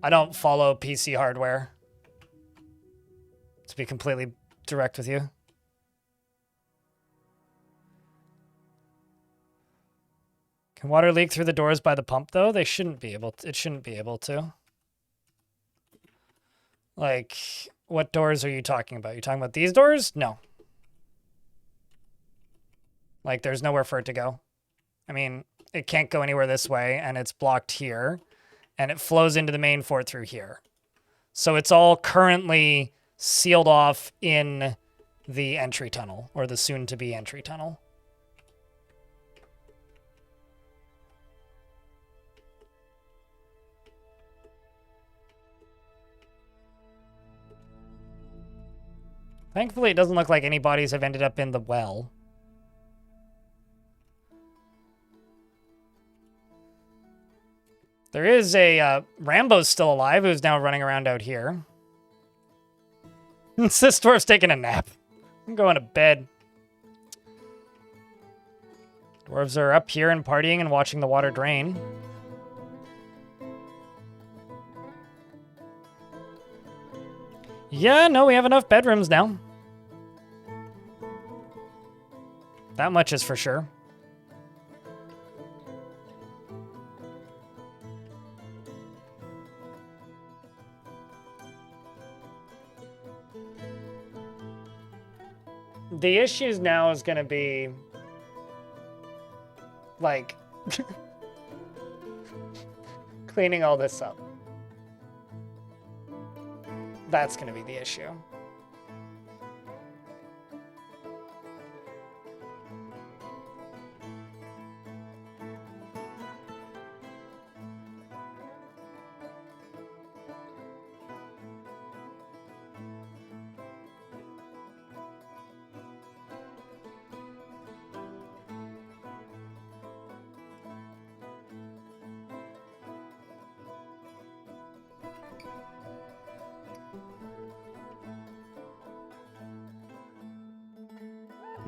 I don't follow PC hardware, to be completely direct with you. Can water leak through the doors by the pump, though? They shouldn't be able to. It shouldn't be able to. Like, what doors are you talking about? You talking about these doors? No. Like, there's nowhere for it to go. I mean, it can't go anywhere this way, and it's blocked here, and it flows into the main fort through here. So it's all currently sealed off in the entry tunnel, or the soon-to-be entry tunnel. Thankfully, it doesn't look like any bodies have ended up in the well. There is a, Rambo's still alive, who's now running around out here. This dwarf's taking a nap. I'm going to bed. Dwarves are up here and partying and watching the water drain. Yeah, no, we have enough bedrooms now. That much is for sure. The issues now is going to be, like, cleaning all this up. That's going to be the issue.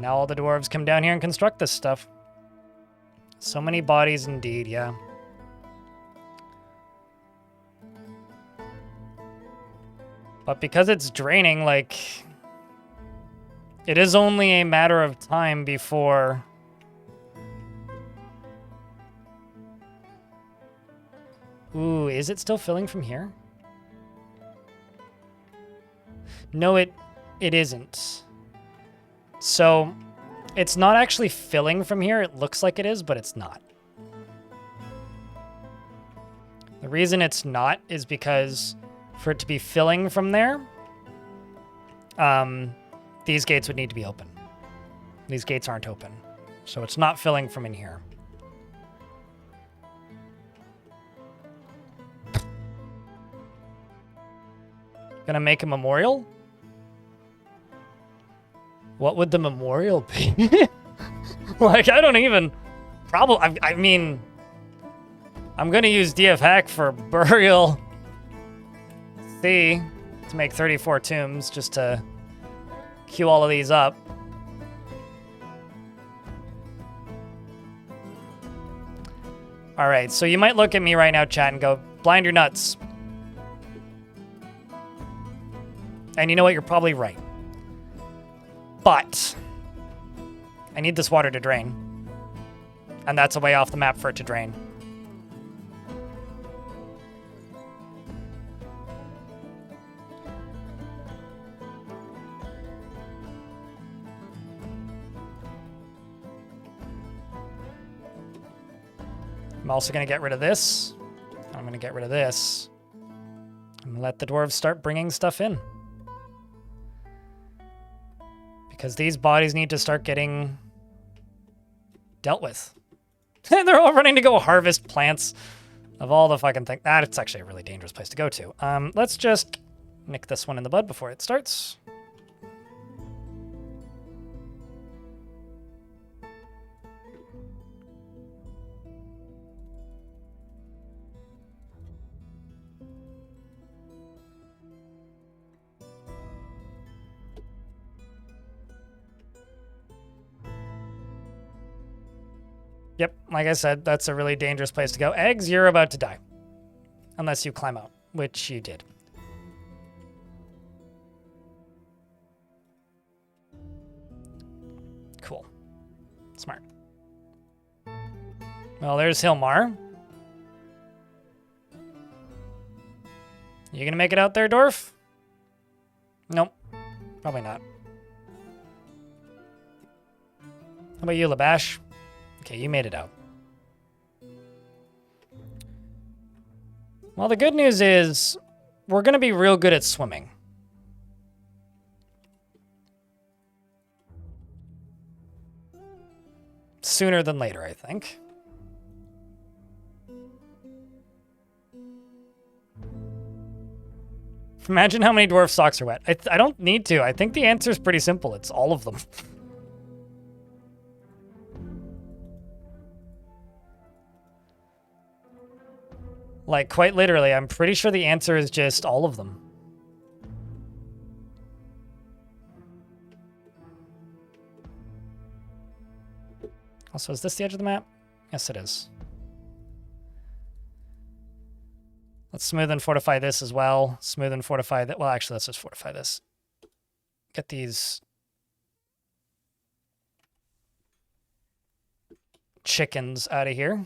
Now all the dwarves come down here and construct this stuff. So many bodies indeed, yeah. But because it's draining, like, it is only a matter of time before... Ooh, is it still filling from here? No, it isn't. So, it's not actually filling from here. It looks like it is, but it's not. The reason it's not is because for it to be filling from there, these gates would need to be open. These gates aren't open. So it's not filling from in here. Gonna make a memorial? What would the memorial be? Like, I don't even... Probably... I mean... I'm gonna use DF hack for burial. C to make 34 tombs just to queue all of these up. All right, so you might look at me right now, chat, and go, blind your nuts. And you know what? You're probably right. But I need this water to drain. And that's a way off the map for it to drain. I'm also going to get rid of this. I'm going to get rid of this. And let the dwarves start bringing stuff in. Because these bodies need to start getting dealt with. They're all running to go harvest plants of all the fucking things. It's actually a really dangerous place to go to. Let's just nick this one in the bud before it starts. Yep, like I said, that's a really dangerous place to go. Eggs, you're about to die. Unless you climb out, which you did. Cool. Smart. Well, there's Hilmar. You gonna make it out there, Dwarf? Nope. Probably not. How about you, Labash? Okay, you made it out. Well, the good news is we're going to be real good at swimming. Sooner than later, I think. Imagine how many dwarf socks are wet. I don't need to. I think the answer is pretty simple. It's all of them. Like, quite literally, I'm pretty sure the answer is just all of them. Also, is this the edge of the map? Yes, it is. Let's smooth and fortify this as well. Smooth and fortify that. Well, actually, let's just fortify this. Get these chickens out of here.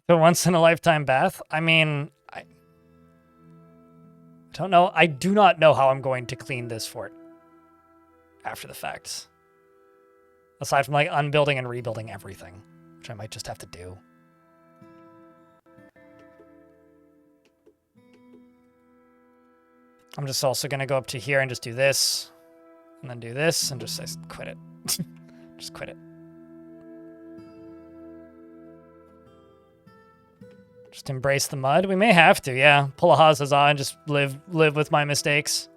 The once-in-a-lifetime bath? I mean, I don't know. I do not know how I'm going to clean this fort after the fact. Aside from, like, unbuilding and rebuilding everything, which I might just have to do. I'm just also going to go up to here and just do this, and then do this, and just quit it. Just quit it. Just embrace the mud. We may have to, yeah. Pull a Hazaza and just live with my mistakes.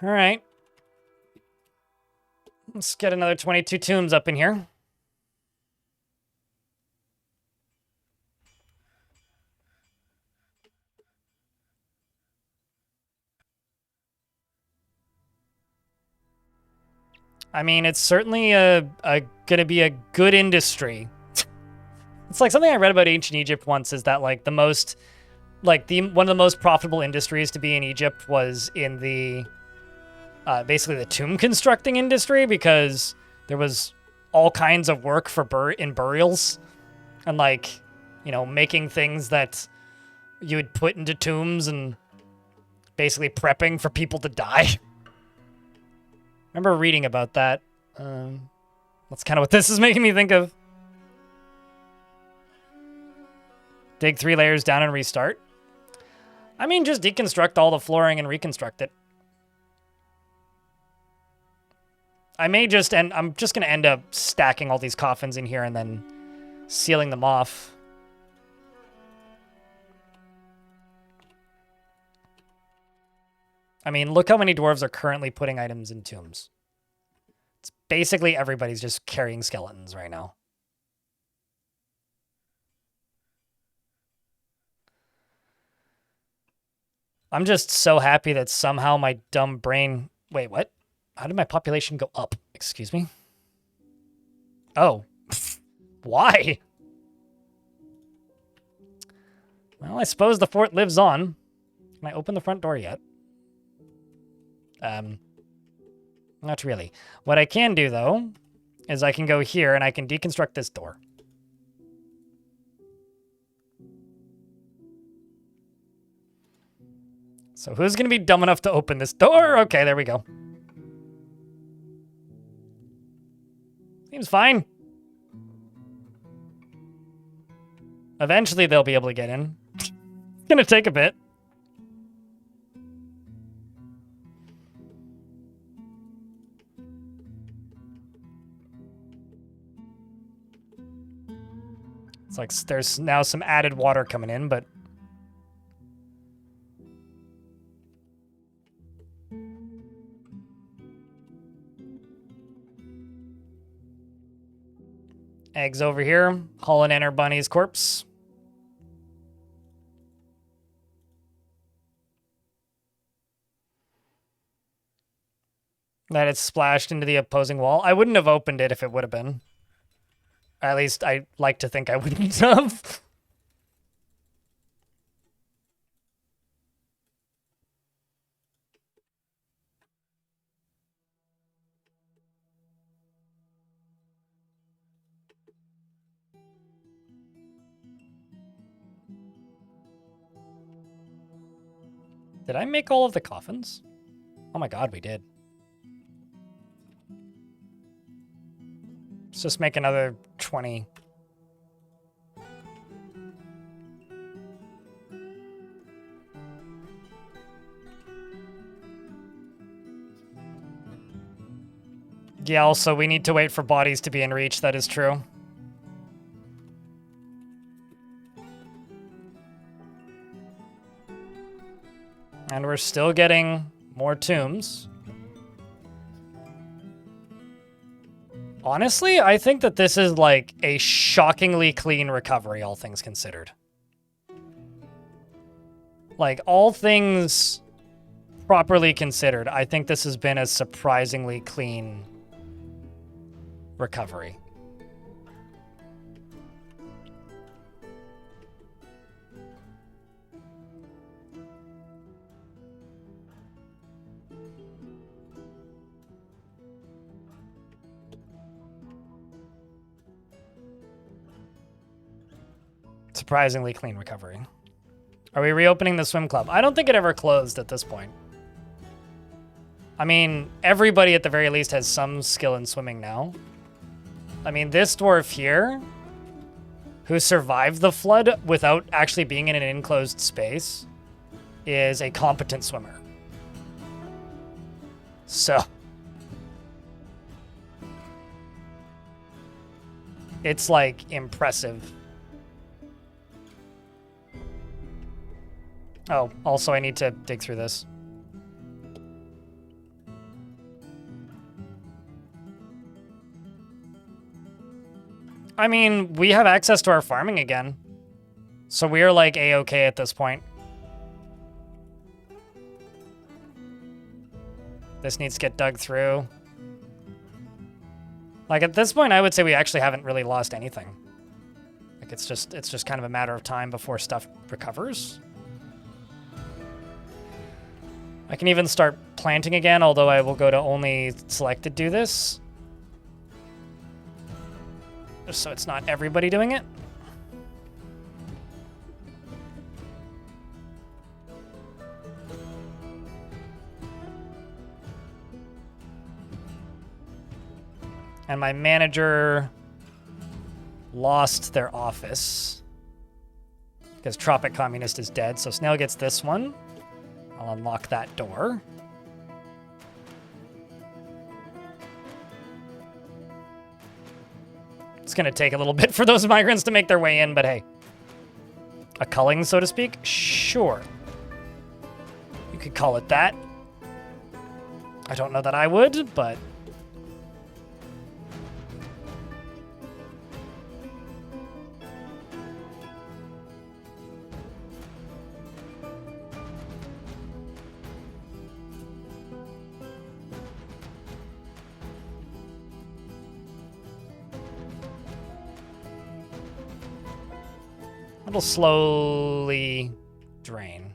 All right. Let's get another 22 tombs up in here. I mean, it's certainly gonna be a good industry. It's like something I read about ancient Egypt once is that like the most, like one of the most profitable industries to be in Egypt was in the, basically the tomb constructing industry, because there was all kinds of work for in burials and like, you know, making things that you would put into tombs and basically prepping for people to die. I remember reading about that. That's kind of what this is making me think of. Dig 3 layers down and restart. I mean, just deconstruct all the flooring and reconstruct it. I'm just going to end up stacking all these coffins in here and then sealing them off. I mean, look how many dwarves are currently putting items in tombs. It's basically everybody's just carrying skeletons right now. I'm just so happy that somehow my dumb brain... Wait, what? How did my population go up? Excuse me? Oh. Why? Well, I suppose the fort lives on. Can I open the front door yet? Not really. What I can do, though, is I can go here and I can deconstruct this door. So who's going to be dumb enough to open this door? Okay, there we go. Seems fine. Eventually they'll be able to get in. It's going to take a bit. It's like there's now some added water coming in, but... Eggs over here. Hauling in our bunny's corpse. That it's splashed into the opposing wall. I wouldn't have opened it if it would have been. At least I like to think I wouldn't have. Did I make all of the coffins? Oh my god, we did. Let's just make another 20. Yeah, also, we need to wait for bodies to be in reach. That is true. And we're still getting more tombs. Honestly, I think that this is like a shockingly clean recovery, all things considered. Like, all things properly considered, I think this has been a surprisingly clean recovery. Surprisingly clean recovery. Are we reopening the swim club? I don't think it ever closed at this point. I mean, everybody at the very least has some skill in swimming now. I mean, this dwarf here, who survived the flood without actually being in an enclosed space, is a competent swimmer. So... it's, like, impressive. Oh, also I need to dig through this. I mean, we have access to our farming again. So we're like A-okay at this point. This needs to get dug through. Like at this point, I would say we actually haven't really lost anything. Like it's just kind of a matter of time before stuff recovers. I can even start planting again, although I will go to only selected do this. Just so it's not everybody doing it. And my manager lost their office because Tropic Communist is dead. So Snail gets this one. I'll unlock that door. It's going to take a little bit for those migrants to make their way in, but hey. A culling, so to speak? Sure. You could call it that. I don't know that I would, but... It'll slowly drain.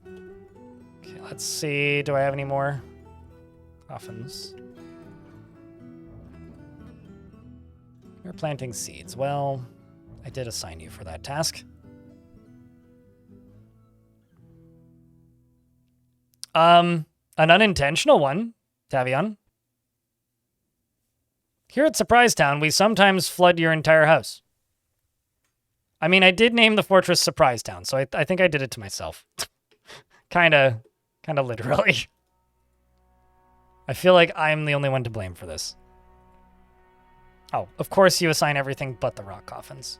Okay, let's see. Do I have any more coffins? You're planting seeds. Well, I did assign you for that task. An unintentional one, Tavion. Here at Surprisetown, we sometimes flood your entire house. I mean, I did name the fortress Surprisetown, so I think I did it to myself. Kinda literally. I feel like I'm the only one to blame for this. Oh, of course you assign everything but the rock coffins.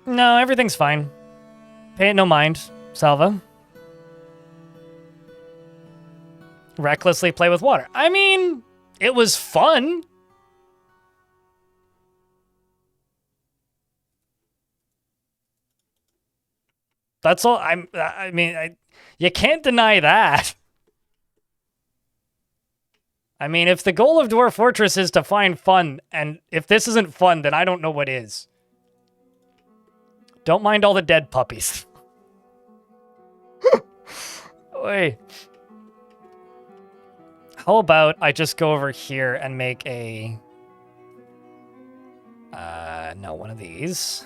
No, everything's fine. Pay it no mind, Salva. Recklessly play with water. I mean, it was fun. That's all. You can't deny that. I mean, if the goal of Dwarf Fortress is to find fun, and if this isn't fun, then I don't know what is. Don't mind all the dead puppies. Wait. How about I just go over here and make a... no, one of these.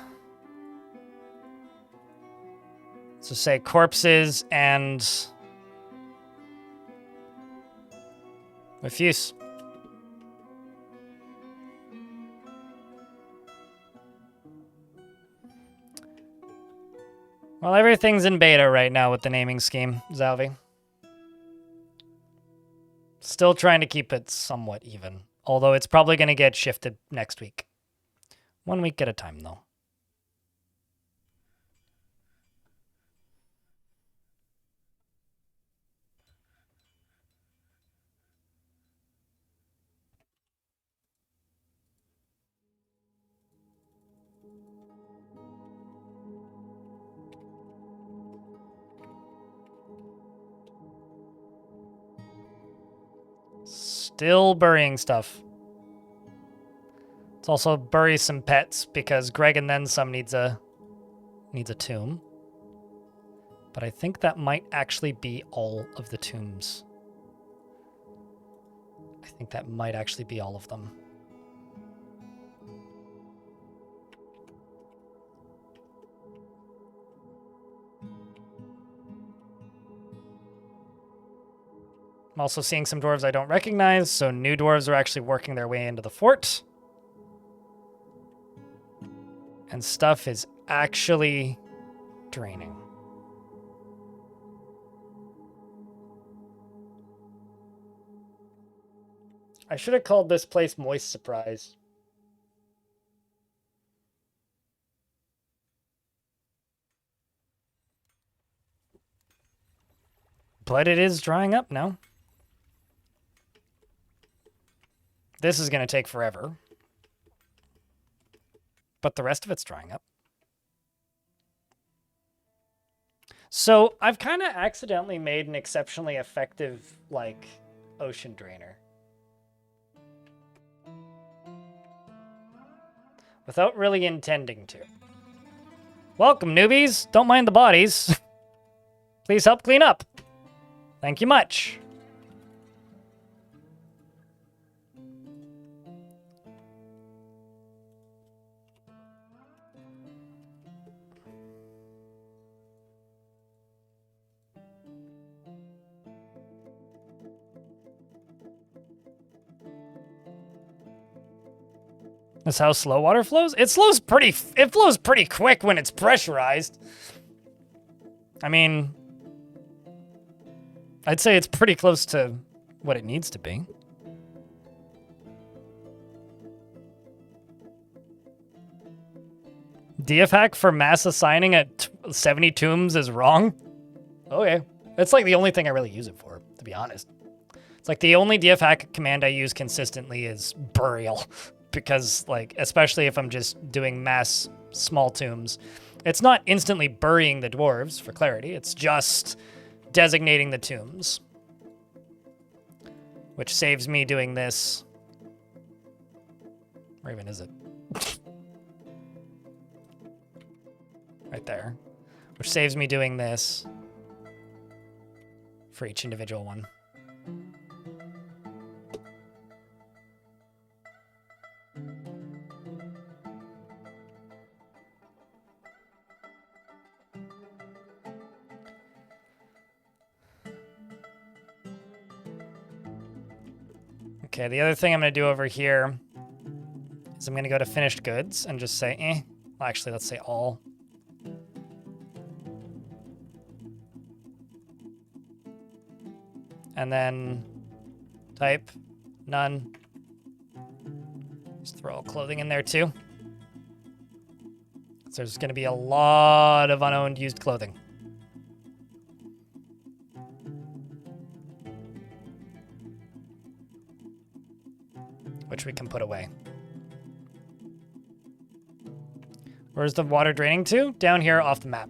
So say corpses and... refuse. Well, everything's in beta right now with the naming scheme, Zalvi. Still trying to keep it somewhat even. Although it's probably going to get shifted next week. 1 week at a time, though. Still burying stuff. Let's also bury some pets because Greg and then some needs a tomb. But I think that might actually be all of the tombs. I think that might actually be all of them. I'm also seeing some dwarves I don't recognize, so new dwarves are actually working their way into the fort. And stuff is actually draining. I should have called this place Moist Surprise. But it is drying up now. This is going to take forever. But the rest of it's drying up. So I've kind of accidentally made an exceptionally effective, like, ocean drainer. Without really intending to. Welcome, newbies. Don't mind the bodies. Please help clean up. Thank you much. That's how slow water flows? It flows pretty quick when it's pressurized. I mean, I'd say it's pretty close to what it needs to be. DF hack for mass assigning at 70 tombs is wrong? Okay. That's like the only thing I really use it for, to be honest. It's like the only DF hack command I use consistently is burial. Because, like, especially if I'm just doing mass small tombs, it's not instantly burying the dwarves, for clarity. It's just designating the tombs. Which saves me doing this. Where even is it? Right there. Which saves me doing this for each individual one. Okay, the other thing I'm going to do over here is I'm going to go to finished goods and just say, Well, actually, let's say all. And then type none. Just throw all clothing in there too. So there's going to be a lot of unowned used clothing. Which we can put away. Where's the water draining to? Down here off the map.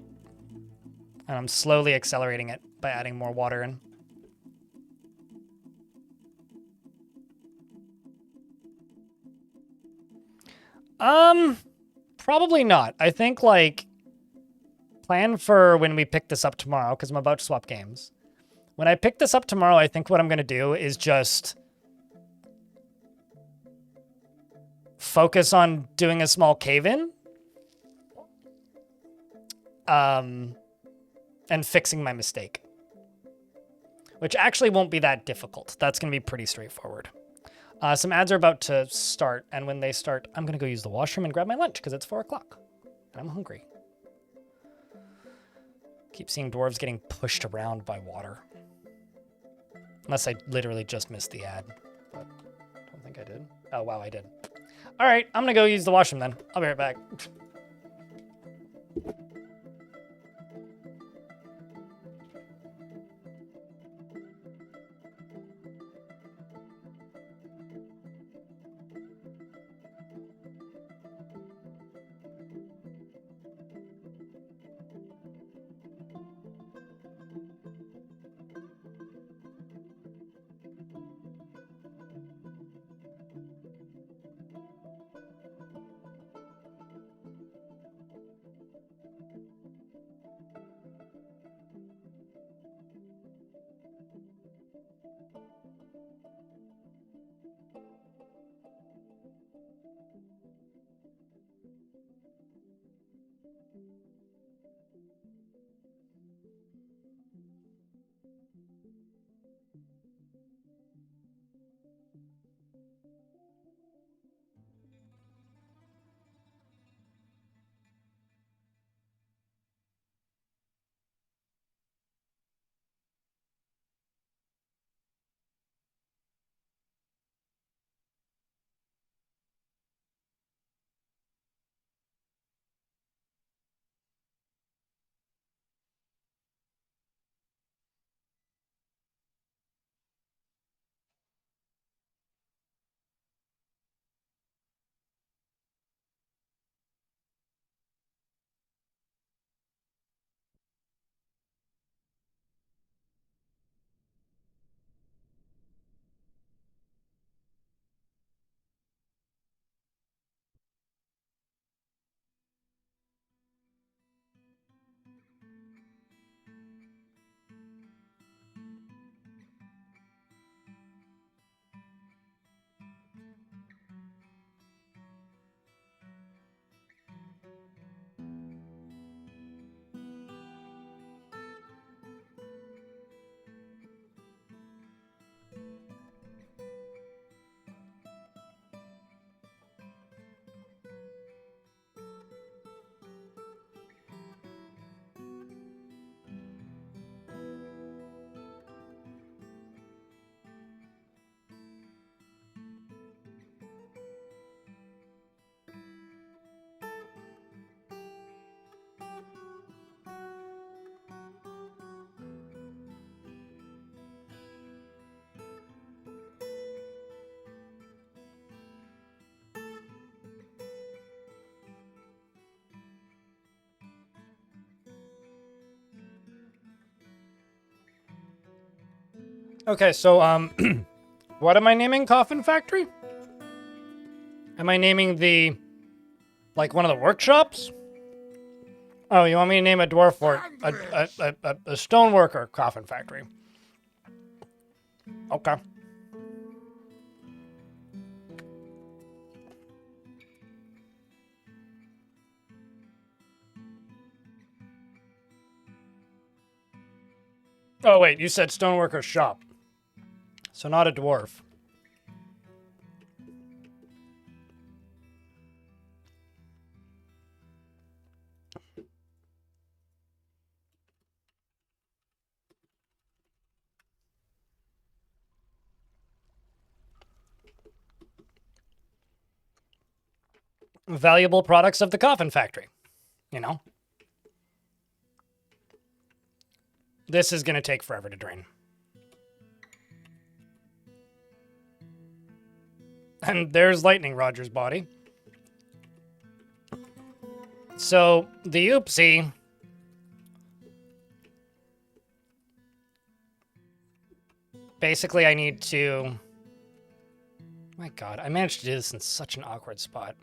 And I'm slowly accelerating it by adding more water in. Probably not. I think, like, plan for when we pick this up tomorrow, because I'm about to swap games. When I pick this up tomorrow, I think what I'm going to do is just focus on doing a small cave-in. And fixing my mistake. Which actually won't be that difficult. That's going to be pretty straightforward. Some ads are about to start, and when they start, I'm going to go use the washroom and grab my lunch, because it's 4 o'clock. And I'm hungry. Keep seeing dwarves getting pushed around by water. Unless I literally just missed the ad. But I don't think I did. Oh, wow, I did. All right, I'm going to go use the washroom then. I'll be right back. Okay, so, what am I naming Coffin Factory? Am I naming the, like, one of the workshops? Oh, you want me to name a dwarf work, a stoneworker coffin factory? Okay. Oh, wait, you said stoneworker shop. So not a dwarf. Valuable products of the coffin factory. You know? This is going to take forever to drain. And there's Lightning Roger's body. So, the oopsie... Basically, I need to... My god, I managed to do this in such an awkward spot.